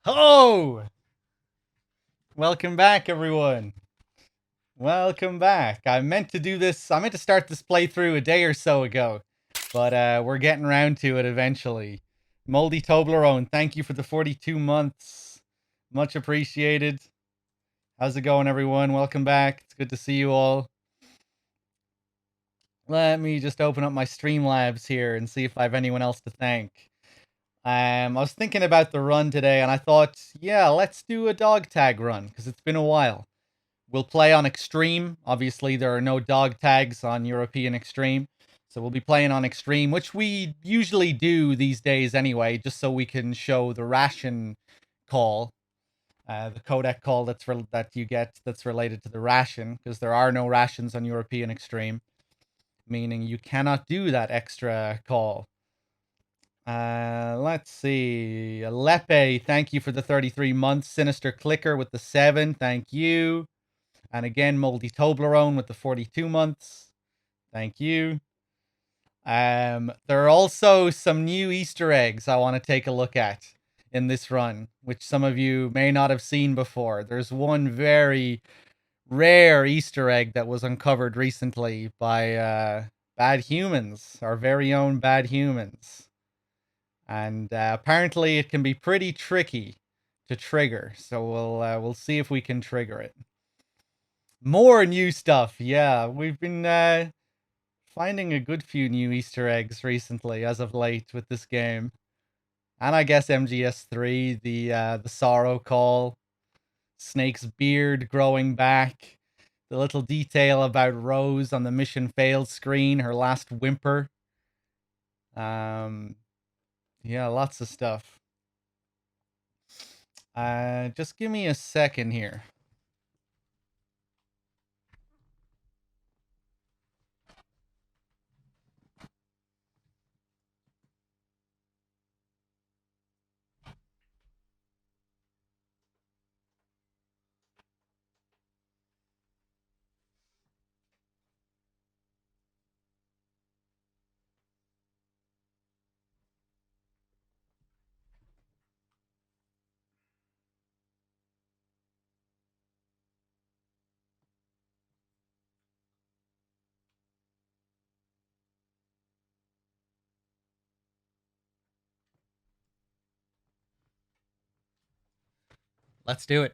Oh! Welcome back, everyone. Welcome back. I meant to start this playthrough a day or so ago, but we're getting around to it eventually. Moldy Toblerone, thank you for the 42 months. Much appreciated. How's it going, everyone? Welcome back. It's good to see you all. Let me just open up my Streamlabs here and see if I have anyone else to thank. I was thinking about the run today, and I thought, yeah, let's do a dog tag run, because it's been a while. We'll play on Extreme. Obviously, there are no dog tags on European Extreme. So we'll be playing on Extreme, which we usually do these days anyway, just so we can show the ration call, the codec call that you get that's related to the ration, because there are no rations on European Extreme, meaning you cannot do that extra call. Let's see. Lepe, thank you for the 33 months. Sinister Clicker with the 7, thank you. And again, Moldy Toblerone with the 42 months. Thank you. There are also some new Easter eggs I want to take a look at in this run, which some of you may not have seen before. There's one very rare Easter egg that was uncovered recently by Bad Humans, our very own Bad Humans. And apparently it can be pretty tricky to trigger, so we'll see if we can trigger it. More new stuff. Yeah, we've been finding a good few new Easter eggs recently, as of late, with this game. And I guess MGS3, the Sorrow Call, Snake's beard growing back, the little detail about Rose on the mission failed screen, her last whimper. Yeah, lots of stuff. Just give me a second here. Let's do it.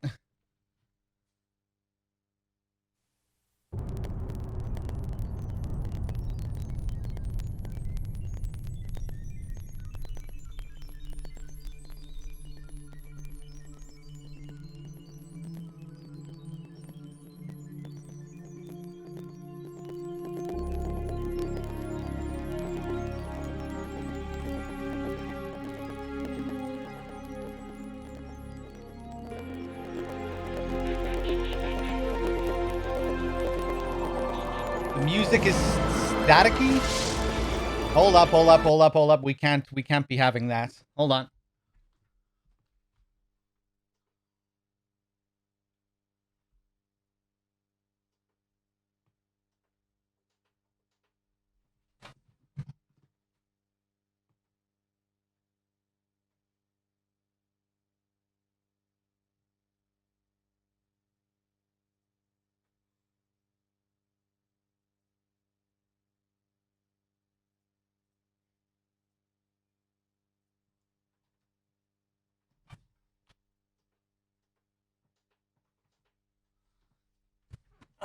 The music is staticky. Hold up, hold up, hold up, hold up. We can't be having that. Hold on.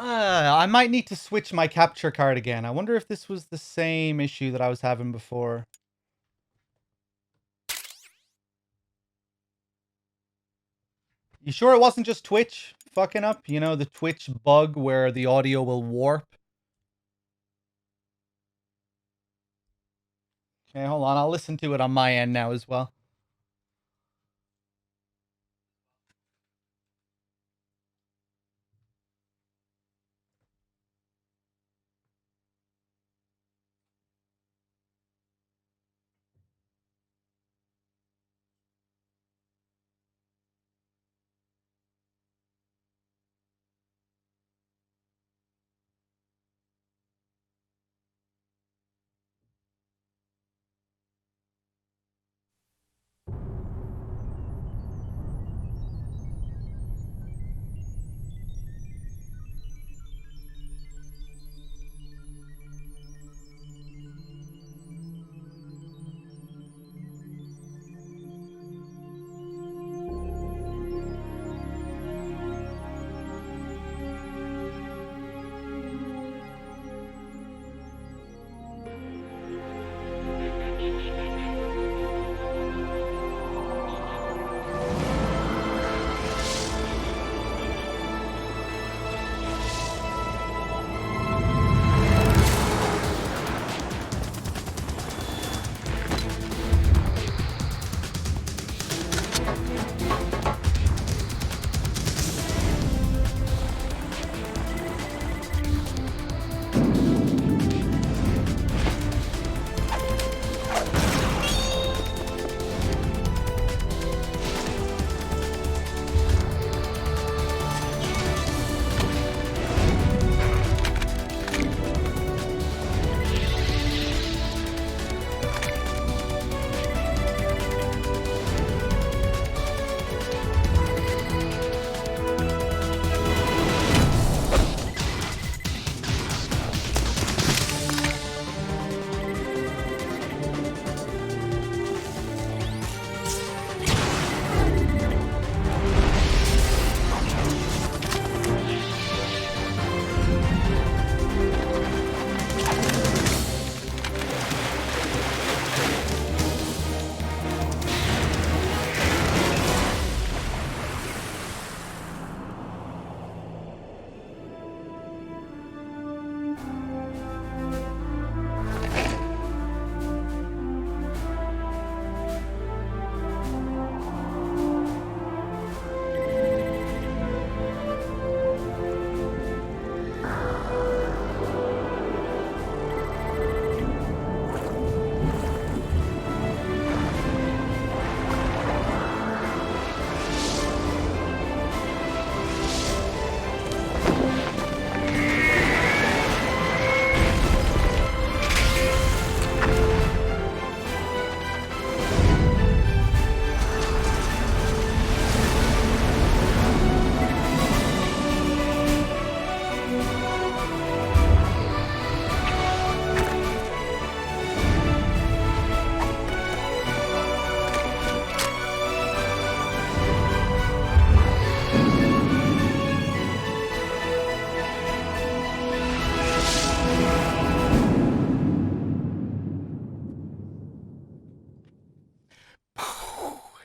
I might need to switch my capture card again. I wonder if this was the same issue that I was having before. You sure it wasn't just Twitch fucking up? You know, the Twitch bug where the audio will warp? Okay, hold on. I'll listen to it on my end now as well.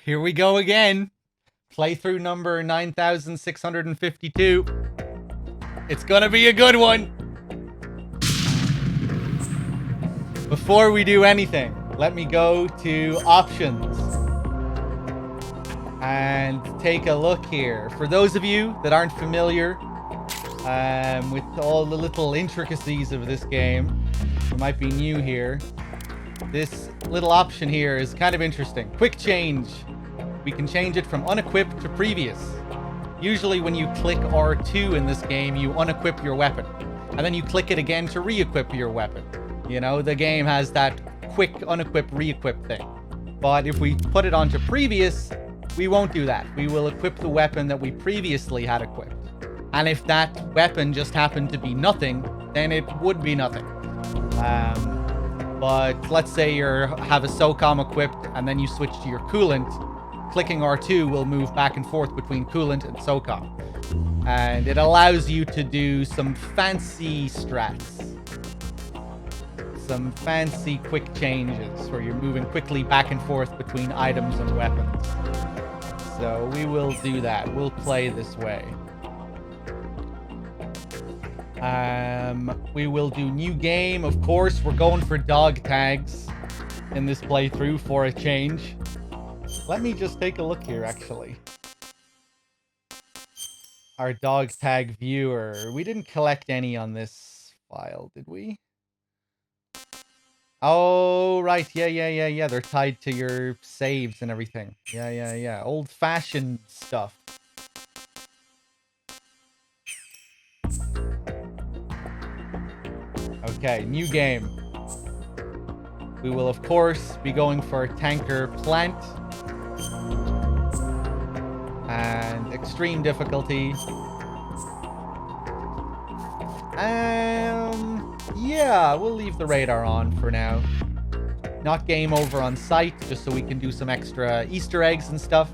Here we go again. Playthrough number 9652. It's gonna be a good one. Before we do anything, let me go to options and take a look here. For those of you that aren't familiar with all the little intricacies of this game, you might be new here. This little option here is kind of interesting. Quick change. We can change it from unequipped to previous. Usually when you click R2 in this game, you unequip your weapon. And then you click it again to re-equip your weapon. You know, the game has that quick unequip, re-equip thing. But if we put it onto previous, we won't do that. We will equip the weapon that we previously had equipped. And if that weapon just happened to be nothing, then it would be nothing. But let's say you have a SOCOM equipped and then you switch to your coolant. Clicking R2 will move back and forth between coolant and SOCOM. And it allows you to do some fancy strats. Some fancy quick changes where you're moving quickly back and forth between items and weapons. So we will do that. We'll play this way. We will do new game. Of course, we're going for dog tags in this playthrough for a change. Let me just take a look here, actually. Our dog tag viewer. We didn't collect any on this file, did we? Oh, right. Yeah. They're tied to your saves and everything. Yeah. Old-fashioned stuff. Okay, new game. We will, of course, be going for tanker plant. And extreme difficulty. Yeah, we'll leave the radar on for now. Not game over on site, just so we can do some extra Easter eggs and stuff.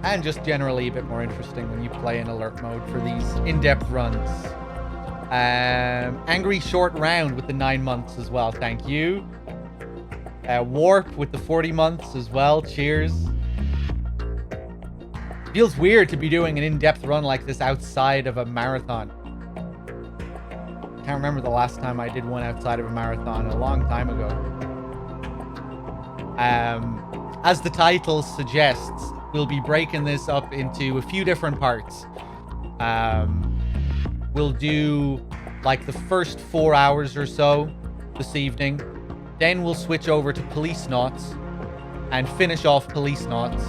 And just generally a bit more interesting when you play in alert mode for these in-depth runs. Angry Short Round with the 9 months as well, thank you. Warp with the 40 months as well, cheers. Feels weird to be doing an in-depth run like this outside of a marathon. Can't remember the last time I did one outside of a marathon, a long time ago. As the title suggests, we'll be breaking this up into a few different parts. We'll do like the first 4 hours or so this evening. Then we'll switch over to Police Knots and finish off Police Knots.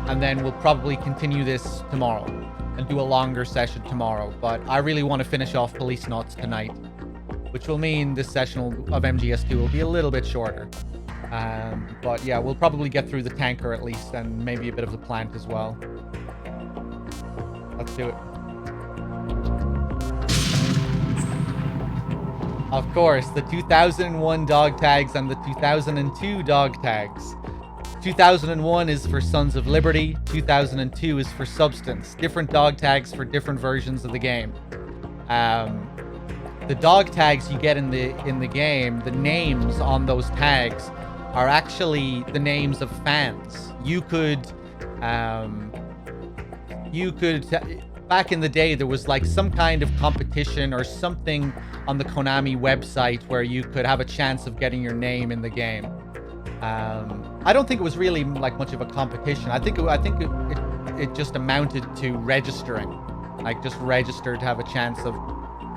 And then we'll probably continue this tomorrow and do a longer session tomorrow. But I really want to finish off Police Knots tonight, which will mean this session of MGS2 will be a little bit shorter. But yeah, we'll probably get through the tanker at least, and maybe a bit of the plant as well. Let's do it. Of course, the 2001 dog tags and the 2002 dog tags. 2001 is for Sons of Liberty, 2002 is for Substance. Different dog tags for different versions of the game. The dog tags you get in the game, the names on those tags are actually the names of fans. You could back in the day, there was like some kind of competition or something on the Konami website where you could have a chance of getting your name in the game. I don't think it was really like much of a competition. I think it just amounted to registering, like just register to have a chance of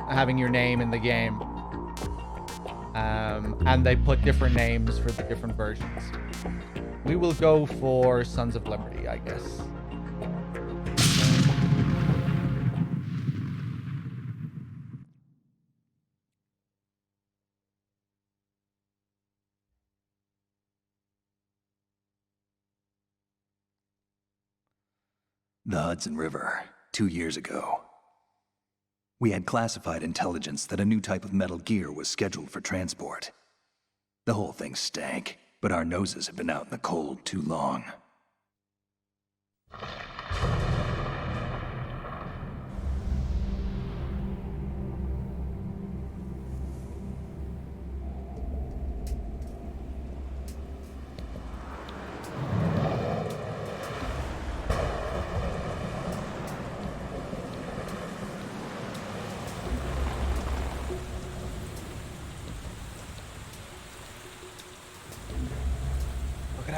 having your name in the game. And they put different names for the different versions. We will go for Sons of Liberty, I guess. The Hudson River, 2 years ago. We had classified intelligence that a new type of metal gear was scheduled for transport. The whole thing stank, but our noses had been out in the cold too long.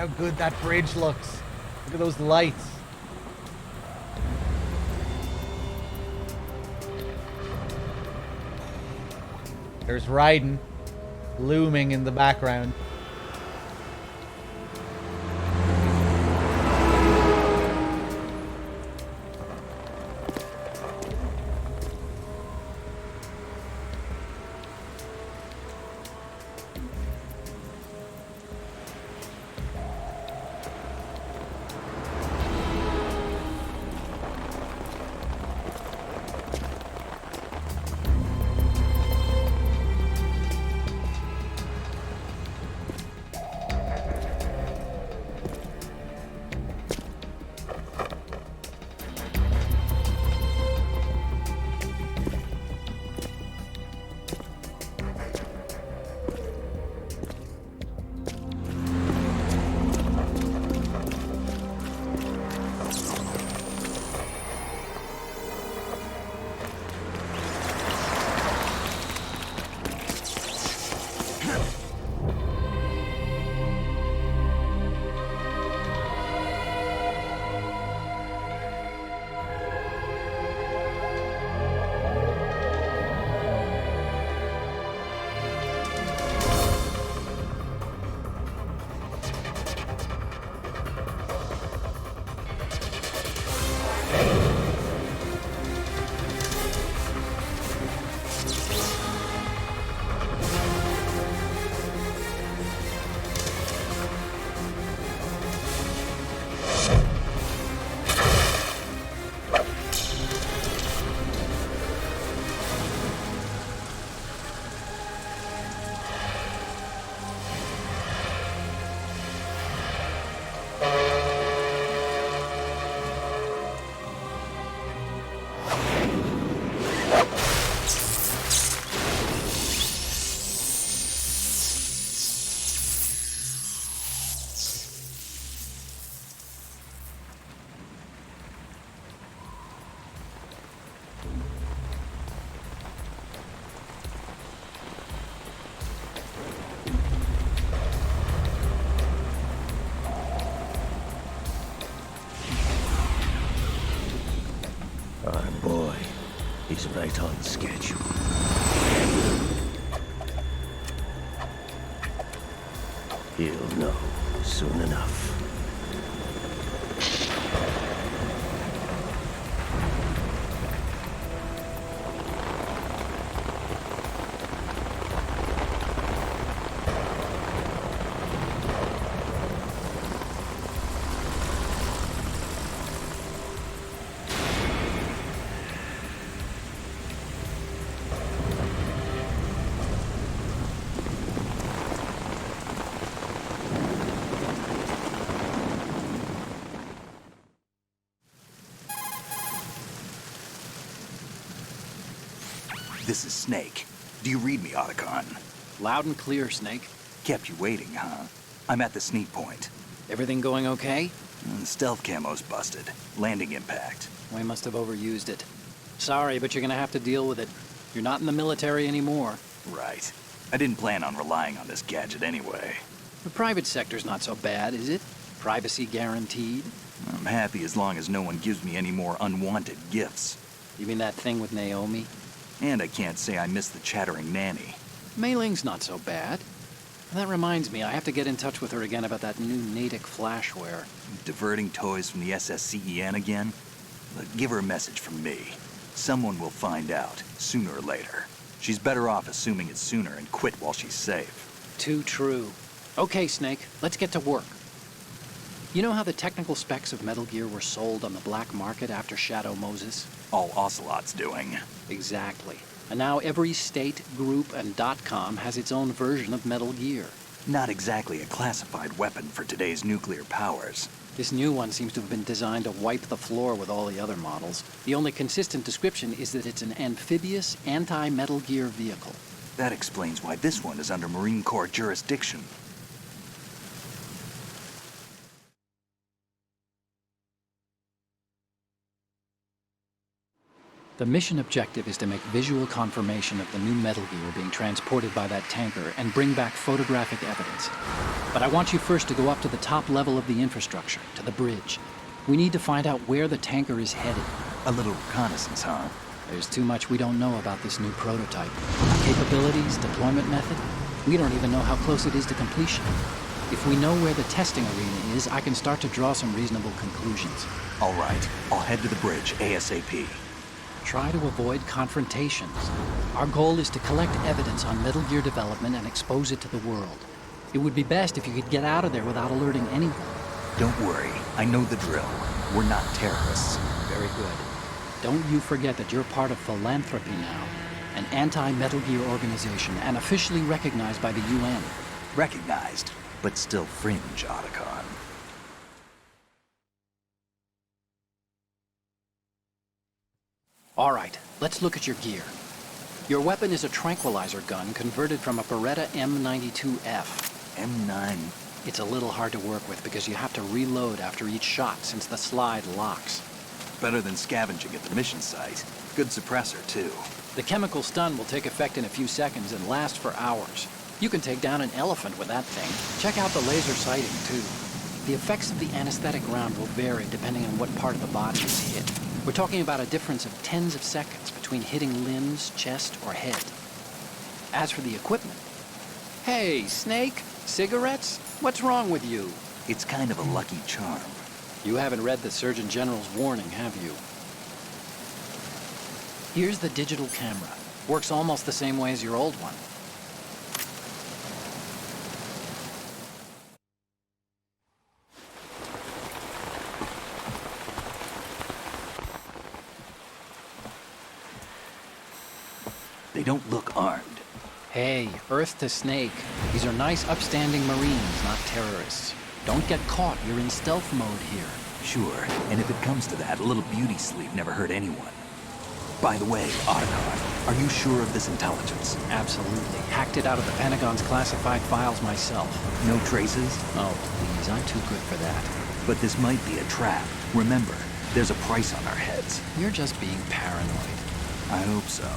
how good that bridge looks. Look at those lights. There's Raiden looming in the background. Our boy is right on schedule. He'll know soon enough. This is Snake. Do you read me, Otacon? Loud and clear, Snake. Kept you waiting, huh? I'm at the sneak point. Everything going okay? Stealth camo's busted. Landing impact. We must have overused it. Sorry, but you're gonna have to deal with it. You're not in the military anymore. Right. I didn't plan on relying on this gadget anyway. The private sector's not so bad, is it? Privacy guaranteed? I'm happy as long as no one gives me any more unwanted gifts. You mean that thing with Naomi? And I can't say I miss the chattering nanny. Mei Ling's not so bad. That reminds me, I have to get in touch with her again about that new Natick flashware. Diverting toys from the SSCEN again? Look, give her a message from me. Someone will find out, sooner or later. She's better off assuming it sooner and quit while she's safe. Too true. Okay, Snake, let's get to work. You know how the technical specs of Metal Gear were sold on the black market after Shadow Moses? All Ocelot's doing. Exactly. And now every state, group, and .com has its own version of Metal Gear. Not exactly a classified weapon for today's nuclear powers. This new one seems to have been designed to wipe the floor with all the other models. The only consistent description is that it's an amphibious, anti-Metal Gear vehicle. That explains why this one is under Marine Corps jurisdiction. The mission objective is to make visual confirmation of the new Metal Gear being transported by that tanker and bring back photographic evidence. But I want you first to go up to the top level of the infrastructure, to the bridge. We need to find out where the tanker is headed. A little reconnaissance, huh? There's too much we don't know about this new prototype. Capabilities, deployment method. We don't even know how close it is to completion. If we know where the testing arena is, I can start to draw some reasonable conclusions. All right, I'll head to the bridge ASAP. Try to avoid confrontations. Our goal is to collect evidence on Metal Gear development and expose it to the world. It would be best if you could get out of there without alerting anyone. Don't worry, I know the drill. We're not terrorists. Very good. Don't you forget that you're part of Philanthropy now, an anti-Metal Gear organization and officially recognized by the UN. Recognized, but still fringe, Otacon. All right, let's look at your gear. Your weapon is a tranquilizer gun converted from a Beretta M92F. M9. It's a little hard to work with because you have to reload after each shot since the slide locks. Better than scavenging at the mission site. Good suppressor, too. The chemical stun will take effect in a few seconds and last for hours. You can take down an elephant with that thing. Check out the laser sighting, too. The effects of the anesthetic round will vary depending on what part of the body is hit. We're talking about a difference of tens of seconds between hitting limbs, chest, or head. As for the equipment... Hey, Snake? Cigarettes? What's wrong with you? It's kind of a lucky charm. You haven't read the Surgeon General's warning, have you? Here's the digital camera. Works almost the same way as your old one. They don't look armed. Hey, Earth to Snake. These are nice, upstanding Marines, not terrorists. Don't get caught. You're in stealth mode here. Sure, and if it comes to that, a little beauty sleep never hurt anyone. By the way, Otacon, are you sure of this intelligence? Absolutely. Hacked it out of the Pentagon's classified files myself. No traces? Oh, please, I'm too good for that. But this might be a trap. Remember, there's a price on our heads. You're just being paranoid. I hope so.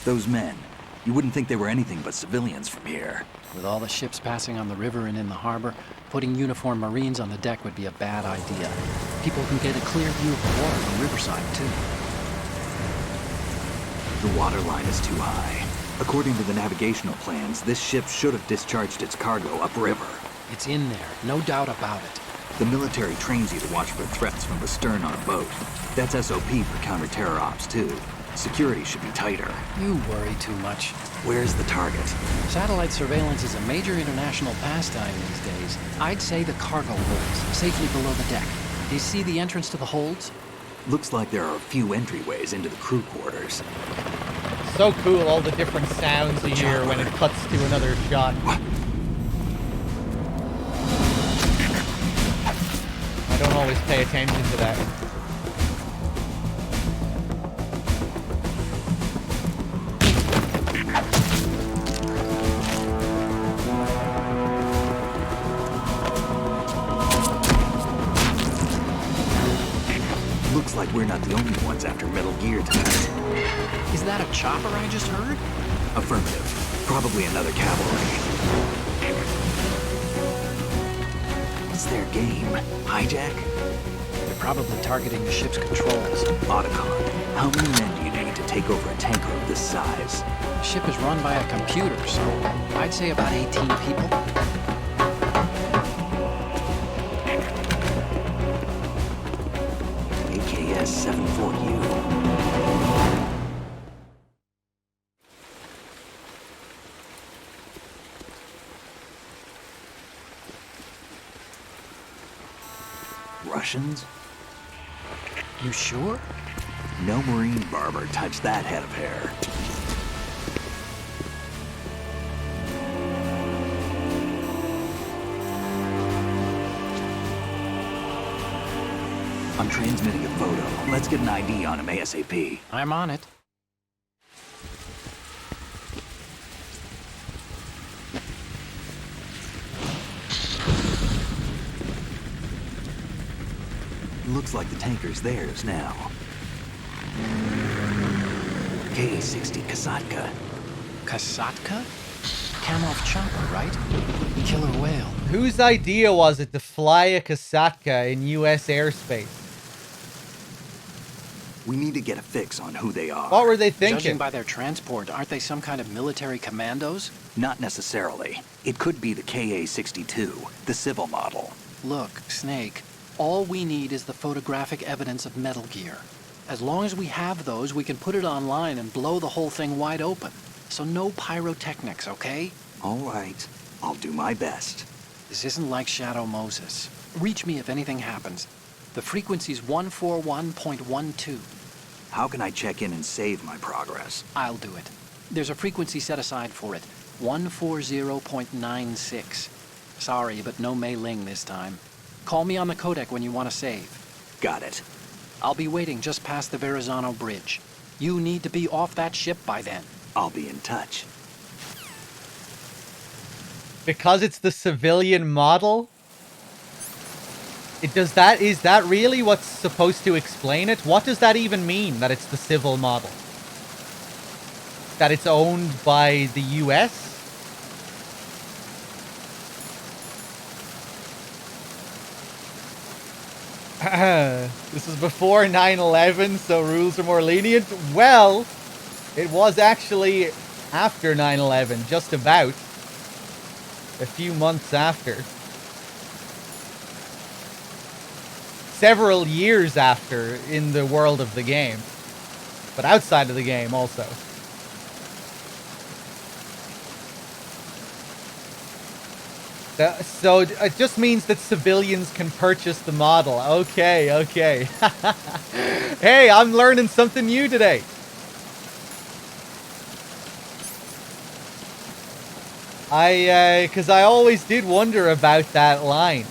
Those men, you wouldn't think they were anything but civilians from here. With all the ships passing on the river and in the harbor, putting uniformed Marines on the deck would be a bad idea. People can get a clear view of the water from Riverside, too. The water line is too high. According to the navigational plans, this ship should have discharged its cargo upriver. It's in there, no doubt about it. The military trains you to watch for threats from the stern on a boat. That's SOP for counter-terror ops, too. Security should be tighter. You worry too much. Where's the target? Satellite surveillance is a major international pastime these days. I'd say the cargo holds, safely below the deck. Do you see the entrance to the holds? Looks like there are a few entryways into the crew quarters. So cool, all the different sounds you hear when it cuts to another shot. What? I don't always pay attention to that. Looks like we're not the only ones after Metal Gear tonight. Is that a chopper I just heard? Affirmative. Probably another cavalry. What's their game? Hijack? They're probably targeting the ship's controls. Otacon, how many men do you need to take over a tanker of this size? The ship is run by a computer, so I'd say about 18 people. AKS 74U. Russians? You sure? No Marine barber touched that head of hair. I'm transmitting a photo. Let's get an ID on him ASAP. I'm on it. Looks like the tanker's theirs now. KA-60 Kasatka. Kasatka? Kamov chopper, right? Killer whale. Whose idea was it to fly a Kasatka in U.S. airspace? We need to get a fix on who they are. What were they Judging thinking? by their transport, aren't they some kind of military commandos? Not necessarily. It could be the KA-62, the civil model. Look, Snake, all we need is the photographic evidence of Metal Gear. As long as we have those, we can put it online and blow the whole thing wide open. So no pyrotechnics, okay? All right. I'll do my best. This isn't like Shadow Moses. Reach me if anything happens. The frequency's 141.12. How can I check in and save my progress? I'll do it. There's a frequency set aside for it. 140.96. Sorry, but no Mei Ling this time. Call me on the codec when you want to save. Got it. I'll be waiting just past the Verrazano Bridge. You need to be off that ship by then. I'll be in touch. Because it's the civilian model? Is that really what's supposed to explain it? What does that even mean, that it's the civil model? That it's owned by the US? This is before 9/11, so rules are more lenient. Well, it was actually after 9/11, just about. A few months after. Several years after in the world of the game. But outside of the game also. So it just means that civilians can purchase the model. Okay, okay. Hey, I'm learning something new today. Because I always did wonder about that line.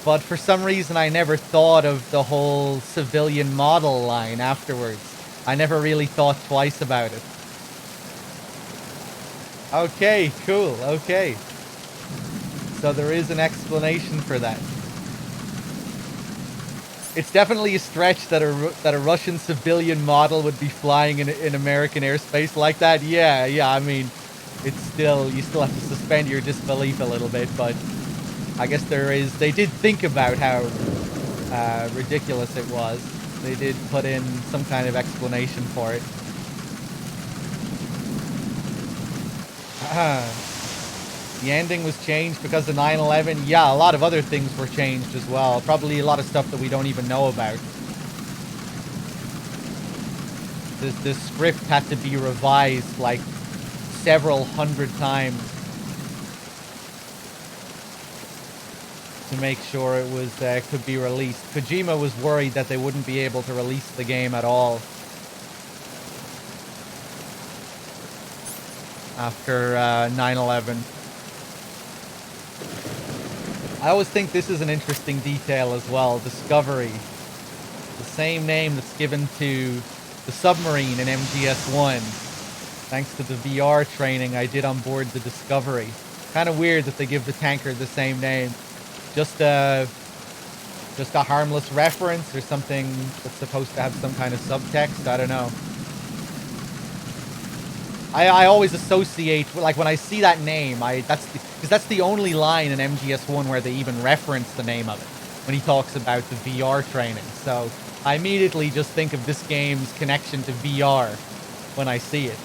But for some reason, I never thought of the whole civilian model line afterwards. I never really thought twice about it. Okay, cool, okay. So there is an explanation for that. It's definitely a stretch that a Russian civilian model would be flying in American airspace like that. Yeah, I mean, it's still, you still have to suspend your disbelief a little bit, but I guess they did think about how ridiculous it was. They did put in some kind of explanation for it. The ending was changed because of 9/11. Yeah, a lot of other things were changed as well. Probably a lot of stuff that we don't even know about. The script had to be revised like several hundred times to make sure it was could be released. Kojima was worried that they wouldn't be able to release the game at all after 9/11. I always think this is an interesting detail as well. Discovery. The same name that's given to the submarine in MGS1. Thanks to the VR training I did on board the Discovery. Kind of weird that they give the tanker the same name. Just a harmless reference or something that's supposed to have some kind of subtext. I don't know. I always associate, like when I see that name, because that's the only line in MGS1 where they even reference the name of it when he talks about the VR training. So I immediately just think of this game's connection to VR when I see it,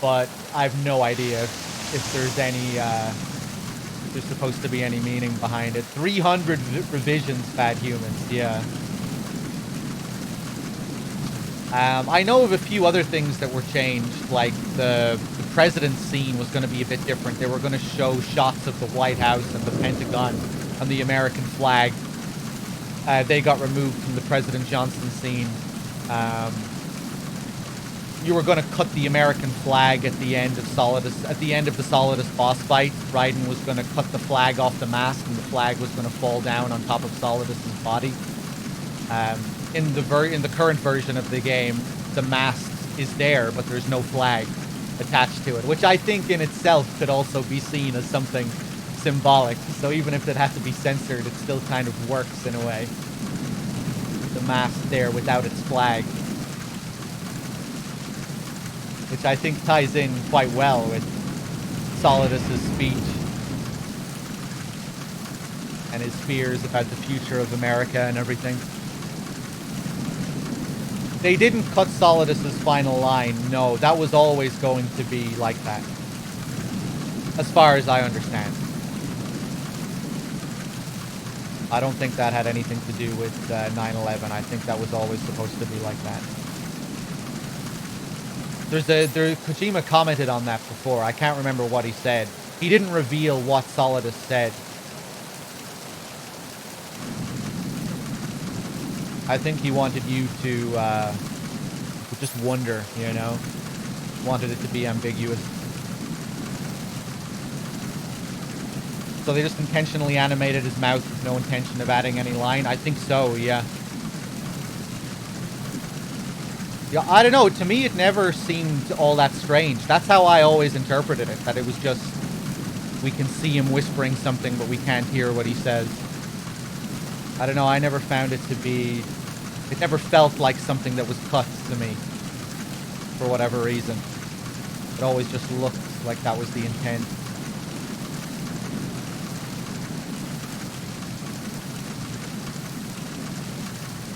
but I have no idea if there's any, if there's supposed to be any meaning behind it. 300 revisions, Bad Humans, yeah. I know of a few other things that were changed, like the president's scene was going to be a bit different. They were going to show shots of the White House and the Pentagon and the American flag. They got removed from the President Johnson scene. You were going to cut the American flag at the end of Solidus. At the end of the Solidus boss fight, Raiden was going to cut the flag off the mast, and the flag was going to fall down on top of Solidus's body. In the current version of the game, the mast is there, but there's no flag attached to it, which I think in itself could also be seen as something symbolic. So even if it had to be censored, it still kind of works in a way. The mast there without its flag. which I think ties in quite well with Solidus's speech and his fears about the future of America and everything. They didn't cut Solidus's final line. No, that was always going to be like that, as far as I understand. I don't think that had anything to do with 9/11. I think that was always supposed to be like that. Kojima commented on that before. I can't remember what he said. He didn't reveal what Solidus said. I think he wanted you to just wonder, you know? Wanted it to be ambiguous. So they just intentionally animated his mouth with no intention of adding any line? I think so, yeah. Yeah, I don't know. To me, it never seemed all that strange. That's how I always interpreted it. That it was just, we can see him whispering something, but we can't hear what he says. I don't know. I never found it to be... It never felt like something that was cut to me. For whatever reason. It always just looked like that was the intent.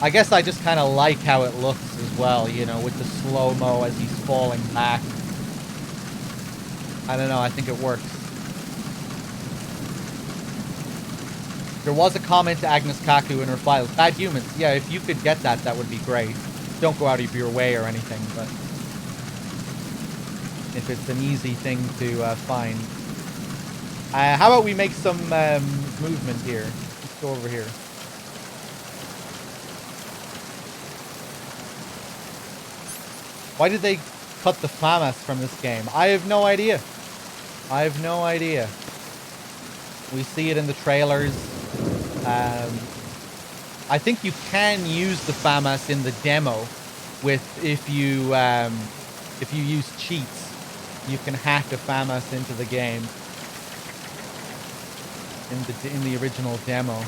I guess I just kind of like how it looks as well, you know, with the slow-mo as he's falling back. I don't know, I think it works. There was a comment to Agnes Kaku in her files. Bad Humans. Yeah, if you could get that, that would be great. Don't go out of your way or anything, but... if it's an easy thing to find. How about we make some movement here? Let's go over here. Why did they cut the FAMAS from this game? I have no idea. I have no idea. We see it in the trailers. I think you can use the FAMAS in the demo with if you use cheats. You can hack a FAMAS into the game in the original demo.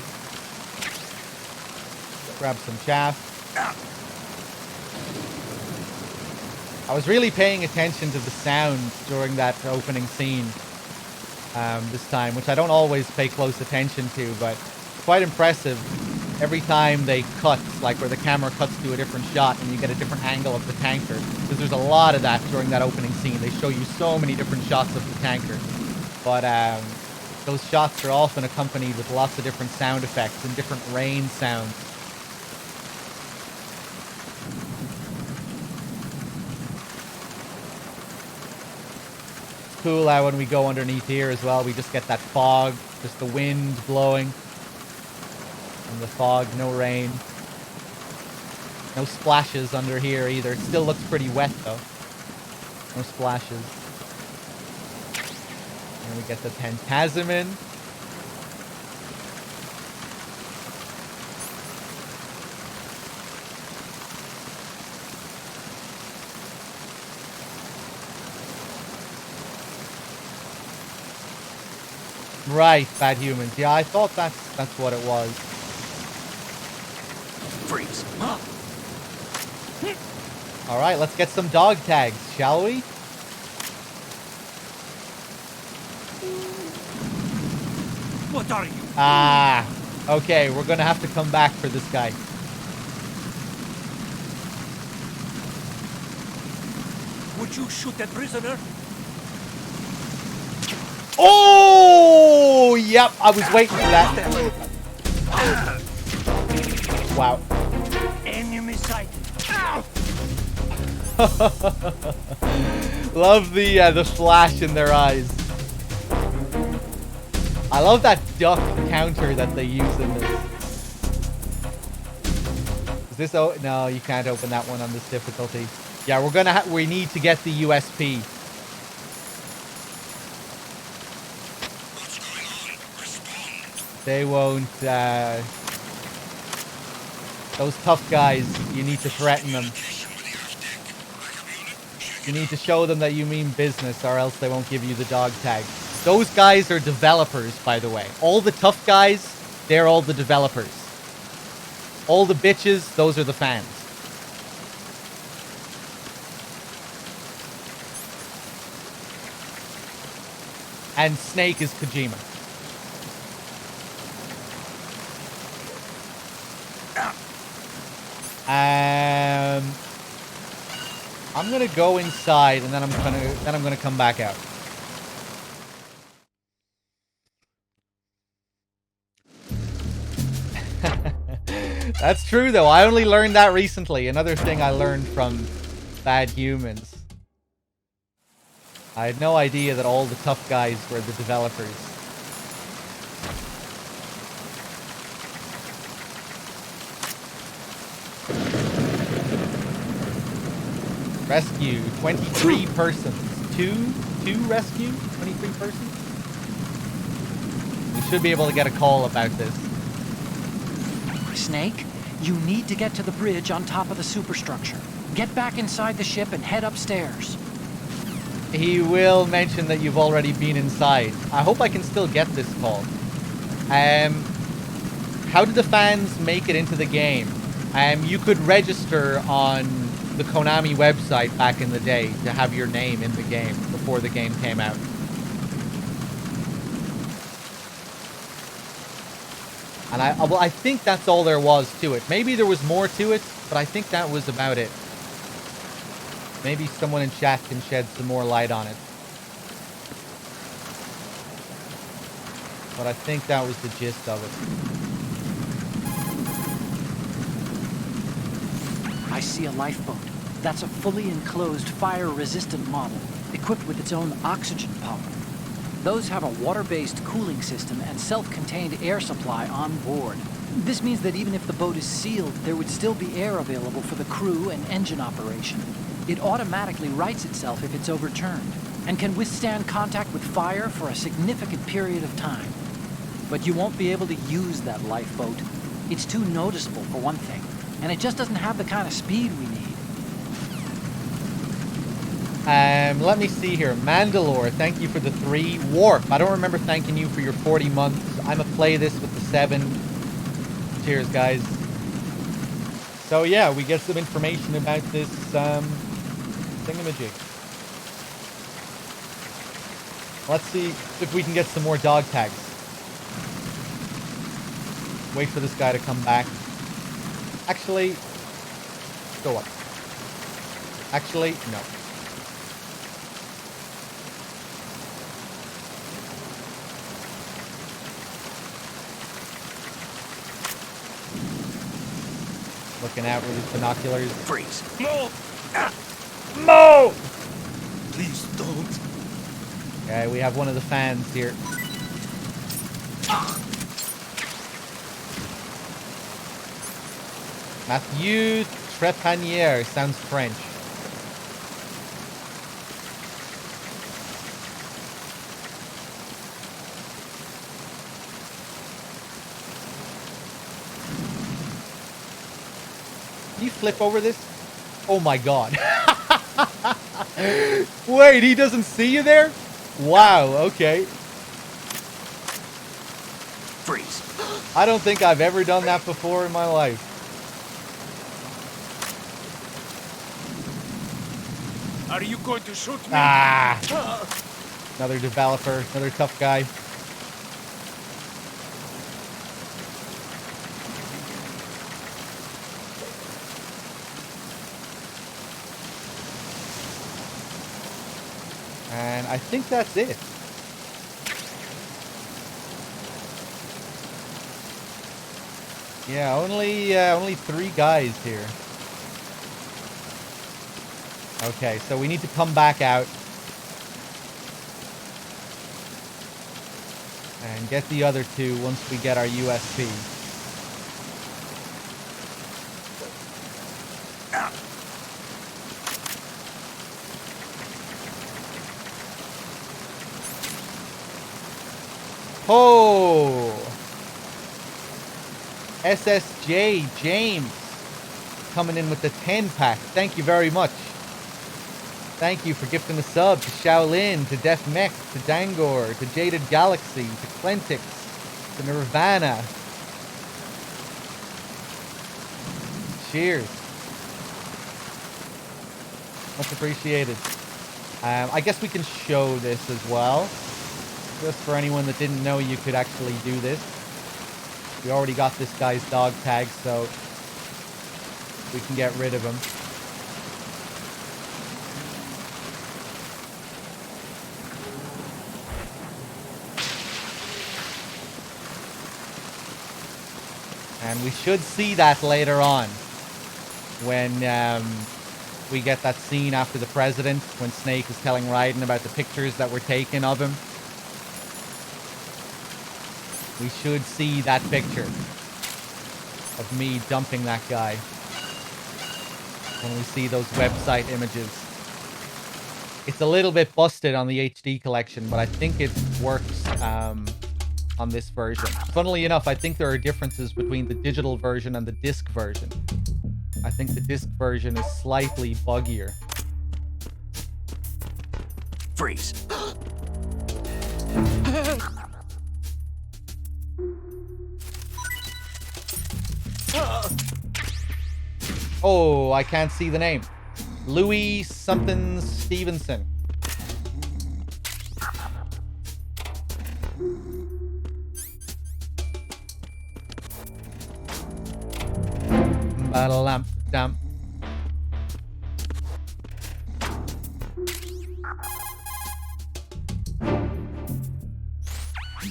Grab some chaff. I was really paying attention to the sound during that opening scene this time, which I don't always pay close attention to, but quite impressive. Every time they cut, like where the camera cuts to a different shot and you get a different angle of the tanker, because there's a lot of that during that opening scene. They show you so many different shots of the tanker, but those shots are often accompanied with lots of different sound effects and different rain sounds. Cool how when we go underneath here as well, we just get that fog, just the wind blowing. And the fog, no rain. No splashes under here either. It still looks pretty wet though. No splashes. And we get the Pentazemin. Right, Bad Humans. Yeah, I thought that's what it was. Freeze. All right, let's get some dog tags, shall we? What are you? Ah, okay. We're gonna have to come back for this guy. Would you shoot that prisoner? Oh, yep. I was waiting for that. Wow. Enemy sighted. Love the flash in their eyes. I love that duck counter that they use in this. Is this? Oh no, you can't open that one on this difficulty. Yeah, we need to get the USP. They won't, those tough guys, you need to threaten them. You need to show them that you mean business or else they won't give you the dog tag. Those guys are developers, by the way. All the tough guys, they're all the developers. All the bitches, those are the fans. And Snake is Kojima. I'm gonna go inside, and then I'm gonna come back out. That's true, though. I only learned that recently. Another thing I learned from Bad Humans. I had no idea that all the tough guys were the developers. Rescue, 23 persons. Two rescue, 23 persons? We should be able to get a call about this. Snake, you need to get to the bridge on top of the superstructure. Get back inside the ship and head upstairs. He will mention that you've already been inside. I hope I can still get this call. How did the fans make it into the game? You could register on the Konami website back in the day to have your name in the game before the game came out. And I think that's all there was to it. Maybe there was more to it, but I think that was about it. Maybe someone in chat can shed some more light on it. But I think that was the gist of it. I see a lifeboat. That's a fully enclosed fire-resistant model, equipped with its own oxygen power. Those have a water-based cooling system and self-contained air supply on board. This means that even if the boat is sealed, there would still be air available for the crew and engine operation. It automatically rights itself if it's overturned, and can withstand contact with fire for a significant period of time. But you won't be able to use that lifeboat. It's too noticeable, for one thing, and it just doesn't have the kind of speed we need. Let me see here. Mandalore, thank you for the 3. Warp, I don't remember thanking you for your 40 months. I'ma play this with the 7. Cheers, guys. So yeah, we get some information about this thingamajig. Let's see if we can get some more dog tags. Wait for this guy to come back. Actually, go up. Actually, no. Looking out with his binoculars. Freeze. Mo! Mo! Please don't. Okay, we have one of the fans here. Mathieu Trepanier sounds French. Can you flip over this? Oh my god. Wait, he doesn't see you there? Wow, okay. Freeze. I don't think I've ever done that before in my life. Are you going to shoot me? Ah! Another developer, another tough guy. And I think that's it. Yeah, only 3 guys here. Okay, so we need to come back out and get the other 2 once we get our USP. Oh! SSJ James coming in with the 10-pack. Thank you very much. Thank you for gifting the sub to Shaolin, to Def Mech, to Dangor, to Jaded Galaxy, to Clentix, to Nirvana. Cheers. Much appreciated. I guess we can show this as well. Just for anyone that didn't know you could actually do this. We already got this guy's dog tag, so we can get rid of him. And we should see that later on when we get that scene after the president, when Snake is telling Raiden about the pictures that were taken of him. We should see that picture of me dumping that guy when we see those website images. It's a little bit busted on the HD collection, but I think it works on this version. Funnily enough, I think there are differences between the digital version and the disc version. I think the disc version is slightly buggier. Freeze. Oh, I can't see the name. Louis something Stevenson. Ba-da-lamp-damp.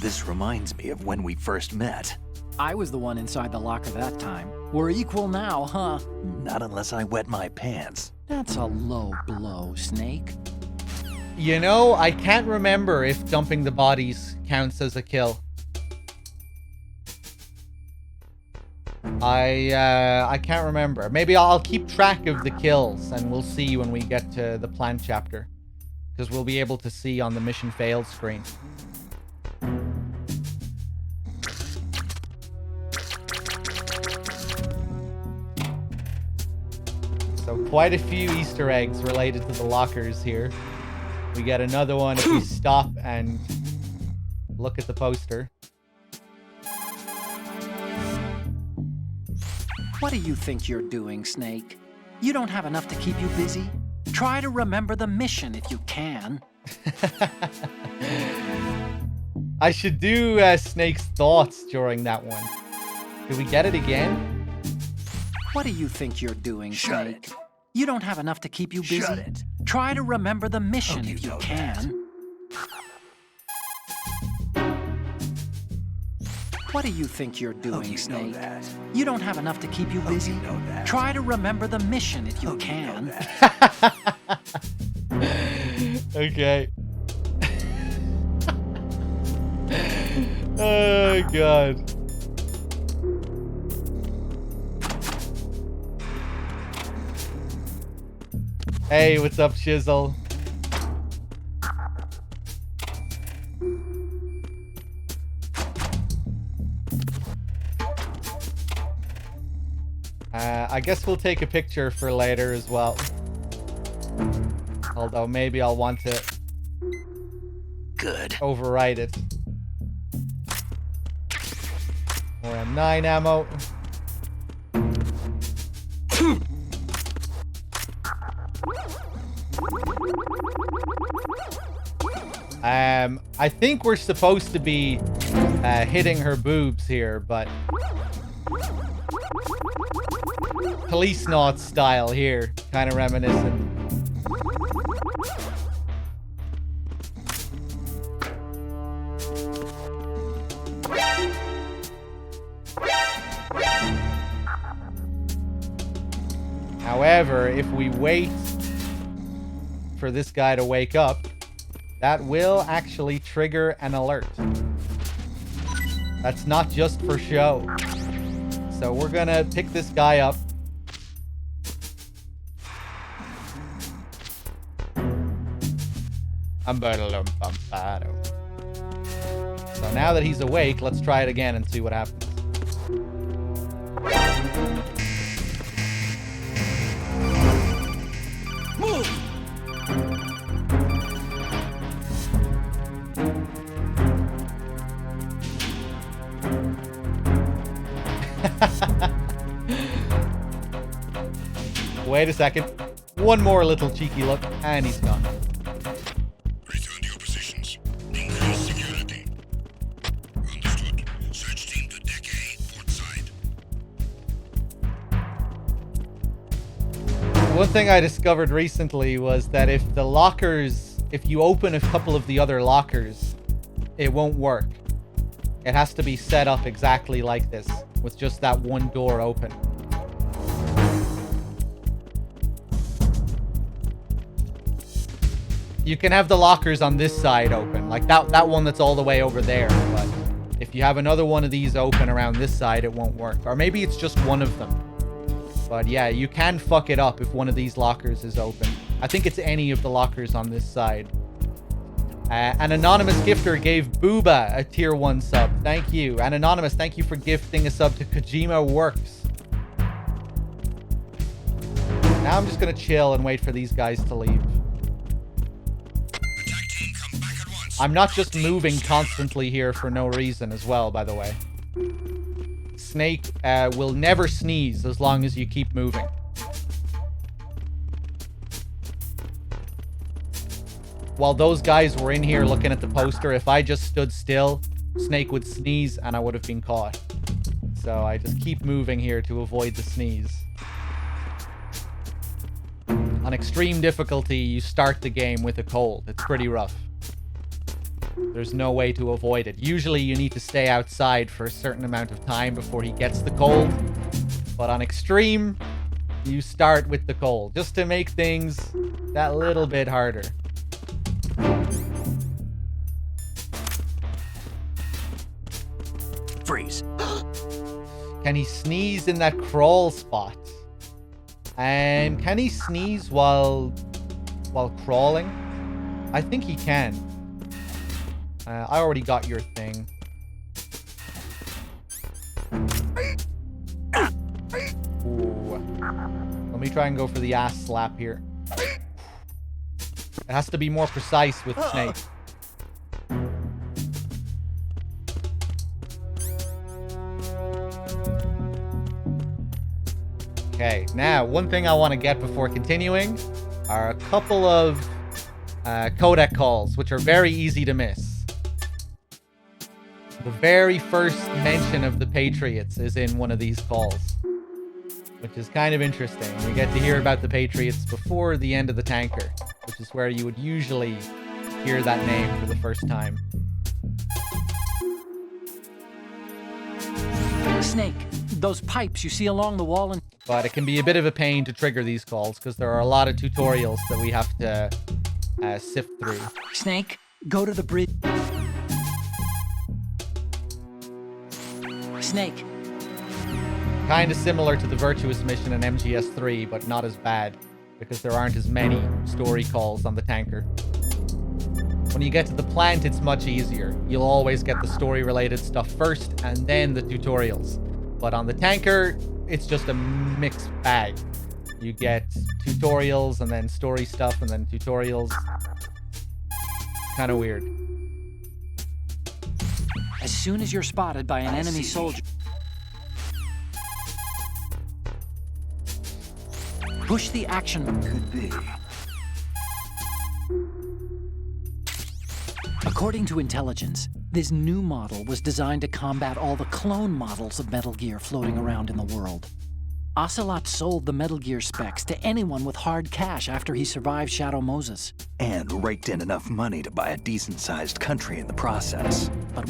This reminds me of when we first met. I was the one inside the locker that time. We're equal now, huh? Not unless I wet my pants. That's a low blow, Snake. You know, I can't remember if dumping the bodies counts as a kill. I can't remember. Maybe I'll keep track of the kills and we'll see when we get to the plant chapter. Because we'll be able to see on the mission failed screen. So quite a few Easter eggs related to the lockers here. We get another one if we stop and look at the poster. What do you think you're doing, Snake? You don't have enough to keep you busy? Try to remember the mission if you can. I should do Snake's thoughts during that one. Did we get it again? What do you think you're doing, Shut Snake? it. You don't have enough to keep you busy? Shut it. Try to remember the mission Oh, you if you know can. What do you think you're doing, you know Snake? that. You don't have enough to keep you busy? you know that. Try to remember the mission if you You know can. that. Okay. Oh, God. Hey, what's up, Shizzle? I guess we'll take a picture for later as well. Although maybe I'll want to Good. overwrite it. More M9 ammo. I think we're supposed to be hitting her boobs here, but police naught style here, kind of reminiscent. However, if we wait for this guy to wake up, that will actually trigger an alert. That's not just for show. So we're gonna pick this guy up. So now that he's awake, let's try it again and see what happens. Move! Wait a second. One more little cheeky look, and he's gone. Return to your positions. Increase security. One thing I discovered recently was that if you open a couple of the other lockers, it won't work. It has to be set up exactly like this, with just that one door open. You can have the lockers on this side open, like that one that's all the way over there, but if you have another one of these open around this side, it won't work. Or maybe it's just one of them. But yeah, you can fuck it up if one of these lockers is open. I think it's any of the lockers on this side. An anonymous gifter gave Booba a tier 1 sub. Thank you. And anonymous, thank you for gifting a sub to Kojima Works. Now I'm just gonna chill and wait for these guys to leave. I'm not just moving constantly here for no reason as well, by the way. Snake will never sneeze as long as you keep moving. While those guys were in here looking at the poster, if I just stood still, Snake would sneeze and I would have been caught. So I just keep moving here to avoid the sneeze. On extreme difficulty, you start the game with a cold. It's pretty rough. There's no way to avoid it. Usually you need to stay outside for a certain amount of time before he gets the cold. But on extreme, you start with the cold, just to make things that little bit harder. Freeze. Can he sneeze in that crawl spot? And can he sneeze while crawling? I think he can. I already got your thing. Ooh. Let me try and go for the ass slap here. It has to be more precise with Snake. Okay, now, one thing I want to get before continuing are a couple of codec calls, which are very easy to miss. The very first mention of the Patriots is in one of these calls, which is kind of interesting. You get to hear about the Patriots before the end of the tanker, which is where you would usually hear that name for the first time. Snake, those pipes you see along the wall and... But it can be a bit of a pain to trigger these calls because there are a lot of tutorials that we have to sift through. Snake, go to the bridge. Snake. Kind of similar to the Virtuous mission in MGS3, but not as bad because there aren't as many story calls on the tanker. When you get to the plant, it's much easier. You'll always get the story-related stuff first and then the tutorials. But on the tanker, it's just a mixed bag. You get tutorials and then story stuff and then tutorials. Kind of weird. As soon as you're spotted by an enemy soldier, push the action. Could be. According to intelligence, this new model was designed to combat all the clone models of Metal Gear floating around in the world. Ocelot sold the Metal Gear specs to anyone with hard cash after he survived Shadow Moses. And raked in enough money to buy a decent-sized country in the process. But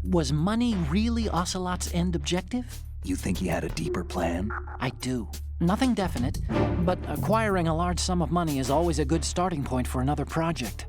was money really Ocelot's end objective? You think he had a deeper plan? I do. Nothing definite, but acquiring a large sum of money is always a good starting point for another project.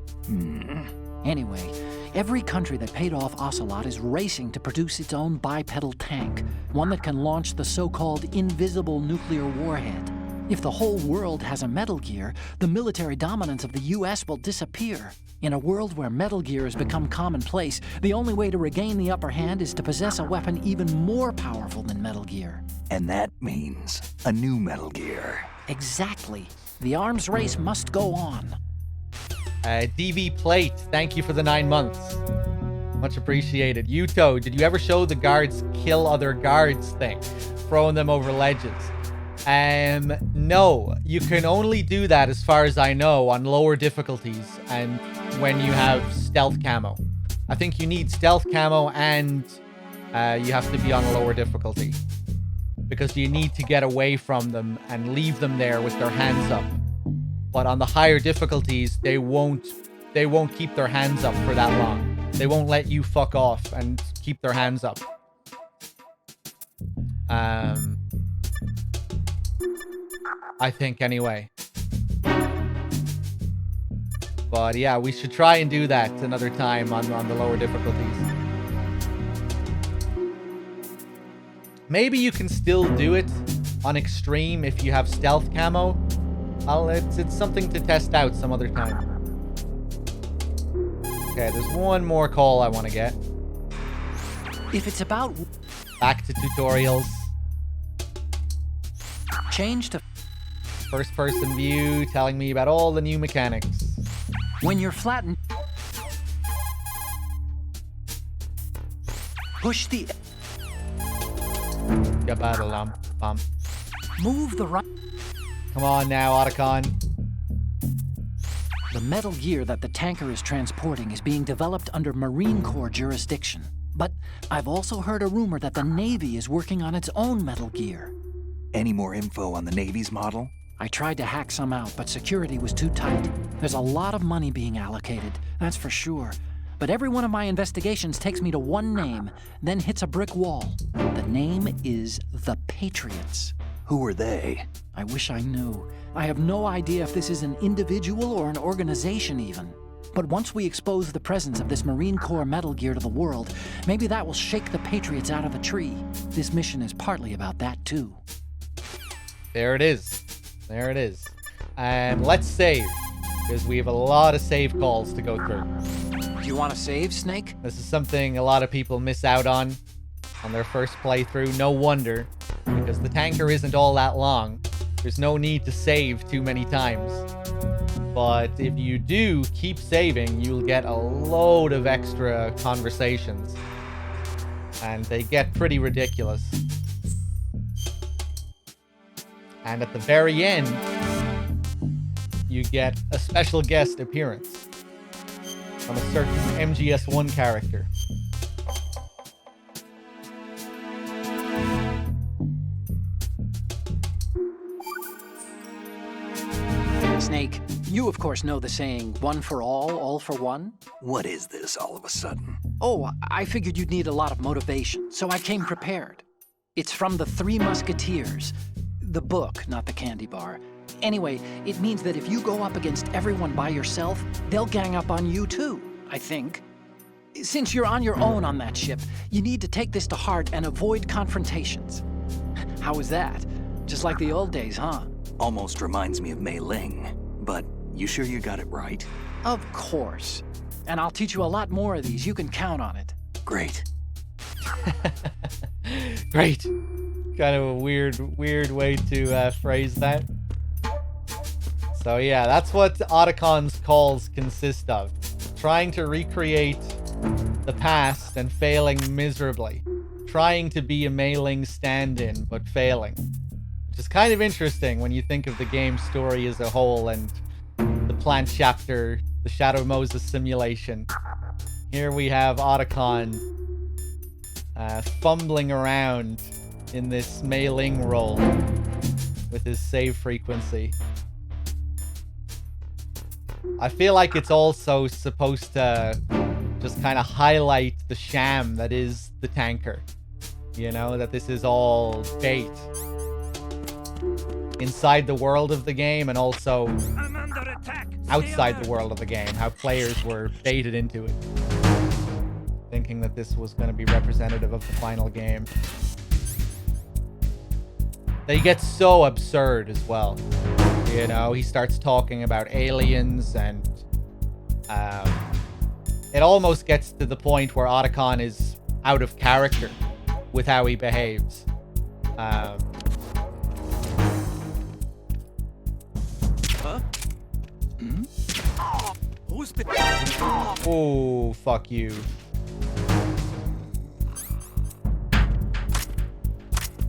Anyway, every country that paid off Ocelot is racing to produce its own bipedal tank, one that can launch the so-called invisible nuclear warhead. If the whole world has a Metal Gear, the military dominance of the US will disappear. In a world where Metal Gear has become commonplace, the only way to regain the upper hand is to possess a weapon even more powerful than Metal Gear. And that means a new Metal Gear. Exactly. The arms race must go on. DV Plate, thank you for the 9 months. Much appreciated. Yuto, did you ever show the guards kill other guards thing? Throwing them over ledges. No. You can only do that, as far as I know, on lower difficulties and when you have stealth camo. I think you need stealth camo and you have to be on a lower difficulty. because you need to get away from them and leave them there with their hands up. But on the higher difficulties, they won't keep their hands up for that long. They won't let you fuck off and keep their hands up. I think anyway. But yeah, we should try and do that another time on the lower difficulties. Maybe you can still do it on extreme if you have stealth camo. It's something to test out some other time. Okay, there's one more call I want to get. If it's about... Back to tutorials. Change to... First person view, telling me about all the new mechanics. When you're flattened... Push the... Move the right... Come on now, Otacon. The metal gear that the tanker is transporting is being developed under Marine Corps jurisdiction. But I've also heard a rumor that the Navy is working on its own metal gear. Any more info on the Navy's model? I tried to hack some out, but security was too tight. There's a lot of money being allocated, that's for sure. But every one of my investigations takes me to one name, then hits a brick wall. The name is the Patriots. Who are they? I wish I knew. I have no idea if this is an individual or an organization even. But once we expose the presence of this Marine Corps metal gear to the world, maybe that will shake the Patriots out of the tree. This mission is partly about that too. There it is. There it is. And let's save, because we have a lot of save calls to go through. Do you want to save, Snake? This is something a lot of people miss out on their first playthrough. No wonder, because the tanker isn't all that long. There's no need to save too many times. But if you do keep saving, you'll get a load of extra conversations. And they get pretty ridiculous. And at the very end, you get a special guest appearance from a certain MGS1 character. Snake, you of course know the saying, one for all for one? What is this all of a sudden? Oh, I figured you'd need a lot of motivation, so I came prepared. It's from the Three Musketeers. The book, not the candy bar. Anyway, it means that if you go up against everyone by yourself, they'll gang up on you too, I think. Since you're on your own on that ship, you need to take this to heart and avoid confrontations. How was that? Just like the old days, huh? Almost reminds me of Mei Ling, but you sure you got it right? Of course. And I'll teach you a lot more of these. You can count on it. Great. Great. Kind of a weird way to phrase that. So yeah, that's what Otacon's calls consist of. Trying to recreate the past and failing miserably. Trying to be a Mei Ling stand-in, but failing. Which is kind of interesting when you think of the game's story as a whole and the plant chapter, the Shadow Moses simulation. Here we have Otacon fumbling around in this Mei Ling role with his save frequency. I feel like it's also supposed to just kind of highlight the sham that is the tanker. You know, that this is all bait. Inside the world of the game and also outside the world of the game, how players were baited into it, thinking that this was going to be representative of the final game. They get so absurd as well. You know, he starts talking about aliens and it almost gets to the point where Otacon is out of character with how he behaves. Oh, fuck you.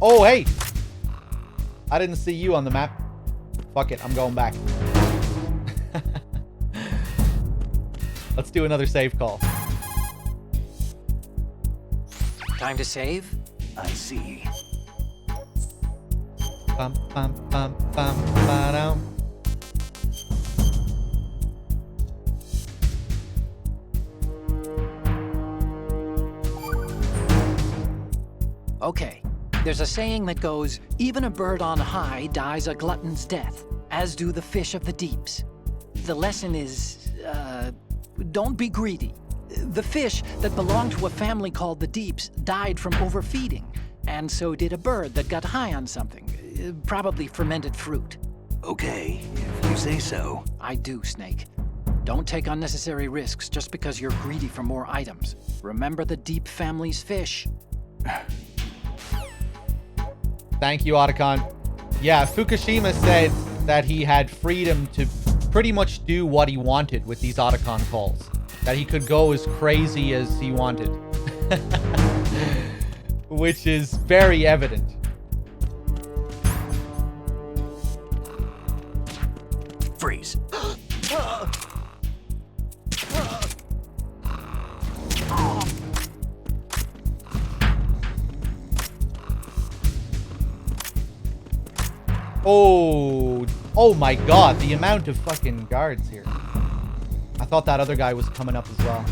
Oh, hey! I didn't see you on the map. Fuck it, I'm going back. Let's do another save call. Time to save? I see. Bum, bum, bum, bum, ba-dum. Okay, there's a saying that goes, even a bird on high dies a glutton's death, as do the fish of the deeps. The lesson is, don't be greedy. The fish that belonged to a family called the Deeps died from overfeeding, and so did a bird that got high on something, probably fermented fruit. Okay, if you say so. I do, Snake. Don't take unnecessary risks just because you're greedy for more items. Remember the Deep family's fish. Thank you, Otacon. Yeah, Fukushima said that he had freedom to pretty much do what he wanted with these Otacon calls. That he could go as crazy as he wanted. Which is very evident. Freeze. Oh my god, the amount of fucking guards here. I thought that other guy was coming up as well.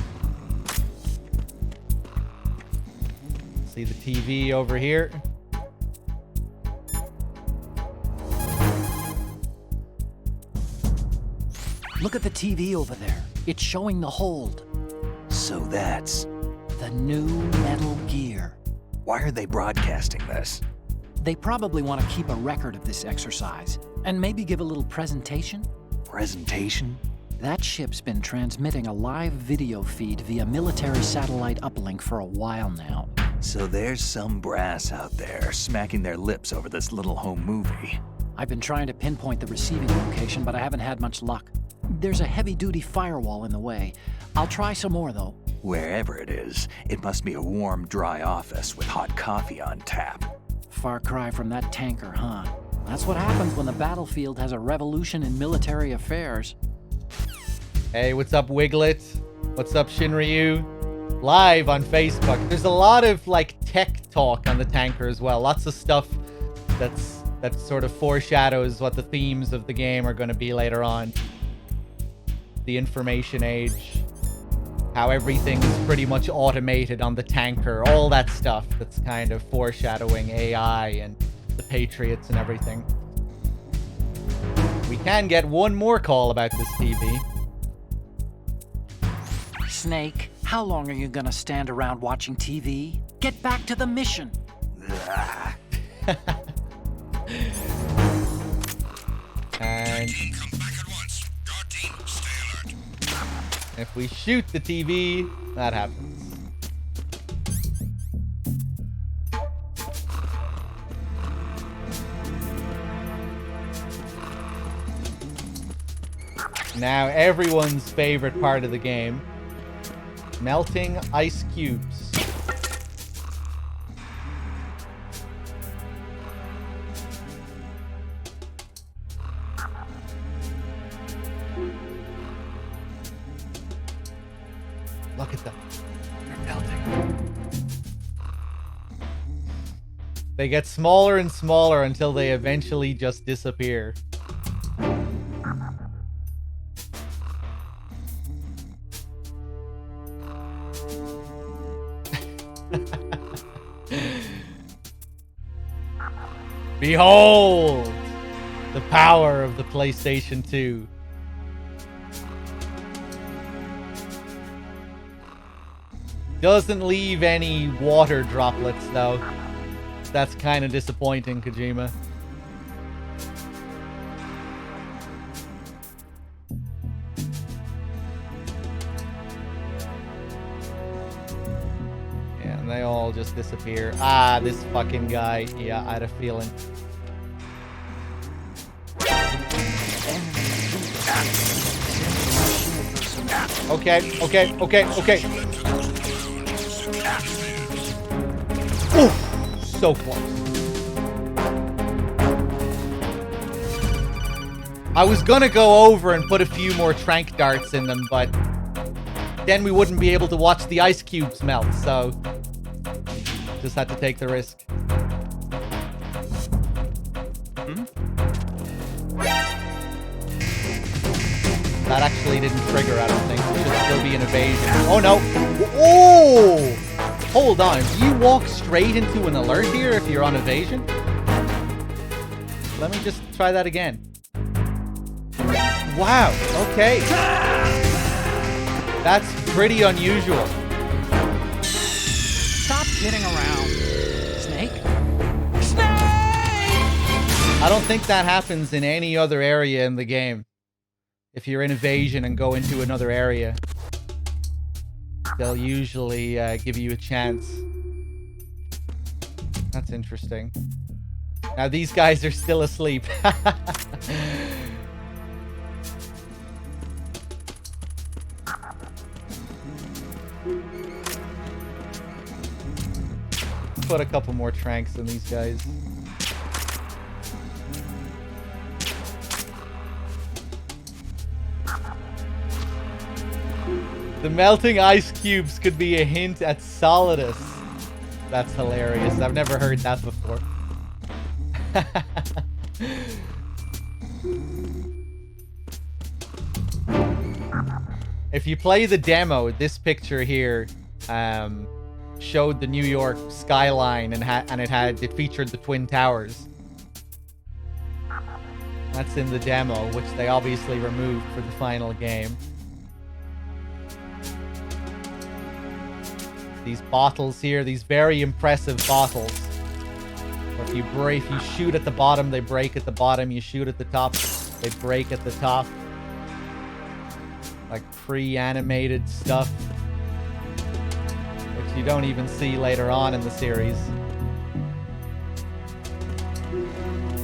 See the TV over here. Look at the TV over there. It's showing the hold. So that's... The new Metal Gear. Why are they broadcasting this? They probably want to keep a record of this exercise, and maybe give a little presentation. Presentation? That ship's been transmitting a live video feed via military satellite uplink for a while now. So there's some brass out there smacking their lips over this little home movie. I've been trying to pinpoint the receiving location, but I haven't had much luck. There's a heavy-duty firewall in the way. I'll try some more, though. Wherever it is, it must be a warm, dry office with hot coffee on tap. Far cry from that tanker, huh? That's what happens when the battlefield has a revolution in military affairs. Hey, what's up, Wiglet? What's up, Shinryu? Live on Facebook. There's a lot of, like, tech talk on the tanker as well. Lots of stuff that sort of foreshadows what the themes of the game are going to be later on. The information age. How everything is pretty much automated on the tanker. All that stuff that's kind of foreshadowing AI and the Patriots and everything. We can get one more call about this TV. Snake, how long are you gonna stand around watching TV? Get back to the mission. And Come back at once. Guard team, stay alert. if we shoot the TV, that happens. Now, everyone's favorite part of the game. Melting ice cubes. Look at them. They're melting. They get smaller and smaller until they eventually just disappear. Behold the power of the PlayStation 2. Doesn't leave any water droplets though. That's kind of disappointing, Kojima. Yeah, and they all just disappear. Ah, this fucking guy. Yeah, I had a feeling. Okay. Oof, so close. I was gonna go over and put a few more trank darts in them, but then we wouldn't be able to watch the ice cubes melt, so just had to take the risk. That actually didn't trigger, I don't think. It should still be an evasion. Oh, no. Oh! Hold on. Do you walk straight into an alert here if you're on evasion? Let me just try that again. Wow. Okay. That's pretty unusual. Stop kidding around. Snake? I don't think that happens in any other area in the game. If you're in evasion and go into another area, they'll usually give you a chance. That's interesting. Now these guys are still asleep. Put a couple more tranks in these guys. The melting ice cubes could be a hint at Solidus. That's hilarious. I've never heard that before. If you play the demo, this picture here showed the New York skyline and it featured the Twin Towers. That's in the demo, which they obviously removed for the final game. These bottles here, these very impressive bottles. If you shoot at the bottom, they break at the bottom. You shoot at the top, they break at the top. Like pre-animated stuff, which you don't even see later on in the series.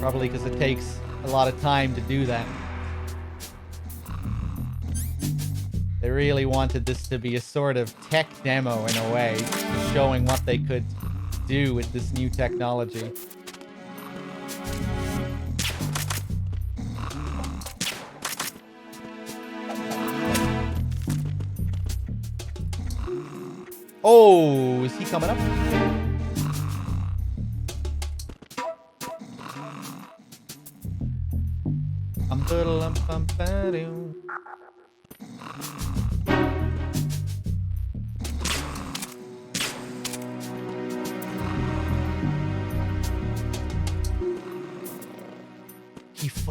Probably because it takes a lot of time to do that. They really wanted this to be a sort of tech demo in a way, showing what they could do with this new technology. Oh, is he coming up?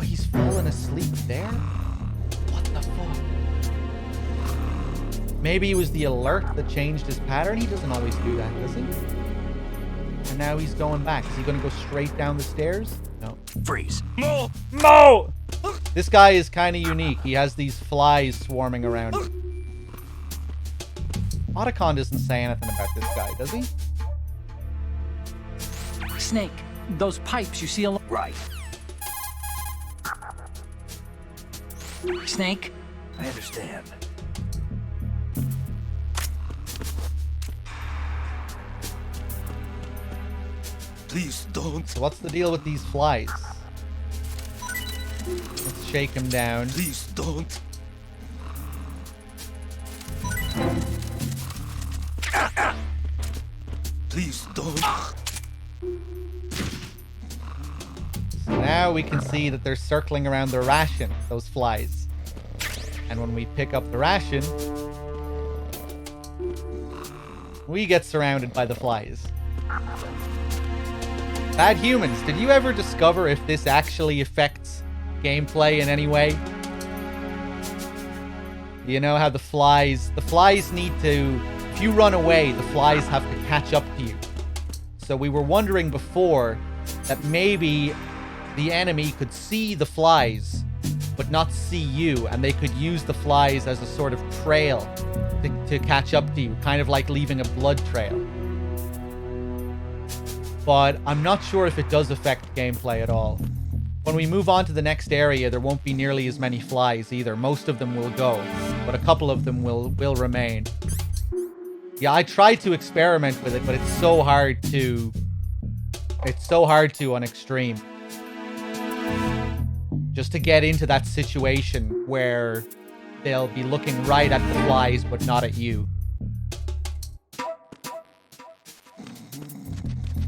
He's fallen asleep there? What the fuck? Maybe it was the alert that changed his pattern. He doesn't always do that, does he? And now he's going back. Is he going to go straight down the stairs? No. Freeze. Mo! This guy is kind of unique. He has these flies swarming around him. Otacon doesn't say anything about this guy, does he? Snake, those pipes you see along... Right. Snake? I understand. Please don't. So what's the deal with these flies? Let's shake him down. Please don't. Please don't. So now we can see that they're circling around the ration, those flies. And when we pick up the ration, we get surrounded by the flies. Bad humans, did you ever discover if this actually affects gameplay in any way? You know how the flies need to, if you run away, the flies have to catch up to you. So we were wondering before that maybe the enemy could see the flies, but not see you, and they could use the flies as a sort of trail to catch up to you, kind of like leaving a blood trail. But I'm not sure if it does affect gameplay at all. When we move on to the next area, there won't be nearly as many flies either. Most of them will go, but a couple of them will remain. Yeah, I tried to experiment with it, but it's so hard to on extreme. Just to get into that situation where they'll be looking right at the flies, but not at you.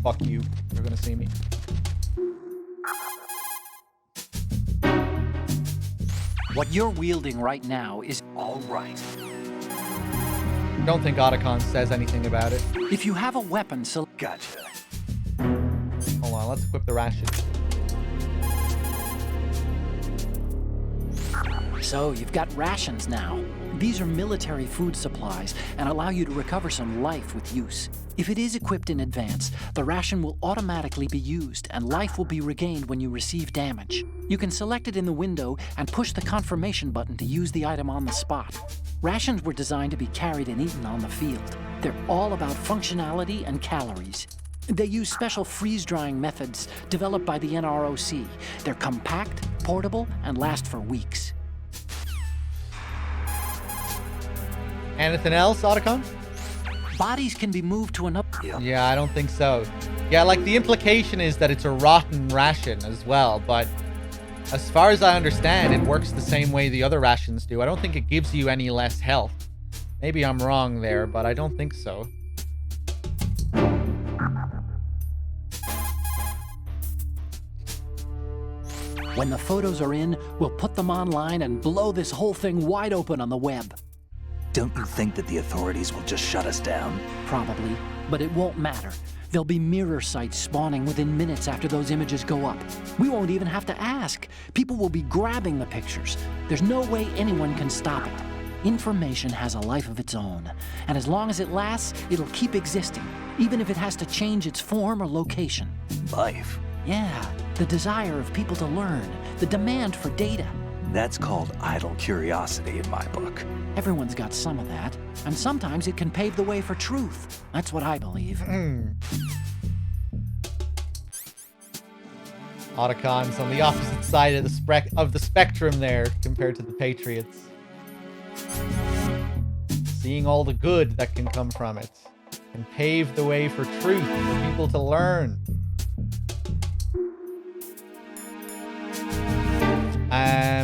Fuck you. You're gonna see me. What you're wielding right now is All right. Don't think Otacon says anything about it. if you have a weapon, Gotcha. Hold on, let's equip the ration. So you've got rations now. These are military food supplies and allow you to recover some life with use. If it is equipped in advance, the ration will automatically be used and life will be regained when you receive damage. You can select it in the window and push the confirmation button to use the item on the spot. Rations were designed to be carried and eaten on the field. They're all about functionality and calories. They use special freeze-drying methods developed by the NROC. They're compact, portable, and last for weeks. Anything else, Otacon? Bodies can be moved to another... Yeah, I don't think so. Yeah, like the implication is that it's a rotten ration as well, but as far as I understand, it works the same way the other rations do. I don't think it gives you any less health. Maybe I'm wrong there, but I don't think so. When the photos are in, we'll put them online and blow this whole thing wide open on the web. Don't you think that the authorities will just shut us down? Probably, but it won't matter. There'll be mirror sites spawning within minutes after those images go up. We won't even have to ask. People will be grabbing the pictures. There's no way anyone can stop it. Information has a life of its own, and as long as it lasts, it'll keep existing, even if it has to change its form or location. Life. Yeah, the desire of people to learn, the demand for data. That's called idle curiosity in my book. Everyone's got some of that, and sometimes it can pave the way for truth. That's what I believe. Otacon's on the opposite side of the spectrum there compared to the Patriots. Seeing all the good that can come from it can pave the way for truth, for people to learn.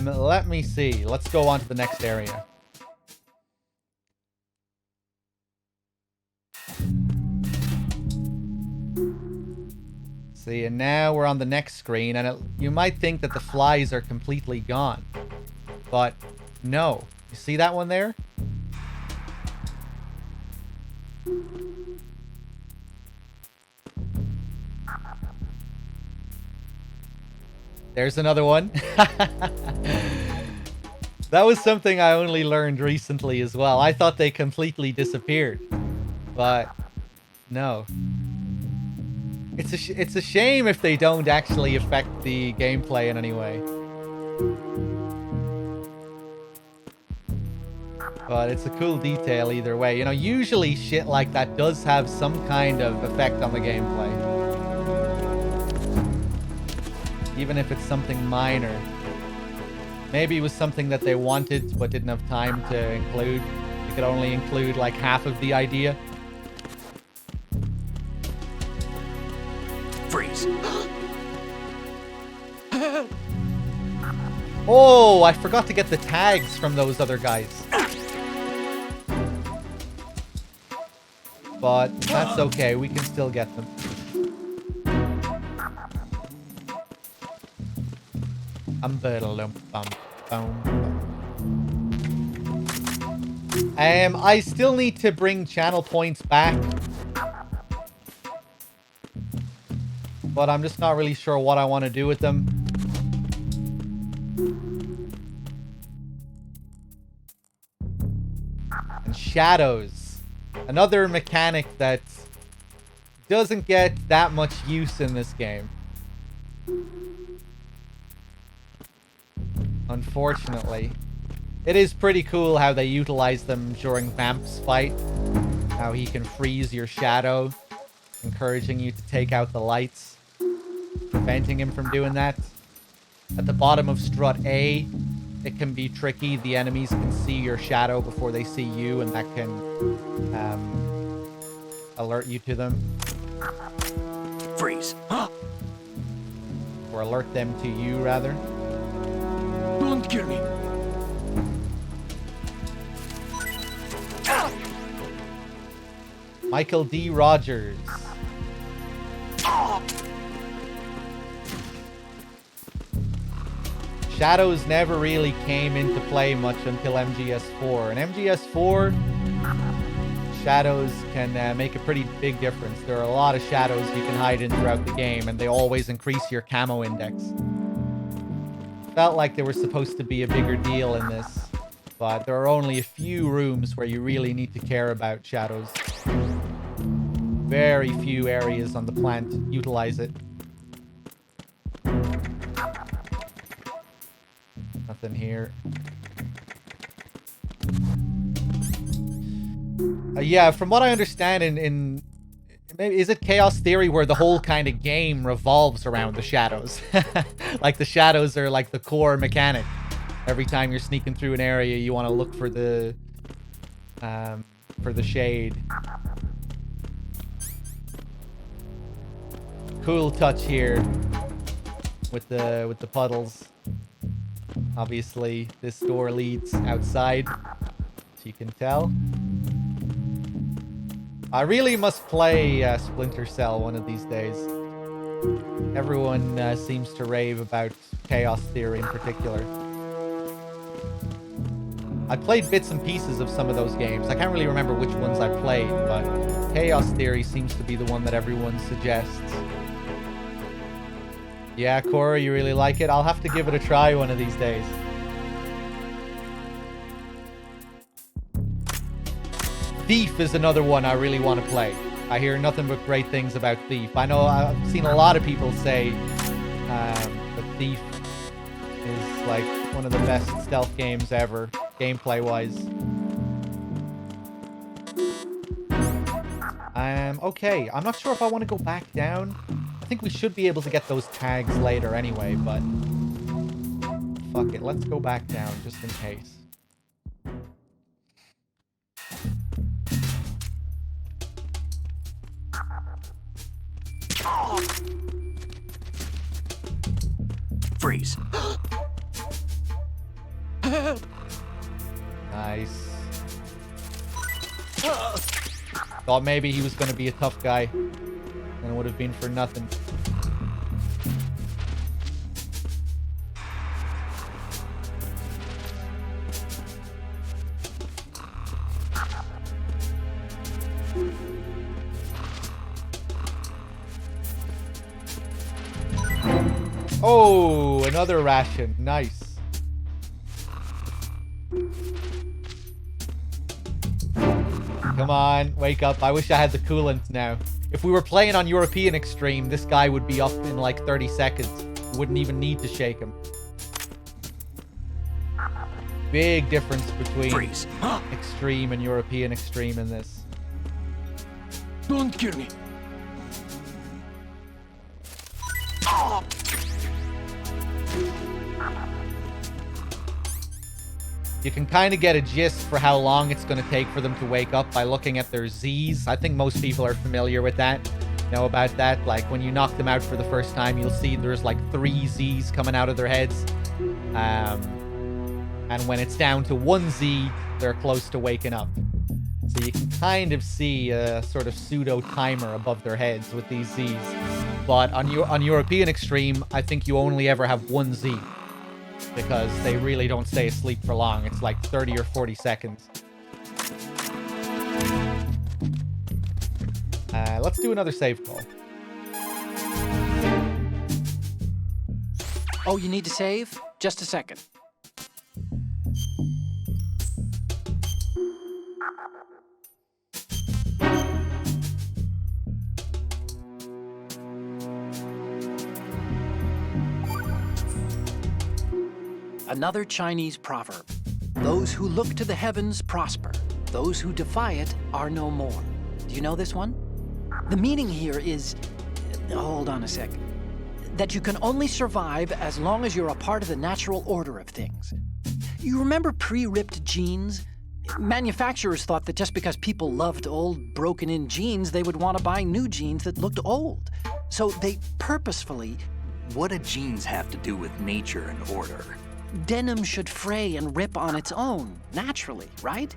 Let me see. Let's go on to the next area. See, and now we're on the next screen, and you might think that the flies are completely gone. But no. You see that one there? There's another one. That was something I only learned recently as well. I thought they completely disappeared. But no. It's a shame if they don't actually affect the gameplay in any way. But it's a cool detail either way. You know, usually shit like that does have some kind of effect on the gameplay. Even if it's something minor. Maybe it was something that they wanted but didn't have time to include. They could only include like half of the idea. Freeze. Oh, I forgot to get the tags from those other guys. But that's okay, we can still get them. I still need to bring channel points back. But I'm just not really sure what I want to do with them. And shadows. Another mechanic that doesn't get that much use in this game. Unfortunately. It is pretty cool how they utilize them during Vamp's fight. How he can freeze your shadow, encouraging you to take out the lights, preventing him from doing that. At the bottom of strut A, it can be tricky. The enemies can see your shadow before they see you, and that can alert you to them. Freeze. Or alert them to you, rather. Don't kill me. Michael D. Rogers. Shadows never really came into play much until MGS4. And MGS4, shadows can make a pretty big difference. There are a lot of shadows you can hide in throughout the game, and they always increase your camo index. Felt like they were supposed to be a bigger deal in this, but there are only a few rooms where you really need to care about shadows. Very few areas on the plant utilize it. Nothing here. Yeah, from what I understand in maybe, is it Chaos Theory where the whole kind of game revolves around the shadows? Like the shadows are like the core mechanic. Every time you're sneaking through an area, you want to look for the shade. Cool touch here with the puddles. Obviously, this door leads outside, as you can tell. I really must play Splinter Cell one of these days. Everyone seems to rave about Chaos Theory in particular. I played bits and pieces of some of those games. I can't really remember which ones I played, but Chaos Theory seems to be the one that everyone suggests. Yeah, Cora, you really like it? I'll have to give it a try one of these days. Thief is another one I really want to play. I hear nothing but great things about Thief. I know I've seen a lot of people say that Thief is like one of the best stealth games ever, gameplay-wise. Okay, I'm not sure if I want to go back down. I think we should be able to get those tags later anyway, but fuck it, let's go back down just in case. Freeze. Nice. Thought maybe he was going to be a tough guy, and it would have been for nothing. Oh, another ration. Nice. Come on, wake up. I wish I had the coolant now. If we were playing on European Extreme, this guy would be up in like 30 seconds. You wouldn't even need to shake him. Big difference between Extreme and European Extreme in this. Don't kill me. You can kind of get a gist for how long it's going to take for them to wake up by looking at their Z's. I think most people are familiar with that, know about that. Like when you knock them out for the first time, you'll see there's like 3 Z's coming out of their heads. And when it's down to 1 Z, they're close to waking up. So you can kind of see a sort of pseudo timer above their heads with these Z's. But on European Extreme, I think you only ever have 1 Z. Because they really don't stay asleep for long. It's like 30 or 40 seconds. Let's do another save call. Oh, you need to save? Just a second. Another Chinese proverb. Those who look to the heavens prosper. Those who defy it are no more. Do you know this one? The meaning here is... Hold on a sec. That you can only survive as long as you're a part of the natural order of things. You remember pre-ripped jeans? Manufacturers thought that just because people loved old, broken-in jeans, they would want to buy new jeans that looked old. So they purposefully... What do jeans have to do with nature and order? Denim should fray and rip on its own, naturally, right?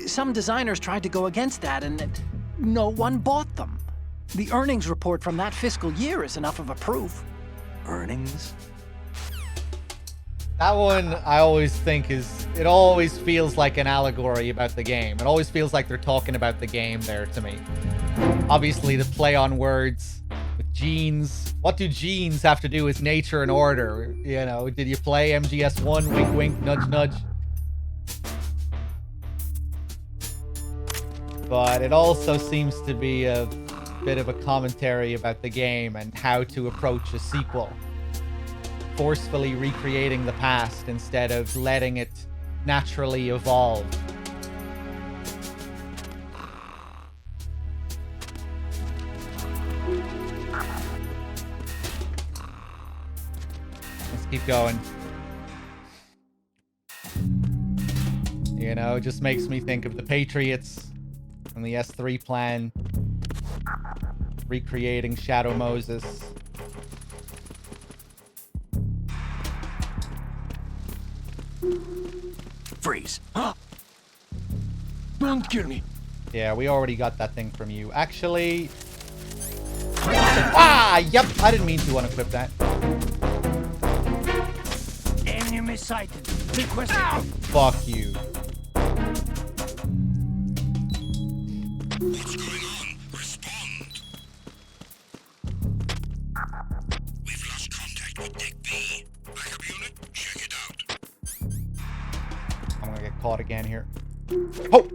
Some designers tried to go against that, and no one bought them. The earnings report from that fiscal year is enough of a proof. Earnings? That one I always think it always feels like an allegory about the game. It always feels like they're talking about the game there to me. Obviously, the play on words with genes. What do genes have to do with nature and order? You know, did you play MGS1? Wink, wink, nudge, nudge. But it also seems to be a bit of a commentary about the game and how to approach a sequel. Forcefully recreating the past instead of letting it naturally evolve. Let's keep going. You know, it just makes me think of the Patriots and the S3 plan. Recreating Shadow Moses. Freeze. Don't kill me. Yeah, we already got that thing from you. Actually... Ah! Yep, I didn't mean to unequip that. Enemy sighted. Request. Fuck you. What's going on? Respond. We've lost contact with Deck B. Backup unit, check it out. I'm gonna get caught again here. Oh!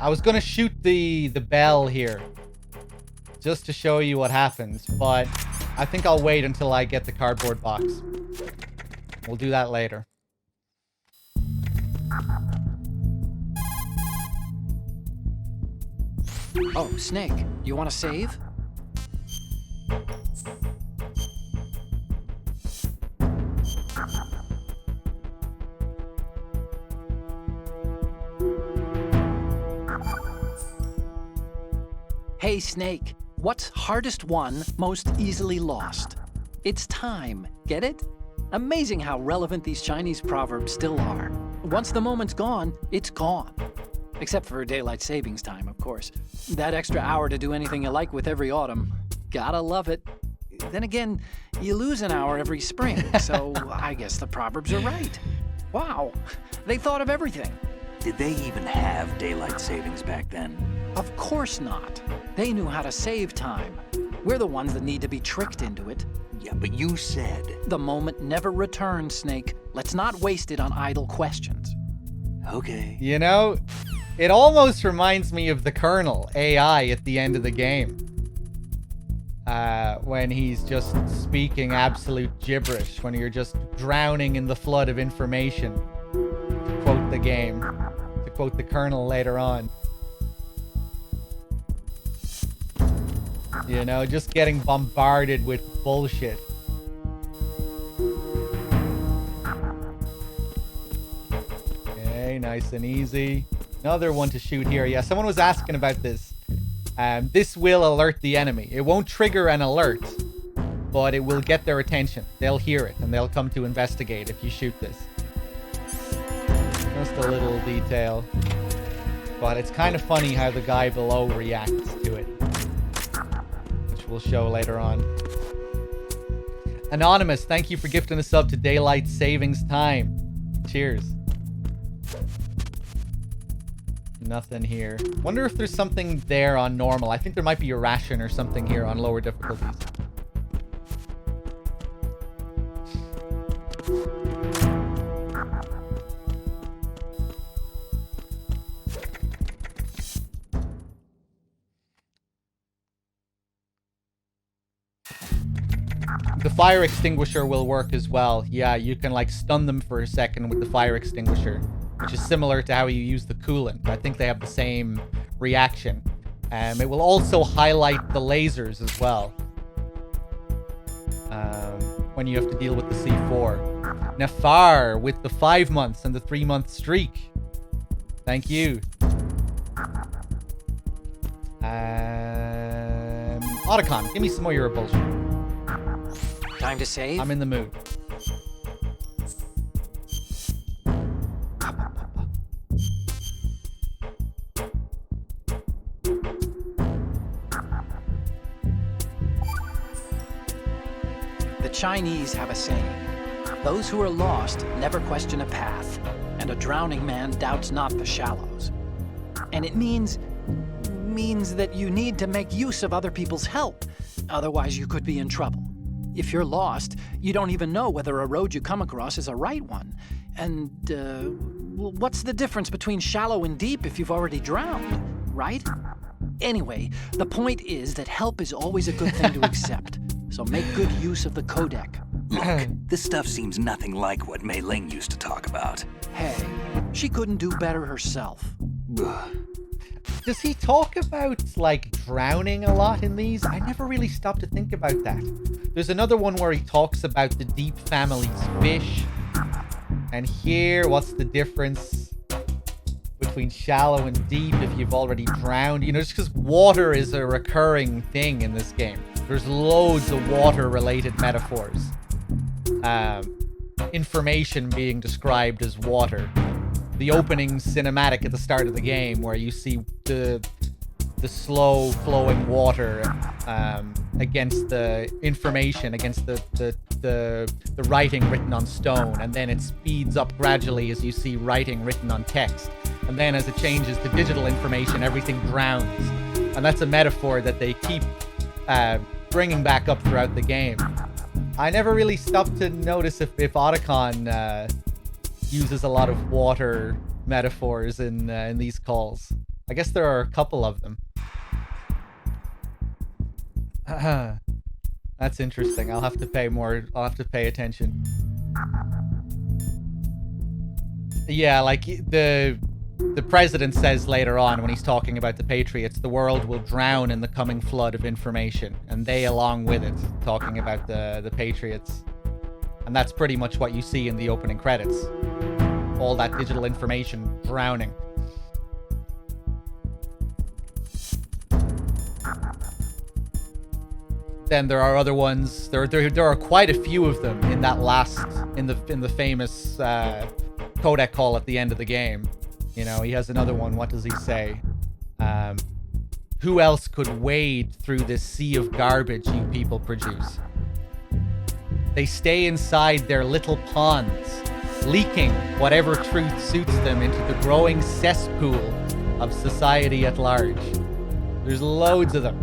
I was gonna shoot the bell here, just to show you what happens, but I think I'll wait until I get the cardboard box. We'll do that later. Oh, Snake, you want to save? Hey, Snake, what's hardest won, most easily lost? It's time, get it? Amazing how relevant these Chinese proverbs still are. Once the moment's gone, it's gone. Except for daylight savings time, of course. That extra hour to do anything you like with every autumn. Gotta love it. Then again, you lose an hour every spring, so I guess the proverbs are right. Wow, they thought of everything. Did they even have daylight savings back then? Of course not. They knew how to save time. We're the ones that need to be tricked into it. Yeah, but you said... The moment never returns, Snake. Let's not waste it on idle questions. Okay. You know, it almost reminds me of the Colonel AI at the end of the game. When he's just speaking absolute gibberish, when you're just drowning in the flood of information. To quote the game, to quote the Colonel later on. You know, just getting bombarded with bullshit. Okay, nice and easy. Another one to shoot here. Yeah, someone was asking about this. This will alert the enemy. It won't trigger an alert, but it will get their attention. They'll hear it, and they'll come to investigate if you shoot this. Just a little detail. But it's kind of funny how the guy below reacts to it. Which we'll show later on. Anonymous, thank you for gifting a sub to Daylight Savings Time. Cheers. Nothing here. Wonder if there's something there on normal. I think there might be a ration or something here on lower difficulties. The fire extinguisher will work as well. Yeah, you can like stun them for a second with the fire extinguisher, which is similar to how you use the coolant. I think they have the same reaction. It will also highlight the lasers as well. When you have to deal with the C4. Nafar with the 5 months and the 3-month streak. Thank you. Otacon, give me some more of your bullshit. Time to save? I'm in the mood. The Chinese have a saying, those who are lost never question a path, and a drowning man doubts not the shallows. And it means that you need to make use of other people's help, otherwise you could be in trouble. If you're lost, you don't even know whether a road you come across is a right one. And, what's the difference between shallow and deep if you've already drowned, right? Anyway, the point is that help is always a good thing to accept, so make good use of the codec. Look, this stuff seems nothing like what Mei Ling used to talk about. Hey, she couldn't do better herself. Does he talk about, like, drowning a lot in these? I never really stopped to think about that. There's another one where he talks about the deep family's fish. And here, what's the difference between shallow and deep if you've already drowned? You know, just because water is a recurring thing in this game. There's loads of water-related metaphors. Information being described as water. The opening cinematic at the start of the game where you see the slow flowing water against the information, against the writing written on stone, and then it speeds up gradually as you see writing written on text, and then as it changes to digital information, everything drowns. And that's a metaphor that they keep bringing back up throughout the game. I never really stopped to notice if Otacon uses a lot of water metaphors in these calls. I guess there are a couple of them. That's interesting. I'll have to pay attention. Yeah, like the president says later on when he's talking about the Patriots, the world will drown in the coming flood of information, and they along with it, talking about the Patriots. And that's pretty much what you see in the opening credits. All that digital information drowning. Then there are other ones. There are quite a few of them in that last in the famous codec call at the end of the game. You know, he has another one. What does he say? Who else could wade through this sea of garbage you people produce? They stay inside their little ponds, leaking whatever truth suits them into the growing cesspool of society at large. There's loads of them.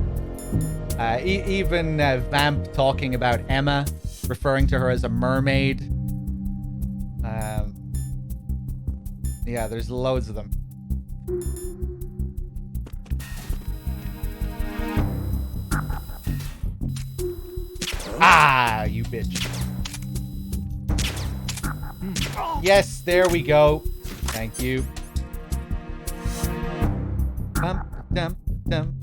Even Vamp talking about Emma, referring to her as a mermaid. Yeah, there's loads of them. Ah, you bitch. Yes, there we go. Thank you. Dum, dum, dum.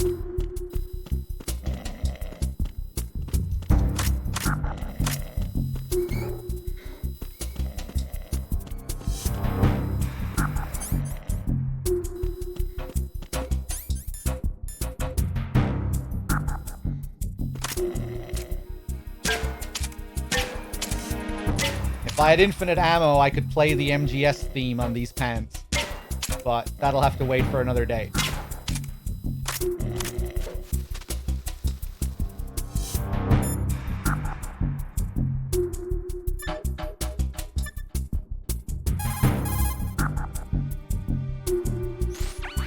If I had infinite ammo, I could play the MGS theme on these pants. But that'll have to wait for another day.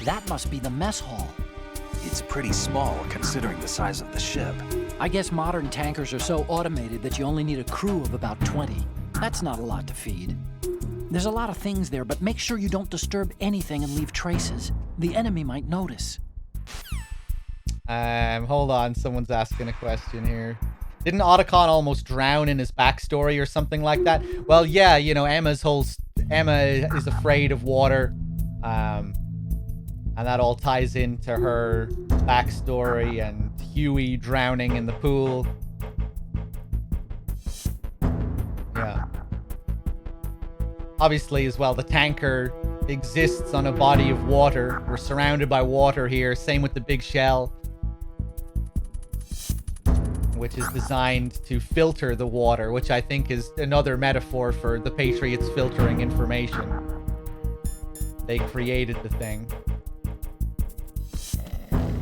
That must be the mess hall. It's pretty small considering the size of the ship. I guess modern tankers are so automated that you only need a crew of about 20. That's not a lot to feed. There's a lot of things there, but make sure you don't disturb anything and leave traces. The enemy might notice. Hold on. Someone's asking a question here. Didn't Otacon almost drown in his backstory or something like that? Well, yeah, you know, Emma is afraid of water. And that all ties into her backstory and Huey drowning in the pool. Yeah. Obviously, as well, the tanker exists on a body of water. We're surrounded by water here. Same with the big shell. which is designed to filter the water, which I think is another metaphor for the Patriots filtering information. They created the thing.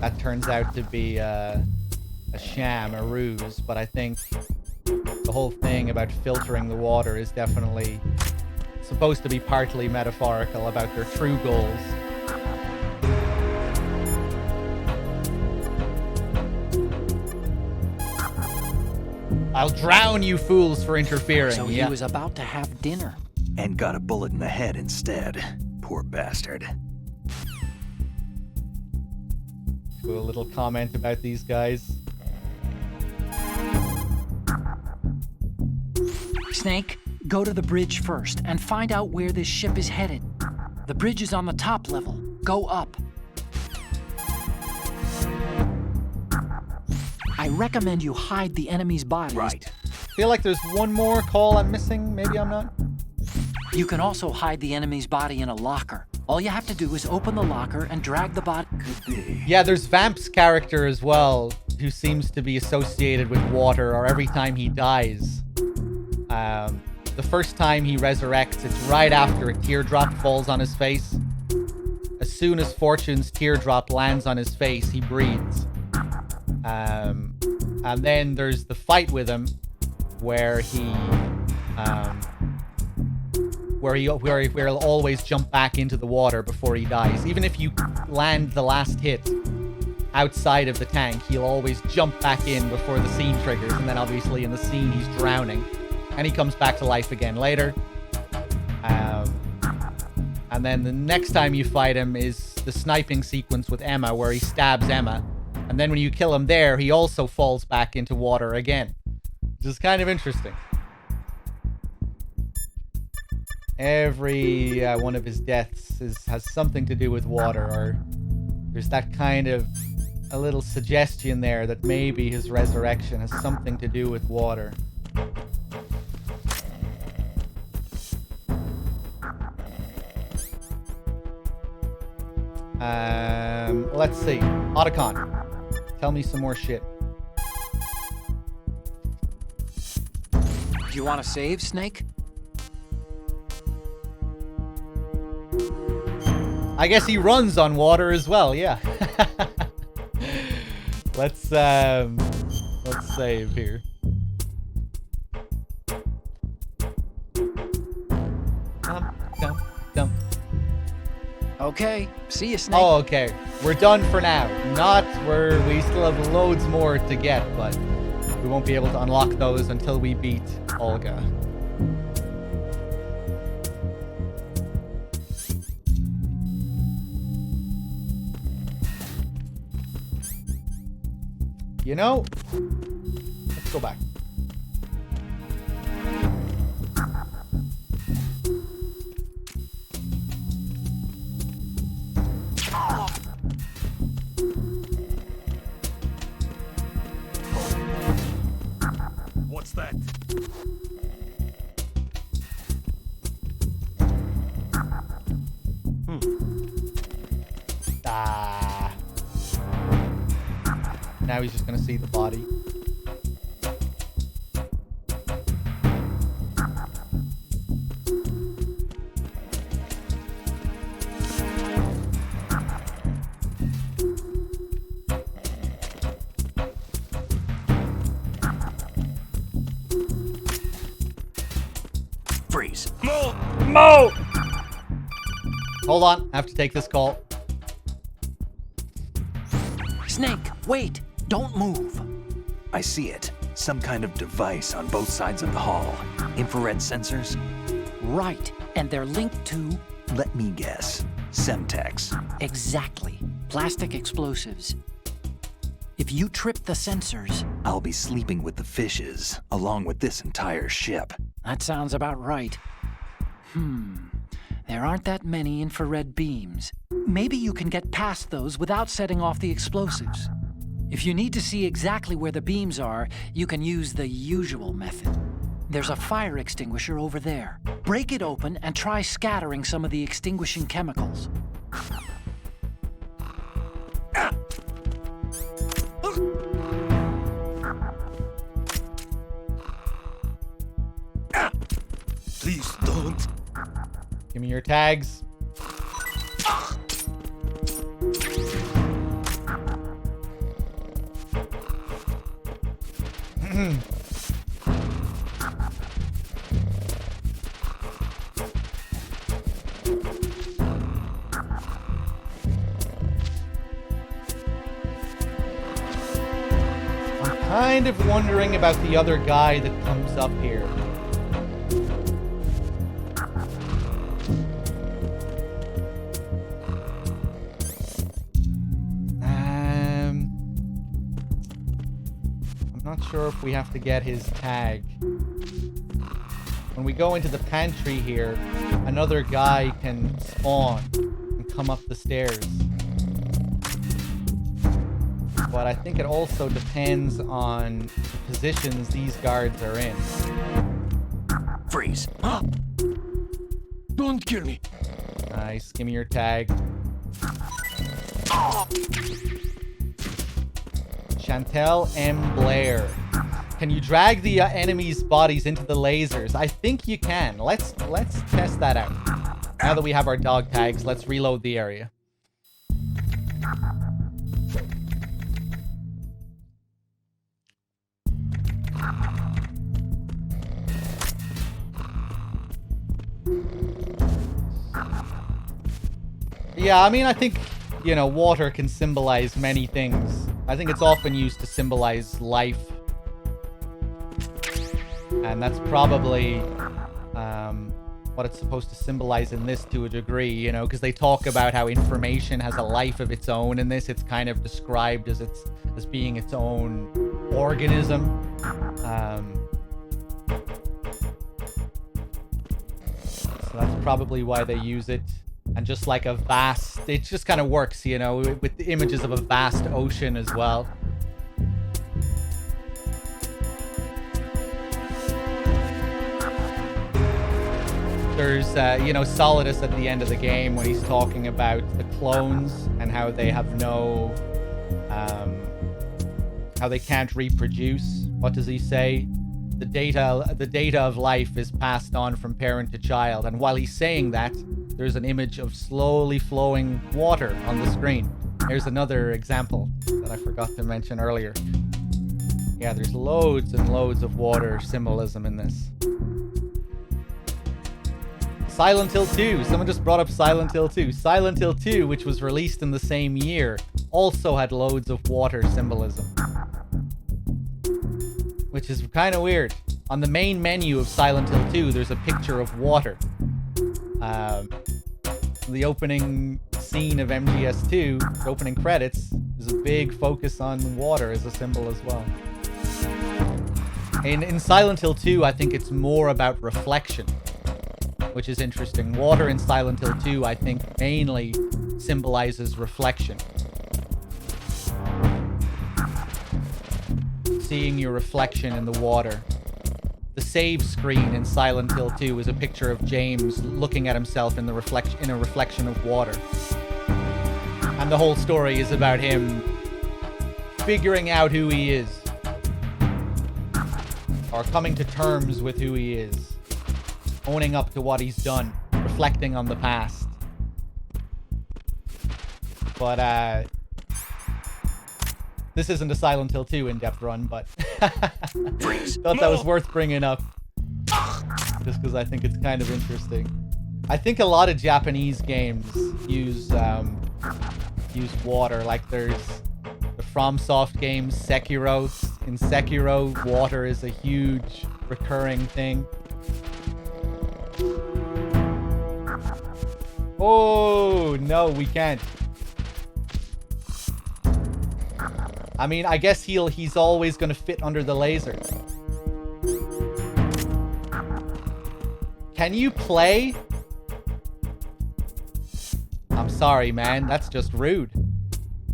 That turns out to be a sham, a ruse, but I think the whole thing about filtering the water is definitely supposed to be partly metaphorical about their true goals. I'll drown you fools for interfering. So he was about to have dinner. And got a bullet in the head instead. Poor bastard. Do a little comment about these guys. Snake, go to the bridge first and find out where this ship is headed. The bridge is on the top level. Go up. I recommend you hide the enemy's bodies. Right. Feel like there's one more call I'm missing. Maybe I'm not. You can also hide the enemy's body in a locker. All you have to do is open the locker and drag the body. Could be. Yeah, there's Vamp's character as well, who seems to be associated with water, or every time he dies. The first time he resurrects, it's right after a teardrop falls on his face. As soon as Fortune's teardrop lands on his face, he breathes. And then there's the fight with him, where he'll always jump back into the water before he dies. Even if you land the last hit outside of the tank, he'll always jump back in before the scene triggers, and then obviously in the scene he's drowning, and he comes back to life again later. And then the next time you fight him is the sniping sequence with Emma, where he stabs Emma, and then when you kill him there, he also falls back into water again, which is kind of interesting. Every one of his deaths has something to do with water, or there's that kind of a little suggestion there that maybe his resurrection has something to do with water. Let's see. Otacon, tell me some more shit. You want to save, Snake? I guess he runs on water as well, yeah. Let's save here. Dump. Okay, see you, Snake. Oh, okay. We're done for now. We still have loads more to get, but we won't be able to unlock those until we beat Olga. You know, let's go back. What's that? Now he's just gonna see the body. Freeze. Mo! Hold on, I have to take this call. Snake, wait! Don't move! I see it. Some kind of device on both sides of the hall. Infrared sensors? Right, and they're linked to... Let me guess. Semtex. Exactly. Plastic explosives. If you trip the sensors... I'll be sleeping with the fishes, along with this entire ship. That sounds about right. There aren't that many infrared beams. Maybe you can get past those without setting off the explosives. If you need to see exactly where the beams are, you can use the usual method. There's a fire extinguisher over there. Break it open and try scattering some of the extinguishing chemicals. Please don't. Give me your tags. I'm kind of wondering about the other guy that comes up here. I'm not sure if we have to get his tag. When we go into the pantry here, another guy can spawn and come up the stairs. But I think it also depends on the positions these guards are in. Freeze. Don't kill me. Nice, give me your tag. Chantel M. Blair. Can you drag the enemies' bodies into the lasers? I think you can. Let's test that out. Now that we have our dog tags, let's reload the area. Yeah, I mean, I think, you know, water can symbolize many things. I think it's often used to symbolize life. And that's probably what it's supposed to symbolize in this to a degree, you know, because they talk about how information has a life of its own in this. It's kind of described as being its own organism. So that's probably why they use it. And just like a vast, it just kind of works, you know, with the images of a vast ocean as well. There's, you know, Solidus at the end of the game when he's talking about the clones and how they have no, how they can't reproduce. What does he say? The data of life is passed on from parent to child. And while he's saying that, there's an image of slowly flowing water on the screen. Here's another example that I forgot to mention earlier. Yeah, there's loads and loads of water symbolism in this. Silent Hill 2. Someone just brought up Silent Hill 2. Silent Hill 2, which was released in the same year, also had loads of water symbolism. Which is kind of weird. On the main menu of Silent Hill 2, there's a picture of water. The opening scene of MGS2, the opening credits, there's a big focus on water as a symbol as well. In Silent Hill 2, I think it's more about reflection, which is interesting. Water in Silent Hill 2, I think, mainly symbolizes reflection. Seeing your reflection in the water. The save screen in Silent Hill 2 is a picture of James looking at himself in a reflection of water. And the whole story is about him figuring out who he is. Or coming to terms with who he is. Owning up to what he's done. Reflecting on the past. But, this isn't a Silent Hill 2 in-depth run, but thought that was worth bringing up. Just because I think it's kind of interesting. I think a lot of Japanese games use water. Like there's the FromSoft games, Sekiro. In Sekiro, water is a huge recurring thing. Oh, no, we can't. I mean, I guess he's always going to fit under the laser. Can you play? I'm sorry, man. That's just rude.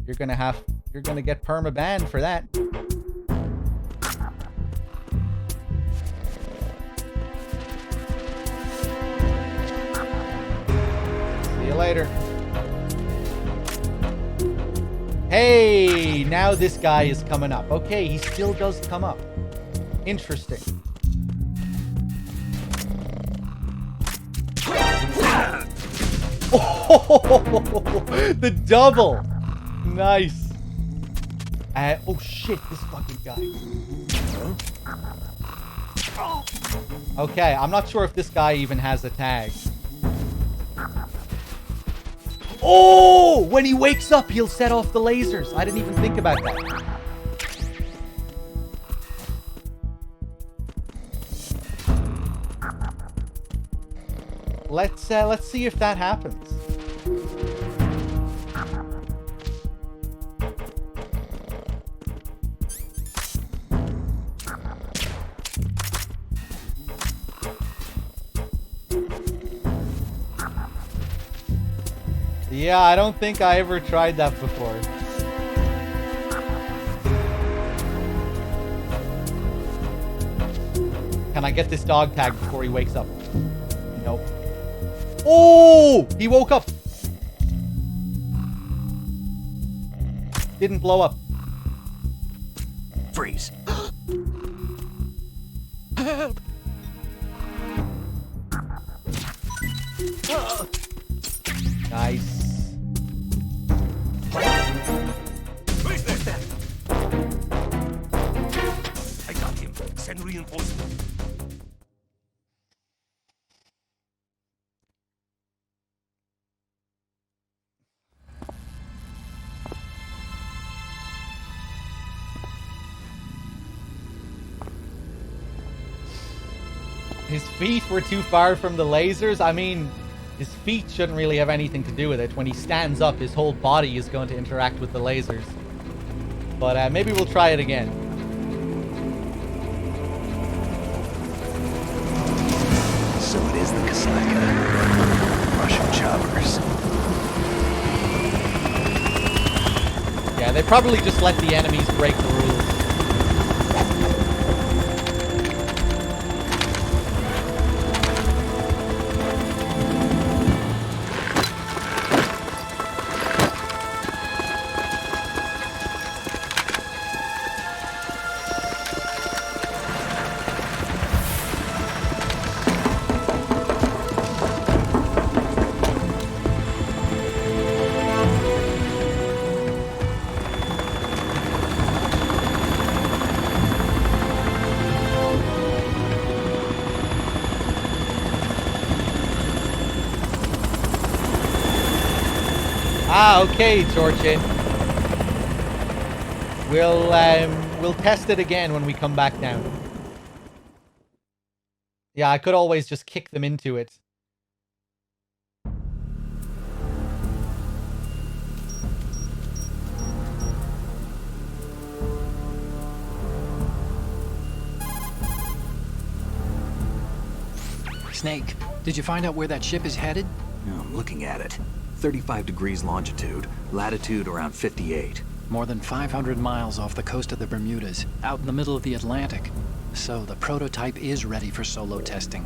You're going to get perma-banned for that. See you later. Hey, now this guy is coming up. Okay, he still does come up. Interesting. Oh, the double. Nice. Oh shit, this fucking guy. Okay, I'm not sure if this guy even has a tag. Oh! When he wakes up, he'll set off the lasers. I didn't even think about that. Let's see if that happens. Yeah, I don't think I ever tried that before. Can I get this dog tag before he wakes up? Nope. Oh! He woke up. Didn't blow up. Freeze. Help! Nice. Who's that? I got him. Send reinforcements. His feet were too far from the lasers. I mean, his feet shouldn't really have anything to do with it. When he stands up, his whole body is going to interact with the lasers. But maybe we'll try it again. So it is the Kasaka. Russian choppers. Yeah, they probably just let the enemies break the rules. Ah, okay, Georgian. We'll test it again when we come back down. Yeah, I could always just kick them into it. Snake, did you find out where that ship is headed? I'm looking at it. 35 degrees longitude, latitude around 58. More than 500 miles off the coast of the Bermudas, out in the middle of the Atlantic. So the prototype is ready for solo testing.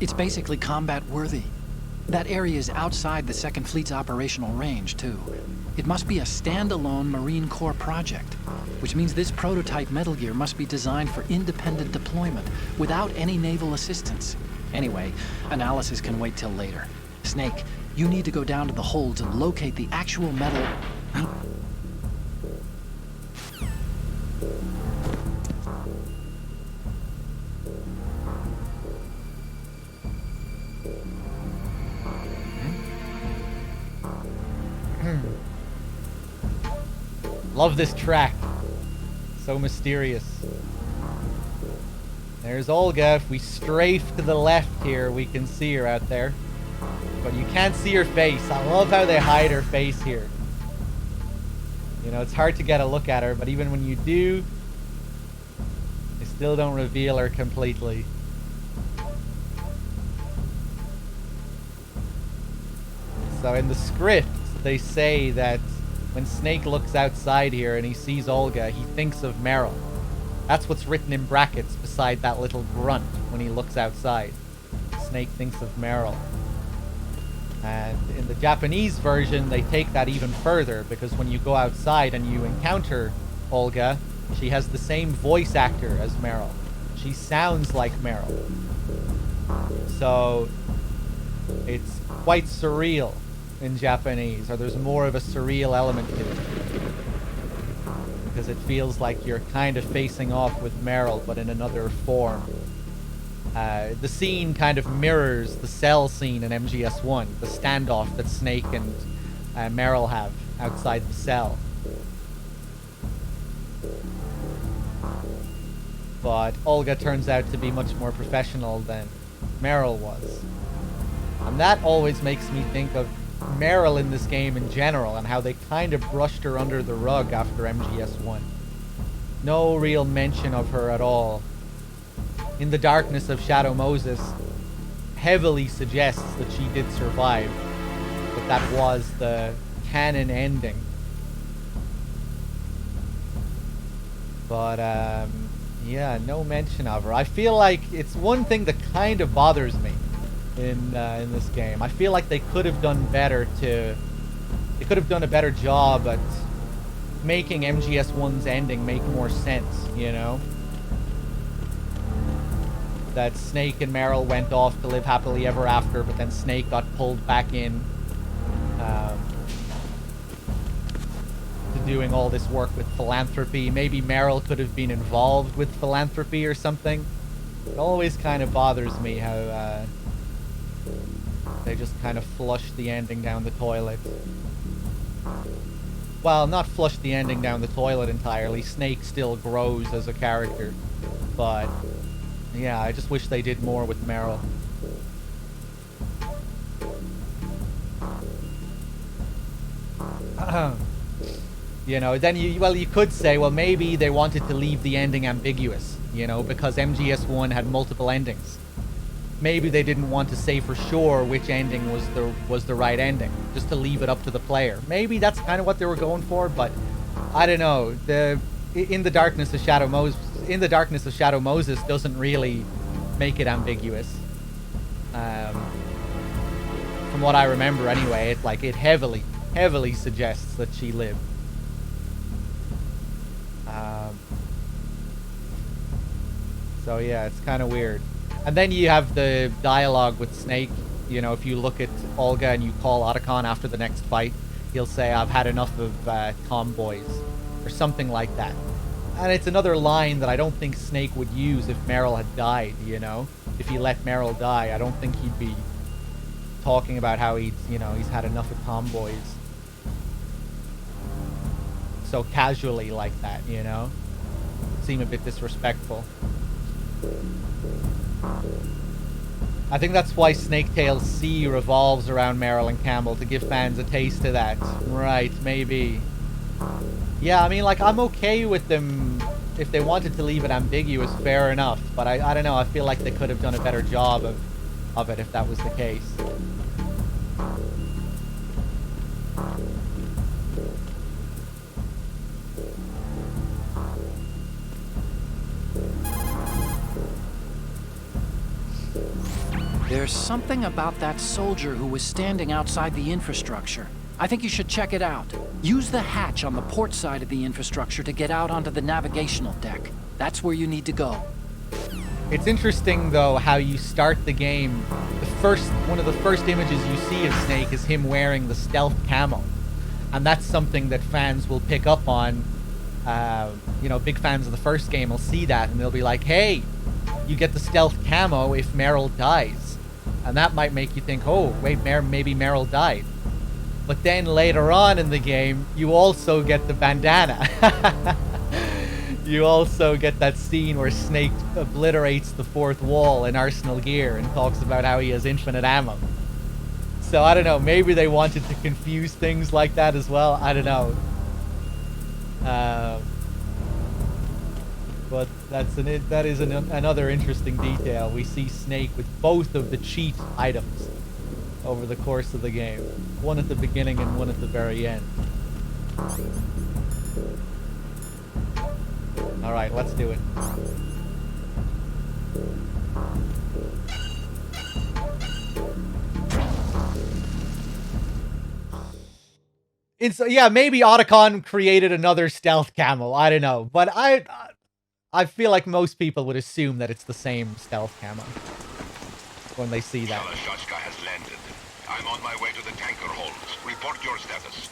It's basically combat worthy. That area is outside the Second Fleet's operational range, too. It must be a standalone Marine Corps project, which means this prototype Metal Gear must be designed for independent deployment without any naval assistance. Anyway, analysis can wait till later. Snake, you need to go down to the holds and locate the actual metal... Love this track. So mysterious. There's Olga. If we strafe to the left here, we can see her out there. But you can't see her face. I love how they hide her face here. You know, it's hard to get a look at her, but even when you do, they still don't reveal her completely. So in the script, they say that when Snake looks outside here and he sees Olga, he thinks of Meryl. That's what's written in brackets beside that little grunt when he looks outside. Snake thinks of Meryl. And in the Japanese version, they take that even further, because when you go outside and you encounter Olga, she has the same voice actor as Meryl. She sounds like Meryl. So it's quite surreal in Japanese, or there's more of a surreal element to it. Because it feels like you're kind of facing off with Meryl, but in another form. The scene kind of mirrors the cell scene in MGS1, the standoff that Snake and Meryl have outside the cell. But Olga turns out to be much more professional than Meryl was. And that always makes me think of Meryl in this game in general, and how they kind of brushed her under the rug after MGS1. No real mention of her at all. In the Darkness of Shadow Moses heavily suggests that she did survive, but that was the canon ending. But yeah, no mention of her. I feel like it's one thing that kind of bothers me in this game. I feel like they could have done better to... They could have done a better job at making MGS1's ending make more sense, you know? That Snake and Meryl went off to live happily ever after, but then Snake got pulled back in to doing all this work with philanthropy. Maybe Meryl could have been involved with philanthropy or something. It always kind of bothers me how they just kind of flush the ending down the toilet. Well, not flush the ending down the toilet entirely. Snake still grows as a character. But, yeah, I just wish they did more with Meryl. You know, then you could say, well, maybe they wanted to leave the ending ambiguous, you know, because MGS1 had multiple endings. Maybe they didn't want to say for sure which ending was the right ending, just to leave it up to the player. Maybe that's kind of what they were going for, but I don't know. In the Darkness of Shadow Moses doesn't really make it ambiguous. From what I remember, anyway, it heavily suggests that she lived. So yeah, it's kind of weird. And then you have the dialogue with Snake. You know, if you look at Olga and you call Otacon after the next fight, he'll say, "I've had enough of tomboys," or something like that. And it's another line that I don't think Snake would use if Meryl had died, you know? If he let Meryl die, I don't think he'd be talking about how he's had enough of tomboys so casually like that, you know? Seem a bit disrespectful. I think that's why Snaketail C revolves around Meryl and Campbell, to give fans a taste of that. Right, maybe. Yeah, I mean, like, I'm okay with them if they wanted to leave it ambiguous, fair enough. But I don't know, I feel like they could have done a better job of it if that was the case. There's something about that soldier who was standing outside the infrastructure. I think you should check it out. Use the hatch on the port side of the infrastructure to get out onto the navigational deck. That's where you need to go. It's interesting, though, how you start the game. One of the first images you see of Snake is him wearing the stealth camo. And that's something that fans will pick up on. You know, big fans of the first game will see that and they'll be like, hey, you get the stealth camo if Meryl dies. And that might make you think, oh, wait, maybe Meryl died. But then later on in the game, you also get the bandana. You also get that scene where Snake obliterates the fourth wall in Arsenal Gear and talks about how he has infinite ammo. So I don't know, maybe they wanted to confuse things like that as well. I don't know. But that is another interesting detail. We see Snake with both of the cheat items over the course of the game. One at the beginning and one at the very end. Alright, let's do it. Yeah, maybe Otacon created another stealth camo. I don't know. But I feel like most people would assume that it's the same stealth camo. when they see that. Kalashashka has landed. I'm on my way to the tanker holds. Report your status.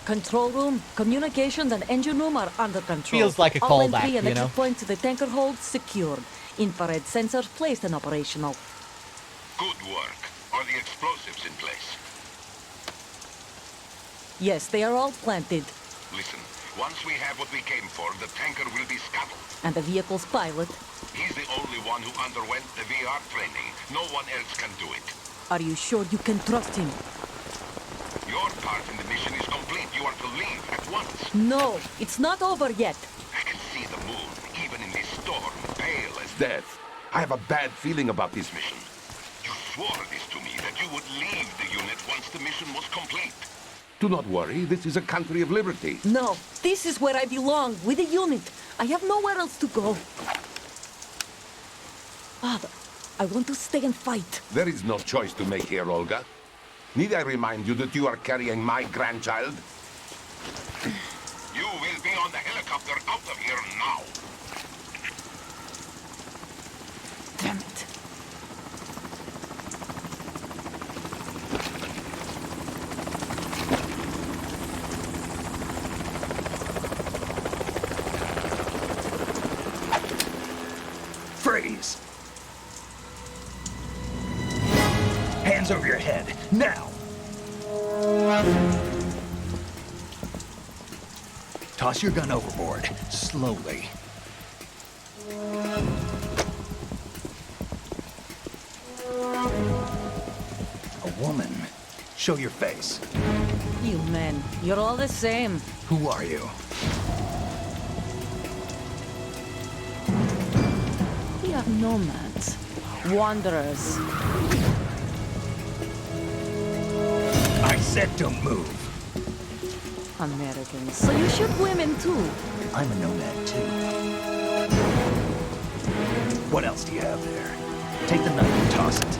Control room, communications, and engine room are under control. Feels like a All callback, entry and you know? exit points to the tanker hold secured. Infrared sensors placed and operational. Good work. Are the explosives in place? Yes, they are all planted. Listen, once we have what we came for, the tanker will be scuttled. And the vehicle's pilot. He's the only one who underwent the VR training. No one else can do it. Are you sure you can trust him? Your part in the mission is complete. You are to leave at once. No, it's not over yet. I can see the moon, even in this storm, pale as Death. I have a bad feeling about this mission. you swore this to me, that you would leave the unit once the mission was complete. Do not worry, this is a country of liberty. No, this is where I belong, with the unit. I have nowhere else to go. Father, I want to stay and fight. There is no choice to make here, Olga. Need I remind you that you are carrying my grandchild? You will be on the helicopter out of here now. Damn it. Freeze! Hands over your head, now! Toss your gun overboard, slowly. A woman. Show your face. You men, you're all the same. Who are you? We are nomads, wanderers. I said don't move. Americans. So you shoot women too. I'm a nomad too. What else do you have there? Take the knife and toss it.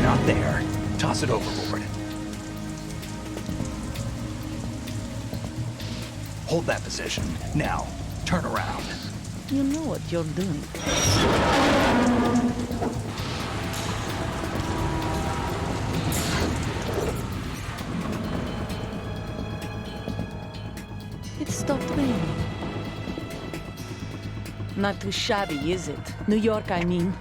Not there. Toss it overboard. Hold that position. Now, turn around. You know what you're doing. It stopped raining. Not too shabby, is it? New York, I mean.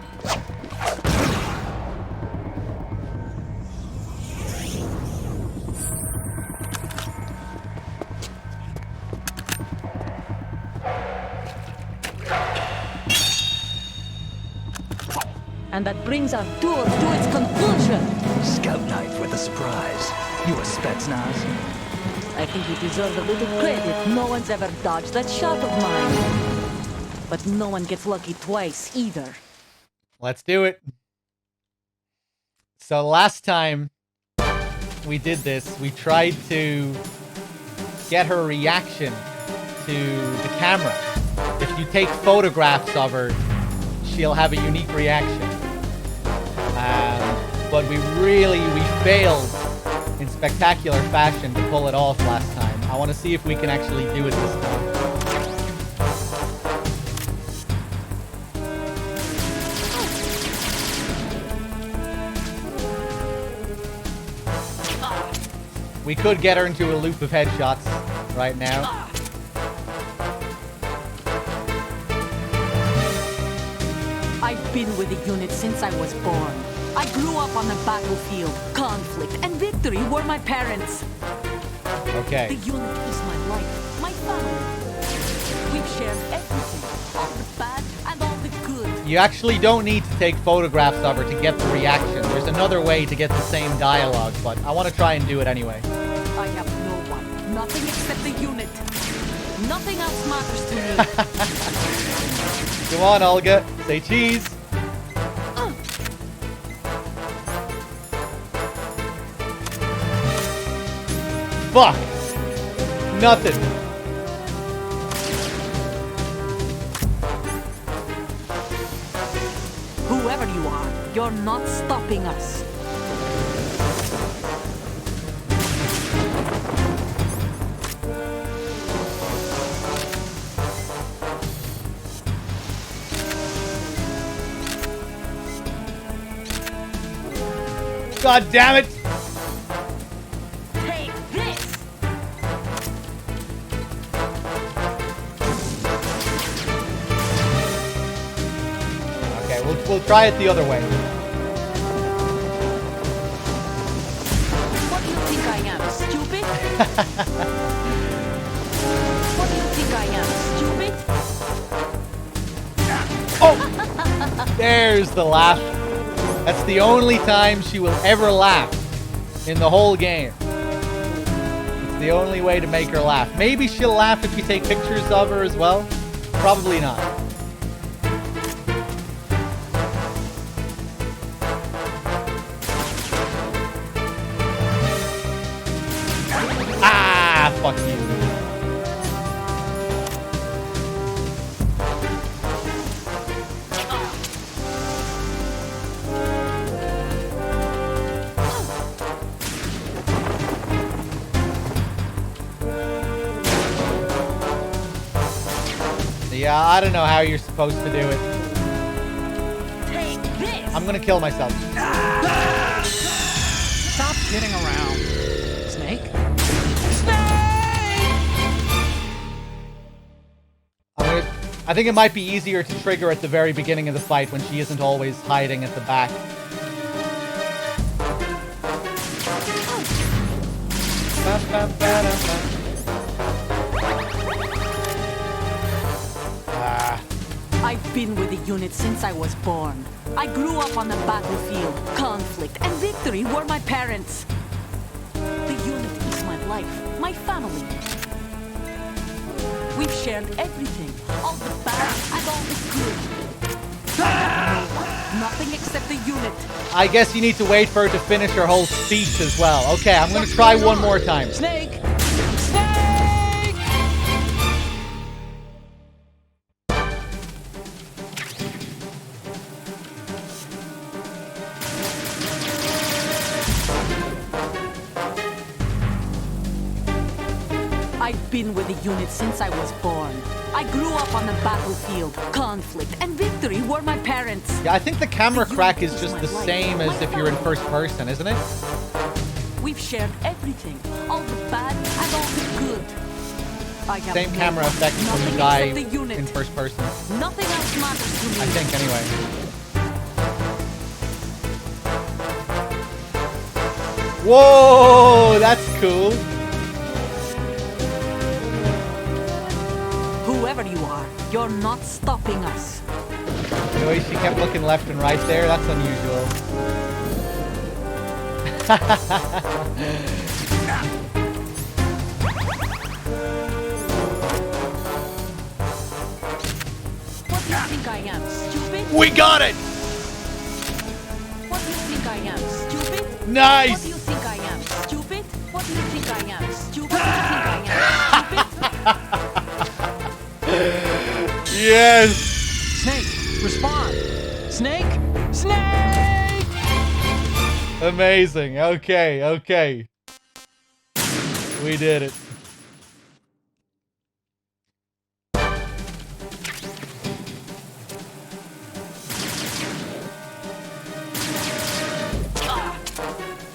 And that brings our tour to its conclusion. Scout knife with a surprise. You a Spetsnaz? I think you deserve a little credit. No one's ever dodged that shot of mine. But no one gets lucky twice, either. Let's do it. So last time we did this, we tried to get her reaction to the camera. If you take photographs of her, she'll have a unique reaction. But we failed in spectacular fashion to pull it off last time. I want to see if we can actually do it this time. We could get her into a loop of headshots right now. I've been with the unit since I was born. I grew up on the battlefield. Conflict and victory were my parents. Okay. The unit is my life, my family. We've shared everything, all the bad and all the good. You actually don't need to take photographs of her to get the reaction. There's another way to get the same dialogue, but I want to try and do it anyway. I have no one, nothing except the unit. Nothing else matters to me. Come on, Olga. Say cheese. Fuck. Nothing. Whoever you are, you're not stopping us. God damn it! Take this! Okay, we'll try it the other way. What do you think I am, stupid? What do you think I am, stupid? Oh! There's the laugh. That's the only time she will ever laugh in the whole game. It's the only way to make her laugh. Maybe she'll laugh if you take pictures of her as well. Probably not. Ah, fuck you. Yeah, I don't know how you're supposed to do it. Take this! I'm gonna kill myself. Stop kidding around. Snake? I think it might be easier to trigger at the very beginning of the fight when she isn't always hiding at the back. I've been with the unit since I was born. I grew up on the battlefield. Conflict and victory were my parents. The unit is my life, my family. We've shared everything, all the bad and all the good. Nothing except the unit. I guess you need to wait for her to finish her whole speech as well. Okay, I'm gonna try one more time. Snake! Snake! I've been with the unit since I was born. I grew up on the battlefield. Conflict and victory were my parents. Yeah, I think the camera crack is just the same as if you're in first person, isn't it? We've shared everything, all the bad and all the good. I have Same no camera one, effect when nothing you die except the unit. in first person. Nothing else matters to me. I think, anyway. Whoa, that's cool. Whoever you are, you're not stopping us. The way she kept looking left and right there, that's unusual. What do you think I am, stupid? We got it! What do you think I am, stupid? What do Nice! you think I am, stupid? What do you think I am, stupid? What do you think I am, stupid? Yes! Snake! Respond! Snake! Snake! Amazing. Okay, okay. We did it.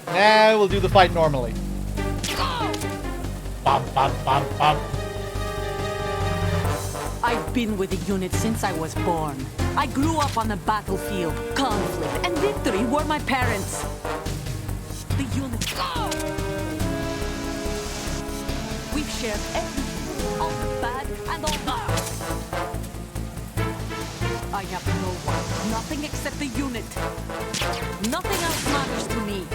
Now we'll do the fight normally. Bum, bum, bum, bum. I've been with the unit since I was born. I grew up on the battlefield. Conflict and victory were my parents. The unit. We've shared everything, all the bad and all the... I have no one, nothing except the unit. Nothing else matters to me.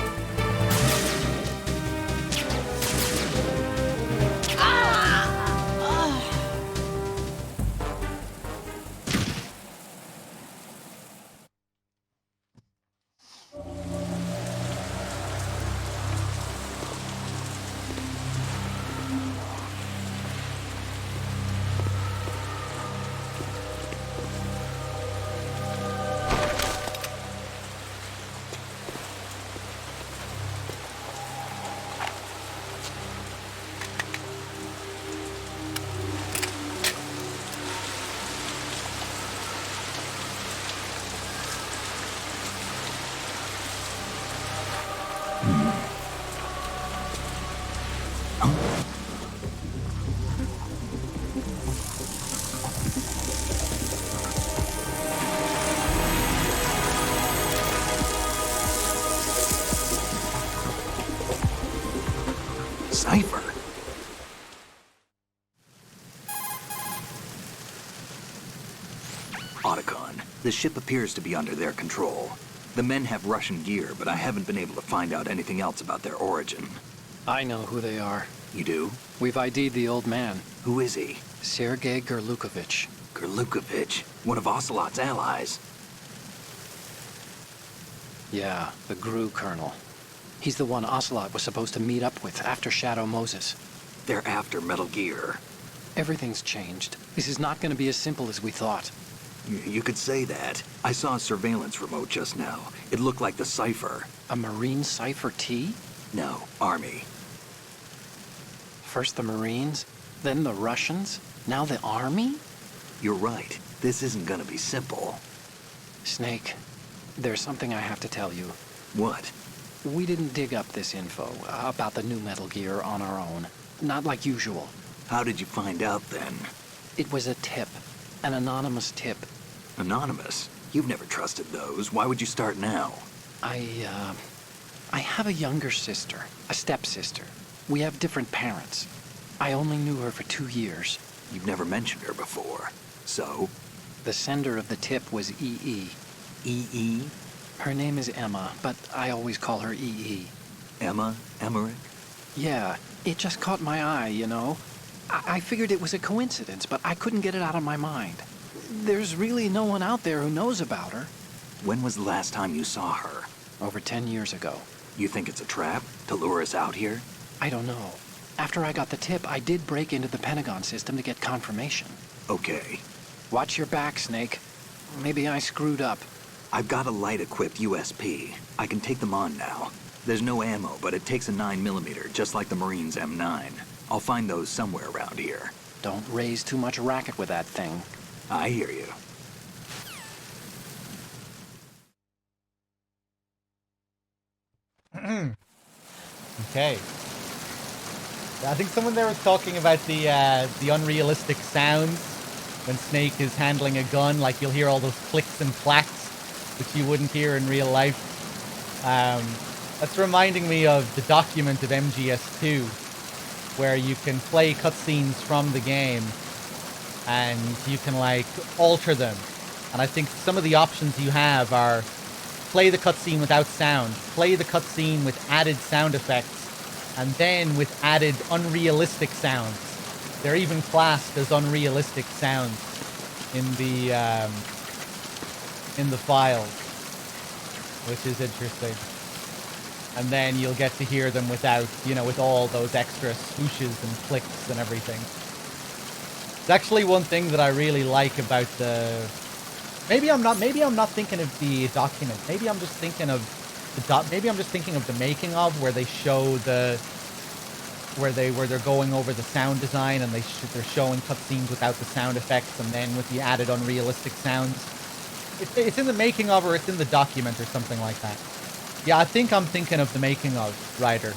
cipher. Otacon, the ship appears to be under their control. The men have Russian gear, but I haven't been able to find out anything else about their origin. I know who they are. You do? We've ID'd the old man, Who is he? Sergei Gurlukovich. Gurlukovich, one of Ocelot's allies. Yeah, the GRU colonel. He's the one Ocelot was supposed to meet up with after Shadow Moses. They're after Metal Gear. Everything's changed. This is not going to be as simple as we thought. You could say that. I saw a surveillance remote just now. It looked like the cipher. A Marine Cipher T? No, Army. First the Marines, then the Russians, now the Army? You're right. This isn't gonna be simple. Snake, there's something I have to tell you. What? We didn't dig up this info about the new Metal Gear on our own. Not like usual. How did you find out then? It was a tip. An anonymous tip. Anonymous? You've never trusted those. Why would you start now? I have a younger sister, a stepsister. We have different parents. I only knew her for 2 years. You've never mentioned her before. So? The sender of the tip was EE. EE? Her name is Emma, but I always call her EE. Emma? Emmerich? Yeah, it just caught my eye, you know? I figured it was a coincidence, but I couldn't get it out of my mind. There's really no one out there who knows about her. When was the last time you saw her? Over 10 years ago. You think it's a trap? To lure us out here? I don't know. After I got the tip, I did break into the Pentagon system to get confirmation. Okay. Watch your back, Snake. Maybe I screwed up. I've got a light-equipped USP. I can take them on now. There's no ammo, but it takes a 9mm, just like the Marines' M9. I'll find those somewhere around here. Don't raise too much racket with that thing. I hear you. Okay. I think someone there was talking about the unrealistic sounds when Snake is handling a gun. Like, you'll hear all those clicks and clacks, which you wouldn't hear in real life. That's reminding me of the document of MGS2, where you can play cutscenes from the game, and you can, like, alter them. And I think some of the options you have are play the cutscene without sound, play the cutscene with added sound effects, and then with added unrealistic sounds. They're even classed as unrealistic sounds in the files, which is interesting. And then you'll get to hear them without, you know, with all those extra swooshes and clicks and everything. It's actually one thing that I really like about the... Maybe I'm not thinking of the document. Maybe I'm just thinking of the making of, where they show where they're going over the sound design, and they're showing cutscenes without the sound effects, and then with the added unrealistic sounds. It's in the making of, or it's in the document, or something like that. Yeah, I think I'm thinking of the making of, Ryder.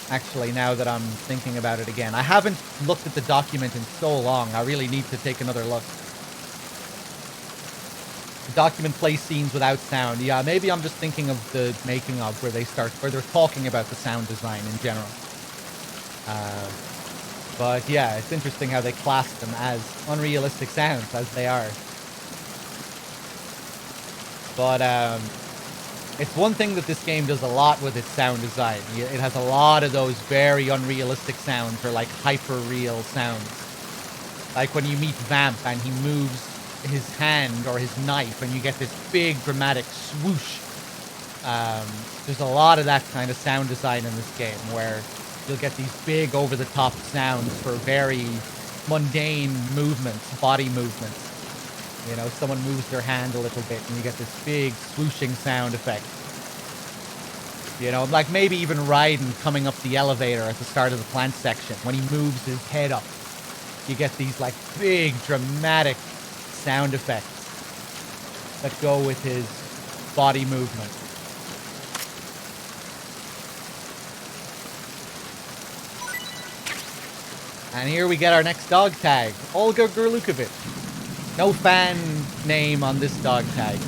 Actually, now that I'm thinking about it again. I haven't looked at the document in so long. I really need to take another look. The document plays scenes without sound. Yeah, maybe I'm just thinking of the making of, where they're talking about the sound design in general. But yeah, it's interesting how they class them as unrealistic sounds, as they are. But it's one thing that this game does a lot with its sound design. It has a lot of those very unrealistic sounds, or like hyper-real sounds. Like when you meet Vamp and he moves his hand or his knife and you get this big dramatic swoosh. There's a lot of that kind of sound design in this game, where you'll get these big over-the-top sounds for very mundane movements, body movements. You know, someone moves their hand a little bit and you get this big swooshing sound effect. You know, like maybe even Raiden coming up the elevator at the start of the plant section. When he moves his head up, you get these like big dramatic sound effects that go with his body movement. And here we get our next dog tag, Olga Gurlukovich. No fan name on this dog tag.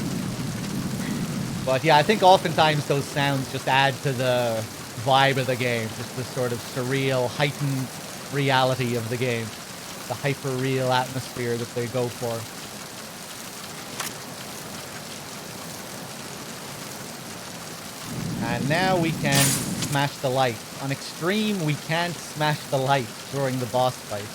But yeah, I think oftentimes those sounds just add to the vibe of the game, just the sort of surreal, heightened reality of the game, the hyper-real atmosphere that they go for. And now we can smash the light. On extreme, we can't smash the light during the boss fight.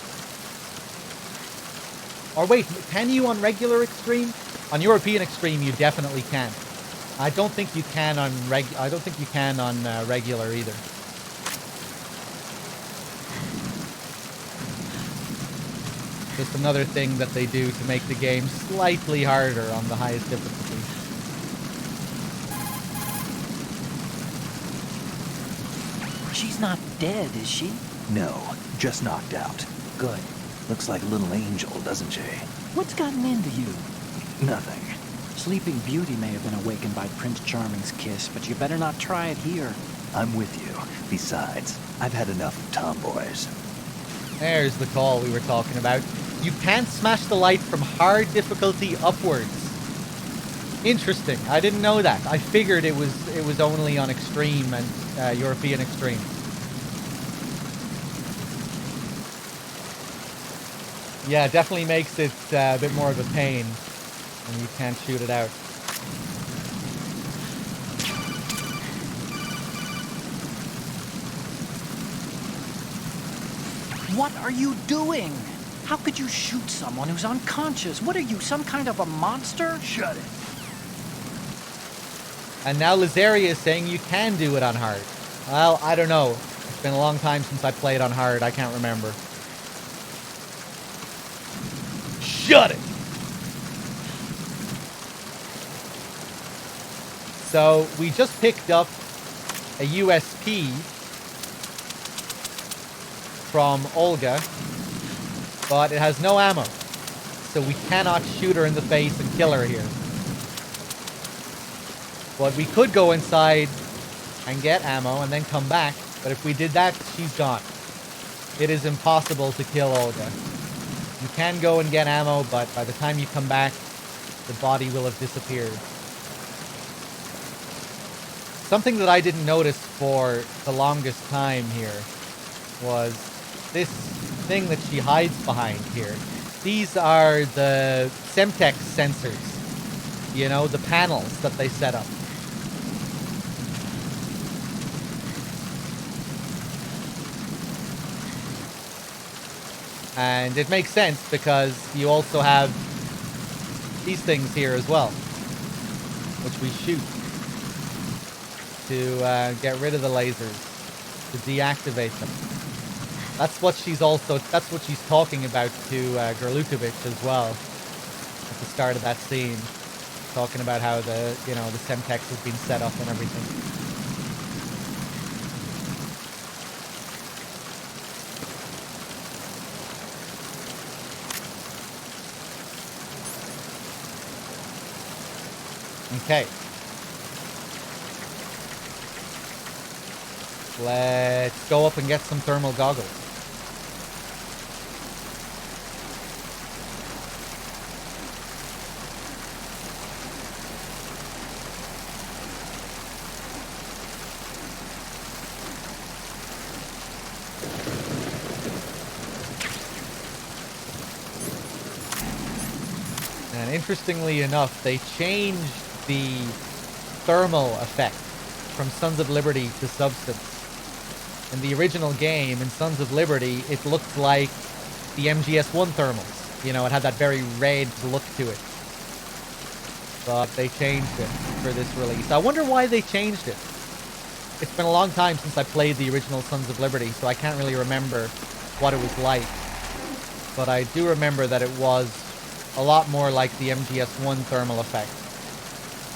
Or wait, can you on regular extreme? On European extreme, you definitely can. I don't think you can on regular either. Just another thing that they do to make the game slightly harder on the highest difficulty. She's not dead, is she? No, just knocked out. Good. Looks like a little angel, doesn't she? What's gotten into you? Nothing. Sleeping Beauty may have been awakened by Prince Charming's kiss, but you better not try it here. I'm with you. Besides, I've had enough of tomboys. There's the call we were talking about. You can't smash the light from hard difficulty upwards. Interesting. I didn't know that. I figured it was only on extreme and European extreme. Yeah, it definitely makes it a bit more of a pain when you can't shoot it out. What are you doing? How could you shoot someone who's unconscious? What are you, some kind of a monster? Shut it. And now Lazaria is saying you can do it on hard. Well, I don't know. It's been a long time since I played on hard. I can't remember. Shut it! So, we just picked up a USP from Olga, but it has no ammo. So we cannot shoot her in the face and kill her here. But we could go inside and get ammo and then come back, but if we did that, she's gone. It is impossible to kill Olga. You can go and get ammo, but by the time you come back, the body will have disappeared. Something that I didn't notice for the longest time here was this thing that she hides behind here. These are the Semtex sensors. You know, the panels that they set up. And it makes sense because you also have these things here as well, which we shoot to get rid of the lasers, to deactivate them. That's what she's talking about to Gurlukovich as well at the start of that scene, talking about how the Semtex has been set up and everything. Okay. Let's go up and get some thermal goggles. And interestingly enough, they changed the thermal effect from Sons of Liberty to Substance. In the original game, in Sons of Liberty, it looked like the MGS1 thermals. You know, it had that very red look to it. But they changed it for this release. I wonder why they changed it. It's been a long time since I played the original Sons of Liberty, so I can't really remember what it was like. But I do remember that it was a lot more like the MGS1 thermal effect.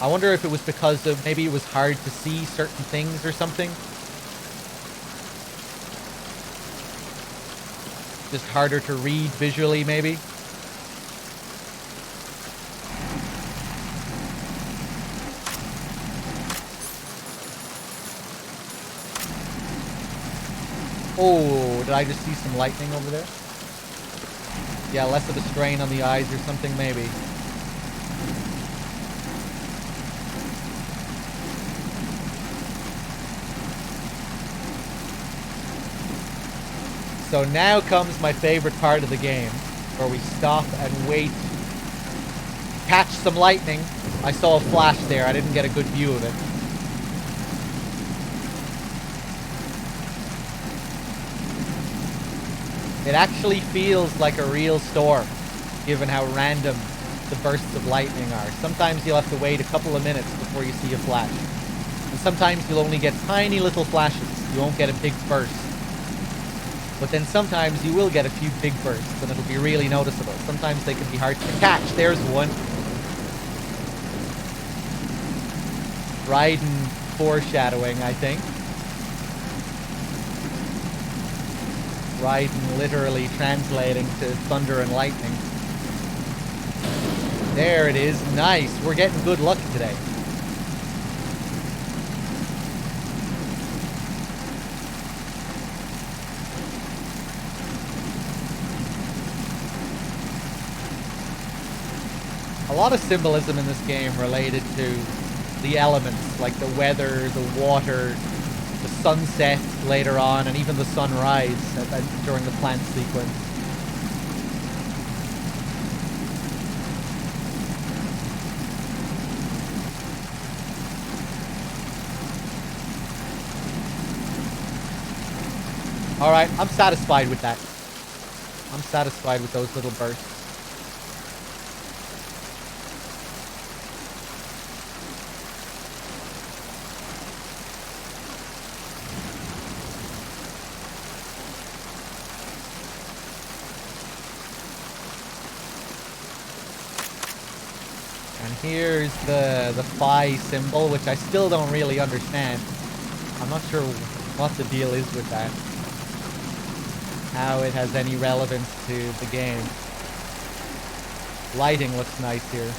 I wonder if it was because maybe it was hard to see certain things or something. Just harder to read visually, maybe. Oh, did I just see some lightning over there? Yeah, less of a strain on the eyes or something, maybe. So now comes my favorite part of the game, where we stop and wait. Catch some lightning. I saw a flash there. I didn't get a good view of it. It actually feels like a real storm, given how random the bursts of lightning are. Sometimes you'll have to wait a couple of minutes before you see a flash. And sometimes you'll only get tiny little flashes. You won't get a big burst. But then sometimes you will get a few big bursts, and it'll be really noticeable. Sometimes they can be hard to catch. There's one. Raiden foreshadowing, I think. Raiden literally translating to thunder and lightning. There it is. Nice. We're getting good luck today. A lot of symbolism in this game related to the elements, like the weather, the water, the sunset later on, and even the sunrise during the plant sequence. Alright, I'm satisfied with that. I'm satisfied with those little bursts. Here's the phi symbol, which I still don't really understand. I'm not sure what the deal is with that. How it has any relevance to the game. Lighting looks nice here.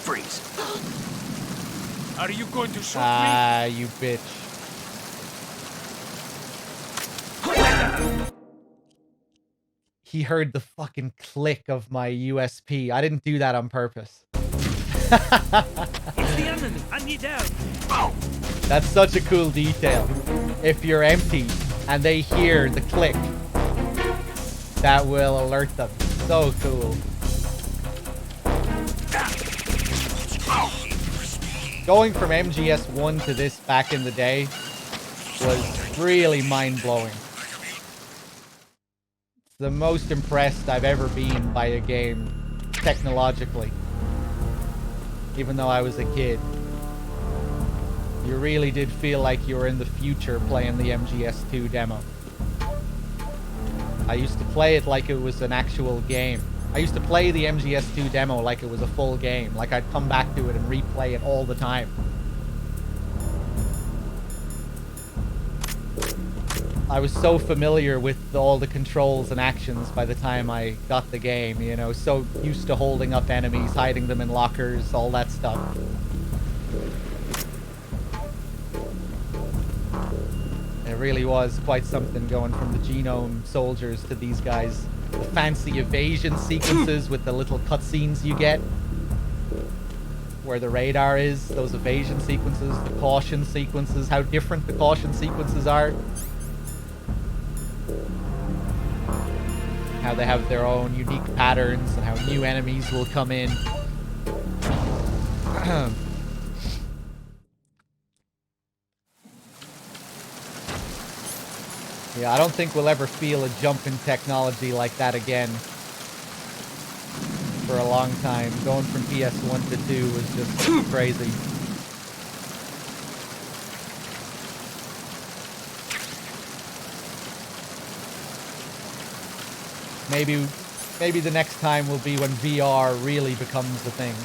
Freeze. Are you going to shoot me? Ah, you bitch. He heard the fucking click of my USP. I didn't do that on purpose. It's the enemy. I need help. Oh. That's such a cool detail. If you're empty and they hear the click, that will alert them. So cool. Going from MGS1 to this back in the day was really mind-blowing. The most impressed I've ever been by a game technologically, even though I was a kid. You really did feel like you were in the future playing the MGS2 demo. I used to play it like it was an actual game. I used to play the MGS2 demo like it was a full game, like I'd come back to it and replay it all the time. I was so familiar with all the controls and actions by the time I got the game, you know, so used to holding up enemies, hiding them in lockers, all that stuff. It really was quite something going from the genome soldiers to these guys. The fancy evasion sequences with the little cutscenes you get. Where the radar is, those evasion sequences, the caution sequences, how different the caution sequences are. How they have their own unique patterns and how new enemies will come in. Yeah, I don't think we'll ever feel a jump in technology like that again for a long time. Going from PS1 to 2 was just crazy. Maybe the next time will be when VR really becomes the thing.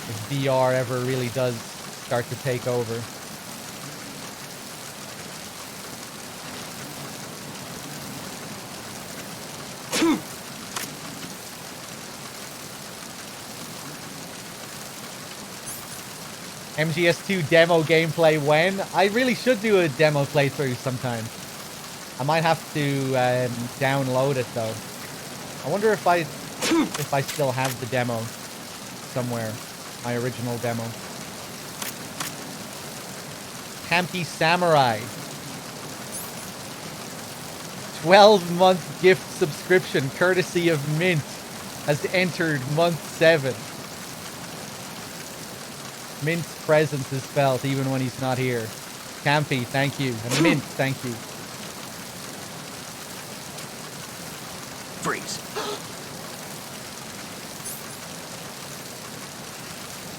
If VR ever really does start to take over. MGS2 demo gameplay when? I really should do a demo playthrough sometime. I might have to download it though. I wonder if I still have the demo somewhere. My original demo. Campy Samurai. 12-month gift subscription courtesy of Mint has entered month 7. Mint's presence is felt even when he's not here. Campy, thank you. And Mint, thank you. Freeze.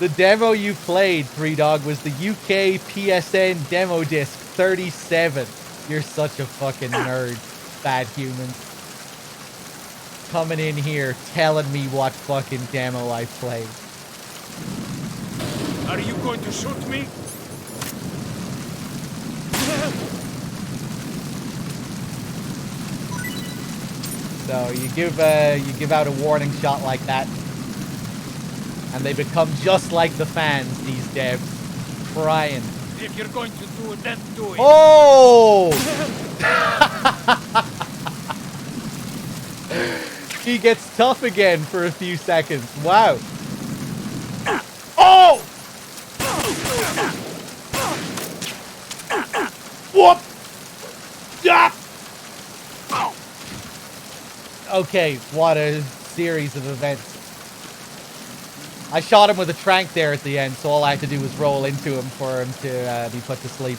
The demo you played, threedogg, was the UK PSN demo disc 37. You're such a fucking nerd, bad human. Coming in here, telling me what fucking demo I played. Are you going to shoot me? So you give out a warning shot like that, and they become just like the fans, these devs, crying. If you're going to do it, then do it. Oh! He gets tough again for a few seconds. Wow. Oh! Whoop! Ah! Okay, what a series of events. I shot him with a tranq there at the end, so all I had to do was roll into him for him to be put to sleep.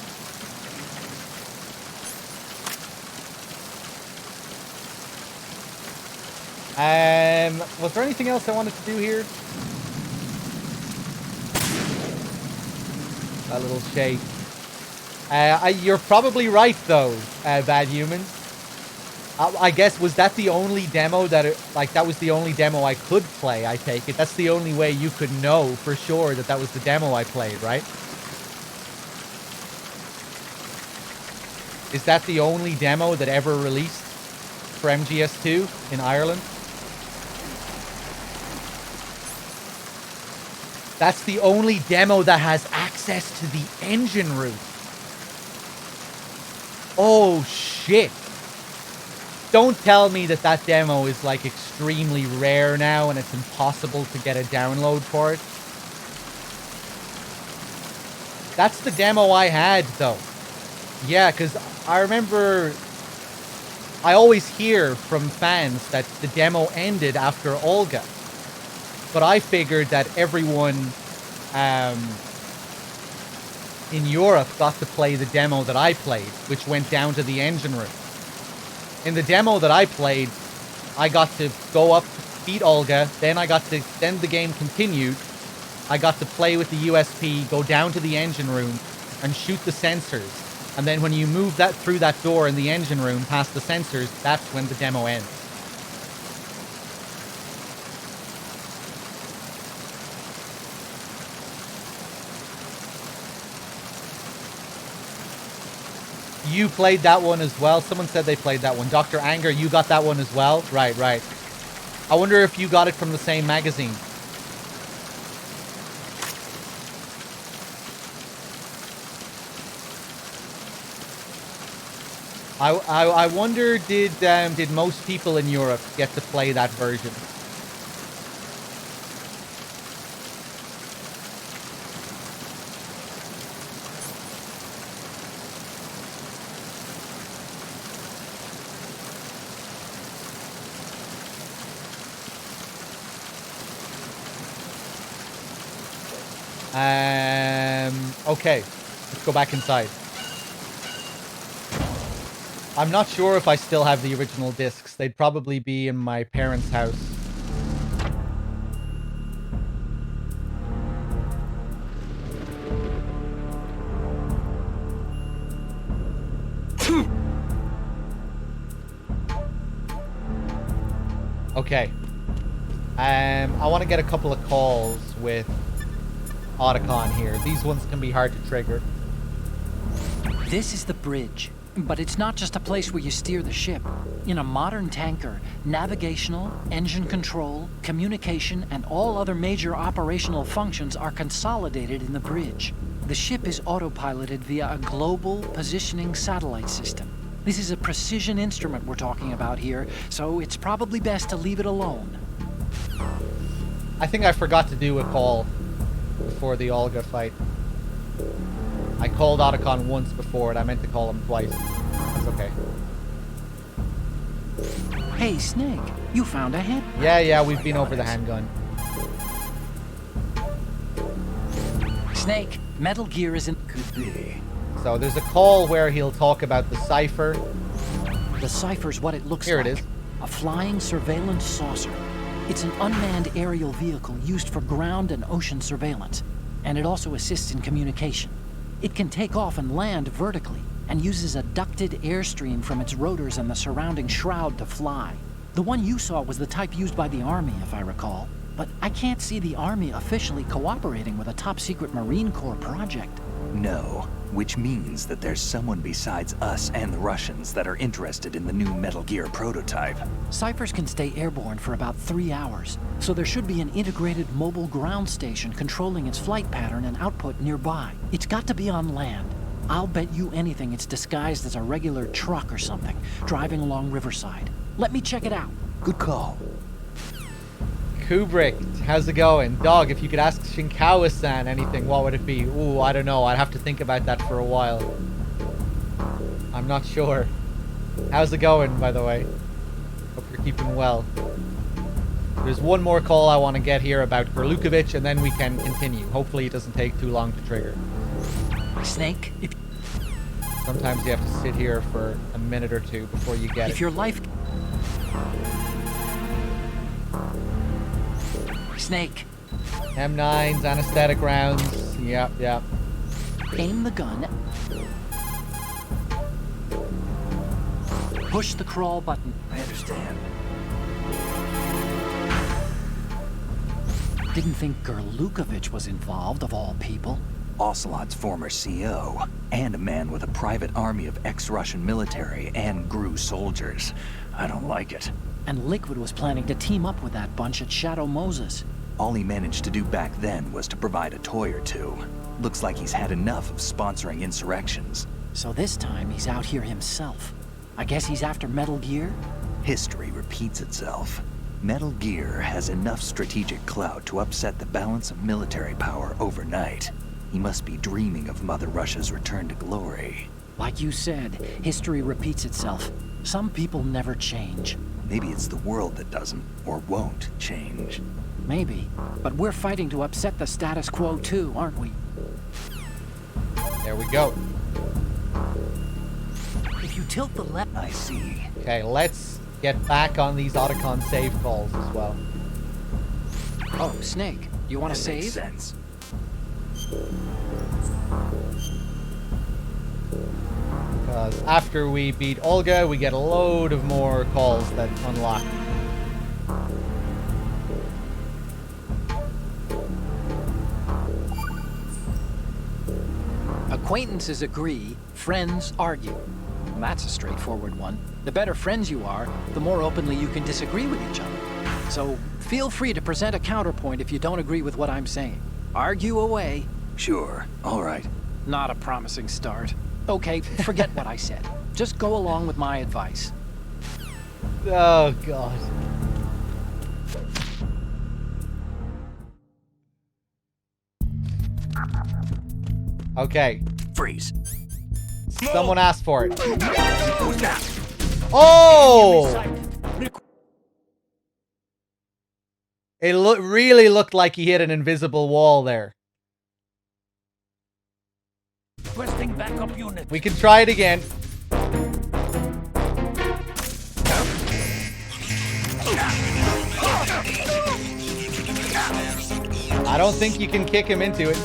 Was there anything else I wanted to do here? A little shake. You're probably right, though, bad humans. I guess, was that the only demo that, that was the only demo I could play, I take it? That's the only way you could know for sure that that was the demo I played, right? Is that the only demo that ever released for MGS2 in Ireland? That's the only demo that has access to the engine room. Oh, shit. Don't tell me that that demo is, like, extremely rare now and it's impossible to get a download for it. That's the demo I had, though. Yeah, because I remember... I always hear from fans that the demo ended after Olga. But I figured that everyone in Europe got to play the demo that I played, which went down to the engine room. In the demo that I played, I got to go up, beat Olga, then the game continued. I got to play with the USP, go down to the engine room, and shoot the sensors. And then when you move that through that door in the engine room, past the sensors, that's when the demo ends. You played that one as well? Someone said they played that one. Dr. Anger, you got that one as well? Right, right. I wonder if you got it from the same magazine. I wonder, did most people in Europe get to play that version? Okay, let's go back inside. I'm not sure if I still have the original discs. They'd probably be in my parents' house. Okay. I want to get a couple of calls with Otacon here. These ones can be hard to trigger. This is the bridge, but it's not just a place where you steer the ship. In a modern tanker, navigational, engine control, communication, and all other major operational functions are consolidated in the bridge. The ship is autopiloted via a global positioning satellite system. This is a precision instrument we're talking about here, so it's probably best to leave it alone. I think I forgot to do a call before the Olga fight. I called Otacon once before, and I meant to call him twice. That's okay. Hey, Snake, you found a head? Yeah, we've been over the handgun. Snake, Metal Gear isn't... Could be. So there's a call where he'll talk about the cipher. The cipher's what it looks Here like. it is. A flying surveillance saucer. It's an unmanned aerial vehicle used for ground and ocean surveillance, and it also assists in communication. It can take off and land vertically, and uses a ducted airstream from its rotors and the surrounding shroud to fly. The one you saw was the type used by the Army, if I recall. But I can't see the Army officially cooperating with a top-secret Marine Corps project. No, which means that there's someone besides us and the Russians that are interested in the new Metal Gear prototype. Ciphers can stay airborne for about 3 hours, so there should be an integrated mobile ground station controlling its flight pattern and output nearby. It's got to be on land. I'll bet you anything it's disguised as a regular truck or something, driving along Riverside. Let me check it out. Good call. Kubrick, how's it going? Dog, if you could ask Shinkawa-san anything, what would it be? Ooh, I don't know. I'd have to think about that for a while. I'm not sure. How's it going, by the way? Hope you're keeping well. There's one more call I want to get here about Gurlukovich, and then we can continue. Hopefully it doesn't take too long to trigger. Snake, if Sometimes you have to sit here for a minute or two before you get it. your life... Snake, M9s, anesthetic rounds. Yep. aim the gun. Push the crawl button. I understand. Didn't think Gurlukovich was involved, of all people. Ocelot's former CO, and a man with a private army of ex-Russian military and GRU soldiers. I don't like it. And Liquid was planning to team up with that bunch at Shadow Moses. All he managed to do back then was to provide a toy or two. Looks like he's had enough of sponsoring insurrections. So this time he's out here himself. I guess he's after Metal Gear? History repeats itself. Metal Gear has enough strategic clout to upset the balance of military power overnight. He must be dreaming of Mother Russia's return to glory. Like you said, history repeats itself. Some people never change. Maybe it's the world that doesn't, or won't, change. Maybe. But we're fighting to upset the status quo too, aren't we? There we go. If you tilt the left... I see. Okay, let's get back on these Otacon save calls as well. Oh, Snake, you want to That makes save? sense. Because after we beat Olga, we get a load of more calls that unlock. Acquaintances agree, friends argue. That's a straightforward one. The better friends you are, the more openly you can disagree with each other. So feel free to present a counterpoint if you don't agree with what I'm saying. Argue away. Sure, all right. Not a promising start. Okay, forget what I said. Just go along with my advice. Oh, God. Okay. Freeze. Someone asked for it. Oh! It really looked like he hit an invisible wall there. Requesting backup unit. We can try it again. I don't think you can kick him into it.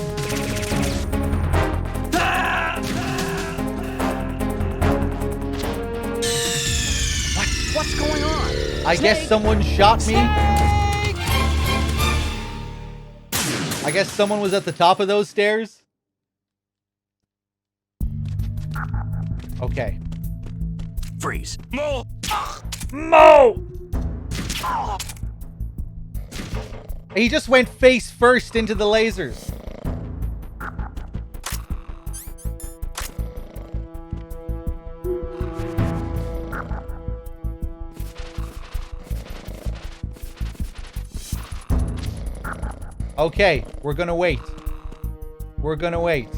What's going on? I guess someone shot me. I guess someone was at the top of those stairs. Okay. Freeze. Mo! He just went face first into the lasers. Okay, we're gonna wait. We're gonna wait.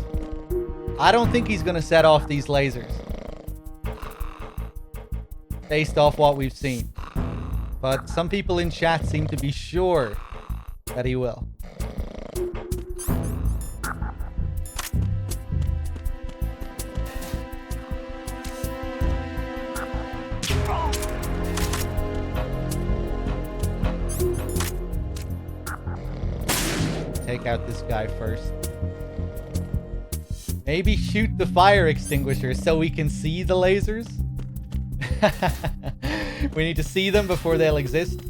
I don't think he's gonna set off these lasers. Based off what we've seen. But some people in chat seem to be sure that he will. Take out this guy first. Maybe shoot the fire extinguisher so we can see the lasers? We need to see them before they'll exist.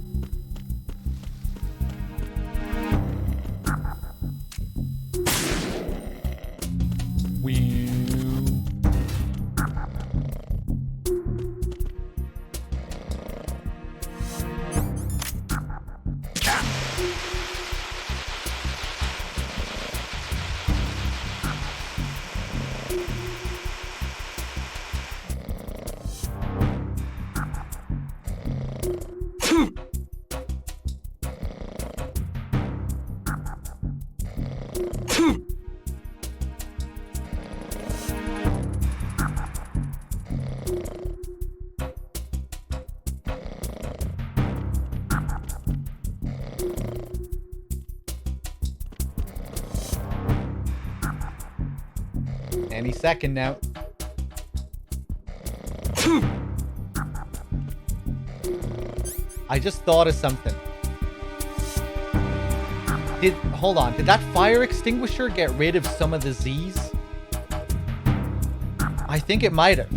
Any second now. I just thought of something. Hold on, did that fire extinguisher get rid of some of the Z's? I think it might have.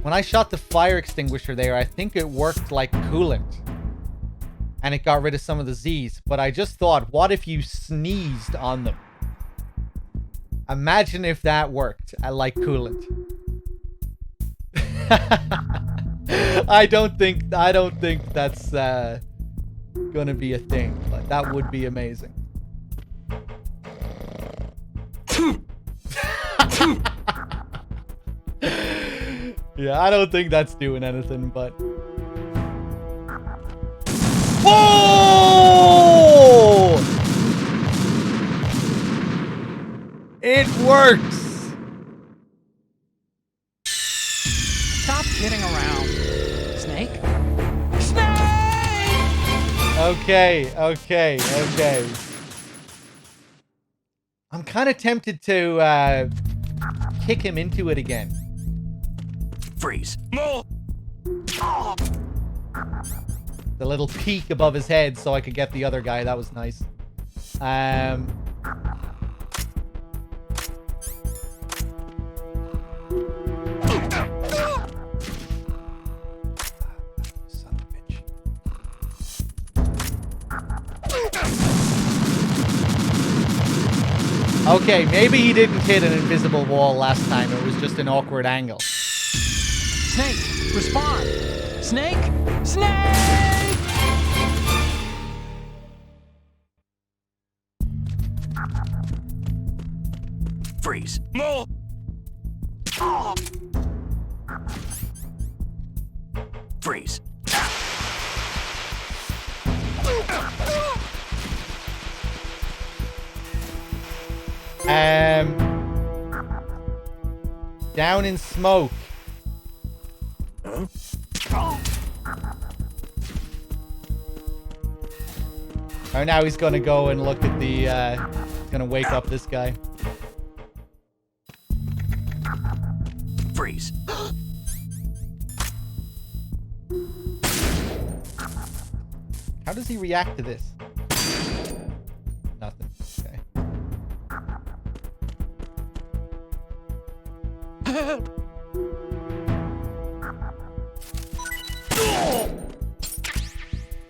When I shot the fire extinguisher there, I think it worked like coolant. And it got rid of some of the Z's. But I just thought, what if you sneezed on them? Imagine if that worked like coolant. I don't think that's gonna be a thing, but that would be amazing. Yeah, I don't think that's doing anything, but oh! It works! Stop kidding around. Snake? Snake! Okay. I'm kind of tempted to kick him into it again. Freeze. The little peak above his head so I could get the other guy. That was nice. Son of a bitch. Okay, maybe he didn't hit an invisible wall last time. It was just an awkward angle. Snake, respond! Snake! Snake! Freeze. Freeze. Down in smoke. Oh, now he's gonna go and look at the, he's gonna wake up this guy. Freeze. How does he react to this? Nothing. Okay.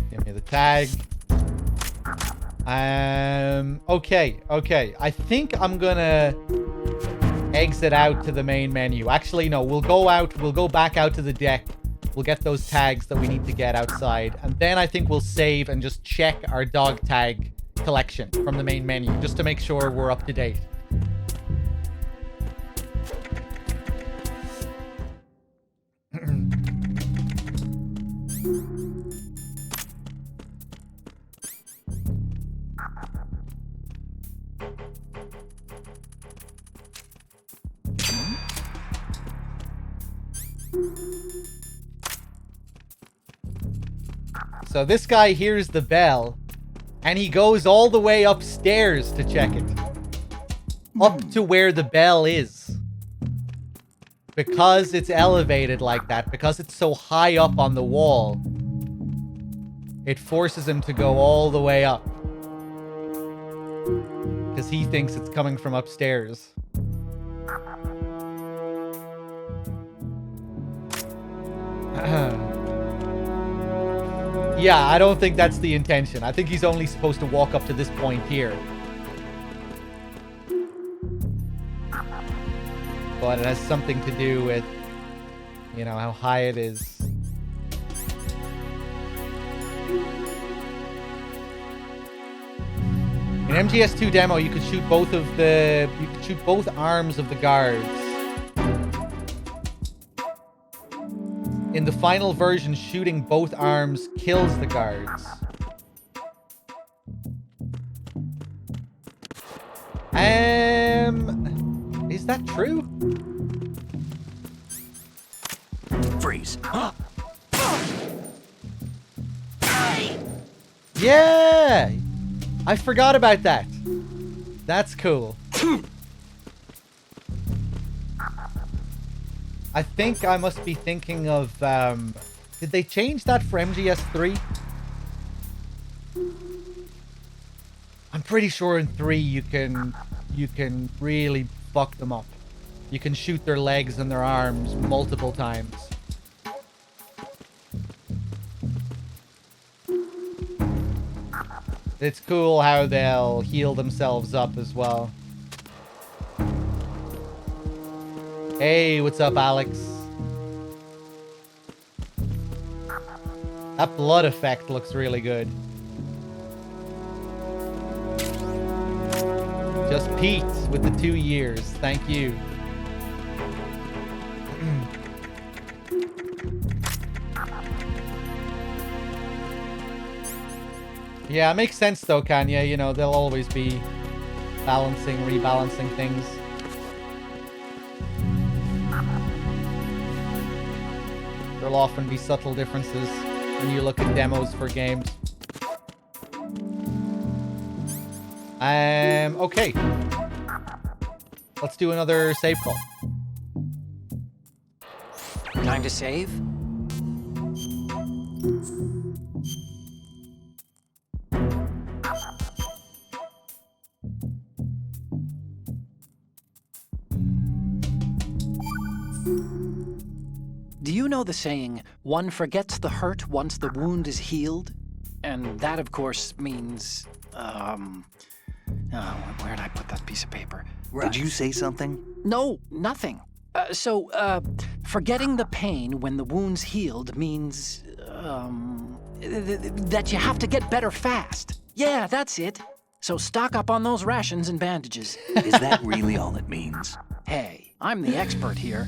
Give me the tag. Okay. I think I'm gonna exit out to the main menu. Actually, no, we'll go back out to the deck. We'll get those tags that we need to get outside. And then I think we'll save and just check our dog tag collection from the main menu, just to make sure we're up to date. So this guy hears the bell, and he goes all the way upstairs to check it. Up to where the bell is. Because it's elevated like that, because it's so high up on the wall, it forces him to go all the way up. Because he thinks it's coming from upstairs. Yeah, I don't think that's the intention. I think he's only supposed to walk up to this point here. But it has something to do with, you know, how high it is. In MGS2 demo, you could shoot both arms of the guards. In the final version, shooting both arms kills the guards. Is that true? Freeze. Yeah! I forgot about that. That's cool. I think I must be thinking of, did they change that for MGS3? I'm pretty sure in 3 you can really fuck them up. You can shoot their legs and their arms multiple times. It's cool how they'll heal themselves up as well. Hey, what's up, Alex? That blood effect looks really good. Just Pete with the 2 years. Thank you. Yeah, it makes sense though, Kanye. You know, they'll always be balancing, rebalancing things. There'll often be subtle differences when you look at demos for games. Okay. Let's do another save call. Time to save? Do you know the saying, one forgets the hurt once the wound is healed? And that, of course, means, where'd I put that piece of paper? Did you say something? No, nothing. Forgetting the pain when the wound's healed means, that you have to get better fast. Yeah, that's it. So stock up on those rations and bandages. Is that really all it means? Hey, I'm the expert here.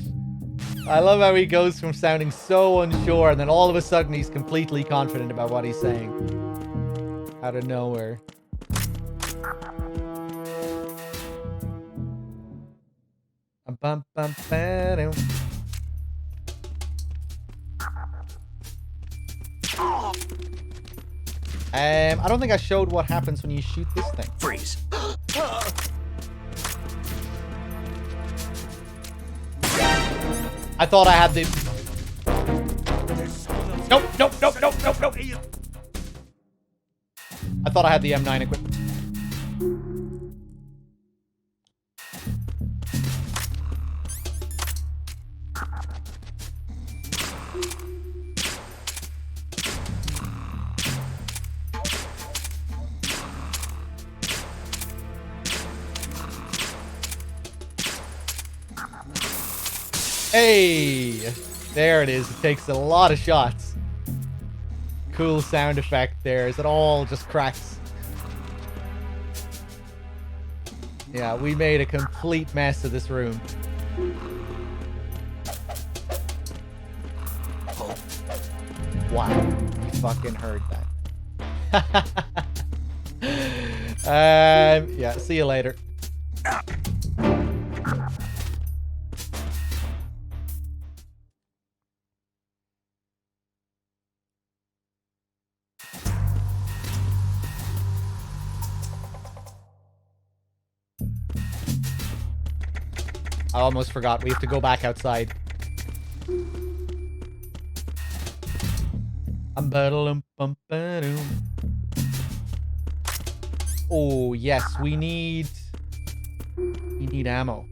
I love how he goes from sounding so unsure and then all of a sudden he's completely confident about what he's saying. Out of nowhere. I don't think I showed what happens when you shoot this thing. Freeze. I thought I had the... Nope. I thought I had the M9 equipped. Hey, there it is. It takes a lot of shots. Cool sound effect there as it all just cracks. Yeah, we made a complete mess of this room. Wow, you fucking heard that. Yeah, see you later. I almost forgot. We have to go back outside. Oh, yes. We need ammo.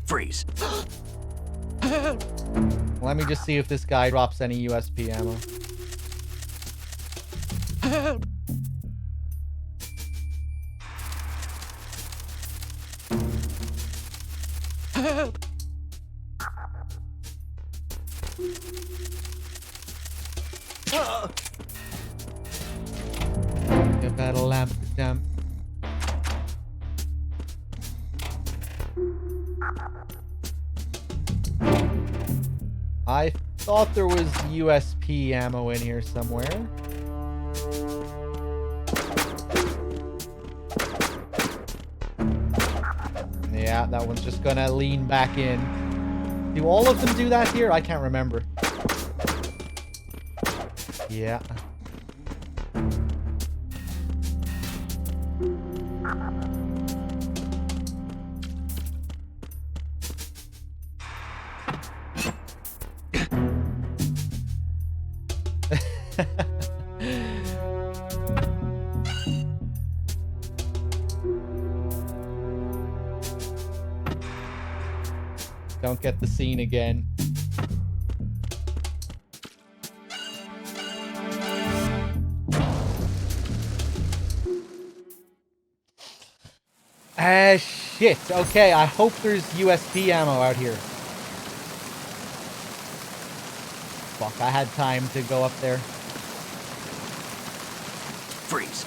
Freeze. Let me just see if this guy drops any USP ammo. Give that a lamp damn. I thought there was USP ammo in here somewhere. Yeah, that one's just gonna lean back in. Do all of them do that here? I can't remember. Yeah. Don't get the scene again. Shit. Okay, I hope there's USP ammo out here. Fuck, I had time to go up there. Freeze.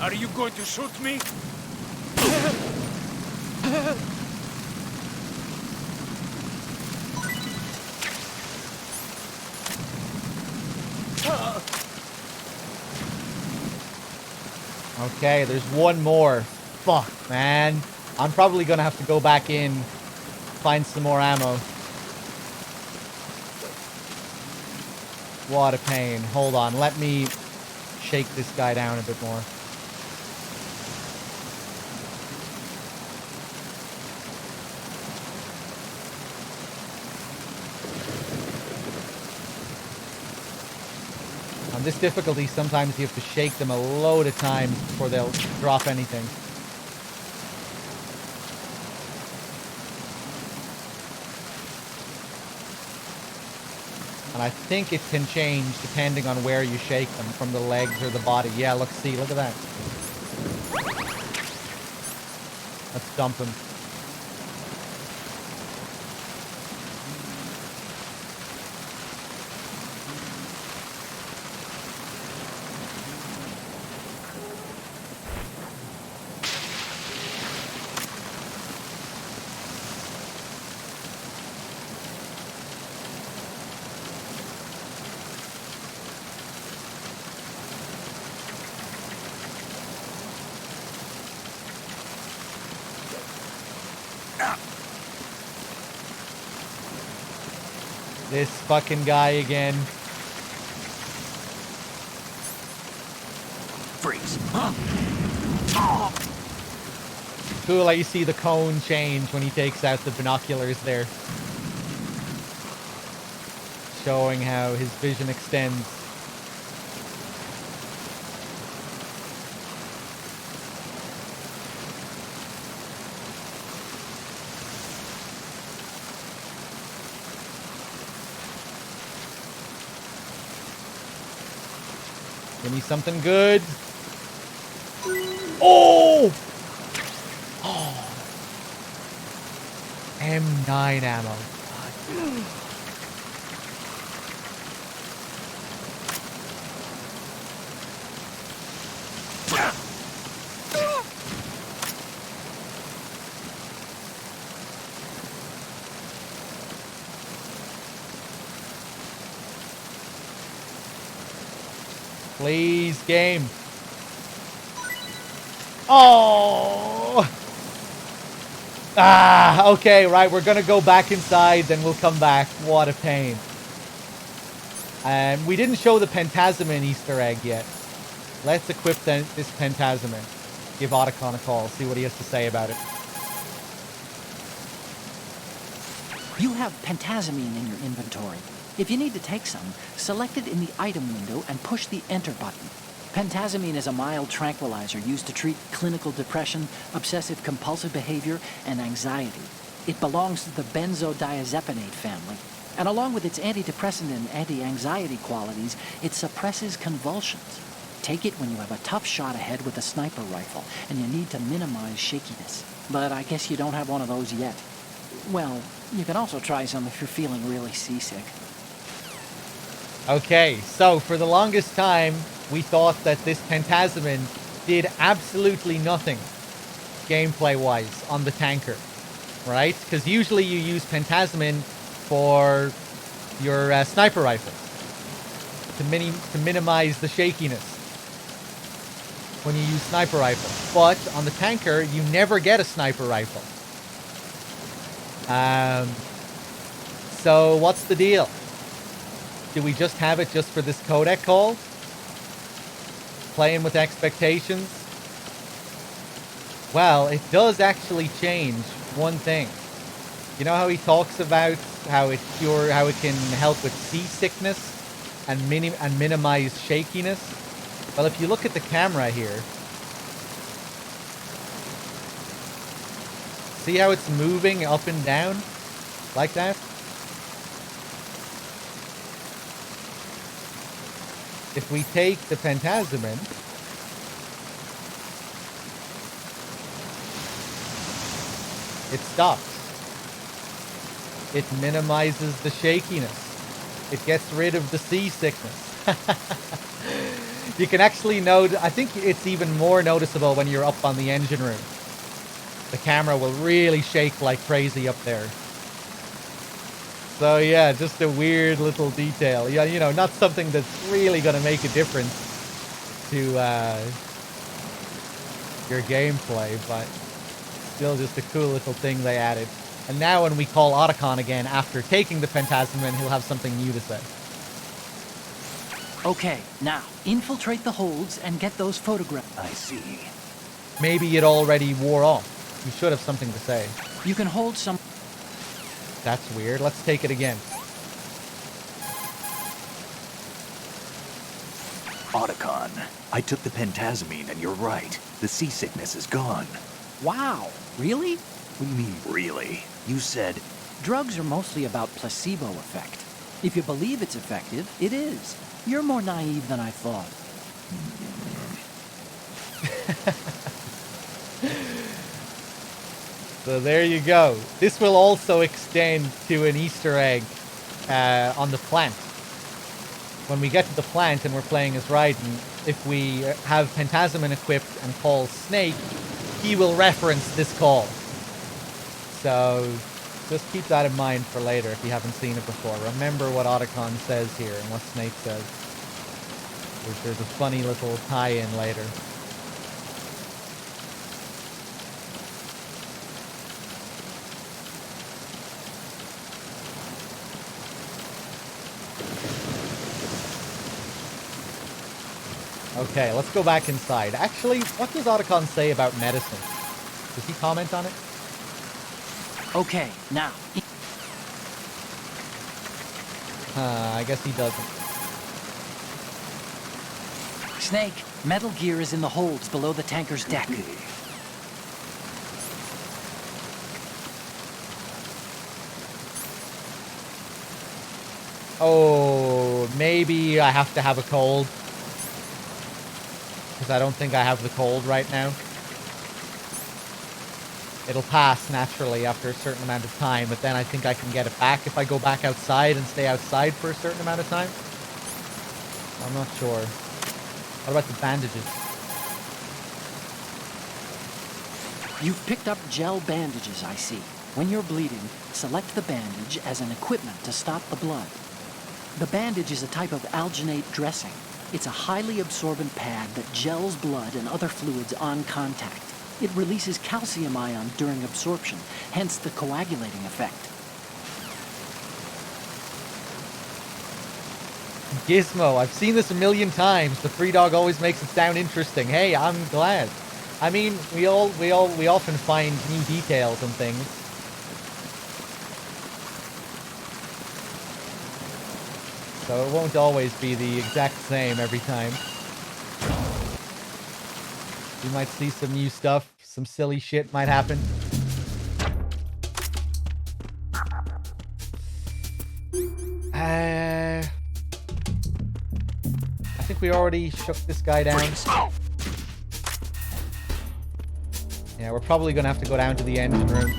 Are you going to shoot me? Okay, there's one more. Fuck, man. I'm probably gonna have to go back in, find some more ammo. What a pain. Hold on, let me shake this guy down a bit more. On this difficulty, sometimes you have to shake them a load of times before they'll drop anything. And I think it can change depending on where you shake them, from the legs or the body. Yeah, look at that. Let's dump them. This fucking guy again. Freeze. Cool how you see the cone change when he takes out the binoculars there. Showing how his vision extends. Give me something good. Oh! Oh! M9 ammo. Please, game. Oh! Ah, okay, right. We're gonna go back inside, then we'll come back. What a pain. We didn't show the Pentazemin Easter egg yet. Let's equip this Pentazemin. Give Otacon a call, see what he has to say about it. You have pentazamine in your inventory. If you need to take some, select it in the item window and push the enter button. Pentazamine is a mild tranquilizer used to treat clinical depression, obsessive compulsive behavior, and anxiety. It belongs to the benzodiazepinate family, and along with its antidepressant and anti-anxiety qualities, it suppresses convulsions. Take it when you have a tough shot ahead with a sniper rifle, and you need to minimize shakiness. But I guess you don't have one of those yet. Well, you can also try some if you're feeling really seasick. Okay, so for the longest time, we thought that this Pentazemin did absolutely nothing gameplay-wise on the tanker, right? Because usually you use Pentazemin for your sniper rifle to minimize the shakiness when you use sniper rifle. But on the tanker, you never get a sniper rifle. So what's the deal? Do we just have it just for this codec call? Playing with expectations? Well, it does actually change one thing. You know how he talks about how it can help with seasickness and minimize shakiness? Well, if you look at the camera here, see how it's moving up and down like that? If we take the Pentazemin, it stops. It minimizes the shakiness. It gets rid of the seasickness. You can actually note, I think it's even more noticeable when you're up on the engine room. The camera will really shake like crazy up there. So yeah, just a weird little detail. Yeah, you know, not something that's really going to make a difference to your gameplay, but still just a cool little thing they added. And now when we call Otacon again after taking the Pentazemin, he'll have something new to say. Okay, now, infiltrate the holds and get those photographs. I see. Maybe it already wore off. You should have something to say. You can hold some... That's weird. Let's take it again. Otacon, I took the Pentazemin and you're right. The seasickness is gone. Wow, really? What do you mean, really? You said... Drugs are mostly about placebo effect. If you believe it's effective, it is. You're more naive than I thought. So there you go. This will also extend to an Easter egg on the plant. When we get to the plant and we're playing as Raiden, if we have Pentazemin equipped and call Snake, he will reference this call. So just keep that in mind for later if you haven't seen it before. Remember what Otacon says here and what Snake says. There's a funny little tie-in later. Okay, let's go back inside. Actually, what does Otacon say about medicine? Does he comment on it? Okay, now... I guess he doesn't. Snake, metal gear is in the holds below the tanker's deck. Oh, maybe I have to have a cold. Because I don't think I have the cold right now. It'll pass naturally after a certain amount of time, but then I think I can get it back if I go back outside and stay outside for a certain amount of time. I'm not sure. What about the bandages? You've picked up gel bandages, I see. When you're bleeding, select the bandage as an equipment to stop the blood. The bandage is a type of alginate dressing. It's a highly absorbent pad that gels blood and other fluids on contact. It releases calcium ions during absorption, hence the coagulating effect. Gizmo, I've seen this a million times. The threedogg always makes it sound interesting. Hey, I'm glad. I mean, we often find new details and things. So it won't always be the exact same every time. You might see some new stuff, some silly shit might happen. I think we already shook this guy down. Yeah, we're probably gonna have to go down to the engine room.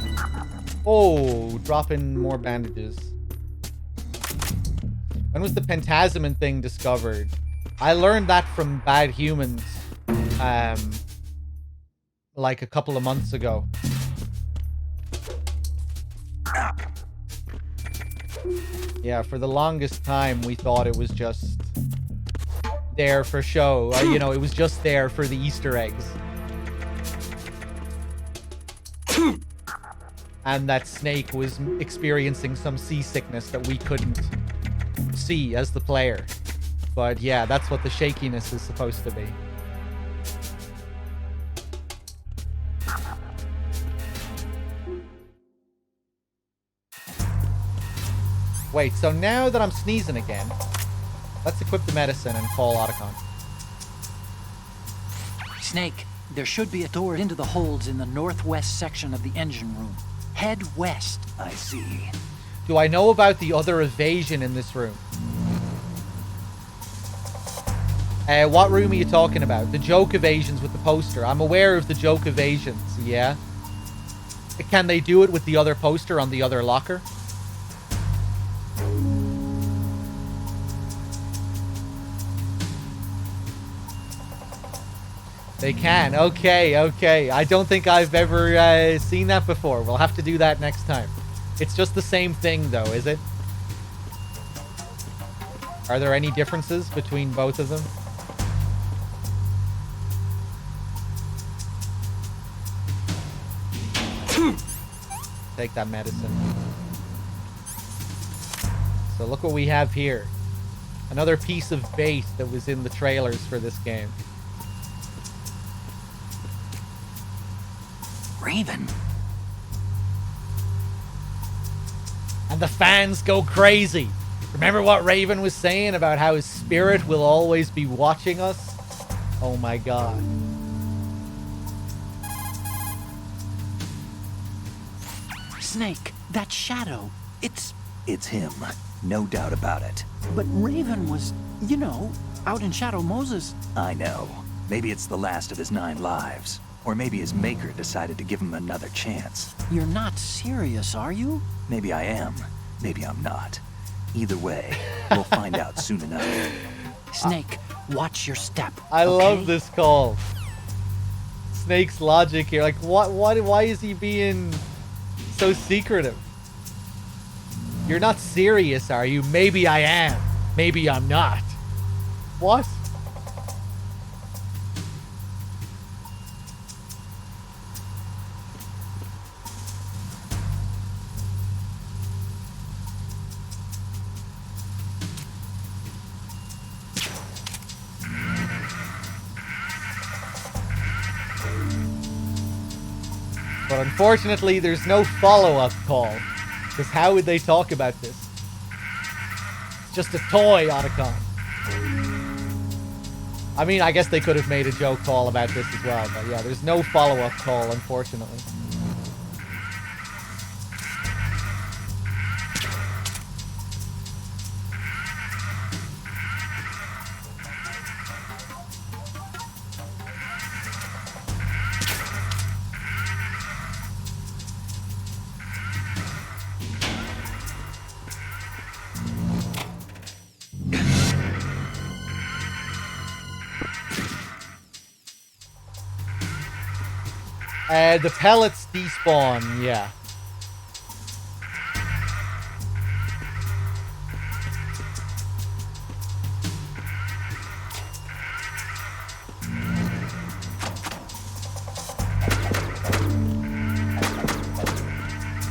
Oh, dropping more bandages. When was the Pentasmin thing discovered? I learned that from Bad Humans, like a couple of months ago. Yeah, for the longest time, we thought it was just there for show. You know, it was just there for the Easter eggs. And that Snake was experiencing some seasickness that we couldn't see as the player. But yeah, that's what the shakiness is supposed to be. Wait, so now that I'm sneezing again, let's equip the medicine and call Otacon. Snake, there should be a door into the holds in the northwest section of the engine room. Head west. I see. Do I know about the other evasion in this room? What room are you talking about? The joke evasions with the poster. I'm aware of the joke evasions, yeah? Can they do it with the other poster on the other locker? They can. Okay, okay. I don't think I've ever seen that before. We'll have to do that next time. It's just the same thing, though, is it? Are there any differences between both of them? Take that medicine. So look what we have here. Another piece of bait that was in the trailers for this game. Raven. And the fans go crazy. Remember what Raven was saying about how his spirit will always be watching us? Oh my god. Snake, that shadow, it's him. No doubt about it. But Raven was, you know, out in Shadow Moses. I know. Maybe it's the last of his 9 lives. Or maybe his maker decided to give him another chance. You're not serious, are you? Maybe I am. Maybe I'm not. Either way, we'll find out soon enough. Snake, watch your step. I okay? love this call. Snake's logic here. Like, why is he being so secretive? You're not serious, are you? Maybe I am. Maybe I'm not. What? But unfortunately, there's no follow-up call. Because how would they talk about this? It's just a toy, Otacon. I mean, I guess they could have made a joke call about this as well. But yeah, there's no follow-up call, unfortunately. The pellets despawn, yeah.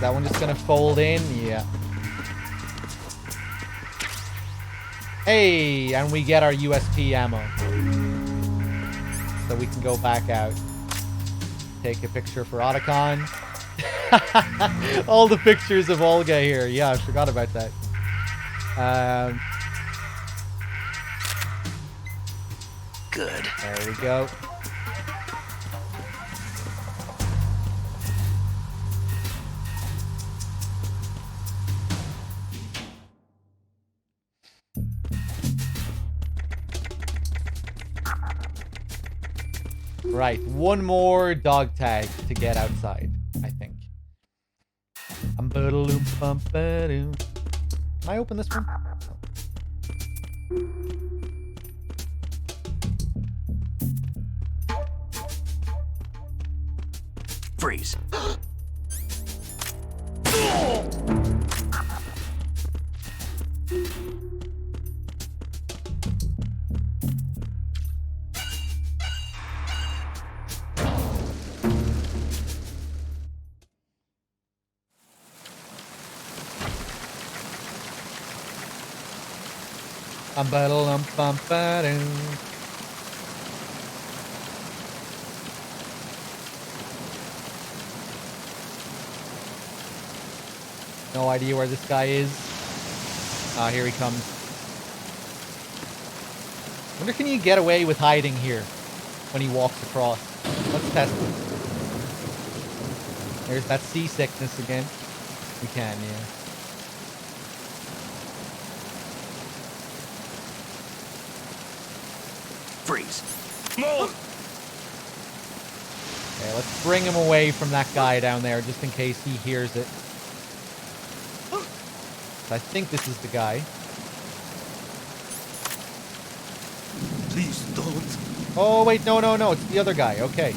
that one just gonna fold in? Yeah. Hey, and we get our USP ammo. So we can go back out. Take a picture for Otacon. All the pictures of Olga here. Yeah, I forgot about that. Good. There we go. Right, one more dog tag to get outside, I think. Can I open this one? Freeze. No idea where this guy is. Ah, here he comes. Wonder, can you get away with hiding here when he walks across? Let's test it. There's that seasickness again. We can, yeah. Freeze. Okay, let's bring him away from that guy down there just in case he hears it. I think this is the guy. Please don't. Oh, wait, no, it's the other guy. Okay.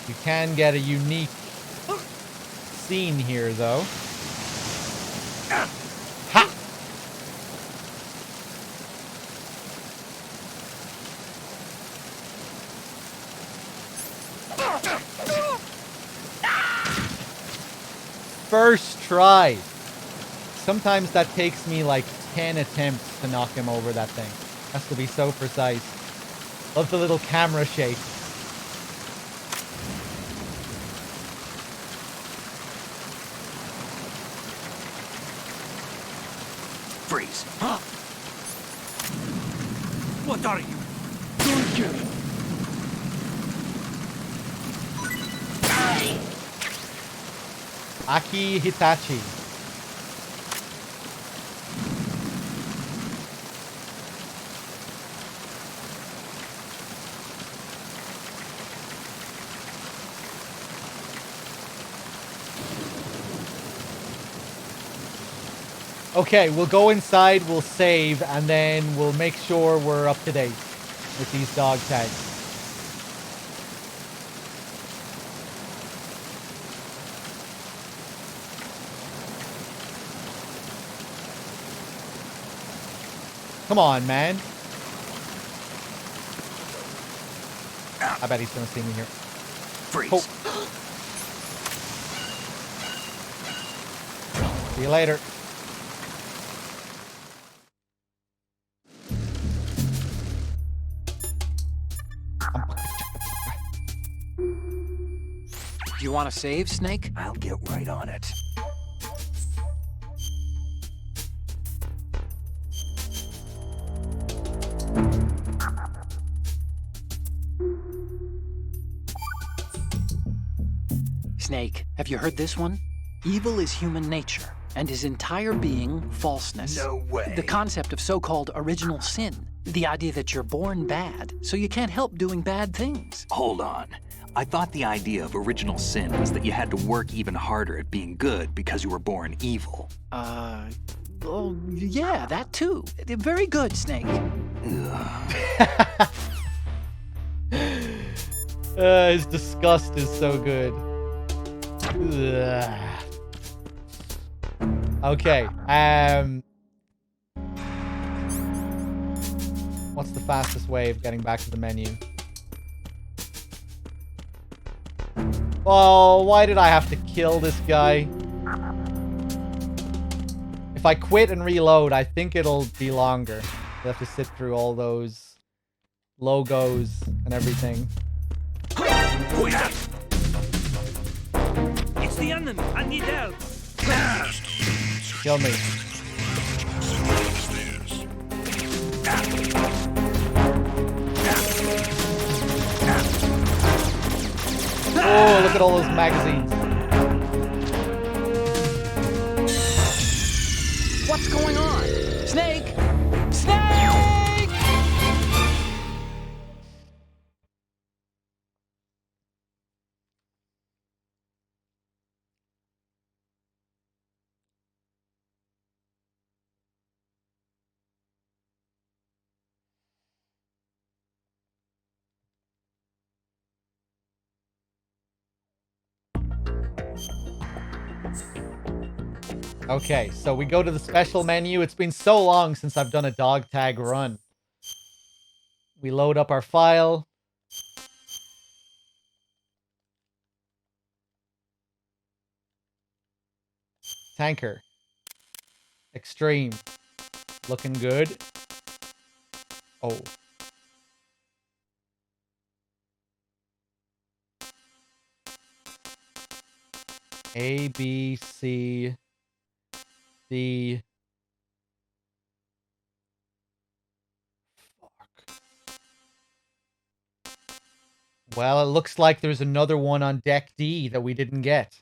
You can get a unique scene here, though. Ha! First try. Sometimes that takes me like 10 attempts to knock him over that thing. Has to be so precise. Love the little camera shake. Freeze. Huh? What are you? Don't you? Aki Hitachi. Okay, we'll go inside, we'll save, and then we'll make sure we're up to date with these dog tags. Come on, man. I bet he's gonna see me here. Freeze. Oh. See you later. Do you want to save, Snake? I'll get right on it. Snake, have you heard this one? Evil is human nature, and his entire being falseness. No way. The concept of so-called original sin. The idea that you're born bad, so you can't help doing bad things. Hold on. I thought the idea of original sin was that you had to work even harder at being good because you were born evil. Well, yeah, that too. Very good, Snake. His disgust is so good. Ugh. Okay, what's the fastest way of getting back to the menu? Oh, why did I have to kill this guy? If I quit and reload, I think it'll be longer. You'll have to sit through all those logos and everything. It's the enemy. I need help. Kill me. Oh, look at all those magazines. What's going on? Snake! Snake! Okay, so we go to the special menu. It's been so long since I've done a dog tag run. We load up our file. Tanker. Extreme. Looking good. Oh. A, B, C, D. Fuck. Well, it looks like there's another one on deck D that we didn't get.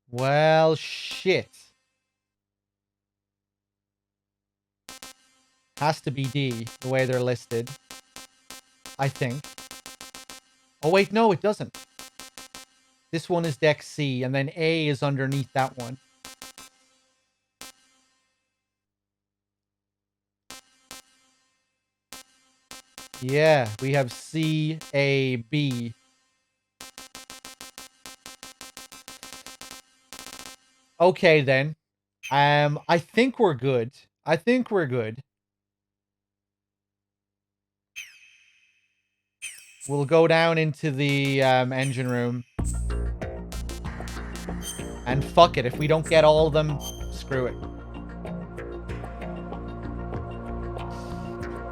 Well, shit. Has to be D, the way they're listed. I think. Oh, wait, no, it doesn't. This one is deck C, and then A is underneath that one. Yeah, we have C, A, B. Okay, then. I think we're good. I think we're good. We'll go down into the engine room. And fuck it, if we don't get all of them, screw it.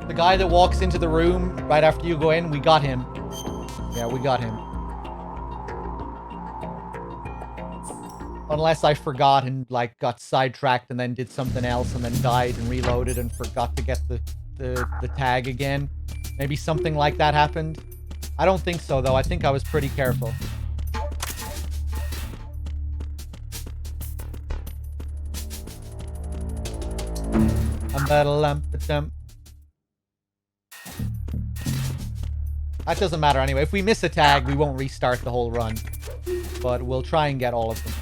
The guy that walks into the room right after you go in, we got him. Yeah, we got him. Unless I forgot and, like, got sidetracked and then did something else and then died and reloaded and forgot to get the tag again. Maybe something like that happened. I don't think so, though. I think I was pretty careful. That doesn't matter anyway. If we miss a tag, we won't restart the whole run. But we'll try and get all of them.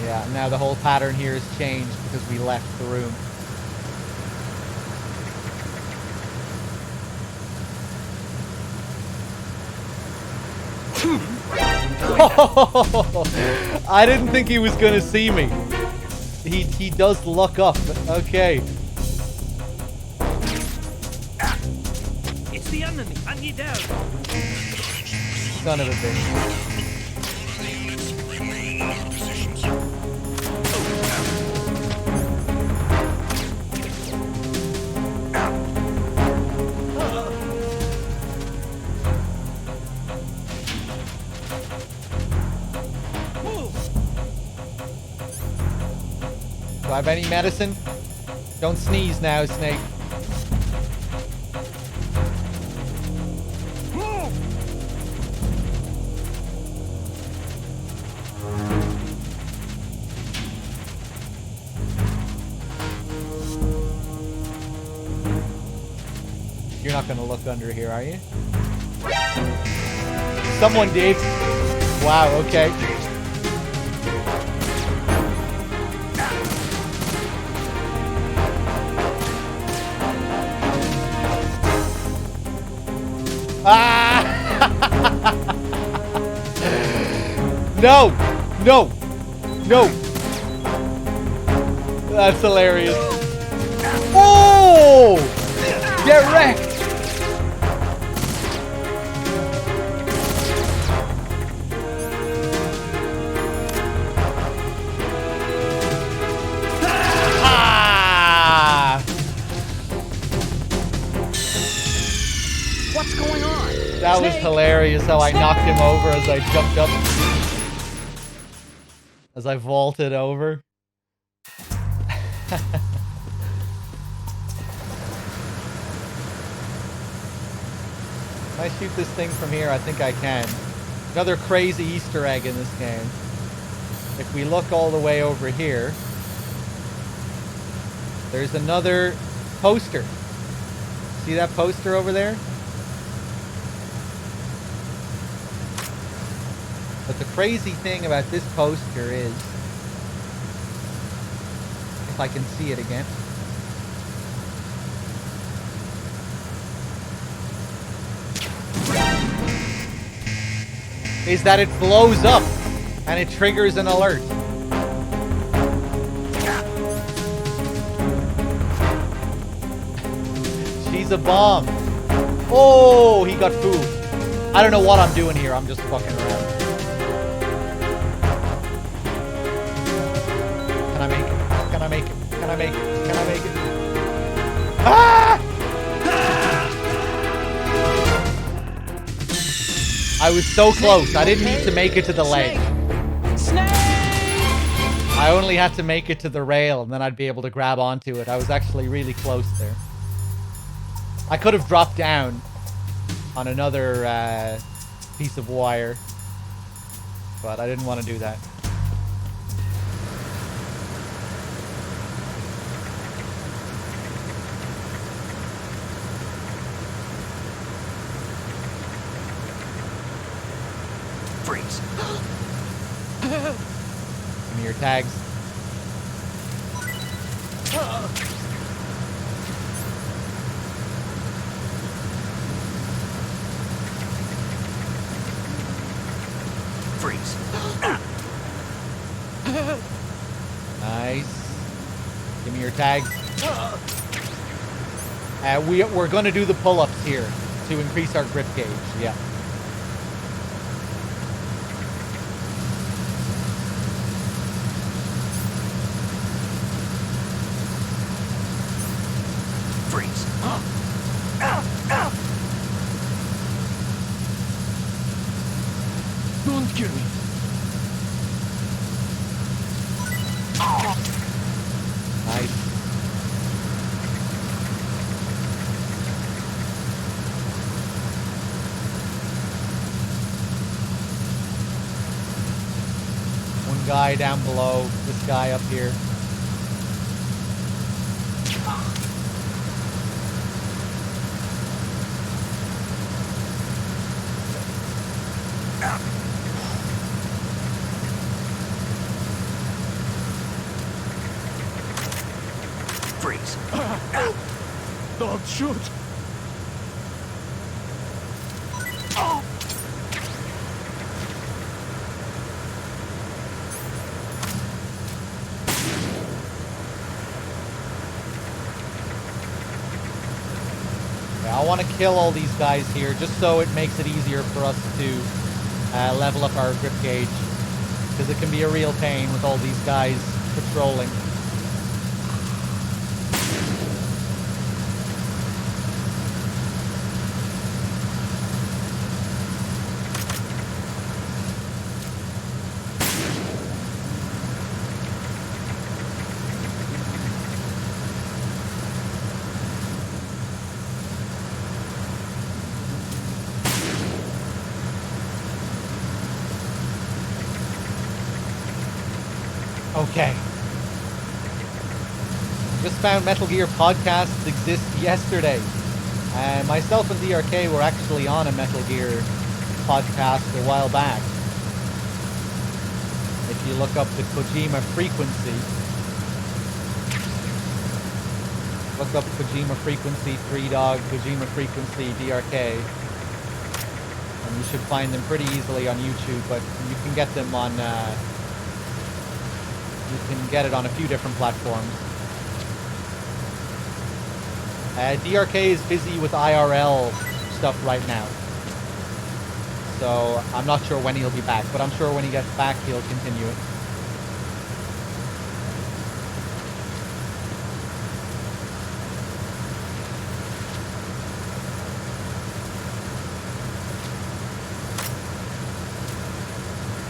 Yeah, now the whole pattern here has changed because we left the room. I didn't think he was going to see me. He does look up. Okay. It's the enemy. I need help. Son of a bitch. Do I have any medicine? Don't sneeze now, Snake. You're not gonna look under here, are you? Someone did. Wow, okay. Ah! No! No! No! That's hilarious. Oh! Get wrecked! Ah! What's going on? That was hilarious how I knocked him over as I jumped up. As I vaulted over. Can I shoot this thing from here? I think I can. Another crazy Easter egg in this game. If we look all the way over here, there's another poster. See that poster over there? But the crazy thing about this poster is, if I can see it again, is that it blows up and it triggers an alert. She's a bomb. Oh, he got fooled. I don't know what I'm doing here. I'm just fucking around. Can I make it? Can I make it? Can I make it? Can I make it? Ah! I was so close. I didn't need to make it to the ledge. I only had to make it to the rail and then I'd be able to grab onto it. I was actually really close there. I could have dropped down on another piece of wire, but I didn't want to do that. Freeze. Give me your tags. Freeze. Nice. Give me your tags. We're going to do the pull-ups here to increase our grip gauge. Yeah. Freeze. Don't kill me. Nice. One guy down below, this guy up here. Freeze. Don't shoot. Yeah, I want to kill all these guys here just so it makes it easier for us to level up our grip gauge, because it can be a real pain with all these guys patrolling. Okay. Just found Metal Gear podcasts exist yesterday. Myself and DRK were actually on a Metal Gear podcast a while back. If you look up the Kojima Frequency. Look up Kojima Frequency, threedogg, Kojima Frequency, DRK. And you should find them pretty easily on YouTube, but you can get them on, you can get it on a few different platforms. DRK is busy with IRL stuff right now. So I'm not sure when he'll be back, but I'm sure when he gets back, he'll continue it.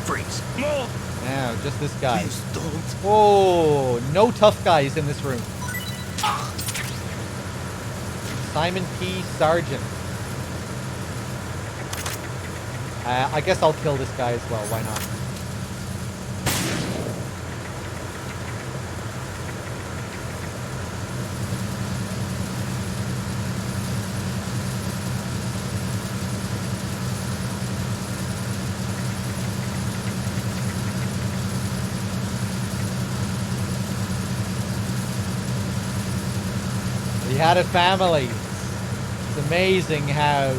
Freeze. No! Now, just this guy. Please don't. Whoa, no tough guys in this room. Simon P. Sargent. I guess I'll kill this guy as well, why not? He had a family. It's amazing how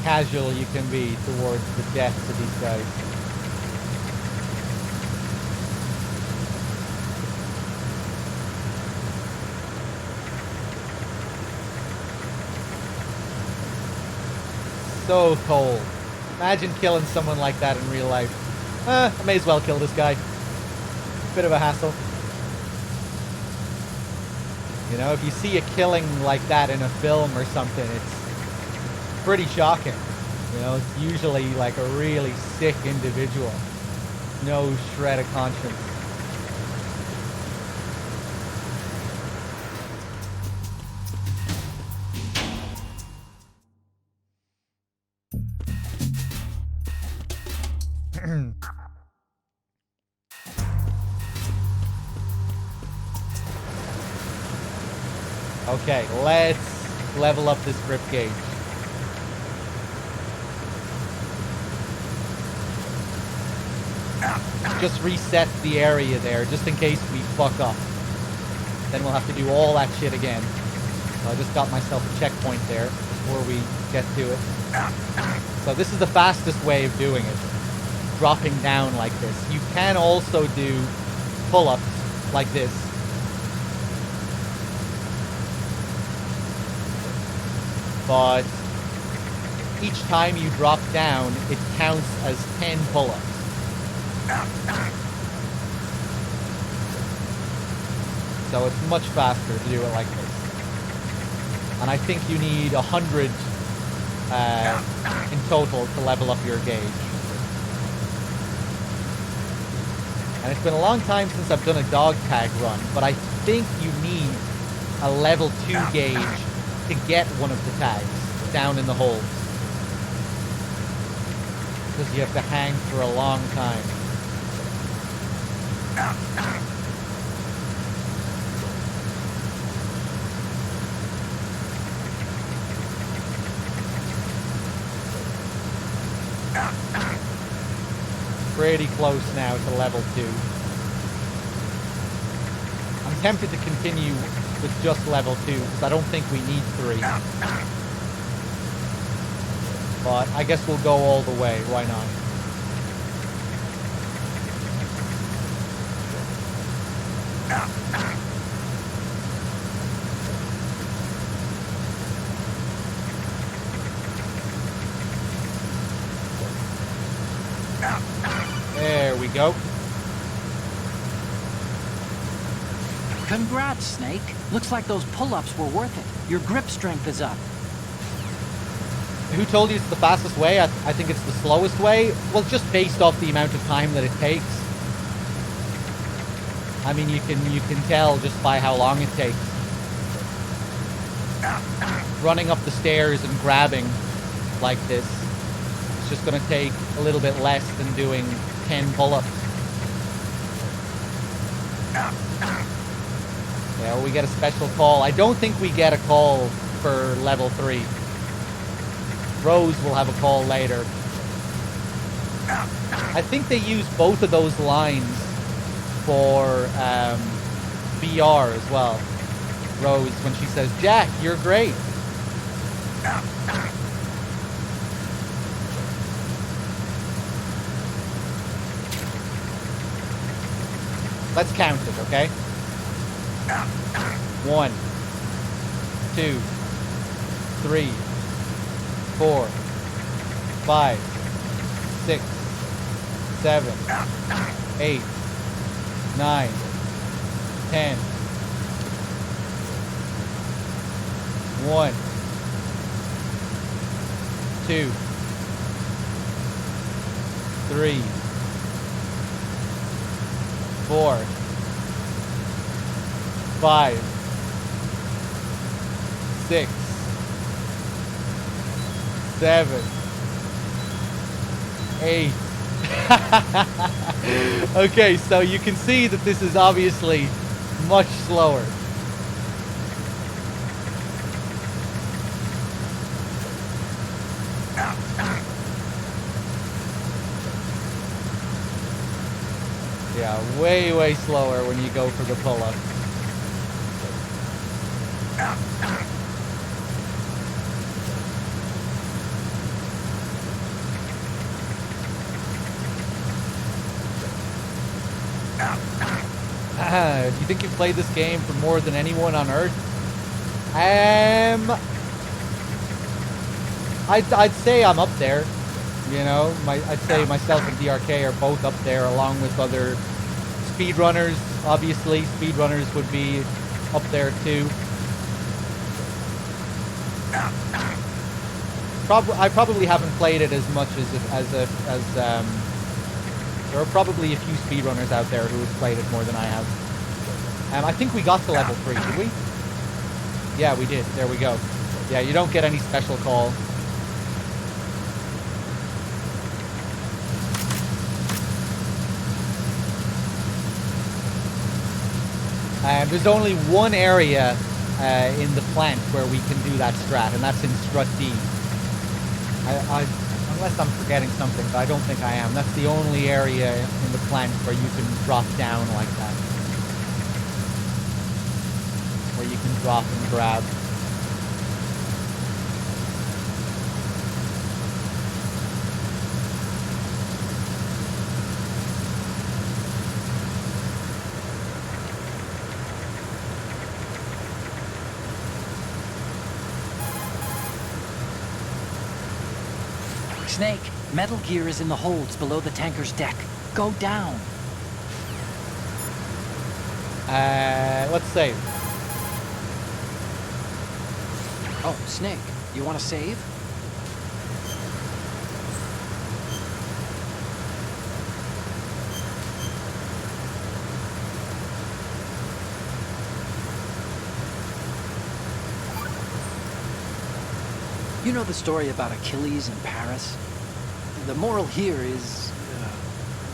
casual you can be towards the deaths of these guys. So cold. Imagine killing someone like that in real life. I may as well kill this guy. Bit of a hassle. You know, if you see a killing like that in a film or something, it's pretty shocking. You know, it's usually like a really sick individual. No shred of conscience. Okay, let's level up this grip gauge. Just reset the area there, just in case we fuck up. Then we'll have to do all that shit again. So I just got myself a checkpoint there before we get to it. So this is the fastest way of doing it. Dropping down like this. You can also do pull-ups like this. But each time you drop down, it counts as 10 pull-ups. So it's much faster to do it like this. And I think you need 100 in total to level up your gauge. And it's been a long time since I've done a dog tag run, but I think you need a level 2 gauge to get one of the tags down in the holes. Because you have to hang for a long time. Pretty close now to level 2. I'm tempted to continue with just level 2 because I don't think we need 3. But I guess we'll go all the way, why not? There we go. Congrats, Snake. Looks like those pull-ups were worth it. Your grip strength is up. Who told you it's the fastest way? I think it's the slowest way. Well, just based off the amount of time that it takes. I mean, you can tell just by how long it takes. Running up the stairs and grabbing like this, it's just going to take a little bit less than doing 10 pull-ups. Yeah, we get a special call. I don't think we get a call for level 3. Rose will have a call later. I think they use both of those lines for VR as well. Rose, when she says, "Jack, you're great." Let's count it, okay? 1, 2, 3, 4, 5, 6, 7, 8, 9, 10. 1, 2, 3, 4, 5, 6, 7, 8. Okay, so you can see that this is obviously much slower. Yeah, way slower when you go for the pull-up. Do you think you've played this game for more than anyone on Earth? I'd say I'm up there. You know, I'd say myself and DRK are both up there, along with other speedrunners. Obviously, speedrunners would be up there too. I probably haven't played it as much as there are probably a few speedrunners out there who have played it more than I have. I think we got to level 3, did we? Yeah, we did. There we go. Yeah, you don't get any special call. There's only one area in the plant where we can do that strat, and that's in Strut D. Unless I'm forgetting something, but I don't think I am. That's the only area in the plant where you can drop down like that. Where you can drop and grab. Snake, Metal Gear is in the holds below the tanker's deck. Go down. Let's save. Oh, Snake, you want to save? You know the story about Achilles in Paris? The moral here is,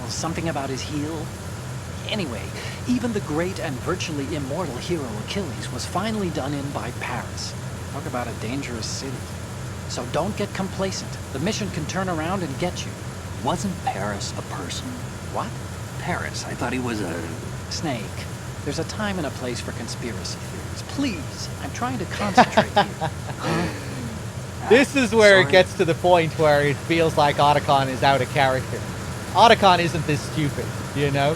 well, something about his heel. Anyway, even the great and virtually immortal hero Achilles was finally done in by Paris. Talk about a dangerous city. So don't get complacent. The mission can turn around and get you. Wasn't Paris a person? What? Paris, I thought he was a... Snake, there's a time and a place for conspiracy theories. Please, I'm trying to concentrate here. This is where Sorry. it gets to the point where it feels like Otacon is out of character. Otacon isn't this stupid, you know?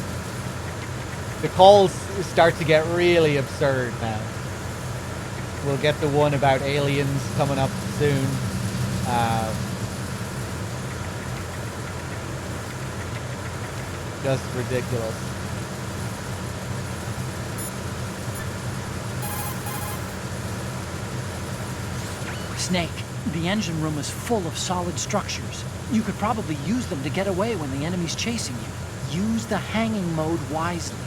The calls start to get really absurd now. We'll get the one about aliens coming up soon. Just ridiculous. Snake, the engine room is full of solid structures. You could probably use them to get away when the enemy's chasing you. Use the hanging mode wisely.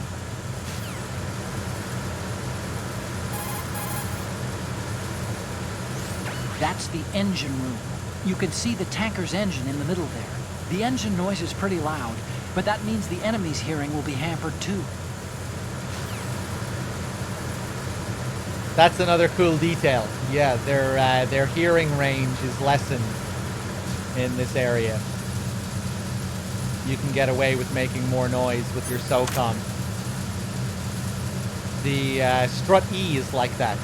That's the engine room. You can see the tanker's engine in the middle there. The engine noise is pretty loud, but that means the enemy's hearing will be hampered too. That's another cool detail. Yeah, their hearing range is lessened in this area. You can get away with making more noise with your SOCOM. The Strut E is like that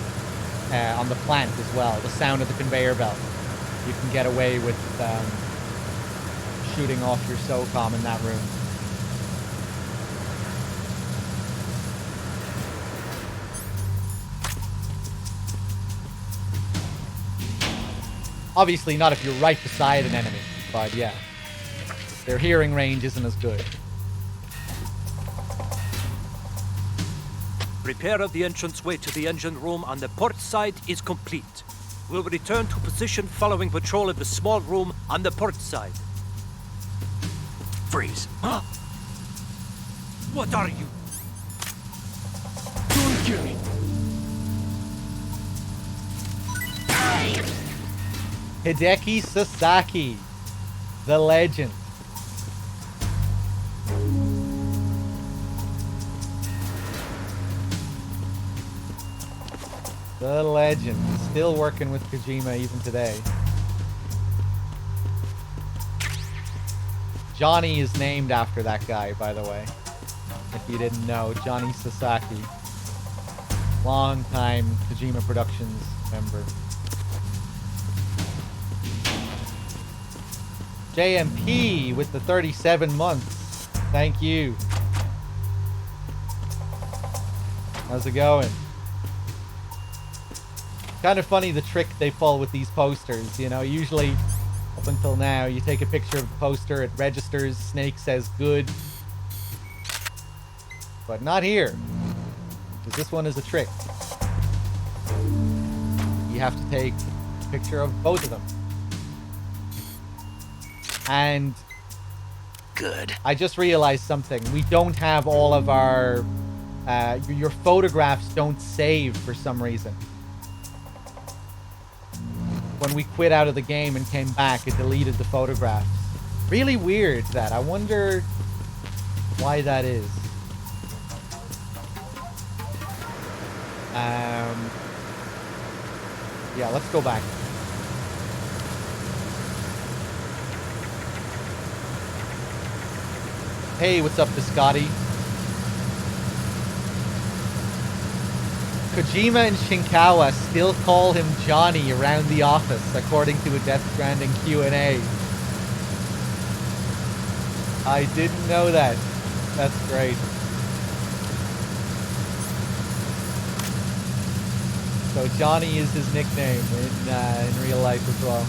on the plant as well. The sound of the conveyor belt. You can get away with shooting off your SOCOM in that room. Obviously not if you're right beside an enemy, but yeah. Their hearing range isn't as good. Repair of the entranceway to the engine room on the port side is complete. We'll return to position following patrol of the small room on the port side. Freeze. Huh? What are you? Don't kill me. Hideki Sasaki, the legend. The legend. Still working with Kojima even today. Johnny is named after that guy, by the way. If you didn't know, Johnny Sasaki. Long-time Kojima Productions member. JMP with the 37 months. Thank you. How's it going? Kind of funny the trick they pull with these posters, you know, usually up until now you take a picture of the poster, it registers, Snake says good. But not here. Because this one is a trick. You have to take a picture of both of them. And Good. I just realized something. We don't have all of our your photographs don't save for some reason. When we quit out of the game and came back, it deleted the photographs. Really weird that. I wonder why that is. Yeah, let's go back. Hey, what's up, Biscotti? Kojima and Shinkawa still call him Johnny around the office, according to a Death Stranding Q&A. I didn't know that. That's great. So Johnny is his nickname in real life as well.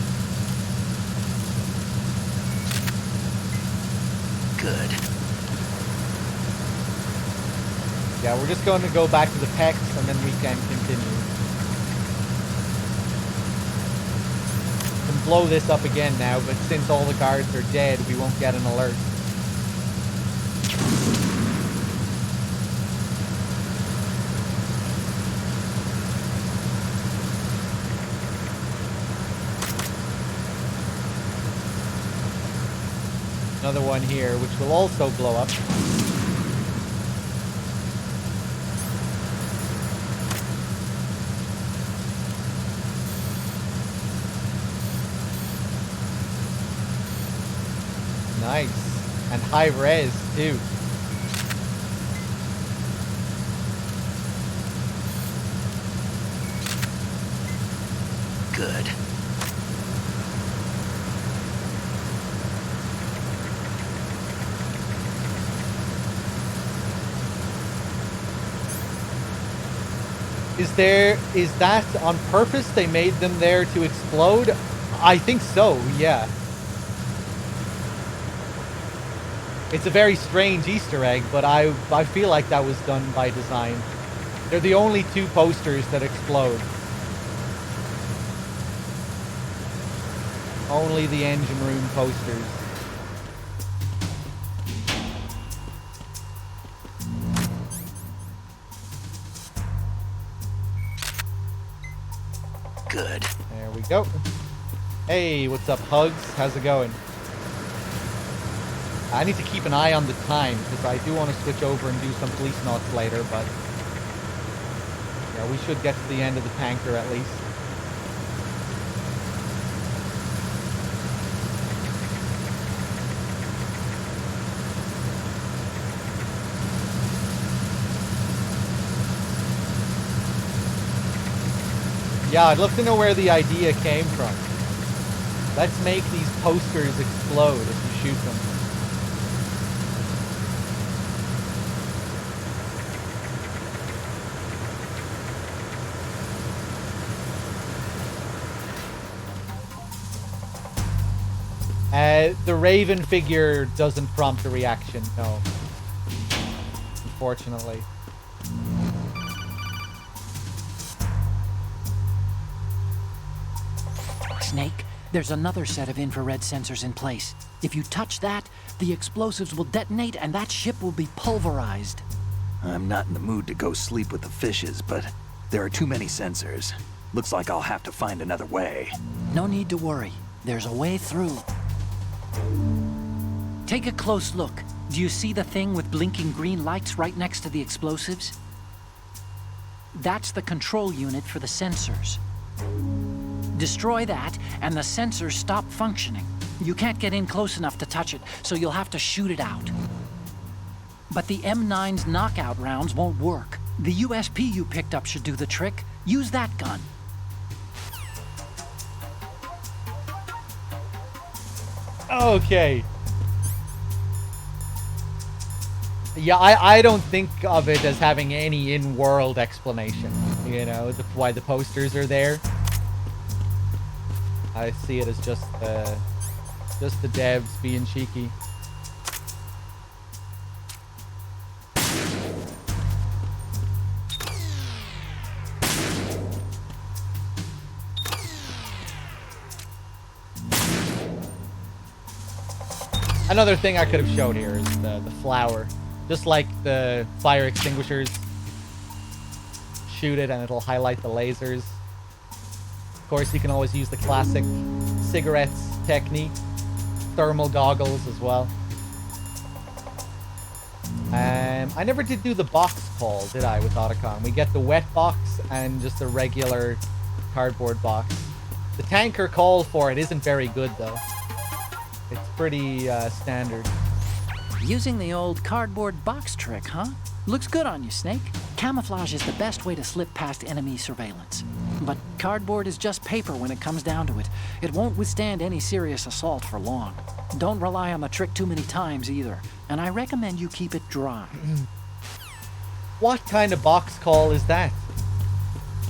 Good. Yeah, we're just going to go back to the PEX and then we can continue. We can blow this up again now, but since all the guards are dead, we won't get an alert. Another one here, which will also blow up. Nice. And high res, too. Good. Is that on purpose? They made them there to explode? I think so, yeah. It's a very strange Easter egg, but I feel like that was done by design. They're the only two posters that explode. Only the engine room posters. Good. There we go. Hey, what's up, Hugs? How's it going? I need to keep an eye on the time, because I do want to switch over and do some police knots later, but... yeah, we should get to the end of the tanker at least. Yeah, I'd love to know where the idea came from. Let's make these posters explode if you shoot them. The Raven figure doesn't prompt a reaction, no. Unfortunately. Snake, there's another set of infrared sensors in place. If you touch that, the explosives will detonate and that ship will be pulverized. I'm not in the mood to go sleep with the fishes, but there are too many sensors. Looks like I'll have to find another way. No need to worry. There's a way through. Take a close look. Do you see the thing with blinking green lights right next to the explosives? That's the control unit for the sensors. Destroy that, and the sensors stop functioning. You can't get in close enough to touch it, so you'll have to shoot it out. But the M9's knockout rounds won't work. The USP you picked up should do the trick. Use that gun. Okay. Yeah, I don't think of it as having any in-world explanation. You know, why the posters are there. I see it as just the devs being cheeky. Another thing I could have showed here is the flower. Just like the fire extinguishers. Shoot it and it'll highlight the lasers. Of course, you can always use the classic cigarettes technique. Thermal goggles as well. I never did do the box call, did I, with Otacon? We get the wet box and just a regular cardboard box. The tanker call for it isn't very good, though. It's pretty standard. Using the old cardboard box trick, huh? Looks good on you, Snake. Camouflage is the best way to slip past enemy surveillance. But cardboard is just paper when it comes down to it. It won't withstand any serious assault for long. Don't rely on the trick too many times either. And I recommend you keep it dry. What kind of box call is that?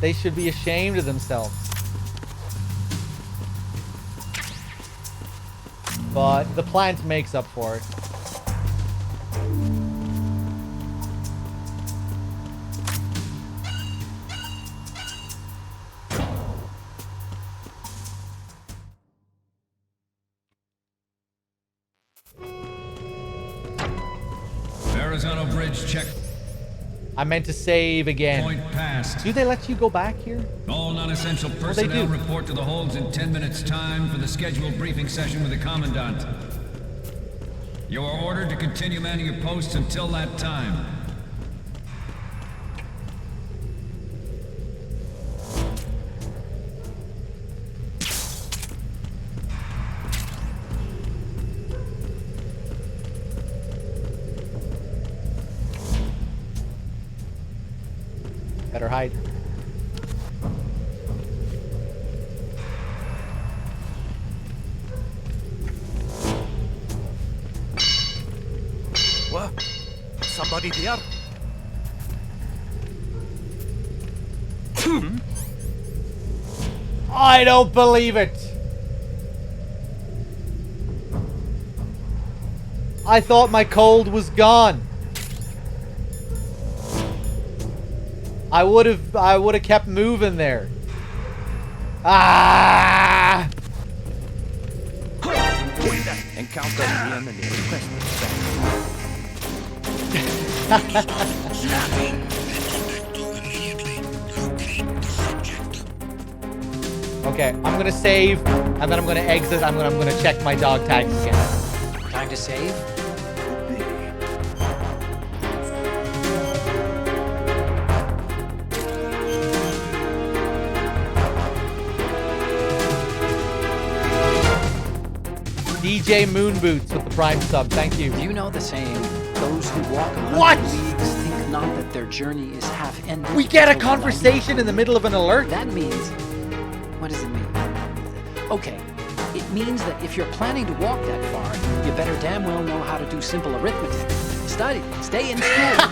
They should be ashamed of themselves. But the plant makes up for it. Arizona Bridge check. I meant to save again. Point passed. Do they let you go back here? All non-essential personnel report to the holds in 10 minutes time for the scheduled briefing session with the Commandant. You are ordered to continue manning your posts until that time. Better hide. What? Somebody there? I don't believe it. I thought my cold was gone. I would have kept moving there. Ah! Encounter the enemy. Request Okay, I'm gonna save, and then I'm gonna exit. I'm gonna check my dog tags again. Time to save? DJ Moonboots with the Prime sub. Thank you. Do you know the saying, those who walk 100 What? leagues think not that their journey is half ended? We get a conversation in the middle of an alert? That means... What does it mean? Okay, it means that if you're planning to walk that far, you better damn well know how to do simple arithmetic. Study, stay in school.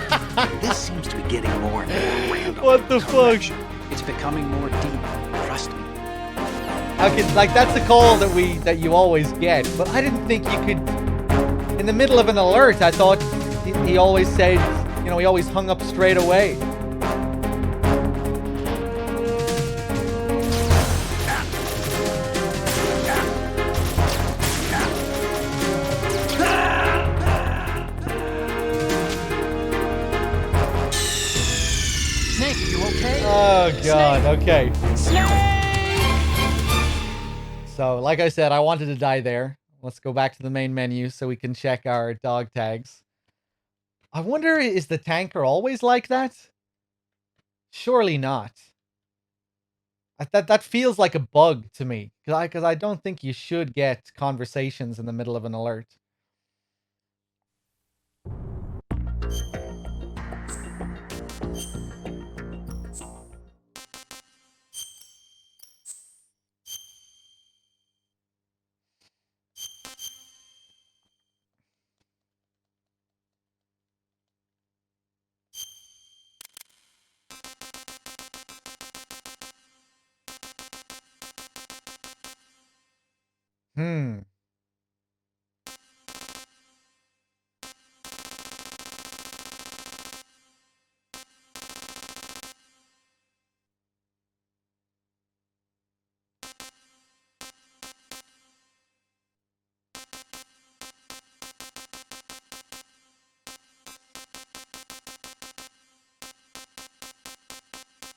This seems to be getting more and more random. What the fuck? It's becoming more deep, trust me. Okay, like that's a call that you always get, but I didn't think you could. In the middle of an alert, I thought he always said, you know, he always hung up straight away. Snake, are you okay? Oh god, Snake. okay. Snake! So, like I said, I wanted to die there. Let's go back to the main menu so we can check our dog tags. I wonder, is the tanker always like that? Surely not. That feels like a bug to me. Because I don't think you should get conversations in the middle of an alert. Hmm.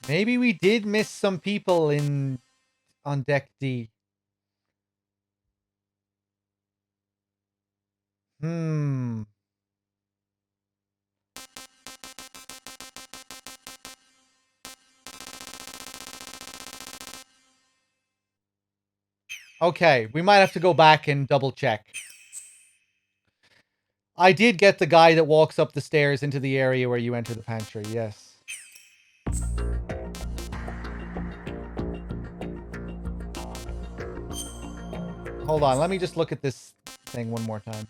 Maybe we did miss some people on deck D. Hmm. Okay, we might have to go back and double check. I did get the guy that walks up the stairs into the area where you enter the pantry, yes. Hold on, let me just look at this thing one more time.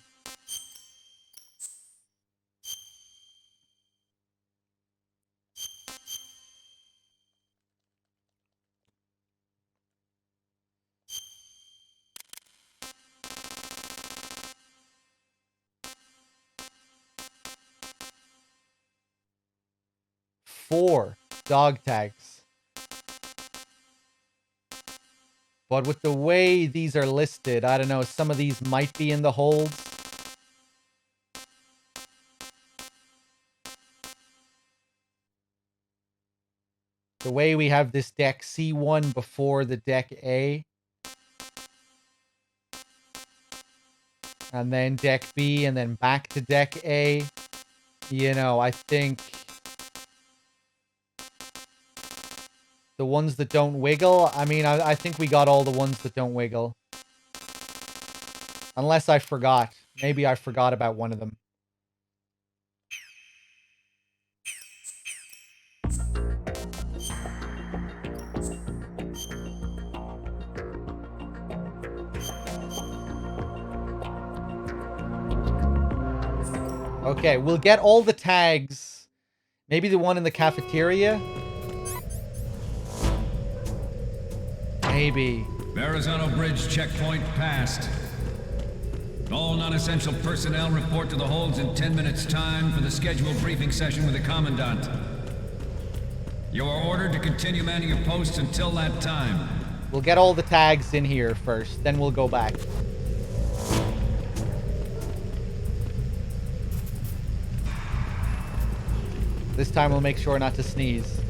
Four dog tags. But with the way these are listed, I don't know, some of these might be in the holds. The way we have this deck C1 before the deck A. And then deck B and then back to deck A. You know, I think the ones that don't wiggle, I mean, I think we got all the ones that don't wiggle. Unless I forgot. Maybe I forgot about one of them. Okay, we'll get all the tags. Maybe the one in the cafeteria? Maybe. Verrazano Bridge checkpoint passed. All non-essential personnel report to the holds in 10 minutes' time for the scheduled briefing session with the Commandant. You are ordered to continue manning your posts until that time. We'll get all the tags in here first, then we'll go back. This time we'll make sure not to sneeze.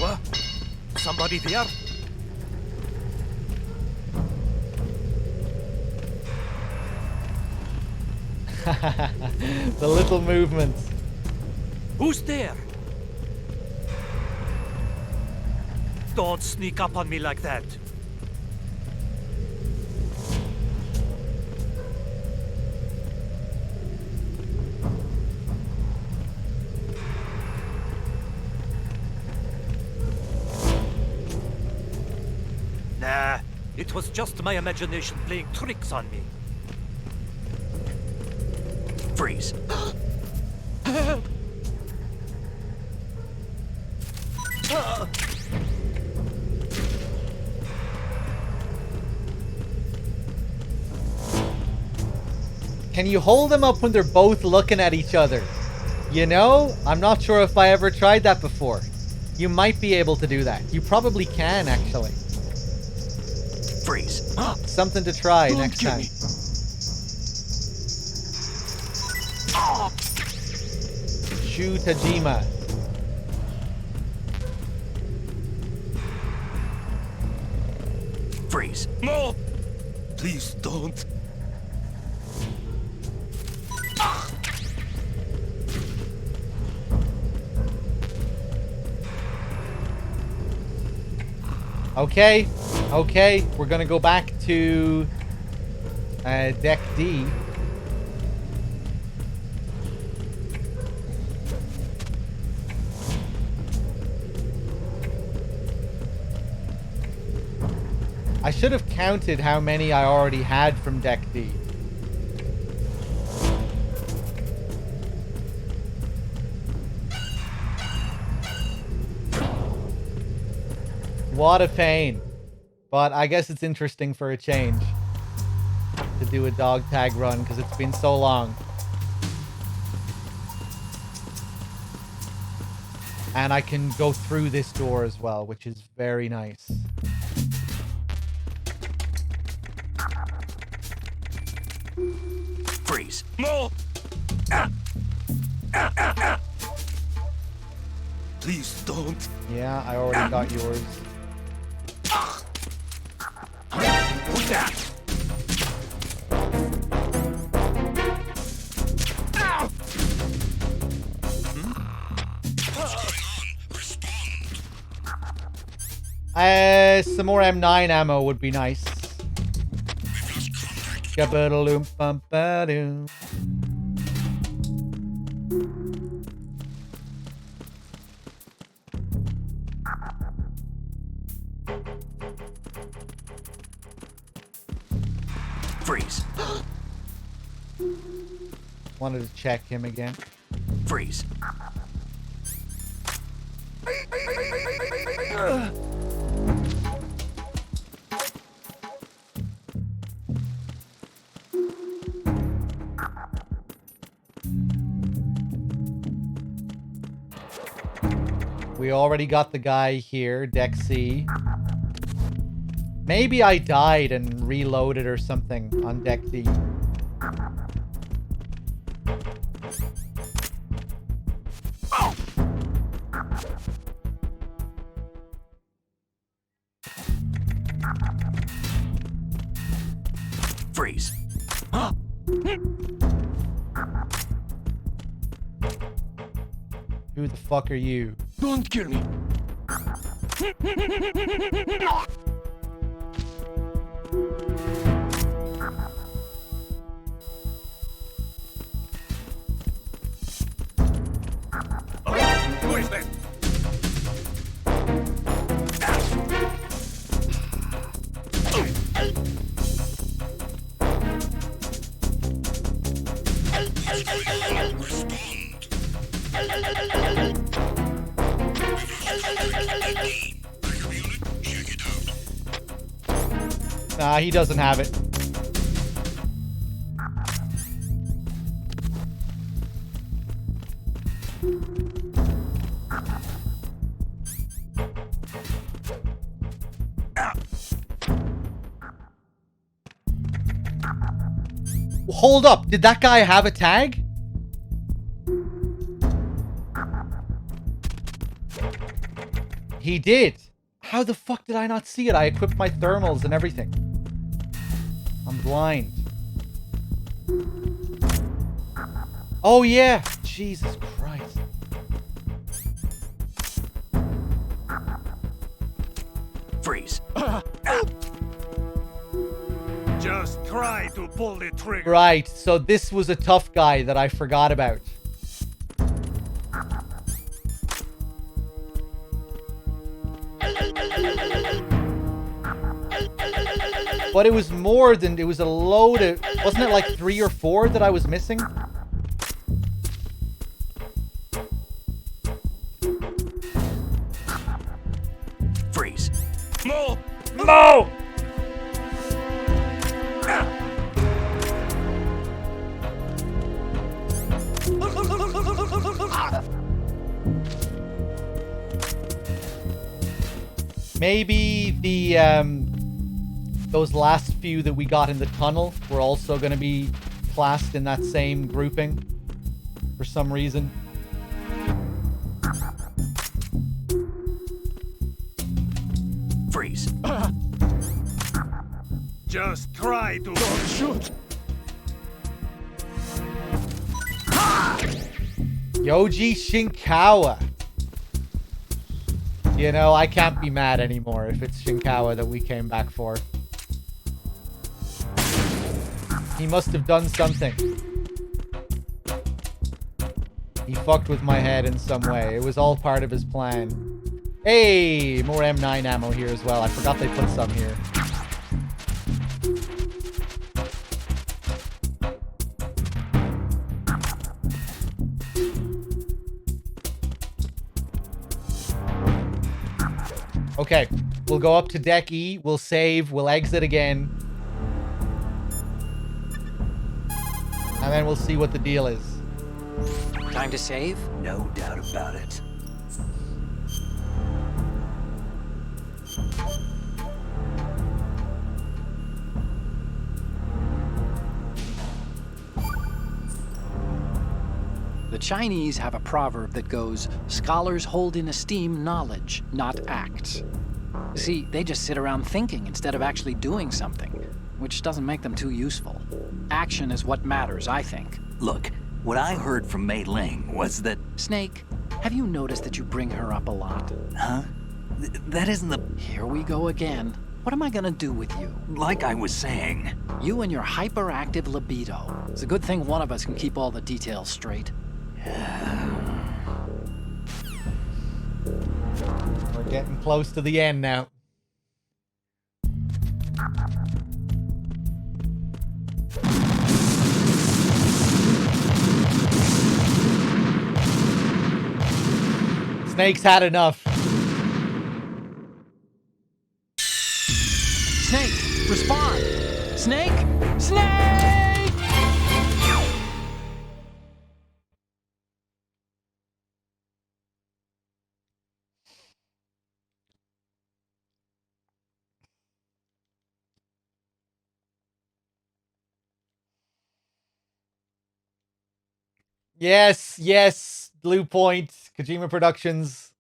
What? Somebody there? The little movements. Who's there? Don't sneak up on me like that. Nah, it was just my imagination playing tricks on me. Freeze. Can you hold them up when they're both looking at each other? You know, I'm not sure if I ever tried that before. You might be able to do that. You probably can, actually. Freeze. Something to try next time. Shu Tajima. Freeze. No! Please don't. Okay, okay, we're gonna go back to deck D. I should have counted how many I already had from deck D. What a pain. But I guess it's interesting for a change to do a dog tag run because it's been so long. And I can go through this door as well, which is very nice. Freeze. No! Please don't. Yeah, I already got yours. Who's that? Some more M9 ammo would be nice. Gabadaloom bum ba-doom. Freeze. Wanted to check him again. Freeze. We already got the guy here, deck C. Maybe I died and reloaded or something on deck D. Freeze. Who the fuck are you? Don't kill me. Who is this? Nah, he doesn't have it. Hold up, did that guy have a tag? He did. How the fuck did I not see it? I equipped my thermals and everything. I'm blind. Oh yeah, Jesus Christ. Freeze. Just try to pull the trigger. Right, so this was a tough guy that I forgot about. But it was more than, it was a load of, wasn't it like 3 or 4 that I was missing? Freeze. No! No! Maybe the those last few that we got in the tunnel were also going to be classed in that same grouping for some reason. Freeze. Just try to... Don't shoot! Yoji Shinkawa. You know, I can't be mad anymore if it's Shinkawa that we came back for. He must have done something. He fucked with my head in some way. It was all part of his plan. Hey, more M9 ammo here as well. I forgot they put some here. Okay, we'll go up to deck E, we'll save, we'll exit again. And then we'll see what the deal is. Time to save? No doubt about it. The Chinese have a proverb that goes, scholars hold in esteem knowledge, not acts. See, they just sit around thinking instead of actually doing something, which doesn't make them too useful. Action is what matters, I think. Look, what I heard from Mei Ling was that... Snake, have you noticed that you bring her up a lot? Huh? That isn't the... Here we go again. What am I gonna do with you? Like I was saying... You and your hyperactive libido. It's a good thing one of us can keep all the details straight. We're getting close to the end now. Snake's had enough. Snake, respond! Snake! Snake! Yes, yes, Blue Point, Kojima Productions.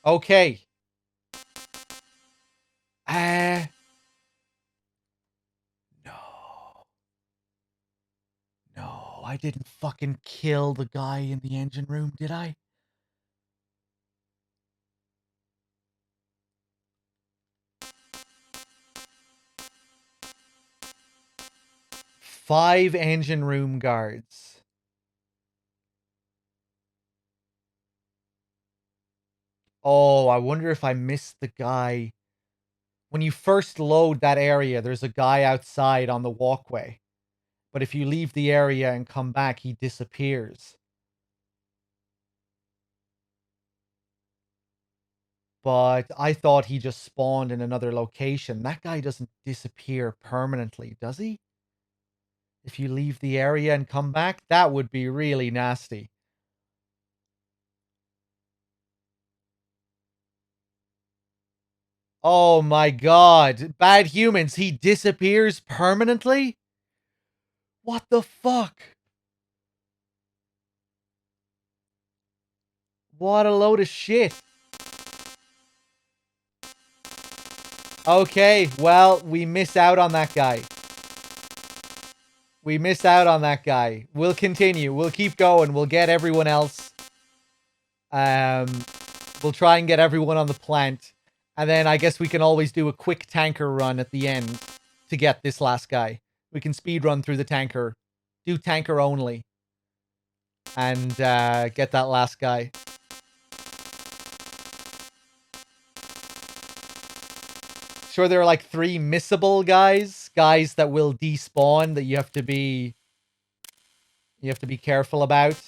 Okay. No, I didn't fucking kill the guy in the engine room, did I? Five engine room guards. Oh, I wonder if I missed the guy. When you first load that area, there's a guy outside on the walkway. But if you leave the area and come back, he disappears. But I thought he just spawned in another location. That guy doesn't disappear permanently, does he? If you leave the area and come back, that would be really nasty. Oh my god. Bad Humans, he disappears permanently? What the fuck? What a load of shit. Okay, well, we miss out on that guy. We miss out on that guy. We'll continue. We'll keep going. We'll get everyone else. We'll try and get everyone on the plant. And then I guess we can always do a quick tanker run at the end to get this last guy. We can speed run through the tanker. Do tanker only. And get that last guy. Sure, there are like 3 missable guys. guys that will despawn that you have to be careful about.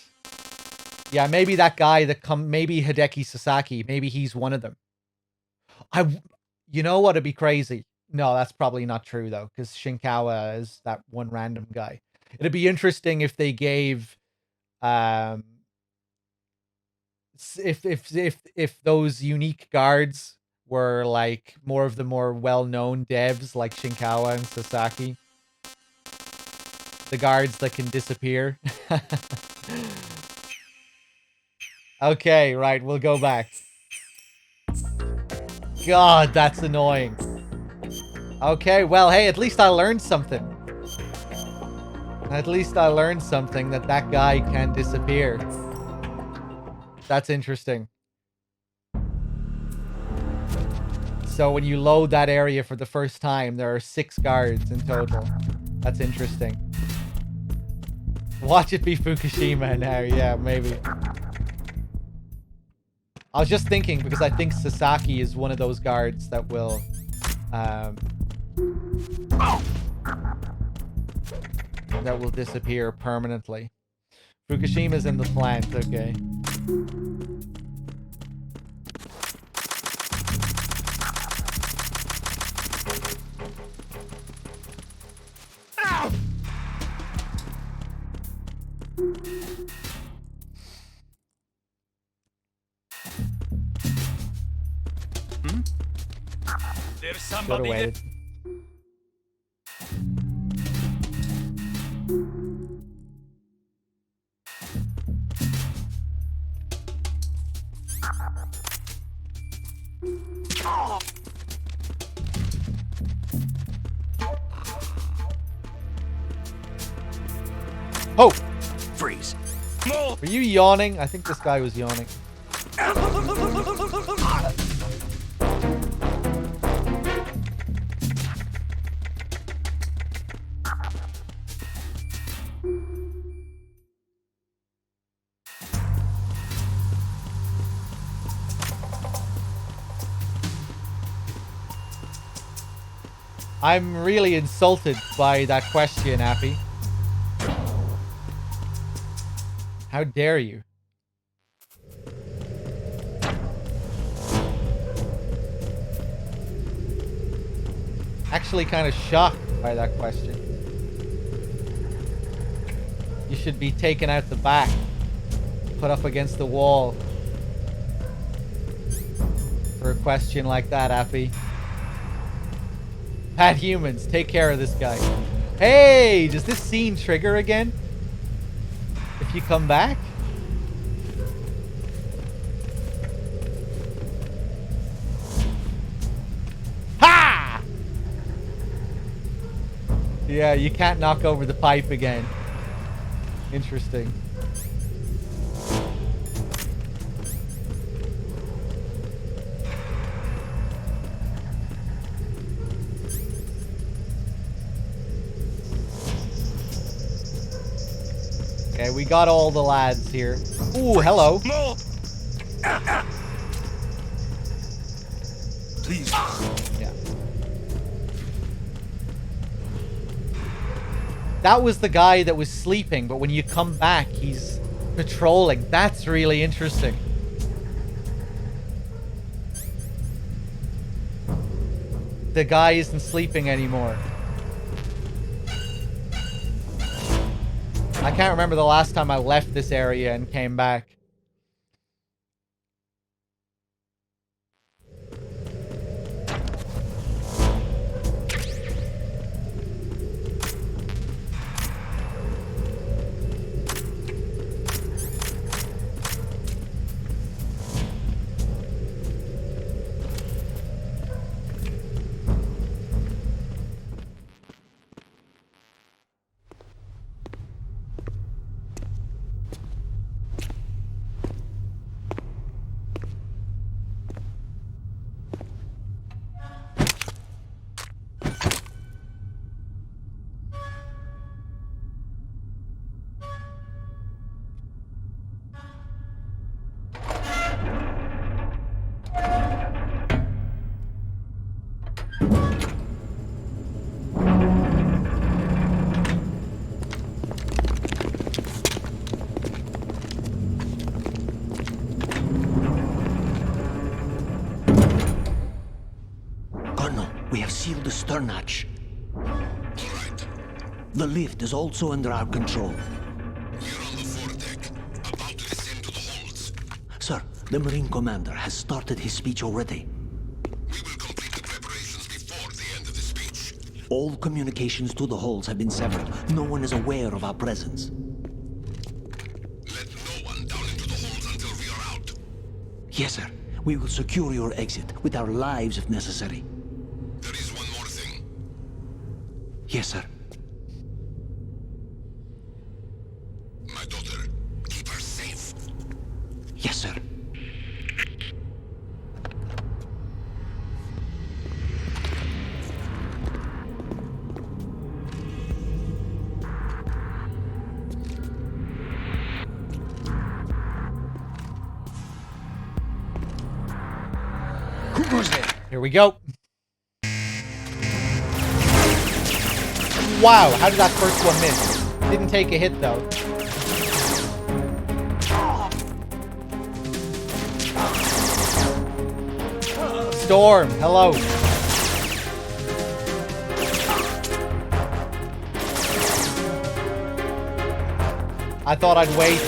Yeah, maybe that guy that maybe Hideki Sasaki, maybe he's one of them. You know what'd be crazy? No, that's probably not true though, because Shinkawa is that one random guy. It'd be interesting if they gave, if those unique guards were like more of the more well-known devs like Shinkawa and Sasaki. The guards that can disappear. Okay, right, we'll go back. God, that's annoying. Okay, well, hey, at least I learned something. At least I learned something that guy can disappear. That's interesting. So when you load that area for the first time, there are 6 guards in total. That's interesting. Watch it be Fukushima now. Yeah, maybe. I was just thinking because I think Sasaki is one of those guards that will disappear permanently. Fukushima's in the plant, okay. There's somebody there. Oh! Freeze. Were you yawning? I think this guy was yawning. I'm really insulted by that question, Appy. How dare you? Actually kind of shocked by that question. You should be taken out the back, put up against the wall for a question like that, Appy. Bad humans, take care of this guy. Hey, does this scene trigger again? If you come back? Ha! Yeah, you can't knock over the pipe again. Interesting. Okay, we got all the lads here. Ooh, hello. Please. Yeah. That was the guy that was sleeping, but when you come back, he's patrolling. That's really interesting. The guy isn't sleeping anymore. I can't remember the last time I left this area and came back. We have sealed the stern hatch. All right. The lift is also under our control. We're on the foredeck, about to descend to the holds. Sir, the Marine Commander has started his speech already. We will complete the preparations before the end of the speech. All communications to the holds have been severed. No one is aware of our presence. Let no one down into the holds until we are out. Yes, sir. We will secure your exit with our lives if necessary. There is one more thing. Yes, sir. My daughter, keep her safe. Yes, sir. Who goes there? Here we go. Wow, how did that first one miss? Didn't take a hit though. Storm, hello. I thought I'd wait.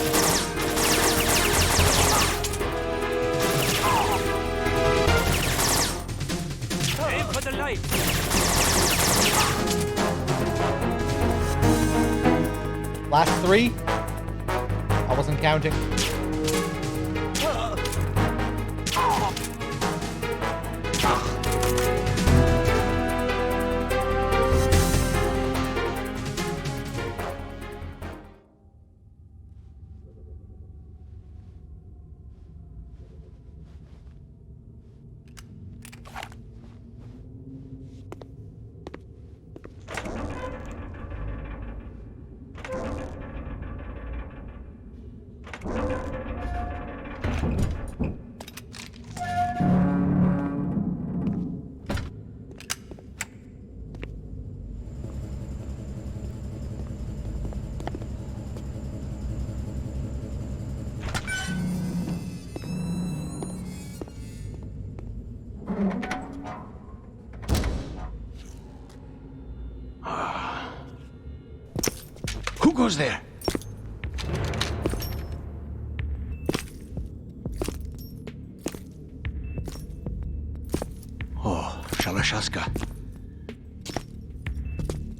Aim for the light. Last three? I wasn't counting. Who goes there? Oh, Shalashaska.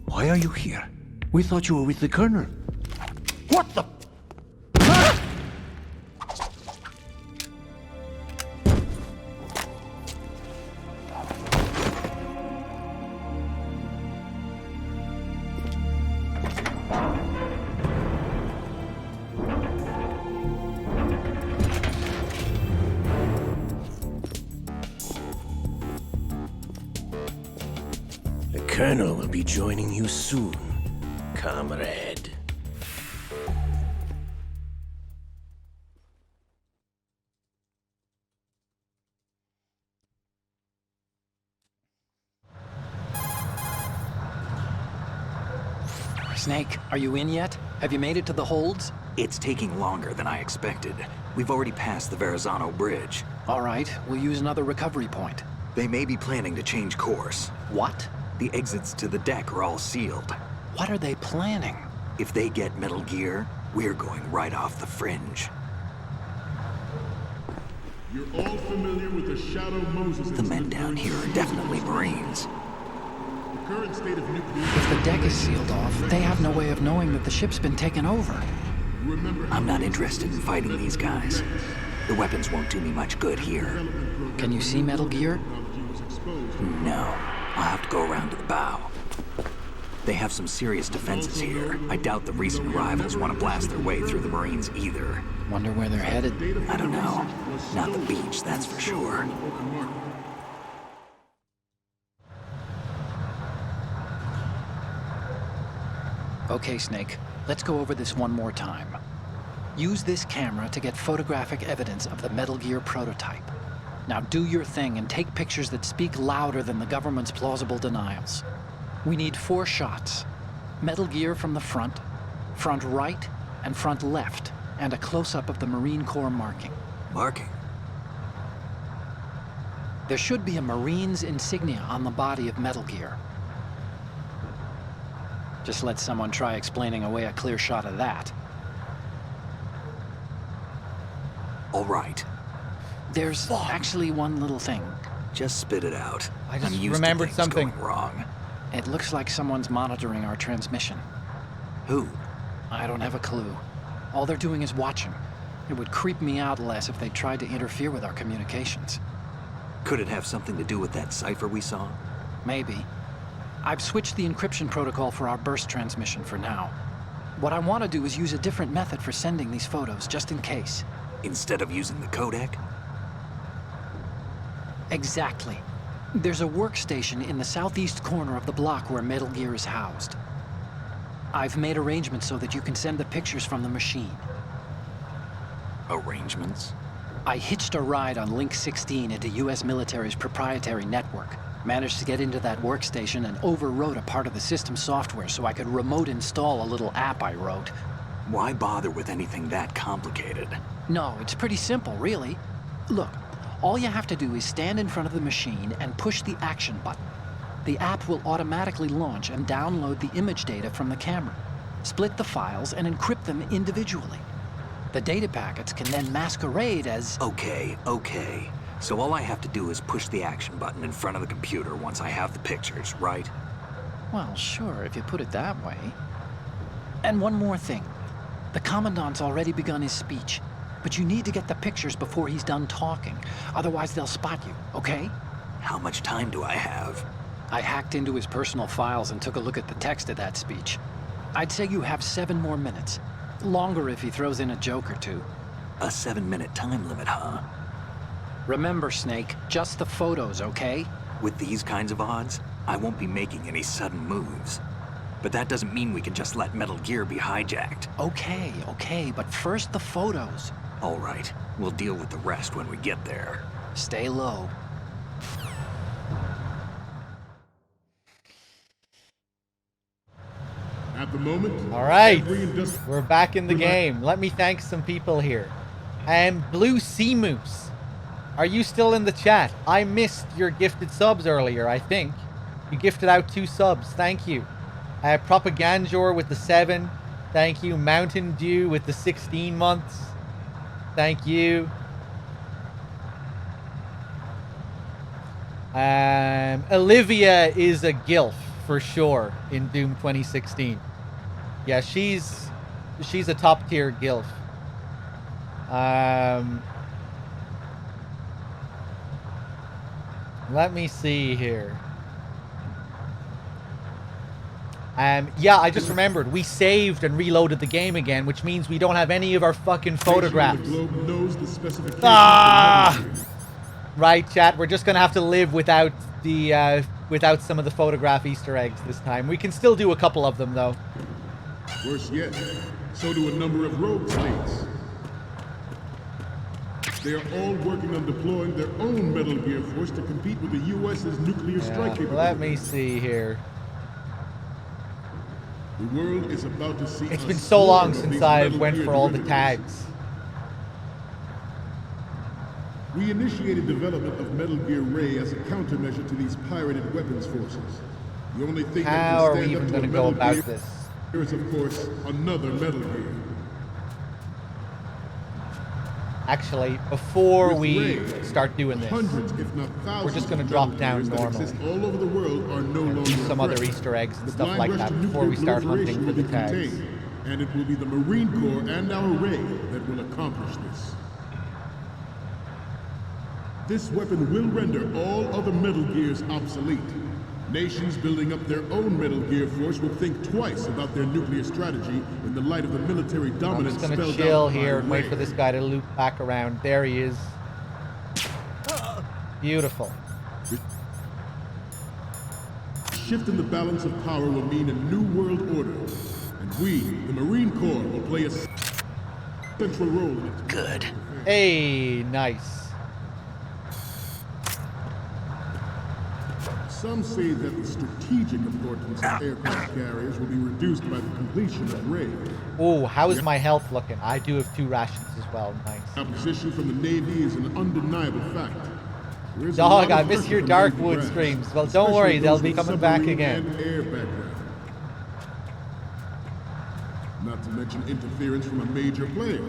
Why are you here? We thought you were with the Colonel. What the? The Colonel will be joining you soon, comrade. Snake, are you in yet? Have you made it to the holds? It's taking longer than I expected. We've already passed the Verrazano Bridge. All right, we'll use another recovery point. They may be planning to change course. What? The exits to the deck are all sealed. What are they planning? If they get Metal Gear, we're going right off the fringe. You're all familiar with the Shadow Moses. The men down here are definitely Marines. The current state of nuclear... If the deck is sealed off, they have no way of knowing that the ship's been taken over. I'm not interested in fighting these guys. The weapons won't do me much good here. Can you see Metal Gear? No. I'll have to go around to the bow. They have some serious defenses here. I doubt the recent arrivals want to blast their way through the Marines either. Wonder where they're headed. I don't know. Not the beach, that's for sure. Okay, Snake. Let's go over this one more time. Use this camera to get photographic evidence of the Metal Gear prototype. Now do your thing and take pictures that speak louder than the government's plausible denials. We need 4 shots. Metal Gear from the front right, and front left, and a close-up of the Marine Corps marking. Marking? There should be a Marine's insignia on the body of Metal Gear. Just let someone try explaining away a clear shot of that. All right. There's actually one little thing. Just spit it out. I just I'm used remembered to things something. going wrong. It looks like someone's monitoring our transmission. Who? I don't have a clue. All they're doing is watching. It would creep me out less if they tried to interfere with our communications. Could it have something to do with that cipher we saw? Maybe. I've switched the encryption protocol for our burst transmission for now. What I want to do is use a different method for sending these photos, just in case. Instead of using the codec? Exactly. There's a workstation in the southeast corner of the block where Metal Gear is housed. I've made arrangements so that you can send the pictures from the machine. Arrangements? I hitched a ride on Link 16 into US military's proprietary network. Managed to get into that workstation and overwrote a part of the system software so I could remote install a little app I wrote. Why bother with anything that complicated? No, it's pretty simple, really. Look, all you have to do is stand in front of the machine and push the action button. The app will automatically launch and download the image data from the camera, split the files, and encrypt them individually. The data packets can then masquerade as... Okay. So all I have to do is push the action button in front of the computer once I have the pictures, right? Well, sure, if you put it that way. And one more thing. The Commandant's already begun his speech, but you need to get the pictures before he's done talking. Otherwise, they'll spot you, okay? How much time do I have? I hacked into his personal files and took a look at the text of that speech. I'd say you have 7 more minutes. Longer if he throws in a joke or two. A 7-minute time limit, huh? Remember, Snake, just the photos, okay? With these kinds of odds, I won't be making any sudden moves. But that doesn't mean we can just let Metal Gear be hijacked. Okay, but first the photos. All right, we'll deal with the rest when we get there. Stay low. At the moment, all right, we're back in the game. Let me thank some people here. Blue Sea Moose. Are you still in the chat? I missed your gifted subs earlier, I think. You gifted out 2 subs. Thank you. Propagandor with the 7. Thank you. Mountain Dew with the 16 months. Thank you. Olivia is a gilf for sure in Doom 2016. Yeah, she's a top tier gilf. Let me see here. Yeah, I just remembered. We saved and reloaded the game again, which means we don't have any of our fucking photographs. Ah! Right, chat. We're just gonna have to live without the without some of the photograph Easter eggs this time. We can still do a couple of them though. Worse yet, so do a number of rogue states. They are all working on deploying their own Metal Gear force to compete with the U.S.'s nuclear strike capability. Let me see here. The world is about to see. It's been so long since I went for all the tags. We initiated development of Metal Gear Ray as a countermeasure to these pirated weapons forces. The only thing How are we even going to go about this? There is, of course, another Metal Gear. Actually, before we start doing this, we're just going to drop down normally all over the world are no and do some other Easter eggs and stuff like that before we start hunting for the tags. And it will be the Marine Corps and our Ray that will accomplish this. This weapon will render all other Metal Gears obsolete. Nations building up their own Metal Gear force will think twice about their nuclear strategy in the light of the military dominance. I'm just going to chill here and wait for this guy to loop back around. There he is. Beautiful. Shift in the balance of power will mean a new world order. And we, the Marine Corps, will play a central role in it. Good. Hey, nice. Some say that the strategic importance of aircraft carriers will be reduced by the completion of Ray. Oh, how is my health looking? I do have 2 rations as well. Nice. Opposition from the Navy is an undeniable fact. Dog, I miss your Darkwood streams. Well, don't worry, they'll be coming back again. Not to mention interference from a major player.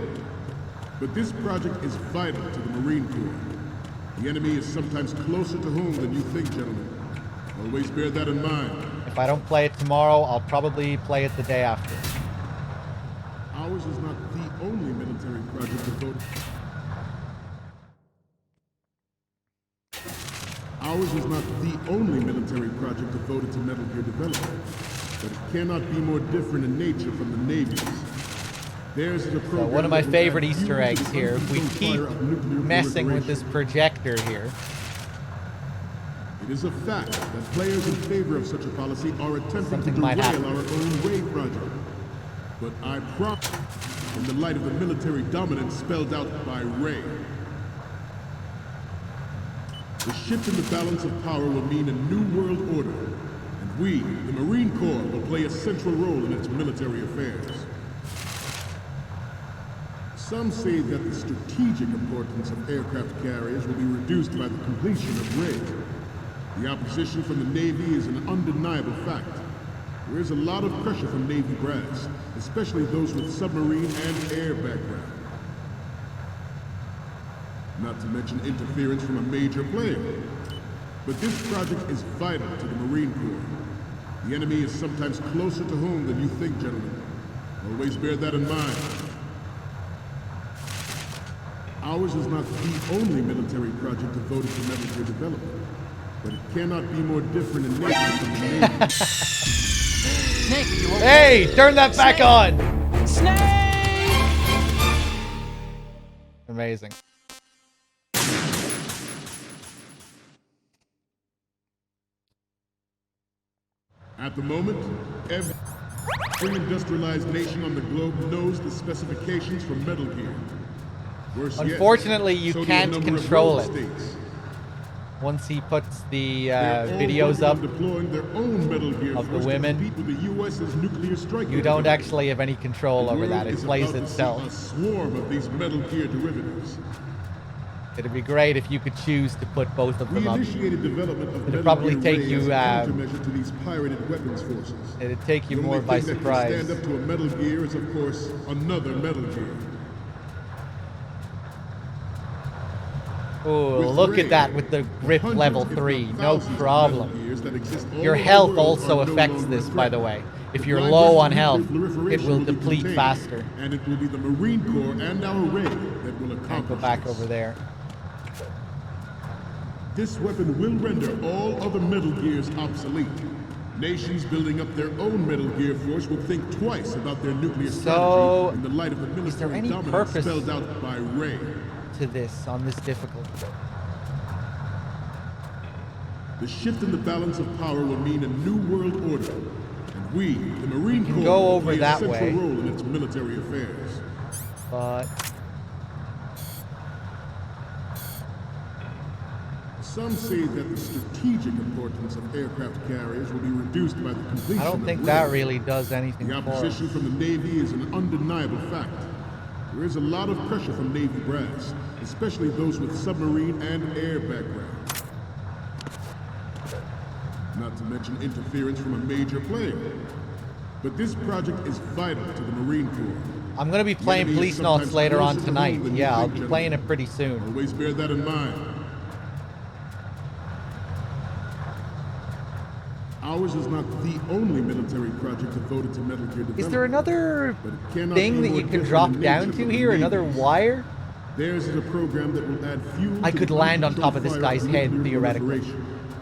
But this project is vital to the Marine Corps. The enemy is sometimes closer to home than you think, gentlemen. Always bear that in mind. If I don't play it tomorrow, I'll probably play it the day after. Ours is not the only military project devoted. Ours is not the only military project devoted to Metal Gear development, but it cannot be more different in nature from the Navy's. Theirs is a program. So one of my favorite Easter eggs here, if we keep messing with this projector here. It is a fact that players in favor of such a policy are attempting to derail our own Ray project. But I promise, in the light of the military dominance spelled out by Ray, the shift in the balance of power will mean a new world order, and we, the Marine Corps, will play a central role in its military affairs. Some say that the strategic importance of aircraft carriers will be reduced by the completion of Ray. The opposition from the Navy is an undeniable fact. There is a lot of pressure from Navy brass, especially those with submarine and air background. Not to mention interference from a major player. But this project is vital to the Marine Corps. The enemy is sometimes closer to home than you think, gentlemen. Always bear that in mind. Ours is not the only military project devoted to Metal Gear development, but it cannot be more different in nature from the Navy. Snake, you okay? Hey, turn that back on! Snake! Amazing. At the moment, every industrialized nation on the globe knows the specifications for Metal Gear. Worse Unfortunately, yet, you so can't control it. States. Once he puts the videos up their own Metal Gear of the women, with the US's nuclear strike you don't actually have any control over that. It plays itself. A swarm of these Metal Gear derivatives. It'd be great if you could choose to put both of them up. Initiated development of It'd probably Metal Gear take you. countermeasure to these pirated weapons forces. It'd take you more by surprise. The only thing that can stand up to a Metal Gear is, of course, another Metal Gear. Oh, look at that with the grip level 3, no problem. Your health also affects this, by the way. If you're low on health, it will deplete faster. And it will be the Marine Corps and our Ray that will accomplish. Can't go back over there. This weapon will render all other Metal Gears obsolete. Nations building up their own Metal Gear force will think twice about their nuclear strategy in the light of the military dominance spelled out by Ray. To this on this difficulty. The shift in the balance of power will mean a new world order, and we, the Marine Corps, go over play a that central way, role in its military affairs. But some say that the strategic importance of aircraft carriers will be reduced by the completion. I don't think that really does anything. The opposition from the Navy is an undeniable fact. There is a lot of pressure from Navy brass, especially those with submarine and air background. Not to mention interference from a major player. But this project is vital to the Marine Corps. I'm going to be playing Police Notes later on tonight. Yeah, I'll be playing it pretty soon. Always bear that in mind. Ours is not the only military project devoted to Metal Gear development. Is there another thing that you can drop down to here? Another wire? Theirs is a program that will add fuel. I could land on top of this guy's head, theoretically.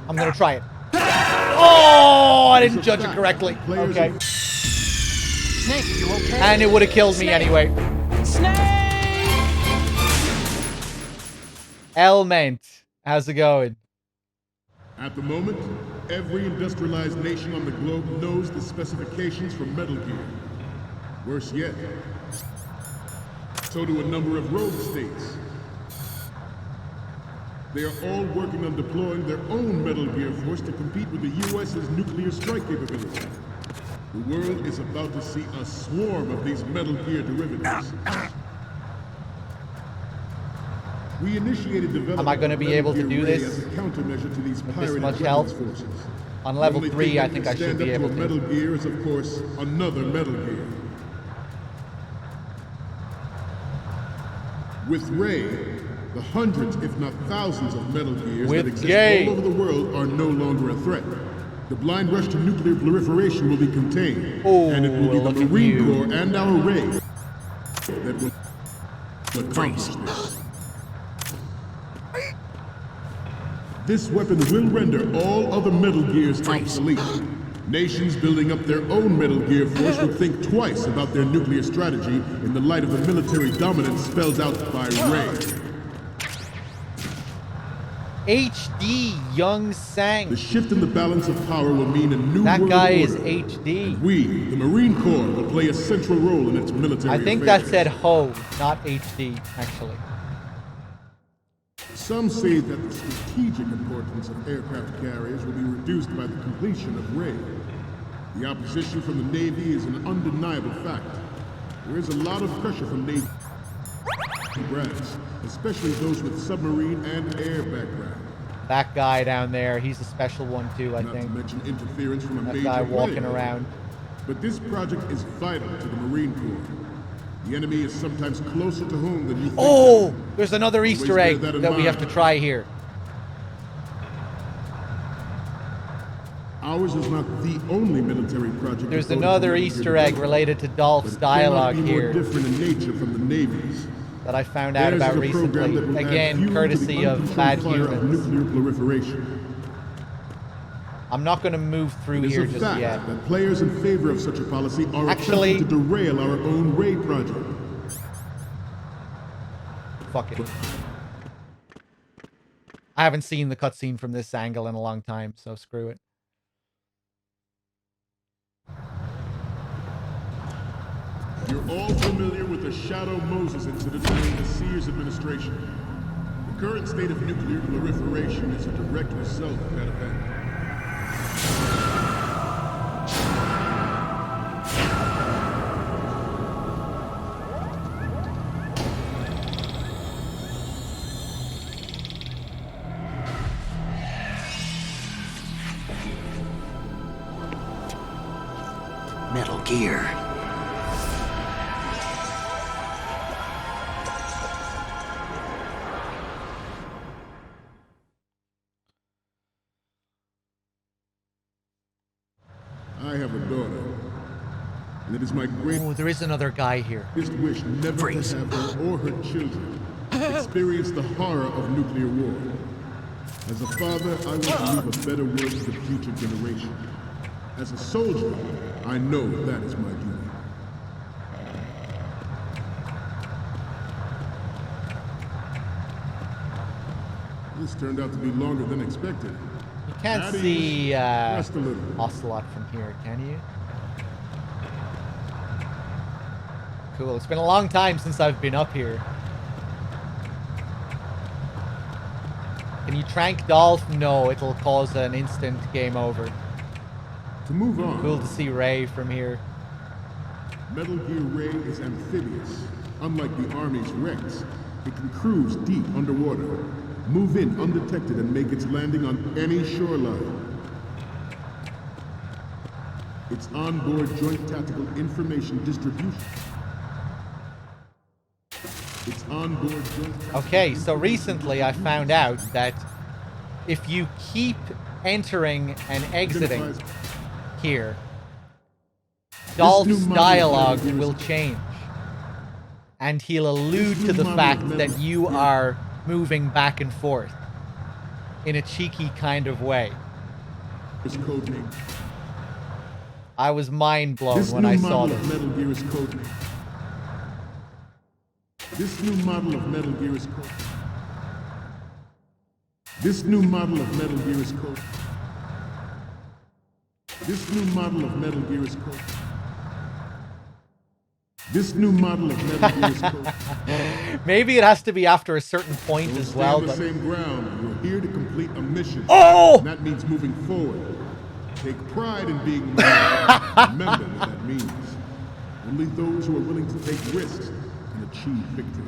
I'm going to try it. Oh, I didn't judge it correctly. Okay. Snake, you okay? And it would have killed me anyway. Snake! Elment, how's it going? At the moment, every industrialized nation on the globe knows the specifications for Metal Gear. Worse yet, so do a number of rogue states. They are all working on deploying their own Metal Gear force to compete with the US's nuclear strike capability. The world is about to see a swarm of these Metal Gear derivatives. We initiated development. Am I going to be able to do this as a countermeasure to these with this pirate much health? forces. On level The only 3, thing I that think can I should stand be up able to a to. Metal Gear is, of course, another Metal Gear. With Ray, the hundreds, if not thousands, of Metal Gears that exist all over the world are no longer a threat. The blind rush to nuclear proliferation will be contained, and it will be the Marine Corps and our Ray that will accomplish this. This weapon will render all other Metal Gears obsolete. Nations building up their own Metal Gear force will think twice about their nuclear strategy in the light of the military dominance spelled out by Ray. HD Young Sang. The shift in the balance of power will mean a new That world guy order. is HD. And we, the Marine Corps, will play a central role in its military I think affairs. that said Ho, not HD, actually. Some say that the strategic importance of aircraft carriers will be reduced by the completion of Ray. The opposition from the Navy is an undeniable fact. There is a lot of pressure from Navy grads, especially those with submarine and air background. That guy down there, he's a special one too, I Not think. to mention interference from a That major guy walking player. around. But this project is vital to the Marine Corps. The enemy is sometimes closer to home than you think. Oh, there's another Always Easter bear egg that in that we have to mind. try here. Ours is not the only military project. There's devoted to another nuclear Easter egg development, related to but Dolph's it cannot dialogue be more here different in nature from the Navy's. that I found out Theirs about is a program that will recently. add Again, fuel to courtesy the of Bad uncontrolled fire of Humans. nuclear proliferation. I'm not going to move through It is here a just fact yet. that players in favor of such a policy are Actually- attempting to derail our own Ray project. Fuck it. I haven't seen the cutscene from this angle in a long time, so screw it. You're all familiar with the Shadow Moses incident during the Sears administration. The current state of nuclear proliferation is a direct result of that event. Metal Gear. I have a daughter, and it is my great Oh, there is another guy here. wish never to have her or her children experience the horror of nuclear war. As a father, I want to leave a better world to the future generation. As a soldier, I know that is my duty. This turned out to be longer than expected. You can't At ease. see Rest a little. Ocelot from here, can you? Cool. It's been a long time since I've been up here. Can you trank Dolph? No, it'll cause an instant game over. To move on, Cool to see Ray from here. Metal Gear Ray is amphibious. Unlike the Army's Rex, it can cruise deep underwater, move in undetected, and make its landing on any shoreline. Its onboard joint tactical information distribution. Its onboard joint Okay, so recently I found out that if you keep entering and exiting here, Dolph's dialogue will change. And he'll allude to the fact that you are moving back and forth in a cheeky kind of way. This code name. I was mind blown This when new I saw model of this. Metal Gear is code name. This new model of Metal Gear is code. This new model of Metal Gear is code. This new model of Metal Gear is code. This new model of Metal Gear is code. Maybe it has to be after a certain point Don't as stay well, on the but same ground. You're here to complete a mission. Oh! And that means moving forward. Take pride in being man. Remember what that means. Only those who are willing to take risks can achieve victory.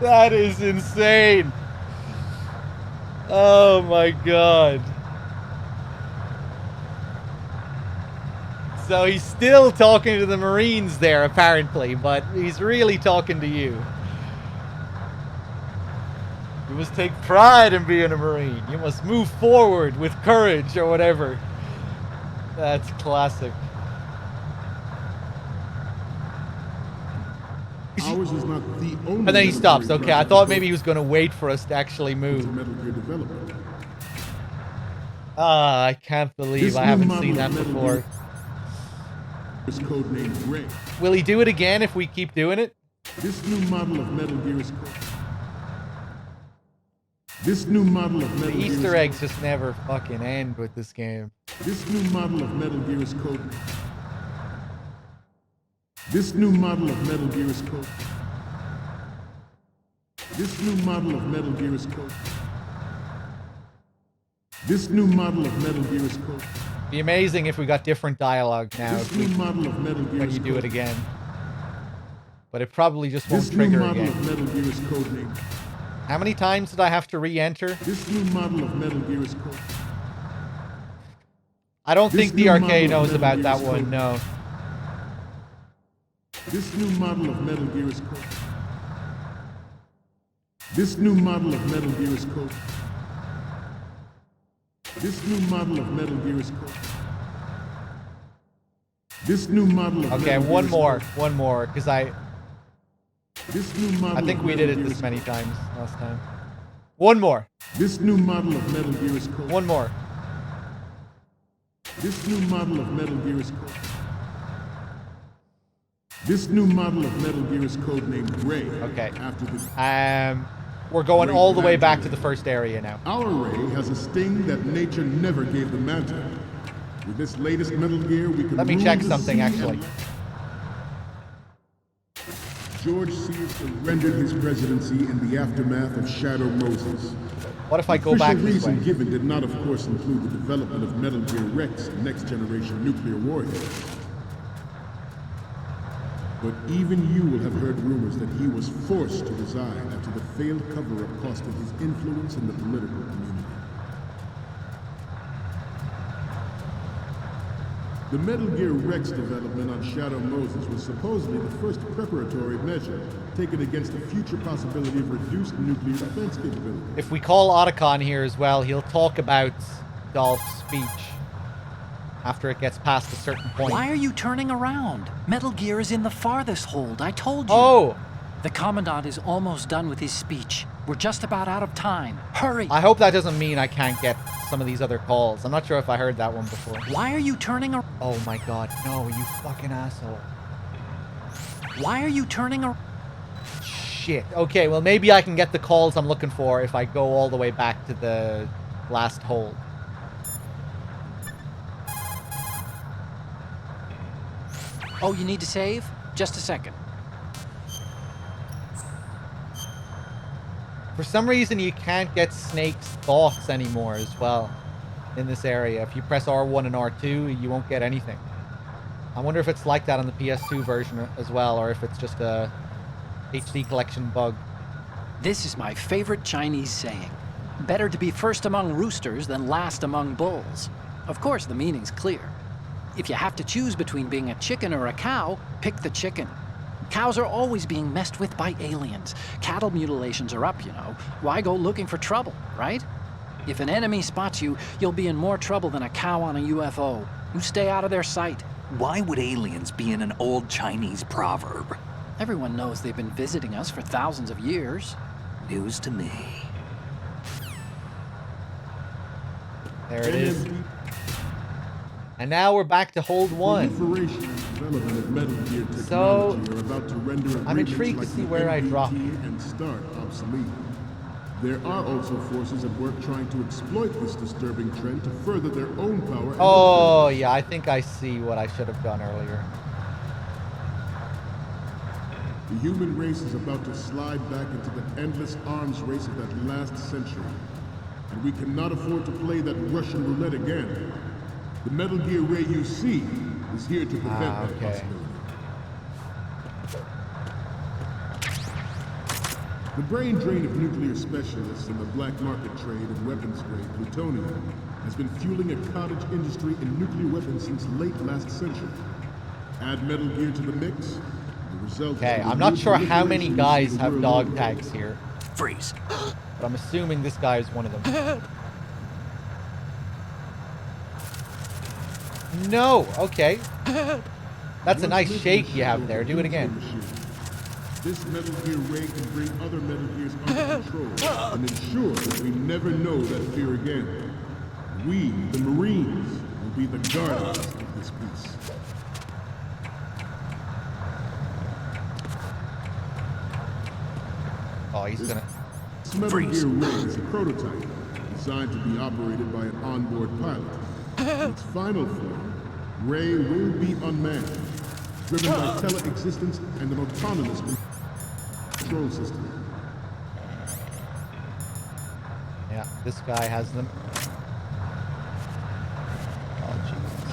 That is insane. Oh my god. So he's still talking to the Marines there, apparently, but he's really talking to you. You must take pride in being a Marine. You must move forward with courage or whatever. That's classic. Ours is not the only. And then he stops. Okay, I thought maybe he was going to wait for us to actually move. Metal Gear development. Ah, I can't believe I haven't seen that before. Is codenamed Gray. Will he do it again if we keep doing it? This new model of Metal Gear is This new model of Metal The Gear Easter eggs just never fucking end with this game. This new model of Metal Gear is code. This new model of Metal Gear is code. This new model of Metal Gear is code. This new model of Metal Gear is code. Be amazing if we got different dialogue now This new model of Metal Gear when is you do code. it again. But it probably just won't This new trigger model again. of Metal Gear is codenamed. How many times did I have to re-enter? This new model of Metal Gear is code. I don't This think the new arcade model of knows Metal about Gear that is one, code. no. This new model of Metal Gear is code. This new model of Metal Gear is code. This new model of Metal Gear is code. This new model of Okay, Metal Gear one is more, code. one more, because This new model I think of we Metal did it Gear this is many times last time. One more, This new model of Metal Gear is code. one more. This new model of Metal Gear is code. This new model of Metal Gear is codenamed Gray. Okay. After this, We're going Great all the way back Mantle. to the first area now. our Ray has a sting that nature never gave the Manta. With this latest Metal Gear, we can Let me rule check the something, sea actually. and- George Sears surrendered his presidency in the aftermath of Shadow Moses. What if I go Official back this reason way? given did not, of course, include the development of Metal Gear Rex, next generation nuclear warheads. But even you will have heard rumors that he was forced to resign after the failed cover-up costed his influence in the political community. The Metal Gear Rex development on Shadow Moses was supposedly the first preparatory measure taken against the future possibility of reduced nuclear defense capability. If we call Otacon here as well, he'll talk about Dolph's speech after it gets past a certain point. Why are you turning around? Metal Gear is in the farthest hold, I told you. Oh! The Commandant is almost done with his speech. We're just about out of time. Hurry! I hope that doesn't mean I can't get some of these other calls. I'm not sure if I heard that one before. Why are you turning around? Oh my god, no, you fucking asshole. Why are you turning around? Shit. Okay, well maybe I can get the calls I'm looking for if I go all the way back to the last hold. Oh, you need to save? Just a second. For some reason, you can't get Snake's thoughts anymore as well in this area. If you press R1 and R2, you won't get anything. I wonder if it's like that on the PS2 version as well, or if it's just a HD collection bug. This is my favorite Chinese saying. Better to be first among roosters than last among bulls. Of course, the meaning's clear. If you have to choose between being a chicken or a cow, pick the chicken. Cows are always being messed with by aliens. Cattle mutilations are up, you know. Why go looking for trouble, right? If an enemy spots you, you'll be in more trouble than a cow on a UFO. You stay out of their sight. Why would aliens be in an old Chinese proverb? Everyone knows they've been visiting us for thousands of years. News to me. There it is. And now we're back to hold one. Proliferation and development of Metal Gear So, technology are about to render I'm agreements intrigued to like see the where I drop. NPT and START obsolete. There are also forces at work trying to exploit this disturbing trend to further their own power. and Oh, yeah, I think I see what I should have done earlier. The human race is about to slide back into the endless arms race of that last century. And we cannot afford to play that Russian roulette again. The Metal Gear Ray you see is here to prevent that possibility. The brain drain of nuclear specialists and the black market trade in weapons-grade plutonium has been fueling a cottage industry in nuclear weapons since late last century. Add Metal Gear to the mix, the result... Okay, I'm not sure how many guys have dog tags here. Freeze. But I'm assuming this guy is one of them. No, okay. That's a nice shake you have there. Do it again. This Metal Gear Ray can bring other Metal Gears under control and ensure that we never know that fear again. We, the Marines, will be the guardians of this peace. Oh, he's gonna... This Metal Gear Ray is a prototype designed to be operated by an onboard pilot. In its final form, Ray will be unmanned, driven by tele-existence and an autonomous control system. Yeah, this guy has them. Oh, Jesus.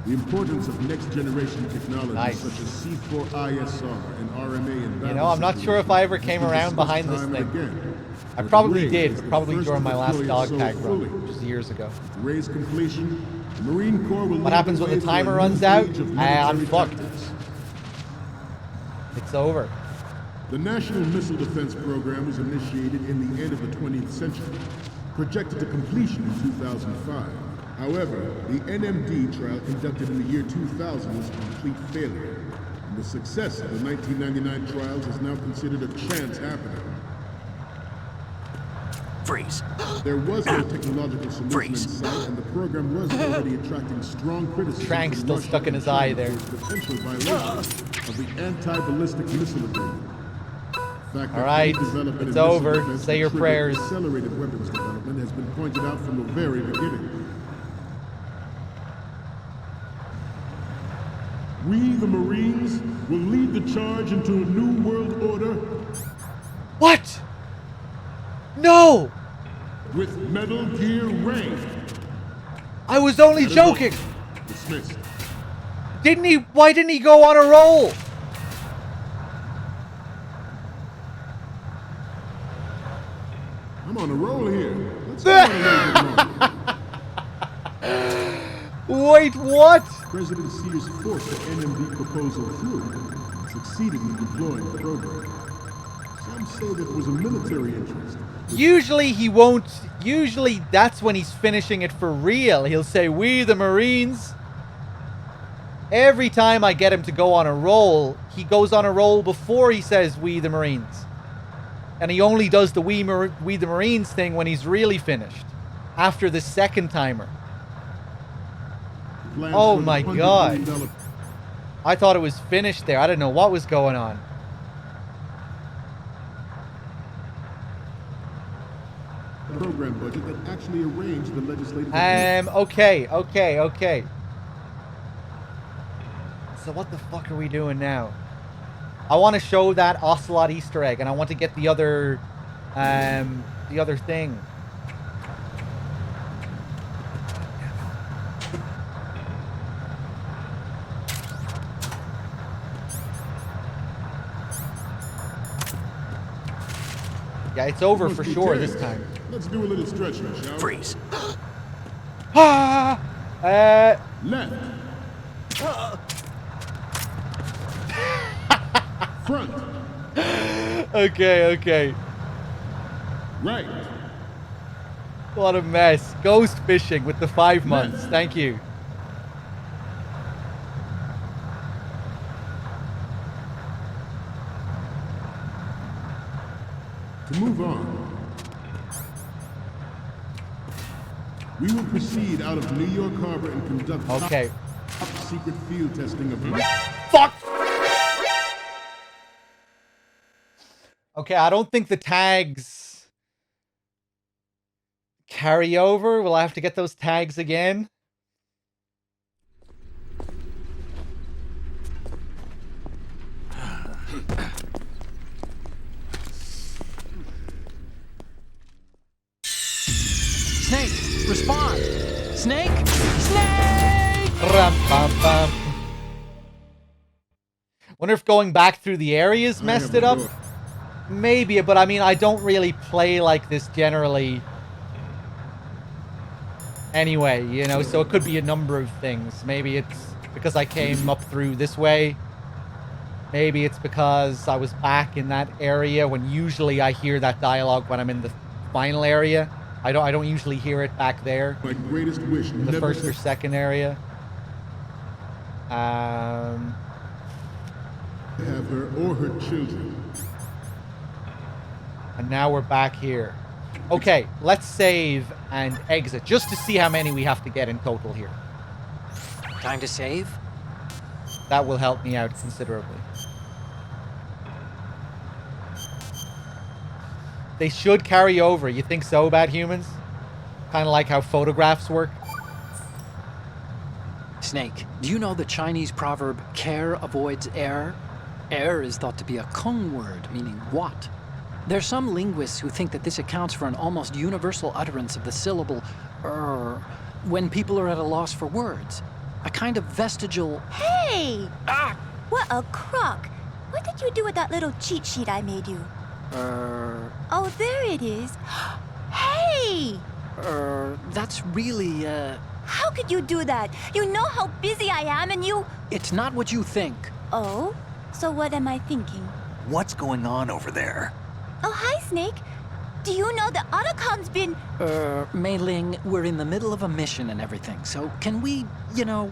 The importance of next-generation technologies such as C4ISR and RMA and you know, I'm not sure if I ever came around behind this thing. I probably did, but probably during my last dog tag run, which is years ago. Ray's completion, the Marine Corps will... What happens when the timer runs out? I'm fucked. It's over. The National Missile Defense Program was initiated in the end of the 20th century, projected to completion in 2005. However, the NMD trial conducted in the year 2000 was a complete failure, and the success of the 1999 trials is now considered a chance happening. Freeze. There was no technological solution in sight, and the program was already attracting strong criticism. Trank's still stuck in his eye there. Potential violation of the anti-ballistic missile agreement. All right, it's over. Say your prayers. Accelerated weapons development has been pointed out from the very beginning. We, the Marines, will lead the charge into a new world order. What? No! With Metal Gear Ray. I was only joking. Dismissed. Why didn't he go on a roll? I'm on a roll here. Let's go on a little bit more. Wait, what? President Sears forced the NMD proposal through, succeeding in deploying the program. Some say that it was a military interest. Usually he won't. Usually that's when he's finishing it for real. He'll say, "We the Marines." Every time I get him to go on a roll, he goes on a roll before he says, "We the Marines." And he only does the we the Marines thing when he's really finished. After the second timer. Oh my God. I thought it was finished there. I didn't know what was going on. Program budget that actually arranged the legislative... Okay. So what the fuck are we doing now? I want to show that Ocelot Easter egg, and I want to get the other thing. Yeah, it's over for sure this time. Let's do a little stretching, shall we? Freeze. Left. Front. Okay. Right. What a mess. Ghost fishing with the 5 months. Thank you. To move on, we will proceed out of New York Harbor and conduct top secret field testing of... Fuck! Okay, I don't think the tags carry over. Will I have to get those tags again? Snake, respond! Snake! Snake! Ram, bam, bam. Wonder if going back through the areas messed it up? Maybe, but I mean, I don't really play like this generally. Anyway, you know, so it could be a number of things. Maybe it's because I came up through this way. Maybe it's because I was back in that area when usually I hear that dialogue when I'm in the final area. I don't usually hear it back there. My greatest wish in the first or second area. Have her or her children. And now we're back here. Okay, let's save and exit just to see how many we have to get in total here. Time to save? That will help me out considerably. They should carry over. You think so, bad humans? Kind of like how photographs work. Snake, do you know the Chinese proverb, care avoids error? Error is thought to be a Kung word, meaning what? There's some linguists who think that this accounts for an almost universal utterance of the syllable when people are at a loss for words. A kind of vestigial... Hey! Ah! What a crock! What did you do with that little cheat sheet I made you? Oh, there it is. Hey! That's really, How could you do that? You know how busy I am and you... It's not what you think. Oh? So what am I thinking? What's going on over there? Oh, hi, Snake. Do you know that Otacon's been... Mei Ling, we're in the middle of a mission and everything, so can we, you know...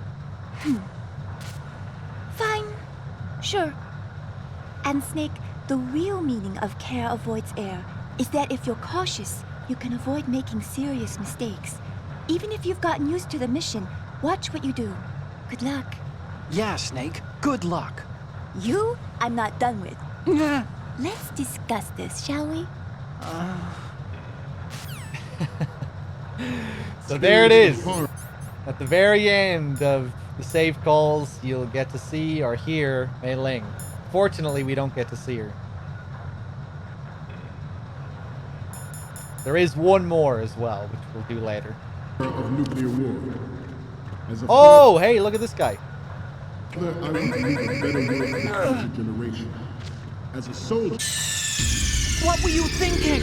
Fine. Sure. And Snake, the real meaning of care avoids error is that if you're cautious, you can avoid making serious mistakes. Even if you've gotten used to the mission, watch what you do. Good luck. Yeah, Snake. Good luck. You, I'm not done with. Let's discuss this, shall we? So there it is. At the very end of the save calls, you'll get to see or hear Mei Ling. Fortunately, we don't get to see her. There is one more as well, which we'll do later. Of nuclear war. Oh, hey, look at this guy. I want to leave a better world for the future generation. As a soldier... What were you thinking?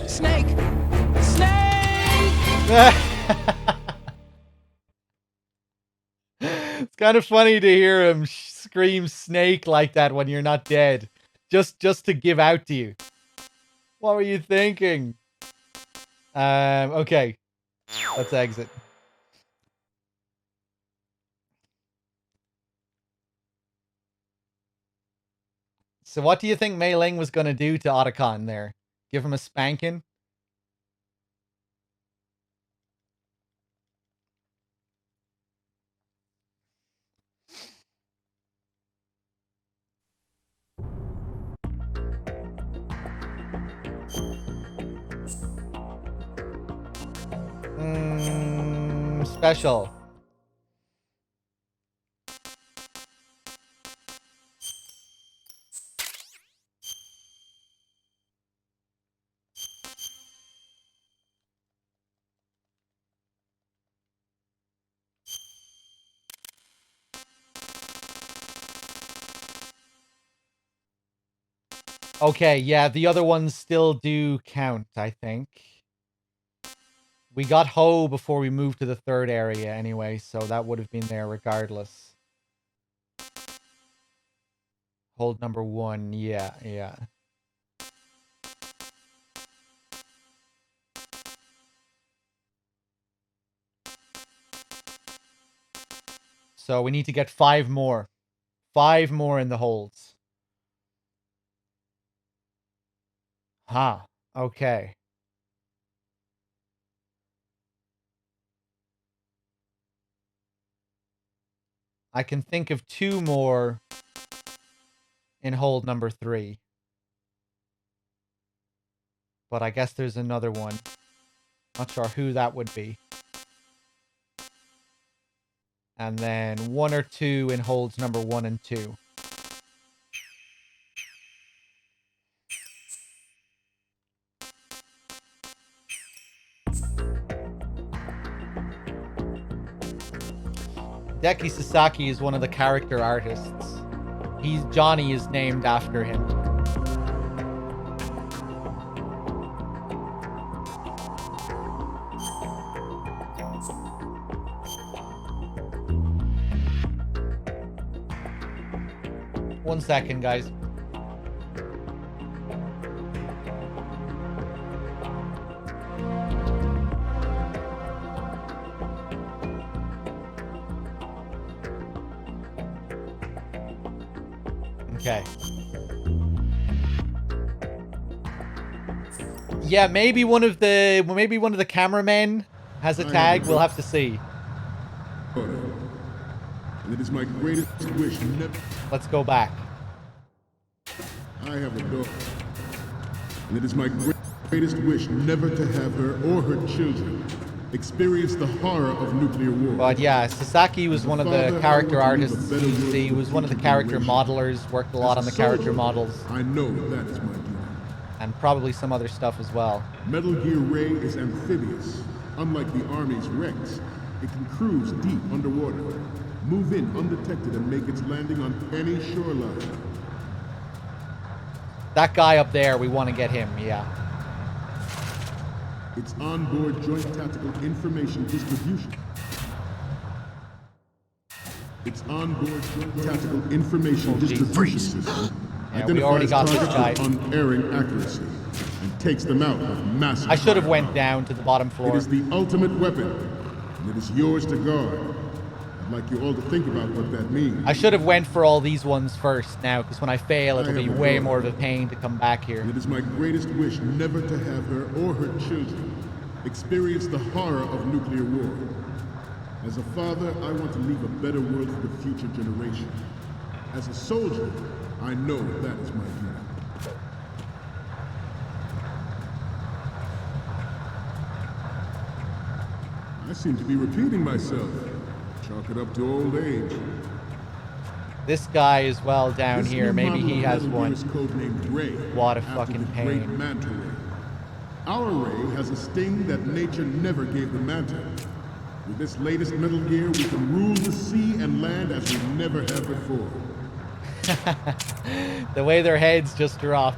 Snake! Snake! It's kind of funny to hear him scream snake like that when you're not dead. Just to give out to you. What were you thinking? Okay. Let's exit. So what do you think Mei Ling was going to do to Otacon there? Give him a spanking? Special. Okay, yeah, the other ones still do count, I think. We got Ho before we moved to the third area anyway, so that would have been there regardless. Hold number 1, yeah. So we need to get 5 more. 5 more in the holds. Huh, okay. I can think of 2 more in hold number 3. But I guess there's another one. Not sure who that would be. And then 1 or 2 in holds number 1 and 2. Deki Sasaki is one of the character artists. Johnny is named after him. One second, guys. Okay. Yeah, maybe one of the cameramen has a tag. We'll have to see. And it is my greatest wish never. Let's go back. I have a daughter, and it is my greatest wish never to have her or her children experience the horror of nuclear war. But yeah, Sasaki was one of the character artists. He was one of the character modelers, worked a lot on the character models. I know that is my duty. And probably some other stuff as well. Metal Gear Ray is amphibious. Unlike the Army's Rex, it can cruise deep underwater, move in undetected, and make its landing on any shoreline. That guy up there, we want to get him, yeah. Its onboard joint tactical information distribution. Its onboard joint tactical information distribution system yeah, we already got this guy. With unerring accuracy and takes them out with massive. I should have went down to the bottom floor. It is the ultimate weapon, and it is yours to guard. I'd like you all to think about what that means. I should have went for all these ones first now, because when I fail, it'll be way more of a pain to come back here. It is my greatest wish never to have her or her children experience the horror of nuclear war. As a father, I want to leave a better world for the future generation. As a soldier, I know that is my duty. I seem to be repeating myself. Chalk it up to old age. This guy is well down here. Maybe he has one. Ray, what a fucking pain. Our Ray has a sting that nature never gave the Manta. With this latest Metal Gear, we can rule the sea and land as we never have before. The way their heads just drop.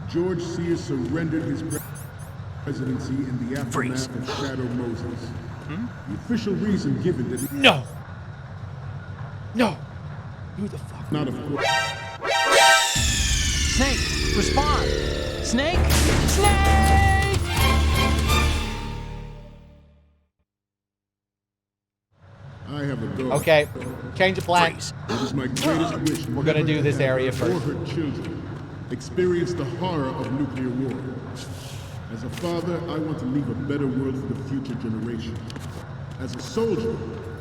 George Sears surrendered his presidency in the aftermath of Shadow Moses. The official reason given that he... No! No! Who the fuck? Not of course. Snake, respond! Snake! Snake! I have a goal. Okay, change of plan. It is my greatest wish. We're gonna do this area first. Or her children experience the horror of nuclear war. As a father, I want to leave a better world for the future generation. As a soldier,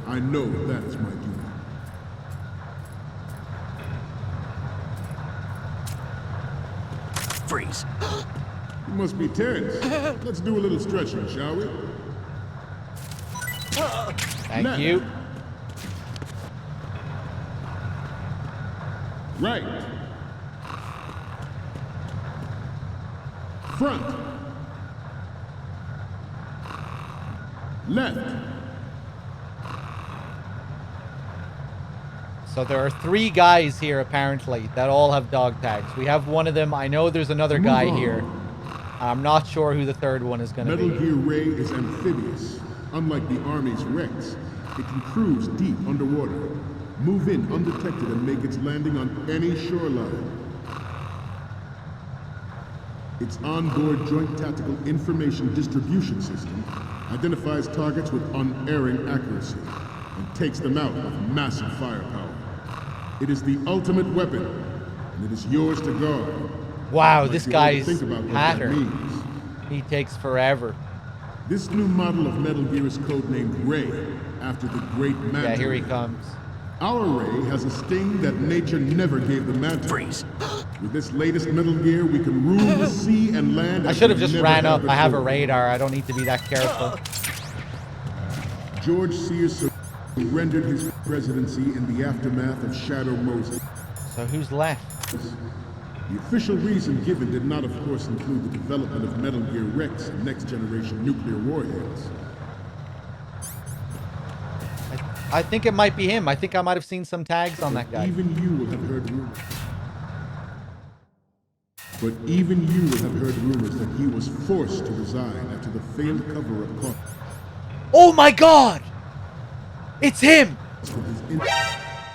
I know that is my duty. Freeze. You must be tense. Let's do a little stretching, shall we? Thank you. Right. Front. Left. So there are 3 guys here, apparently, that all have dog tags. We have one of them. I know there's another guy here. I'm not sure who the third one is going to be. Metal Gear Ray is amphibious. Unlike the Army's Rex, it can cruise deep underwater, move in undetected, and make its landing on any shoreline. Its onboard joint tactical information distribution system identifies targets with unerring accuracy and takes them out with massive firepower. It is the ultimate weapon, and it is yours to guard. Wow, this guy's pattern. He takes forever. This new model of Metal Gear is codenamed Ray, after the great Manta. Yeah, here he comes. Our Ray has a sting that nature never gave the Manta. Freeze. With this latest Metal Gear, we can rule the sea and land. I should have just ran up. I have a radar. I don't need to be that careful. George Sears surrendered his presidency in the aftermath of Shadow Moses. So who's left? The official reason given did not, of course, include the development of Metal Gear Rex and next-generation nuclear warheads. I think it might be him. I think I might have seen some tags on that guy. Even you will have heard rumors. But even you will have heard rumors that he was forced to resign after the failed cover-up caught. Oh my God! It's him!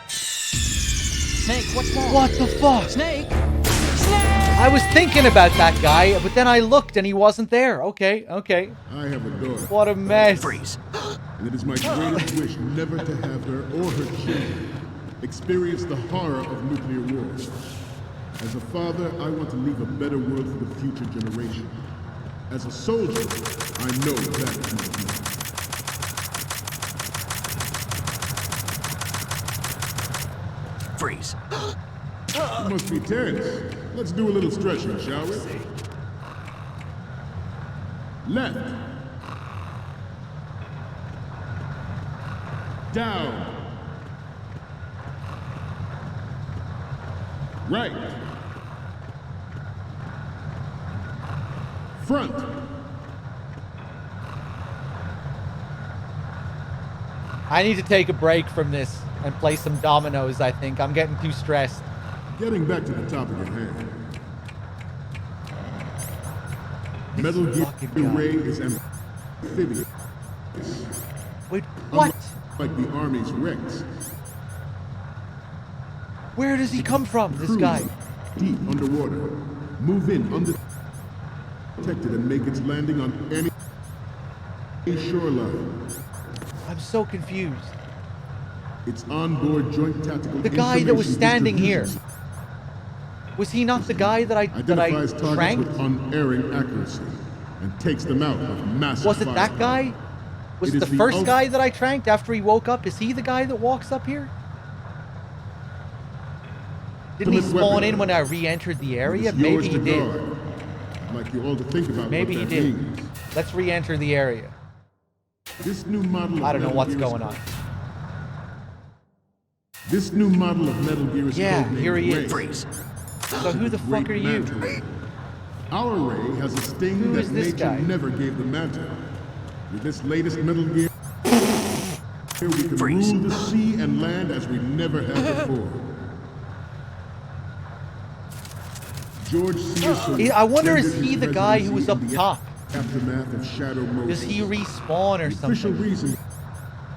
Snake, what's wrong? What the fuck? Snake! I was thinking about that guy, but then I looked and he wasn't there. Okay, okay. I have a daughter. What a mess. Freeze. And it is my greatest wish never to have her or her children experience the horror of nuclear war. As a father, I want to leave a better world for the future generation. As a soldier, I know that is my duty. Freeze. You must be tense. Let's do a little stretching, shall we? Left. Down. Right. Front. I need to take a break from this and play some dominoes, I think. I'm getting too stressed. Getting back to the topic at hand. Metal Gear Ray is amphibious. Wait, what? Like the Army's Rex. Where does he come from, this guy? Deep underwater. Move in undetected and make its landing on any shoreline. I'm so confused. It's onboard joint tactical. The guy that was standing here. Was he not the guy that I tranked? With unerring accuracy and takes them out with massive Was it that guy? Was it the first guy that I tranked after he woke up? Is he the guy that walks up here? Didn't he spawn in when I re-entered the area? Maybe he did. Like you all to think about. Maybe he did. Let's re-enter the area. This new model. I don't know what's going on. This new model of Metal Gear is here he is. Freeze. So who the fuck are you? Our Ray has a sting that nature never gave the Manta. With this latest Metal Gear, here we can rule the sea and land as we never have before. George Sears. I wonder, is he the guy who was up top? Aftermath of Shadow Moses. Does he respawn or something? The official reason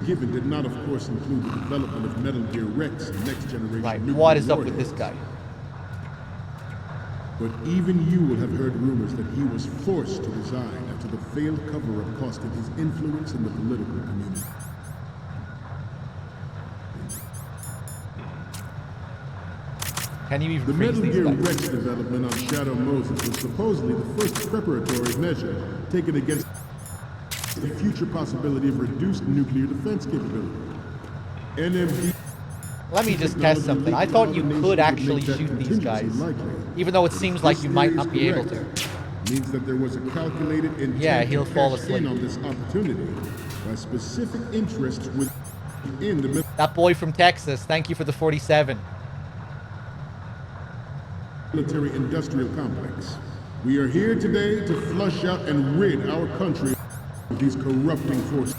given did not, of course, include the development of Metal Gear Rex and Next Generation. Right. What is up with this guy? But even you will have heard rumors that he was forced to resign after the failed cover-up costed his influence in the political community. Can you even The Metal Gear Rex development on Shadow Moses was supposedly the first preparatory measure taken against the future possibility of reduced nuclear defense capability. NMD. Let me just test something. I thought you could actually shoot these guys, even though it seems like you might not be able to. Means that there was a calculated intent he'll fall asleep on this opportunity by specific interests within the that boy from Texas. Thank you for the 47. Military-industrial complex. We are here today to flush out and rid our country of these corrupting forces.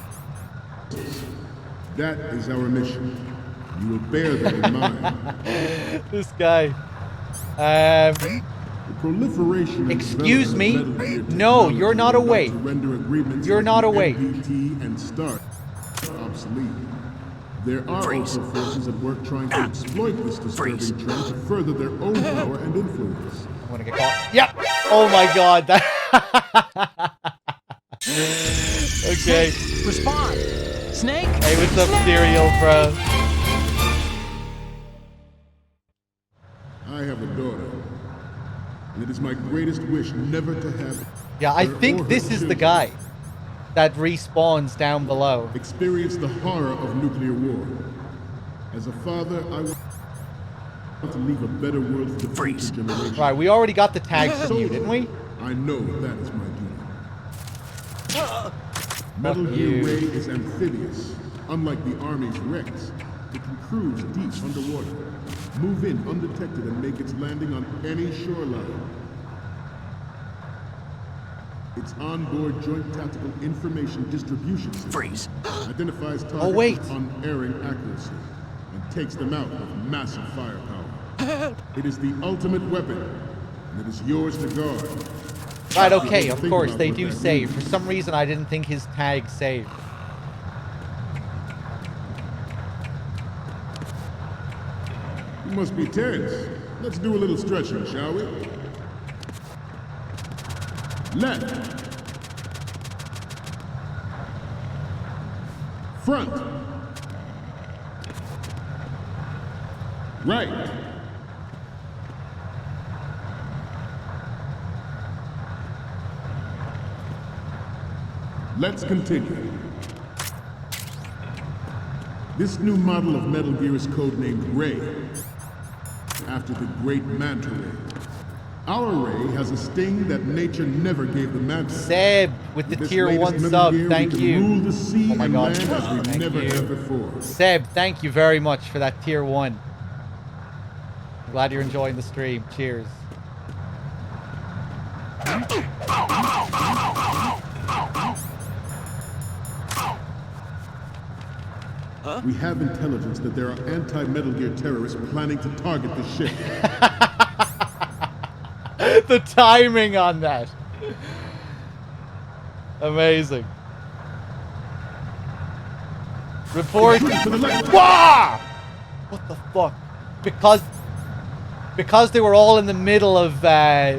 That is our mission. You will bear that in mind. This guy. The proliferation. Excuse me? No, you're not awake. You're not awake. And start obsolete. There are also forces at work trying to exploit this disturbing trend to further their own power and influence. I'm gonna get caught. Yep. Oh my God. Okay. Respond. Snake. Hey, what's up, Serial, bro? I have a daughter, and it is my greatest wish never to have. Yeah, I think this is the guy that respawns down below. Experience the horror of nuclear war. As a father, I want to leave a better world for the future generation. Right, we already got the tag from you, didn't we? I know that is my duty. Metal Gear Ray is amphibious. Unlike the Army's Rex, it can cruise deep underwater, move in undetected and make its landing on any shoreline. Its onboard joint tactical information distribution system Freeze. identifies targets Oh, wait. with unerring accuracy and takes them out with massive firepower. It is the ultimate weapon, and it is yours to guard. Right, okay, of Think course, about they what do that save. means. For some reason, I didn't think his tag saved. You must be tense. Let's do a little stretching, shall we? Left. Front. Right. Let's continue. This new model of Metal Gear is codenamed Ray, after the great Manta Ray. Our Ray has a sting that nature never gave the Manta. Seb, with the This tier latest 1 Metal sub, Gear, thank we can you. rule the sea Oh my and god, land as we thank never you. have before. Seb, thank you very much for that tier 1. Glad you're enjoying the stream. Cheers. We have intelligence that there are anti-Metal Gear terrorists planning to target the ship. The timing on that. Amazing. Report. Wah! What the fuck? Because they were all in the middle of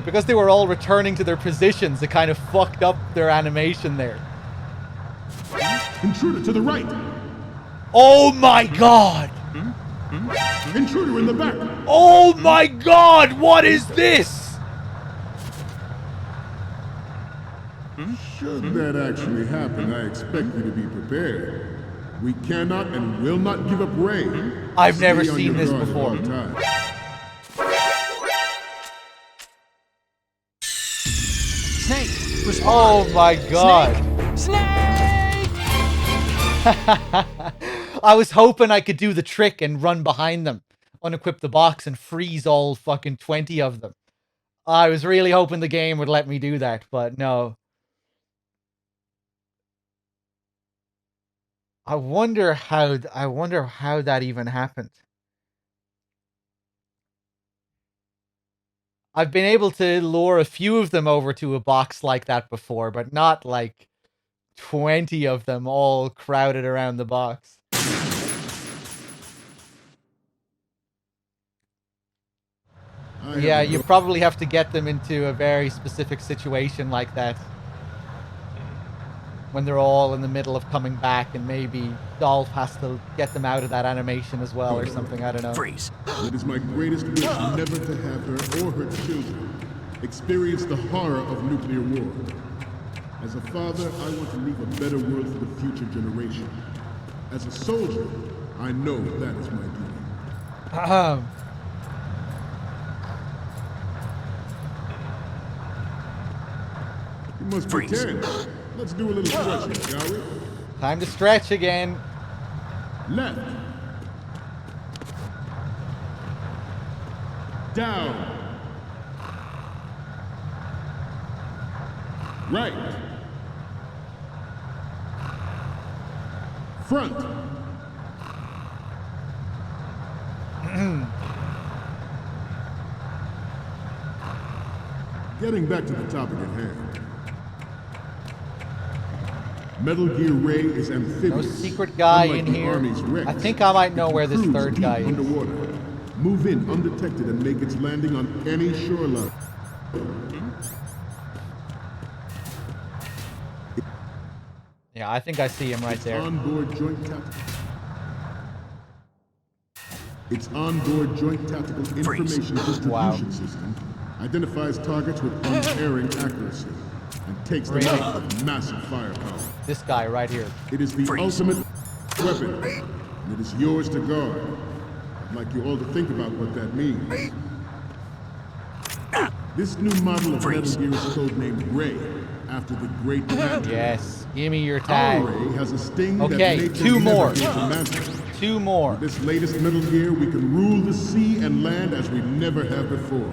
because they were all returning to their positions, it kind of fucked up their animation there. Intruder to the right. Oh my god! Intruder in the back. Oh my god! What is this? Should that actually happen, I expect you to be prepared. We cannot and will not give up Ray. I've never Stay on seen your this guard at before. all times. Snake, respond. Oh my god. Snake! I was hoping I could do the trick and run behind them, unequip the box, and freeze all fucking 20 of them. I was really hoping the game would let me do that, but no. I wonder how that even happened. I've been able to lure a few of them over to a box like that before, but not like 20 of them all crowded around the box. Yeah, you probably have to get them into a very specific situation like that. When they're all in the middle of coming back, and maybe Dolph has to get them out of that animation as well or something, I don't know. Freeze. It is my greatest wish never to have her or her children experience the horror of nuclear war. As a father, I want to leave a better world for the future generation. As a soldier, I know that is my duty. You must pretend. Let's do a little stretching, shall we? Time to stretch again. Left. Down. Right. Front. Getting back to the topic at hand. Metal Gear Ray is amphibious. No secret guy unlike in the here. Army's Rex. I think I might know It where can this cruise third deep guy is. underwater. Move in undetected and make its landing on any shoreline. Yeah, I think I see him right there. Onboard joint tactical. Its onboard joint tactical information distribution system identifies targets with unerring accuracy and takes them out with massive firepower. This guy right here. It is the ultimate weapon, and it is yours to guard. I'd like you all to think about what that means. This new model of Metal Gear is codenamed Ray, after the great Manta. Yes, give me your Our tag. Ray has a sting that Okay, nature two never more. gave to Manta. Two more. With this latest Metal Gear, we can rule the sea and land as we never have before.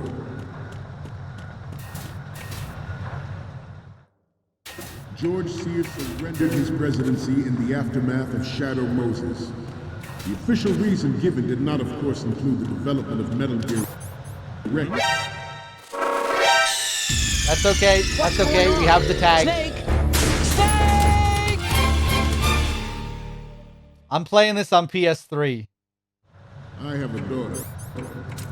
George Sears surrendered his presidency in the aftermath of Shadow Moses. The official reason given did not, of course, include the development of Metal Gear Rex. That's okay. That's okay. We have the tag. Snake! Snake! I'm playing this on PS3. I have a daughter.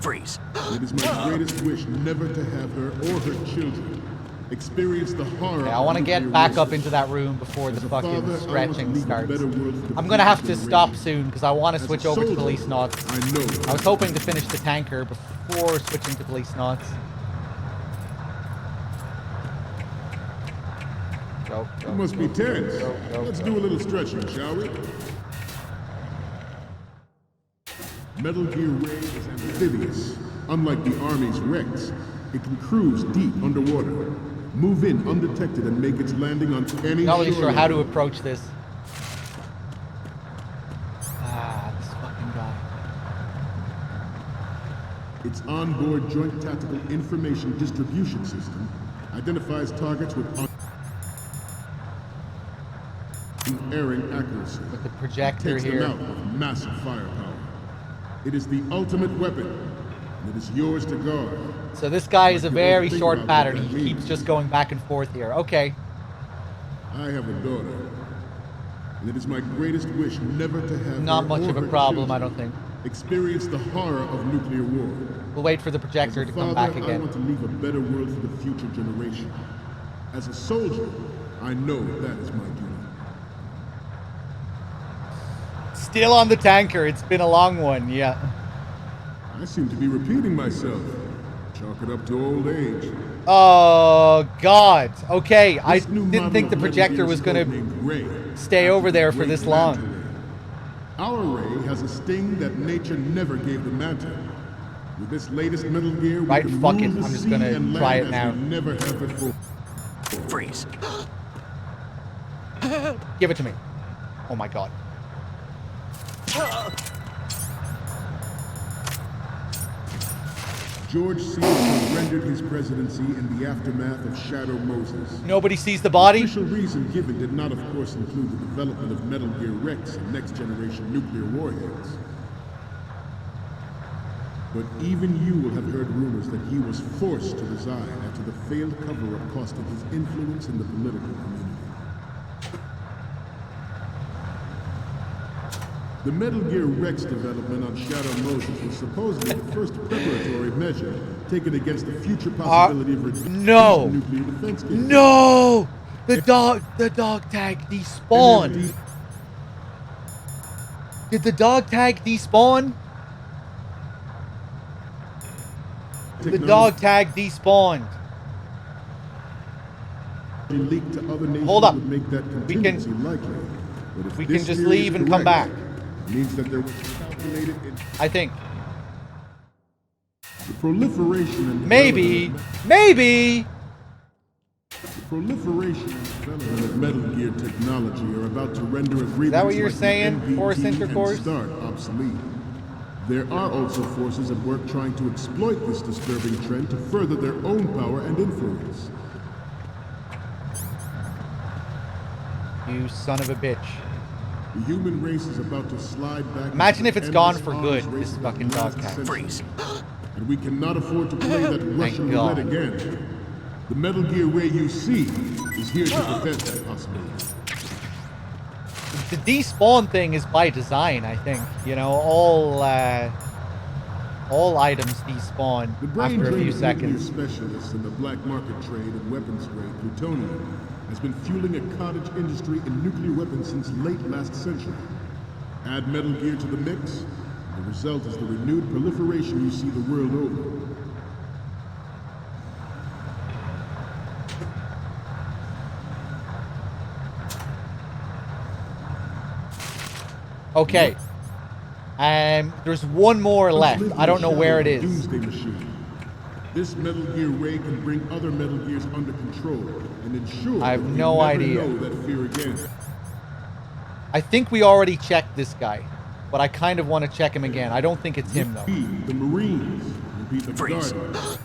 Freeze. It is my greatest wish never to have her or her children experience the horror. Okay, I want to get back up into that room before the fucking stretching starts. I'm gonna have to stop soon because I want to switch over to Police Knots. I was hoping to finish the tanker before switching to Police Knots. Go, It must be tense. Let's do a little stretching, shall we? Metal Gear Ray is amphibious. Unlike the Army's Rex, it can cruise deep underwater, move in undetected, and make its landing on any Not really shore sure how to line. approach this. Ah, this fucking guy. Its onboard Joint Tactical Information Distribution System identifies targets with unerring accuracy. With the projector Takes here. them out with massive firepower. It is the ultimate weapon, and it is yours to guard. So this guy is a very Think short about pattern. what that He keeps means. just going back and forth here. Okay. I have a daughter, and it is my greatest wish never to have Not her much or of a her problem, I children don't think. experience the horror of nuclear war. We'll wait for the projector As a to come father, back I again. want to leave a better world for the future generation. As a soldier, I know that is my duty. Still on the tanker. It's been a long one, yeah. I seem to be repeating myself. Chalk it up to old age. Oh, God. Okay, I This new didn't model think of the Metal projector Gear was is going to codenamed Ray, stay after over the there for great this Manta long. Ray. Our Ray has a sting that nature never gave the Manta. With this latest Metal Gear, Right, we can fuck rule it. the I'm just sea gonna and try land it now. as we never have before. Freeze. Give it to me. Oh, my God. George Sears surrendered his presidency in the aftermath of Shadow Moses. Nobody sees the body? The official reason given did not, of course, include the development of Metal Gear Rex and next-generation nuclear warheads. But even you will have heard rumors that he was forced to resign after the failed cover-up cost him his influence in the political community. The Metal Gear Rex development on Shadow Moses was supposedly the first preparatory measure taken against the future possibility of reducing no. nuclear defense capability. No! The dog tag despawned. Did the dog tag despawn? The dog tag despawned. Leaked to other nations Hold up. would make that contingency likely. But if We this can just theory is leave and come correct, back. it means that there was calculated I think. the proliferation and Maybe. development Maybe. The proliferation and development of Metal Gear technology are about to render agreements that what you're like the saying, NPT Force Intercourse? and START obsolete. There are also forces at work trying to exploit this disturbing trend to further their own power and influence. You son of a bitch. The human race is about to slide back. Imagine into if it's the gone endless for arms good, race this of fucking the dog last tag. century. Freeze. And we cannot afford to play that Russian God. roulette again. The Metal Gear Ray you see is here to prevent that possibility. The despawn thing is by design, I think. You know, all items despawn The brain after a drain few of nuclear seconds. specialists in the black market trade in weapons grade plutonium has been fueling a cottage industry in nuclear weapons since late last century. Add Metal Gear to the mix, the result is the renewed proliferation you see the world over. Okay. There's one more left. I don't know where it is. Doomsday machine. This Metal Gear Ray can bring other Metal Gears under control and ensure I have that we no never idea. know that fear again. I think we already checked this guy, but I kind of want to check him again. I don't think it's him, though. Be the Marines will be the Freeze. guardians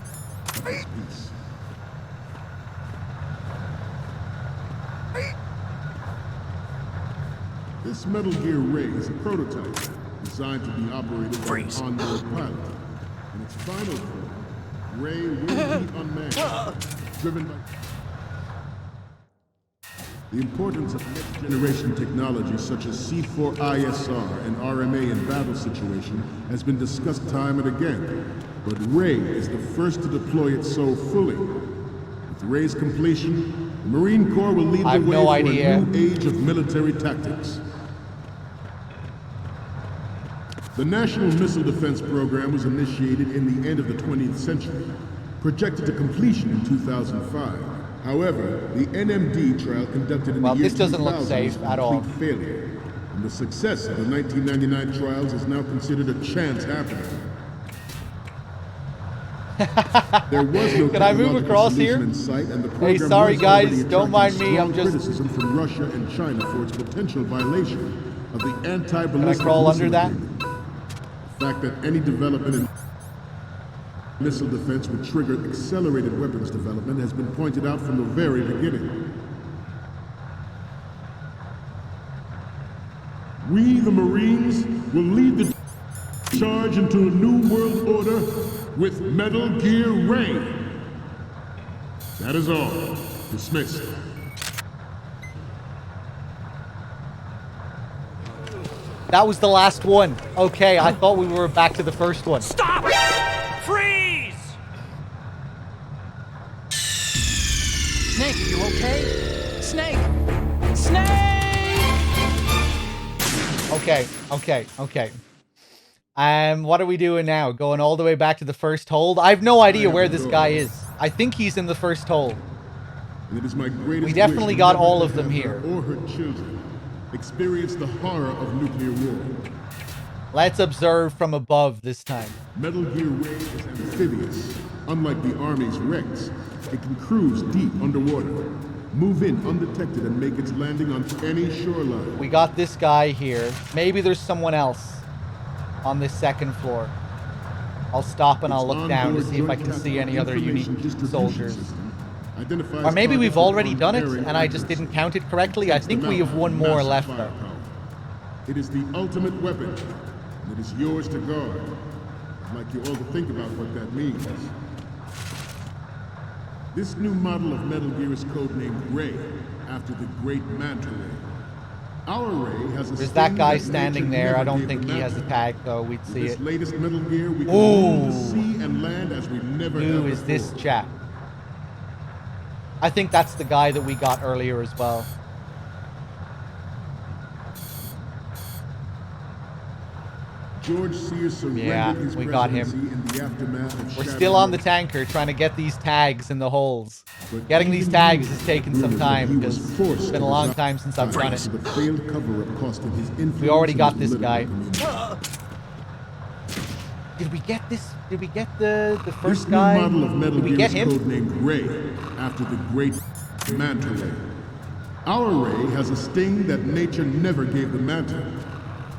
of this peace. This Metal Gear Ray is a prototype designed to be operated by an onboard pilot. In its final form, Ray will be unmanned, driven by... The importance of next-generation technology such as C4ISR and RMA in battle situation has been discussed time and again, but Ray is the first to deploy it so fully. With Ray's completion, the Marine Corps will lead the way for a new age of military tactics. The National Missile Defense Program was initiated in the end of the 20th century, projected to completion in 2005. However, the NMD trial conducted in the year 2000 was a complete failure, and the success of the 1999 trials is now considered a chance happening. There was no Can I move across here? In sight, and the hey, sorry guys, don't mind me. I'm just criticism from Russia and China for its potential violation of the anti-ballistic. Can I crawl under that? The fact that any development in missile defense would trigger accelerated weapons development has been pointed out from the very beginning. We, the Marines, will lead the charge into a new world order with Metal Gear Ray. That is all. Dismissed. That was the last one. Okay, I thought we were back to the first one. Stop! Freeze! Snake, you okay? Snake! Snake! Okay. What are we doing now? Going all the way back to the first hold? I have no idea where this guy is. I think he's in the first hold. And it is my greatest we definitely got all of them here. Or her children experience the horror of nuclear war. Let's observe from above this time. Metal Gear Ray is amphibious. Unlike the Army's Rex, it can cruise deep underwater, move in undetected, and make its landing on any shoreline. We got this guy here. Maybe there's someone else on this second floor. I'll stop and I'll look down to see if I can see any other unique soldiers. Or maybe we've already done it and I just didn't count it correctly. I think we have one more left though. It is the ultimate weapon, and it is yours to guard. I'd like you all to think about what that means. This new model of Metal Gear is codenamed Ray, after the great Manta Ray. Our Ray has a There's that guy standing there. I don't think he has a tag though. We'd see it. Latest Metal Gear, we can rule the sea and land as we never have Who is this chap? I think that's the guy that we got earlier as well. George Sears yeah, his we got him. In the aftermath of We're still on the tanker trying to get these tags in the holes. Getting these tags has taken some time because it's been a long time since I've done it. We already got this guy. Did we get this? Did we get the first guy? Model of Metal Did we get him? Codenamed Ray, after the great Manta Ray. Our Ray has a sting that nature never gave the Manta.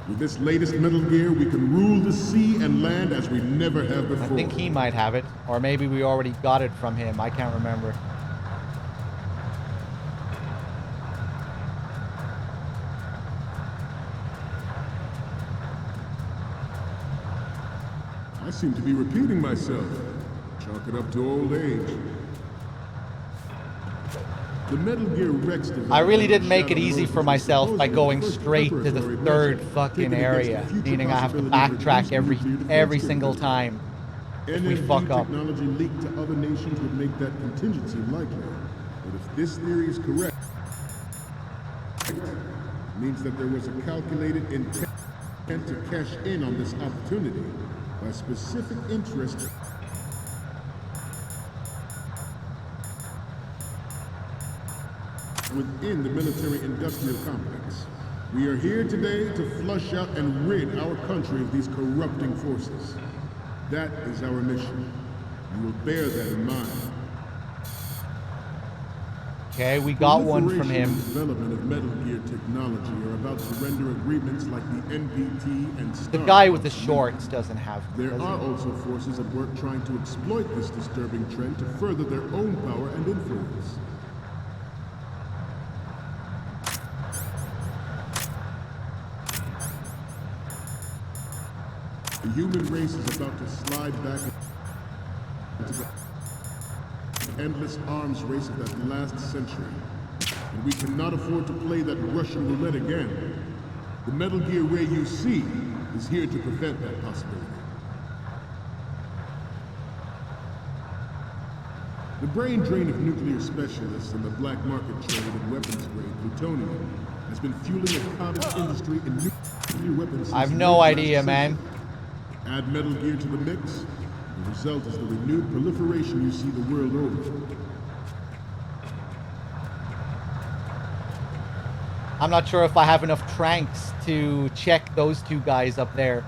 With this latest Metal Gear, we can rule the sea and land as we never have before. I think he might have it, or maybe we already got it from him. I can't remember. I seem to be repeating myself. Chalk it up to old age. The Metal Gear Rex I really didn't make it easy for myself by going straight to the third fucking area, meaning I have to backtrack every single time if we fuck up. Technology leaked to other nations would make that contingency likely. But if this theory is correct, it means that there was a calculated intent to cash in on this opportunity by specific interests. Within the military-industrial complex. We are here today to flush out and rid our country of these corrupting forces. That is our mission. You will bear that in mind. Okay, we got one from him. The development of Metal Gear technology are about to render agreements like the NPT and STAR. The guy with the shorts doesn't have them. There are also forces at work trying to exploit this disturbing trend to further their own power and influence. human race is about to slide back into the endless arms race of that last century. And we cannot afford to play that Russian roulette again. The Metal Gear Ray you see is here to prevent that possibility. The brain drain of nuclear specialists and the black market trade in weapons-grade plutonium has been fueling a cottage industry in nuclear weapons. I have no idea, man. Add Metal Gear to the mix, the result is the renewed proliferation you see the world over. I'm not sure if I have enough tranks to check those two guys up there.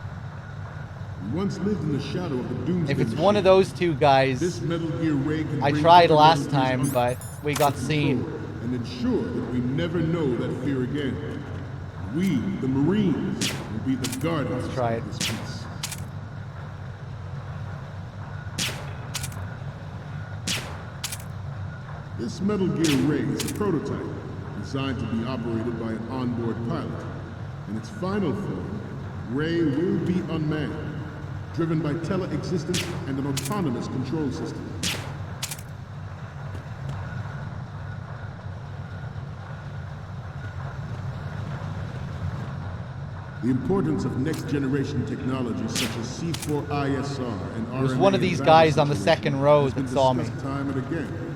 We once lived in the shadow of the doomsday If it's machine. one of those two guys, This Metal Gear Ray can I bring tried other last Metal Gears time, but we got seen. and ensure that we never know that fear again. We, the Marines, will be the guardians Let's try it. of this peace. This Metal Gear Ray is a prototype designed to be operated by an onboard pilot. In its final form, Ray will be unmanned, driven by tele-existence and an autonomous control system. The importance of next-generation technologies such as C4ISR and RNA There's one of these in guys battle on the situations second row has been that saw me. discussed time and again.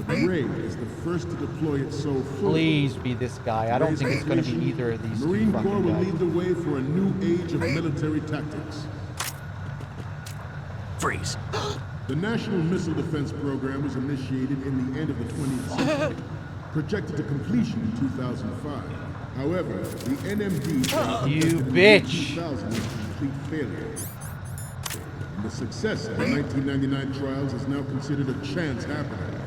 But Ray is the first to deploy it so fully. Please be this guy. I don't think it's going to be either of these two Marine Corps fucking will guys. lead the way for a new age of military tactics. Freeze. The National Missile Defense Program was initiated in the end of the 20th century, projected to completion in 2005. However, the NMD You bitch. 2000 was a complete failure. And the success of the 1999 trials is now considered a chance happening.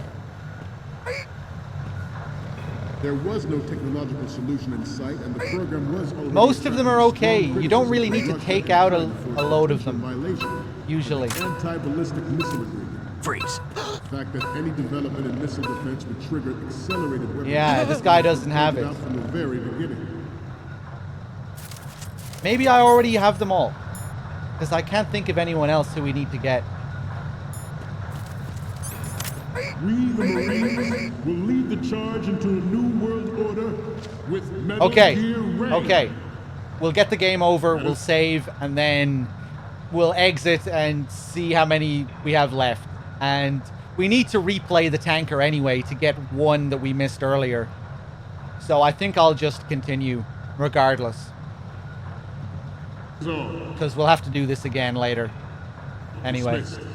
There was no technological solution in sight, and the program was already Most of them are okay. strong You don't really criticism need to by Russia take out a and China for load of potential them. violation Usually. of the Anti-ballistic missile agreement. Freeze. The fact that any development in missile defense would trigger accelerated weapons. Yeah, this guy doesn't have pointed it. out from the very beginning. Maybe I already have them all. Because I can't think of anyone else who we need to get. We, the Marines, will lead the charge into a new world order with Metal Gear Ray. Okay. We'll get the game over, we'll save, and then we'll exit and see how many we have left. And we need to replay the tanker anyway to get one that we missed earlier. So I think I'll just continue regardless. Because we'll have to do this again later. Anyway. Dismissed.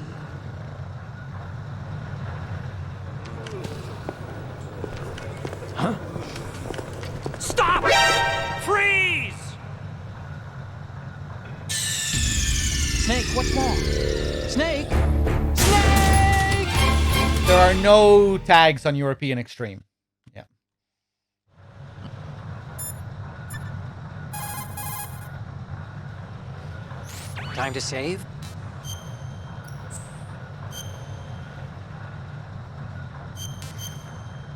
Huh? Stop! Freeze! Snake, what's wrong? Snake! Snake! There are no tags on European Extreme. Yeah. Time to save?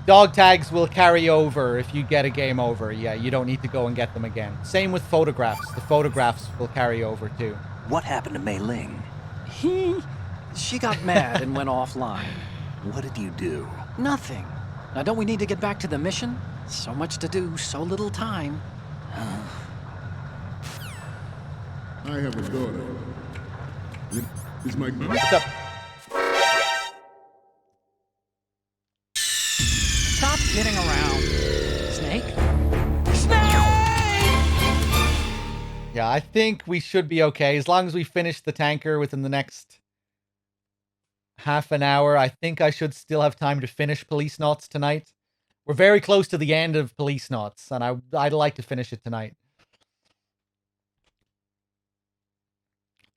Dog tags will carry over if you get a game over. Yeah, you don't need to go and get them again. Same with photographs. The photographs will carry over too. What happened to Mei Ling? She got mad and went offline. What did you do? Nothing. Now, don't we need to get back to the mission? So much to do, so little time. I have a daughter. It is my... What's up? Stop kidding around. Snake? Snake! Yeah, I think we should be okay. As long as we finish the tanker within the next half an hour, I think I should still have time to finish Police Knots tonight. We're very close to the end of Police Knots, and I'd like to finish it tonight.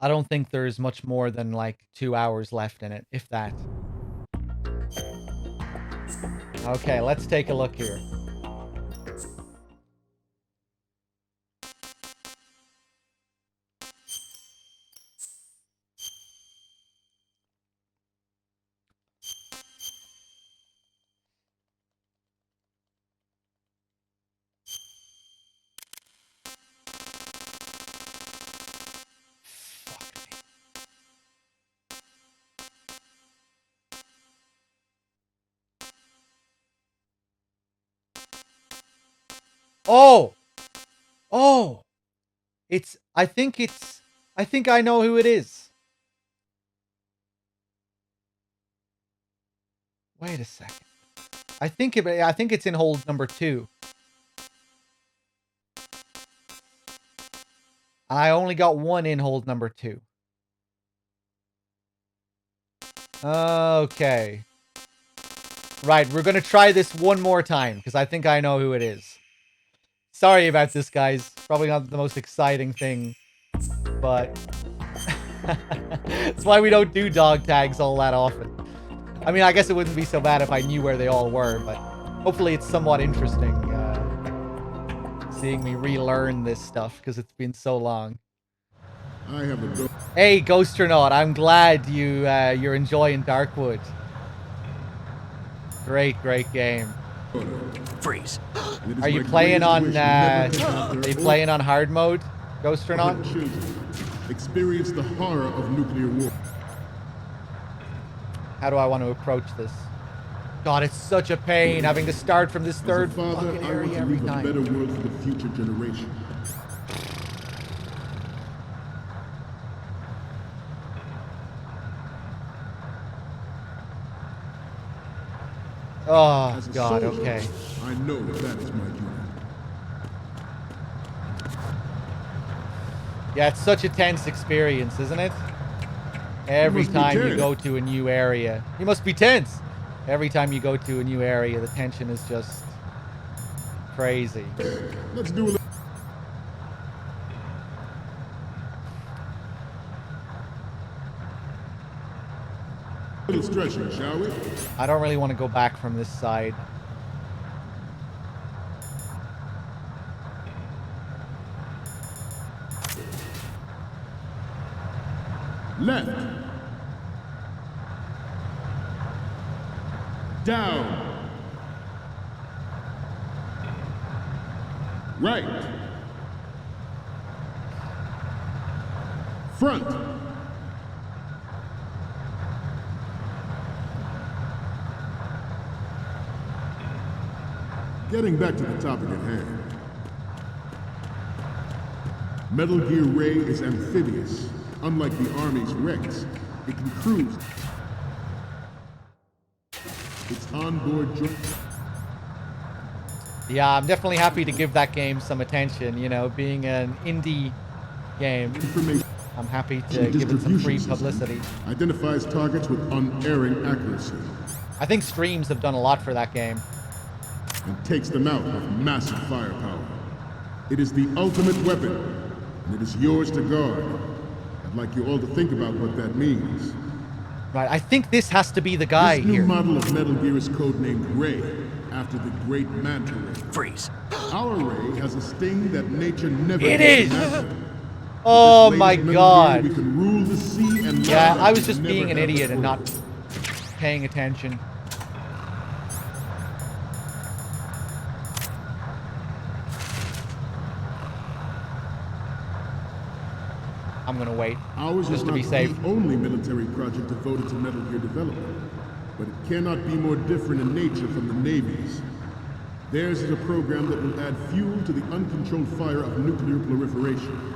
I don't think there's much more than like 2 hours left in it, if that. Okay, let's take a look here. Oh! Oh! I think I know who it is. Wait a second. I think it's in hold number 2. I only got one in hold number 2. Okay. Right, we're gonna try this one more time, because I think I know who it is. Sorry about this, guys. Probably not the most exciting thing, but... That's why we don't do dog tags all that often. I mean, I guess it wouldn't be so bad if I knew where they all were, but hopefully it's somewhat interesting, seeing me relearn this stuff, because it's been so long. Hey, Ghosternaut, I'm glad you're enjoying Darkwood. Great game. Freeze. Are you playing on, hard mode, Ghosternaut? Experience the horror of nuclear war. How do I want to approach this? God, it's such a pain having to start from this third fucking area every time. A better world for the future generation. Oh, God, okay. I know that is my duty. Yeah, it's such a tense experience, isn't it? Every time you go to a new area. You must be tense! Every time you go to a new area, the tension is just crazy. Let's do a little stretching, shall we? I don't really want to go back from this side. Left. Down. Right. Front. Getting back to the topic at hand. Metal Gear Ray is amphibious. Unlike the Army's Rex, it can cruise. Its onboard joint. Yeah, I'm definitely happy to give that game some attention, you know, being an indie game. I'm happy to give it some free publicity. Identifies targets with unerring accuracy. I think streams have done a lot for that game. And takes them out with massive firepower. It is the ultimate weapon, and it is yours to guard. I'd like you all to think about what that means. Right, I think this has to be the guy here. This new here. model of Metal Gear is codenamed Ray, after the great Manta Ray. Freeze. Our Ray has a sting that nature never It is! Oh my God. We can rule the sea and yeah, I was just being an idiot and not paying attention. I'm gonna wait, just to be safe. The only military project devoted to Metal Gear development, but it cannot be more different in nature from the Navy's. Theirs is a program that will add fuel to the uncontrolled fire of nuclear proliferation.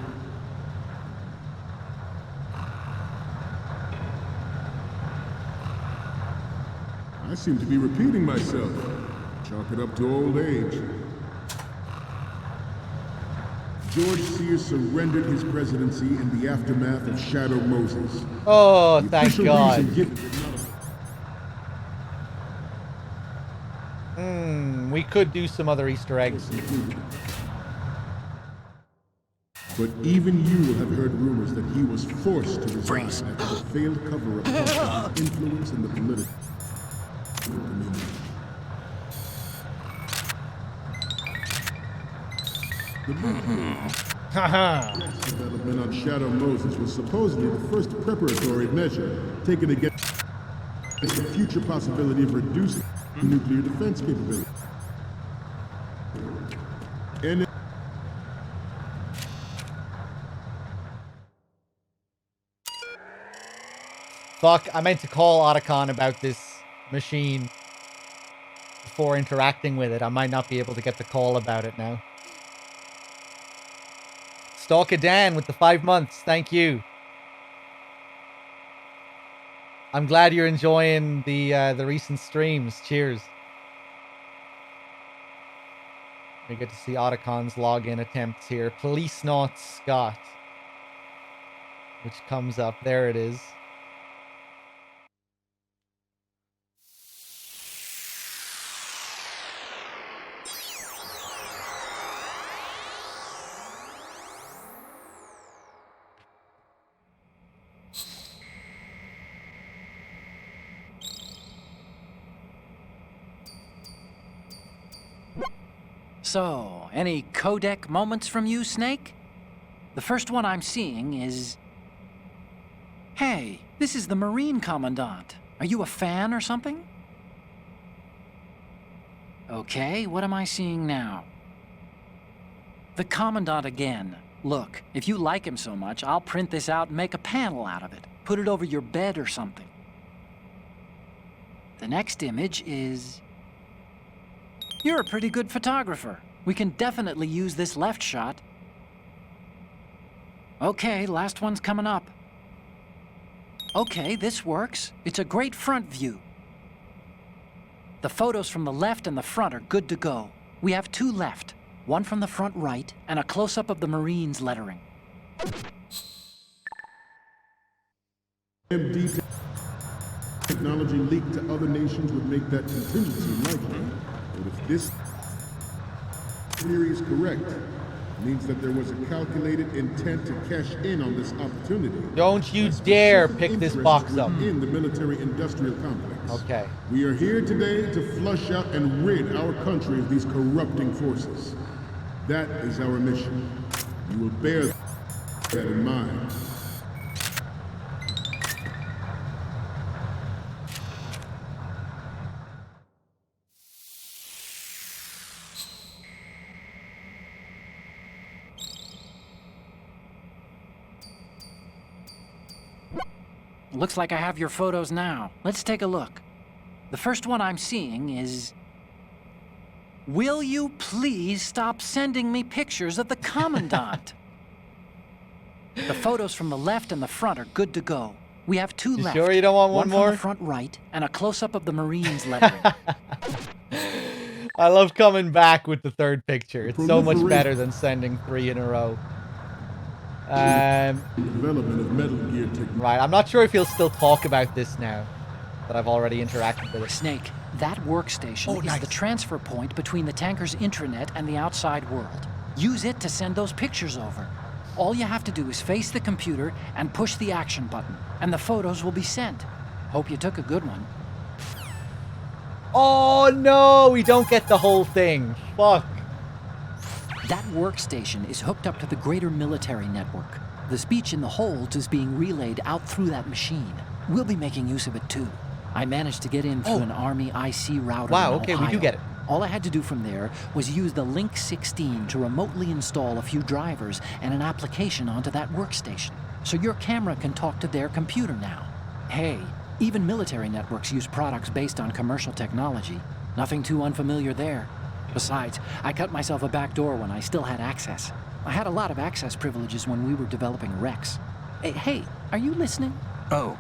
I seem to be repeating myself. Chalk it up to old age. George Sears surrendered his presidency in the aftermath of Shadow Moses. Oh, thank God. We could do some other Easter eggs. But even you will have heard rumors that he was forced to resign after the failed cover-up of his influence in the political community. The development on Shadow Moses was supposedly the first preparatory measure taken against the future possibility of reducing nuclear defense capability. And fuck, I meant to call Otacon about this machine before interacting with it. I might not be able to get the call about it now. Stalker Dan with the 5 months. Thank you. I'm glad you're enjoying the recent streams. Cheers. We get to see Otacon's login attempts here. Police Not Scott, which comes up. There it is. So, any codec moments from you, Snake? The first one I'm seeing is... Hey, this is the Marine Commandant. Are you a fan or something? Okay, what am I seeing now? The Commandant again. Look, if you like him so much, I'll print this out and make a panel out of it. Put it over your bed or something. The next image is... You're a pretty good photographer. We can definitely use this left shot. Okay, last one's coming up. Okay, this works. It's a great front view. The photos from the left and the front are good to go. We have 2 left. One from the front right, and a close-up of the Marines lettering. MD technology leaked to other nations would make that contingency likely. But if this theory is correct, it means that there was a calculated intent to cash in on this opportunity. Don't you dare pick this box up. In the military-industrial complex. Okay. We are here today to flush out and rid our country of these corrupting forces. That is our mission. You will bear that in mind. Looks like I have your photos now. Let's take a look. The first one I'm seeing is... Will you please stop sending me pictures of the Commandant? The photos from the left and the front are good to go. We have 2 left. Sure you don't want one more? From the front right, and a close-up of the Marines lettering. I love coming back with the 3rd picture. It's so much better than sending 3 in a row. Development of Metal Gear technology. Right, I'm not sure if he'll still talk about this now that I've already interacted with it. Snake, that workstation is the transfer point between the tanker's intranet and the outside world. Use it to send those pictures over. All you have to do is face the computer and push the action button, and the photos will be sent. Hope you took a good one. Oh no, we don't get the whole thing. Fuck. That workstation is hooked up to the greater military network. The speech in the holds is being relayed out through that machine. We'll be making use of it too. I managed to get in through an Army IC router in okay, Ohio. we do get it. All I had to do from there was use the Link 16 to remotely install a few drivers and an application onto that workstation. So your camera can talk to their computer now. Hey, even military networks use products based on commercial technology. Nothing too unfamiliar there. Besides, I cut myself a back door when I still had access. I had a lot of access privileges when we were developing Rex. Hey, are you listening? Oh,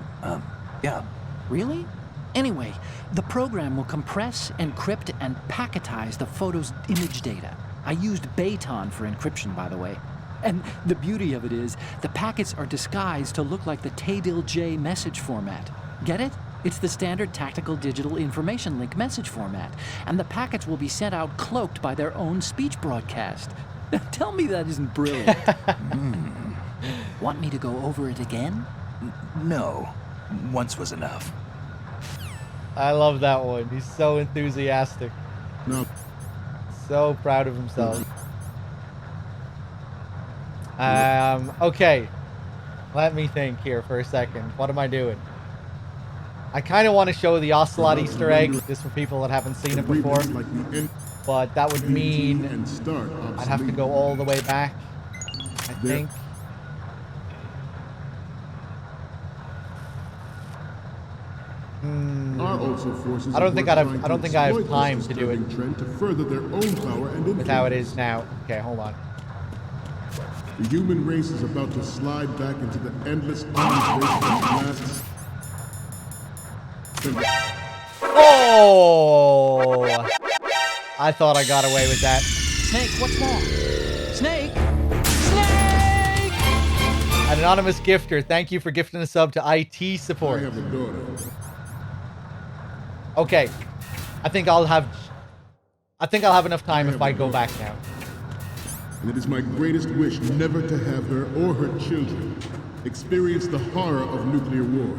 yeah. Really? Anyway, the program will compress, encrypt, and packetize the photo's image data. I used Baton for encryption, by the way. And the beauty of it is, the packets are disguised to look like the TADIL-J message format. Get it? It's the standard tactical digital information link message format, and the packets will be sent out cloaked by their own speech broadcast. Tell me that isn't brilliant. Want me to go over it again? No. Once was enough. I love that one. He's so enthusiastic. No. So proud of himself. Okay. Let me think here for a second. What am I doing? I kind of want to show the Ocelot Easter egg, just for people that haven't seen it before. But that would mean I'd have to go all the way back, I think. I don't think I have time to do it with how it is now. Okay, hold on. The human race is about to slide back into the endless arms race that lasts. Oh! I thought I got away with that. Snake, what's wrong? Snake! An anonymous gifter, thank you for gifting a sub to IT support. I have a daughter. Okay. I think I'll have enough time if I go back now. And it is my greatest wish never to have her or her children experience the horror of nuclear war.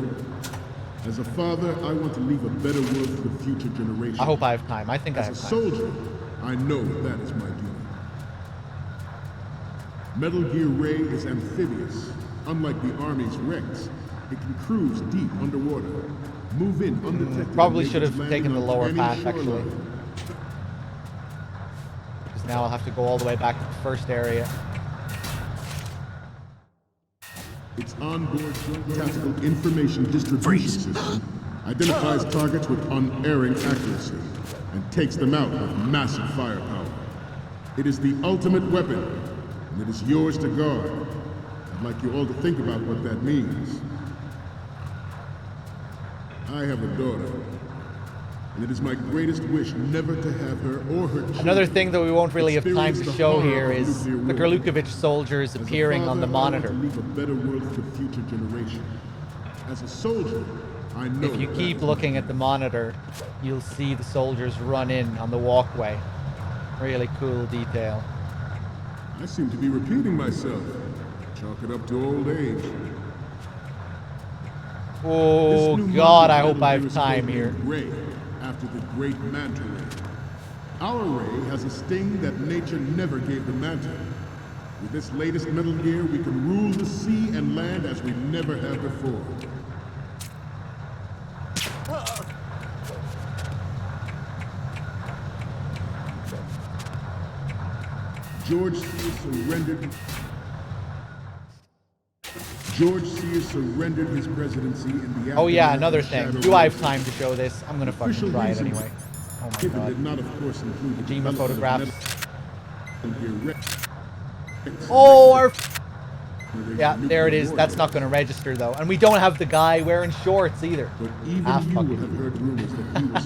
As a father, I want to leave a better world for the future generations. I hope I have time. I think I have time. As a soldier, I know that is my duty. Metal Gear Ray is amphibious. Unlike the Army's Rex, it can cruise deep underwater, move in undetected. Probably should have taken the lower path, actually. Because now I'll have to go all the way back to the first area. Its onboard tactical information distribution system identifies targets with unerring accuracy and takes them out with massive firepower. It is the ultimate weapon, and it is yours to guard. I'd like you all to think about what that means. I have a daughter, and it is my greatest wish never to have her or her children. Another thing that we won't really have time to show here is the Gurlukovich soldiers appearing on the monitor. I want to leave a better world for the future generation. As a soldier, I know if you keep looking at the monitor, you'll see the soldiers run in on the walkway. Really cool detail. I seem to be repeating myself. Chalk it up to old age. Oh God, I hope I have time here. Ray, after the great manta ray. Our ray has a sting that nature never gave the manta. With this latest Metal Gear, we can rule the sea and land as we never have before. George Sears surrendered his presidency in the Oh yeah, another thing. Do I have time to show this? I'm gonna fucking try it anyway. Oh my God. Did not, of course, include the Kojima photographs. Oh, our... Yeah, there it is. That's not gonna register though. And we don't have the guy wearing shorts either. But even you have heard rumors that he was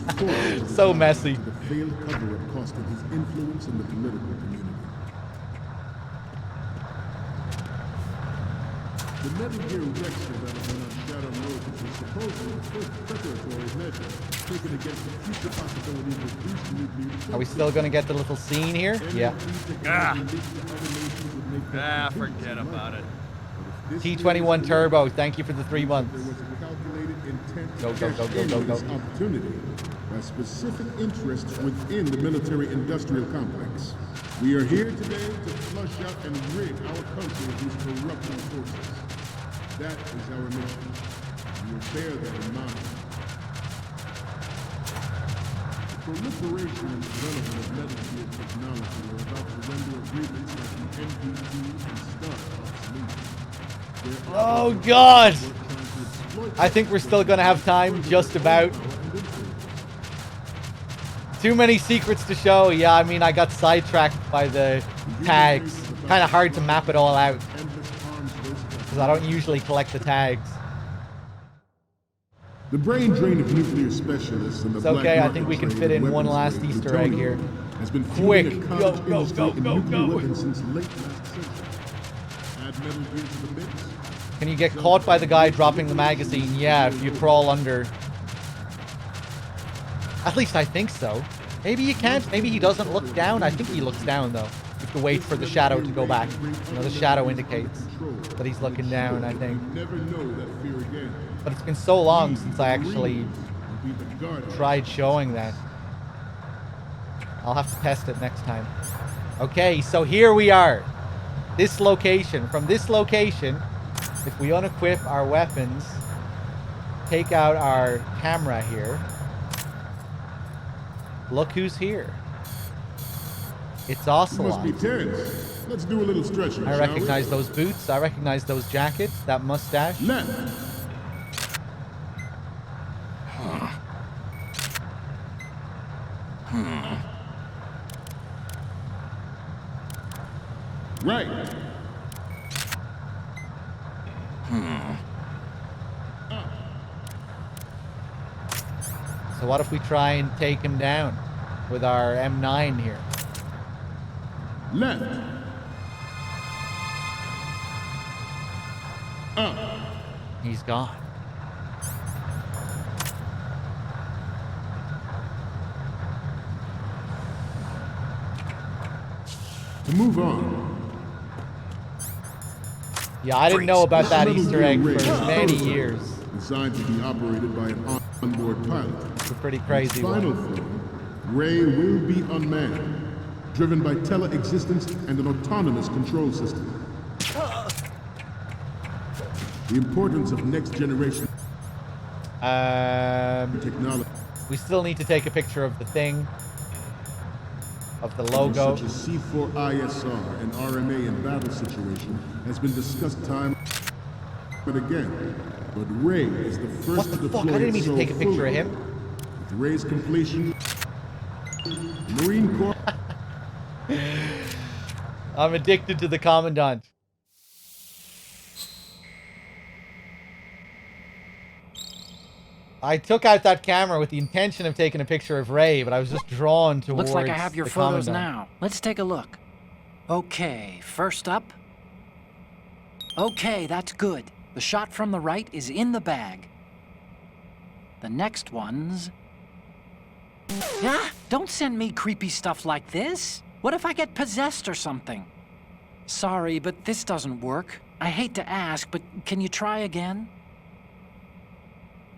forced so messy. The failed cover-up costed his influence in the political community. The Metal Gear Rex development on Shadow Road was supposedly the first preparatory measure taken against the future possibility of reduced nuclear. Are we still gonna get the little scene here? Yeah. Forget about it. T21 Turbo, thank you for the 3 months. Go, go, go, go, go, go. Opportunity by specific interests within the military-industrial complex. We are here today to flush out and rid our country of these corrupting forces. That is our mission. We will bear that in mind. The proliferation and development of Metal Gear technology are about to render agreements like the MGS2 and START obsolete. Oh God! I think we're still gonna have time, just about. Too many secrets to show. Yeah, I mean, I got sidetracked by the tags. Kind of hard to map it all out. Because I don't usually collect the tags. The brain drain of nuclear specialists and the it's okay, black I think we can fit in one last Easter egg here. Has been quick. Go, go, go, go, go. Since late last century. Add Metal Gear to the mix. Can you get caught by the guy dropping the magazine? Yeah, if you crawl under. At least I think so. Maybe you can't. Maybe he doesn't look down. I think he looks down, though. You have to wait for the shadow to go back. You know, the shadow indicates that he's looking down, I think. But it's been so long since I actually tried showing that. I'll have to test it next time. Okay, so here we are. This location. From this location, if we unequip our weapons, take out our camera here. Look who's here. It's Ocelot. Must be tense. Let's do a little stretching. I recognize those boots. I recognize those jackets. That mustache. Left. Right. So what if we try and take him down with our M9 here? Left. Up. He's gone. To move on. Yeah, I didn't know about that Metal Easter Gear egg Ray for many prototype, years. Designed to be operated by an onboard pilot. It's a pretty crazy Final one. form, Ray will be unmanned, driven by tele-existence and an autonomous control system. The importance of next generation technology. We still need to take a picture of the thing, of the logo. Such as C4ISR and RMA in battle situation has been discussed time but again. But Ray is the first What the to fuck? deploy I didn't mean to so take a picture of him. With Ray's completion, Marine Corps. I'm addicted to the Commandant. I took out that camera with the intention of taking a picture of Ray, but I was just drawn towards Looks like I have your the photos Commandant. now. Let's take a look. Okay, first up. Okay, that's good. The shot from the right is in the bag. The next one's... Ah, don't send me creepy stuff like this. What if I get possessed or something? Sorry, but this doesn't work. I hate to ask, but can you try again?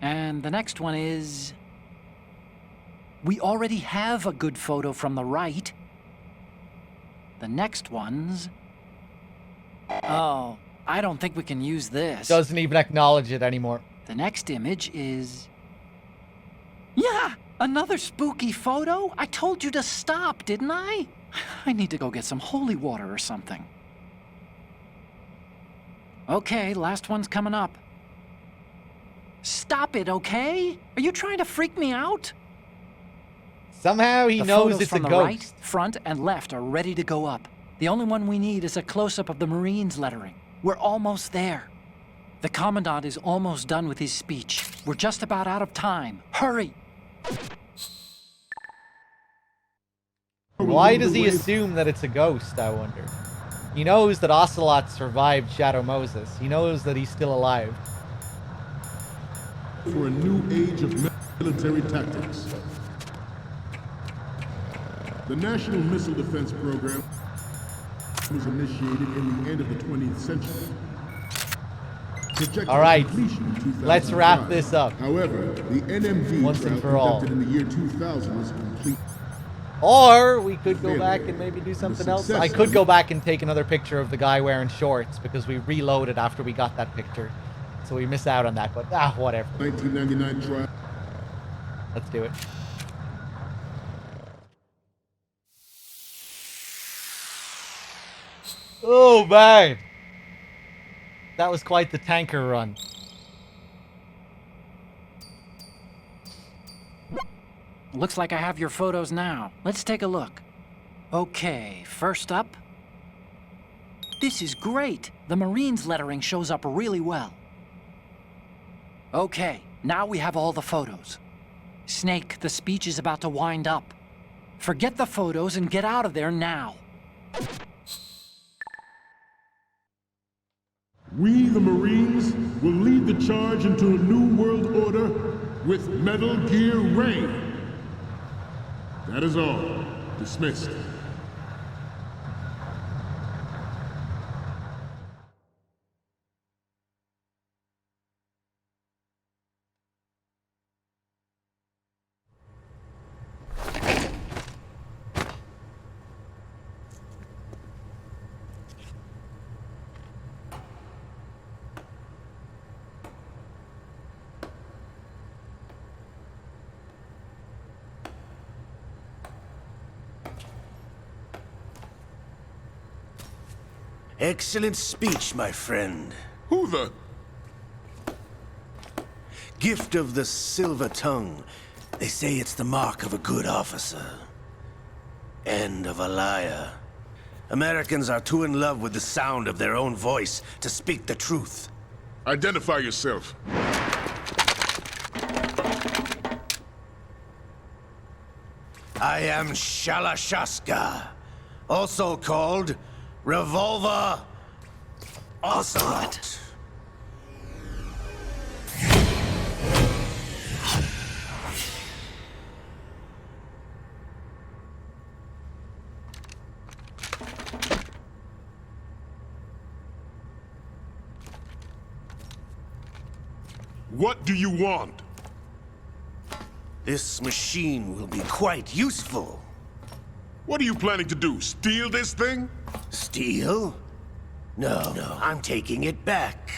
And the next one is... We already have a good photo from the right. The next one's... Oh, I don't think we can use this. Doesn't even acknowledge it anymore. The next image is... Yeah! Another spooky photo? I told you to stop, didn't I? I need to go get some holy water or something. Okay, last one's coming up. Stop it, okay? Are you trying to freak me out? Somehow he The knows photos it's a from the ghost. right, front, and left are ready to go up. The only one we need is a close-up of the Marines lettering. We're almost there. The Commandant is almost done with his speech. We're just about out of time. Hurry! Why does he assume that it's a ghost, I wonder? He knows that Ocelot survived Shadow Moses. He knows that he's still alive. For a new age of military tactics. The National Missile Defense Program was initiated in the end of the 20th century. Projected All right, completion in let's wrap 2005. this up. However, the NMD Once trial and for all. conducted in the year 2000 was complete. Or we could go back and maybe do something else. I success could go back and take another picture of the guy wearing shorts because we reloaded after we got that picture. So we missed out on that, but whatever. 1999 trial. Let's do it. Oh man! That was quite the tanker run. Looks like I have your photos now. Let's take a look. Okay, first up. This is great. The Marines lettering shows up really well. Okay, now we have all the photos. Snake, the speech is about to wind up. Forget the photos and get out of there now. We, the Marines, will lead the charge into a new world order with Metal Gear Ray. That is all. Dismissed. Excellent speech, my friend. Who the? Gift of the silver tongue. They say it's the mark of a good officer. And of a liar. Americans are too in love with the sound of their own voice to speak the truth. Identify yourself. I am Shalashaska, also called Revolver Ocelot. What do you want? This machine will be quite useful. What are you planning to do? Steal this thing? Steal? No, I'm taking it back.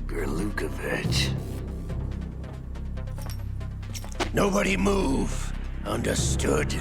Gurlukovich. Nobody move. Understood?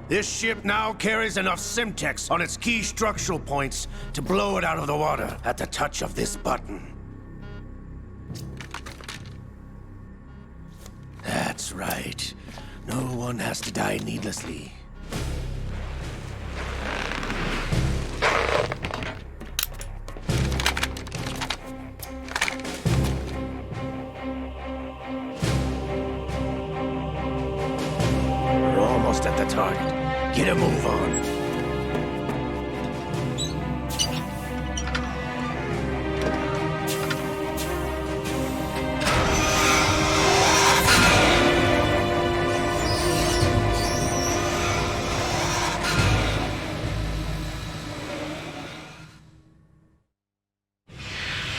This ship now carries enough Simtex on its key structural points to blow it out of the water at the touch of this button. That's right. No one has to die needlessly. We're almost at the target. Get a move on.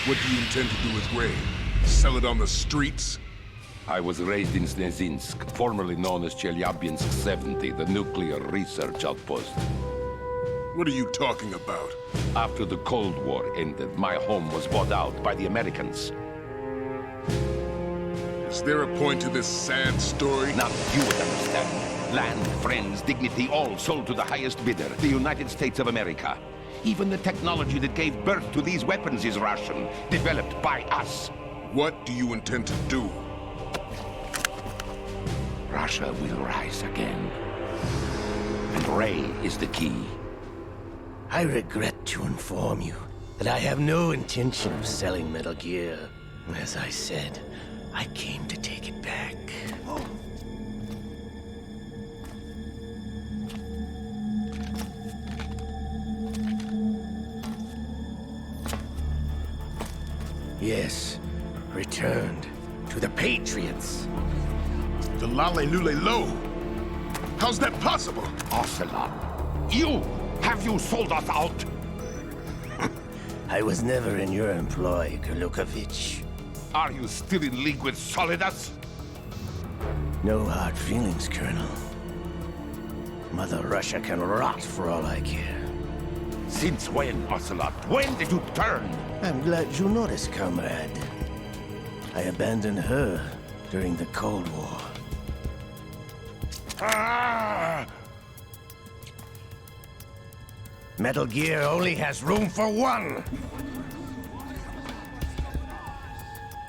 What do you intend to do with Ray? Sell it on the streets? I was raised in Snezinsk, formerly known as Chelyabinsk 70, the nuclear research outpost. What are you talking about? After the Cold War ended, my home was bought out by the Americans. Is there a point to this sad story? Now you would understand. Land, friends, dignity, all sold to the highest bidder, the United States of America. Even the technology that gave birth to these weapons is Russian, developed by us. What do you intend to do? Russia will rise again. And Ray is the key. I regret to inform you that I have no intention of selling Metal Gear. As I said, I came to take it back. Yes, returned to the Patriots. The Lale Lule Lo? How's that possible? Ocelot, have you sold us out? I was never in your employ, Gurlukovich. Are you still in league with Solidus? No hard feelings, Colonel. Mother Russia can rot for all I care. Since when, Ocelot? When did you turn? I'm glad you noticed, comrade. I abandoned her during the Cold War. Ah! Metal Gear only has room for one!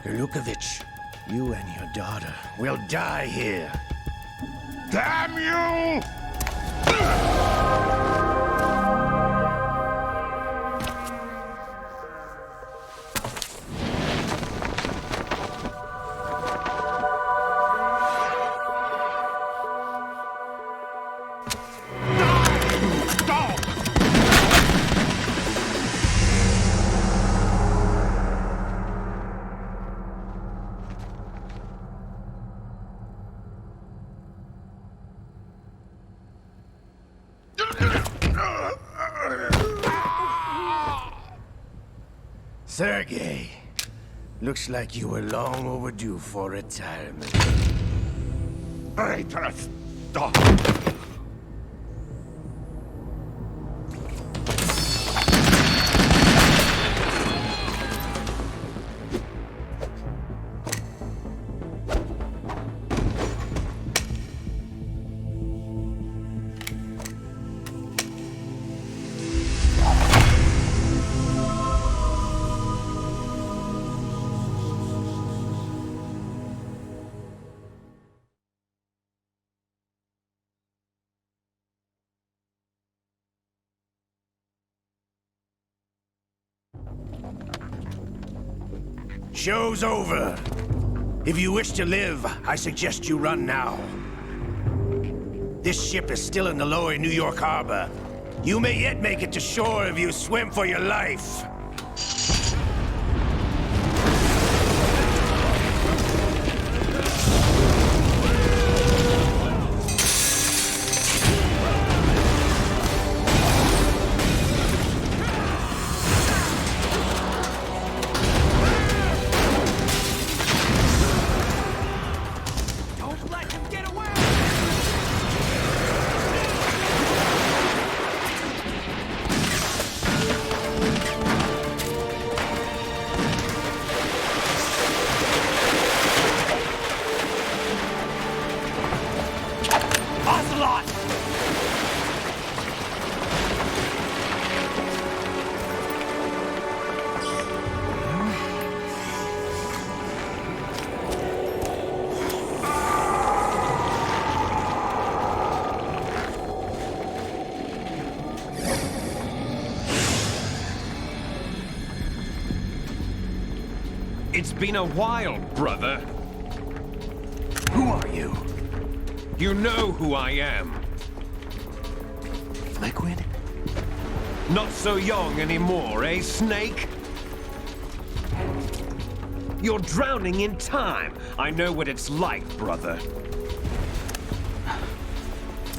Gurlukovich, you and your daughter will die here. Damn you! Sergei, Looks like you were long overdue for retirement. Traitorous dog! Show's over. If you wish to live, I suggest you run now. This ship is still in the lower New York harbor. You may yet make it to shore if you swim for your life. It's been a while, brother. Who are you? You know who I am. Liquid? Not so young anymore, eh, Snake? You're drowning in time. I know what it's like, brother.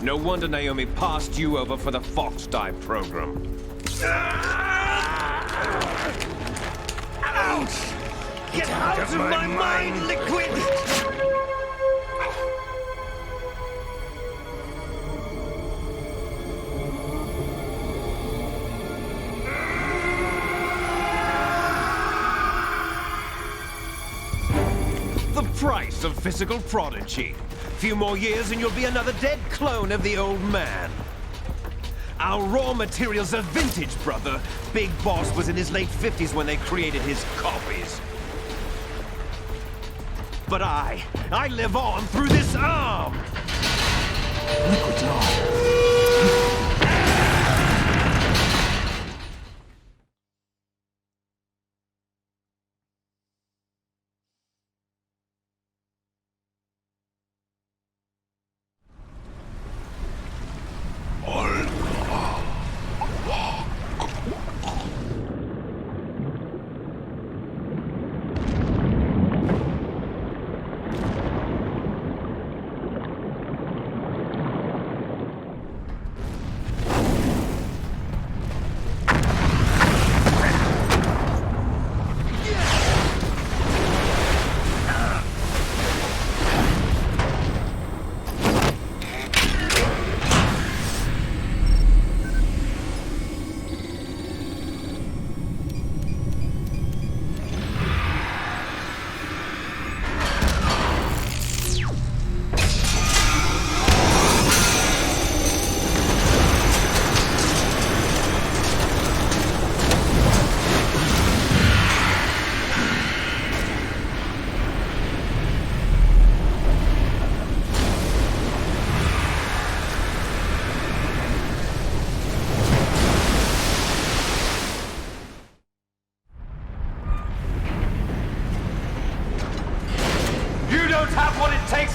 No wonder Naomi passed you over for the Fox Dive program. Ouch! Get out of my mind, Liquid! The price of physical prodigy. Few more years and you'll be another dead clone of the old man. Our raw materials are vintage, brother. Big Boss was in his late 50s when they created his copies. But I live on through this arm! Liquid's on.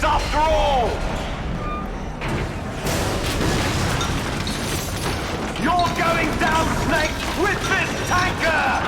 After all! You're going down, Snake, with this tanker!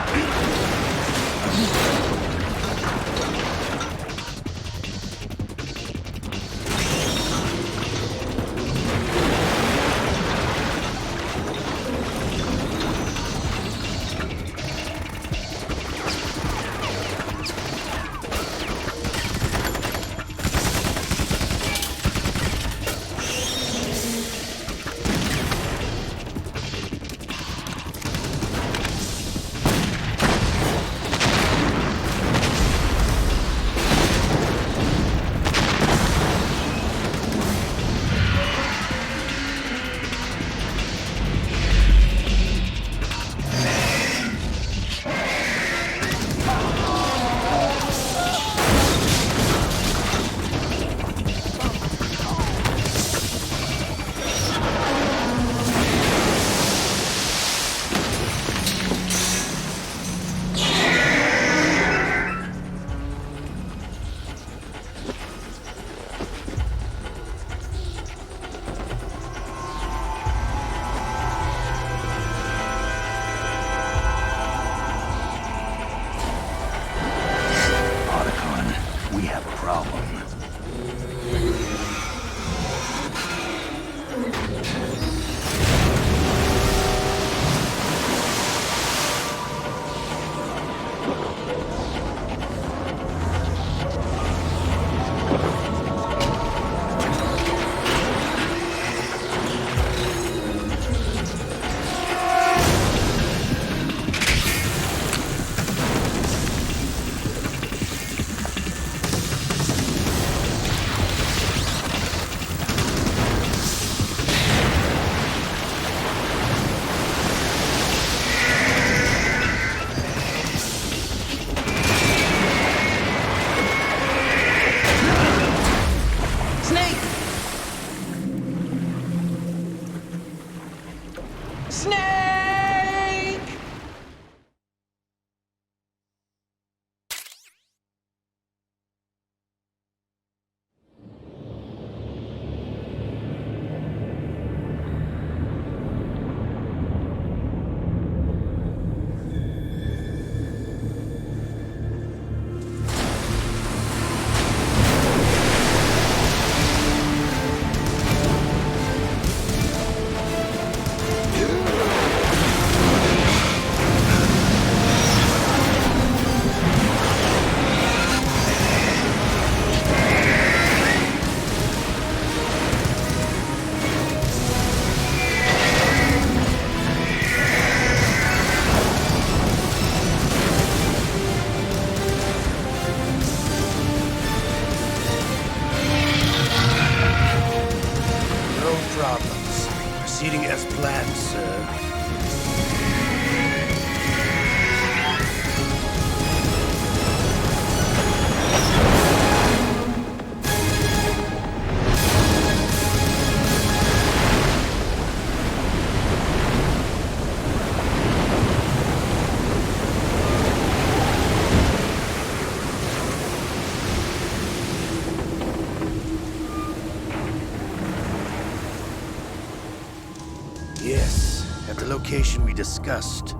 location we discussed.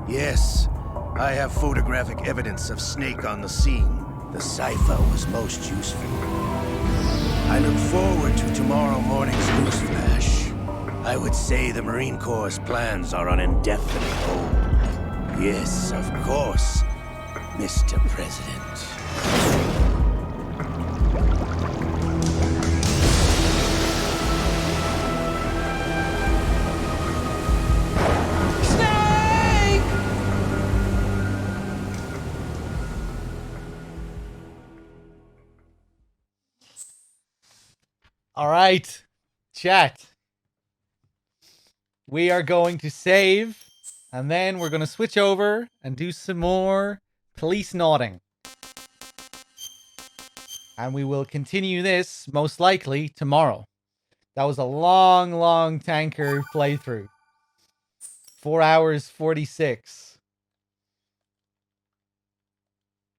Yes, I have photographic evidence of Snake on the scene. The cipher was most useful. I look forward to tomorrow morning's newsflash. I would say the Marine Corps' plans are on indefinite hold. Yes, of course, Mr. President. All right, chat. We are going to save, and then we're going to switch over and do some more police nodding. And we will continue this, most likely, tomorrow. That was a long, long tanker playthrough. 4 hours, 46.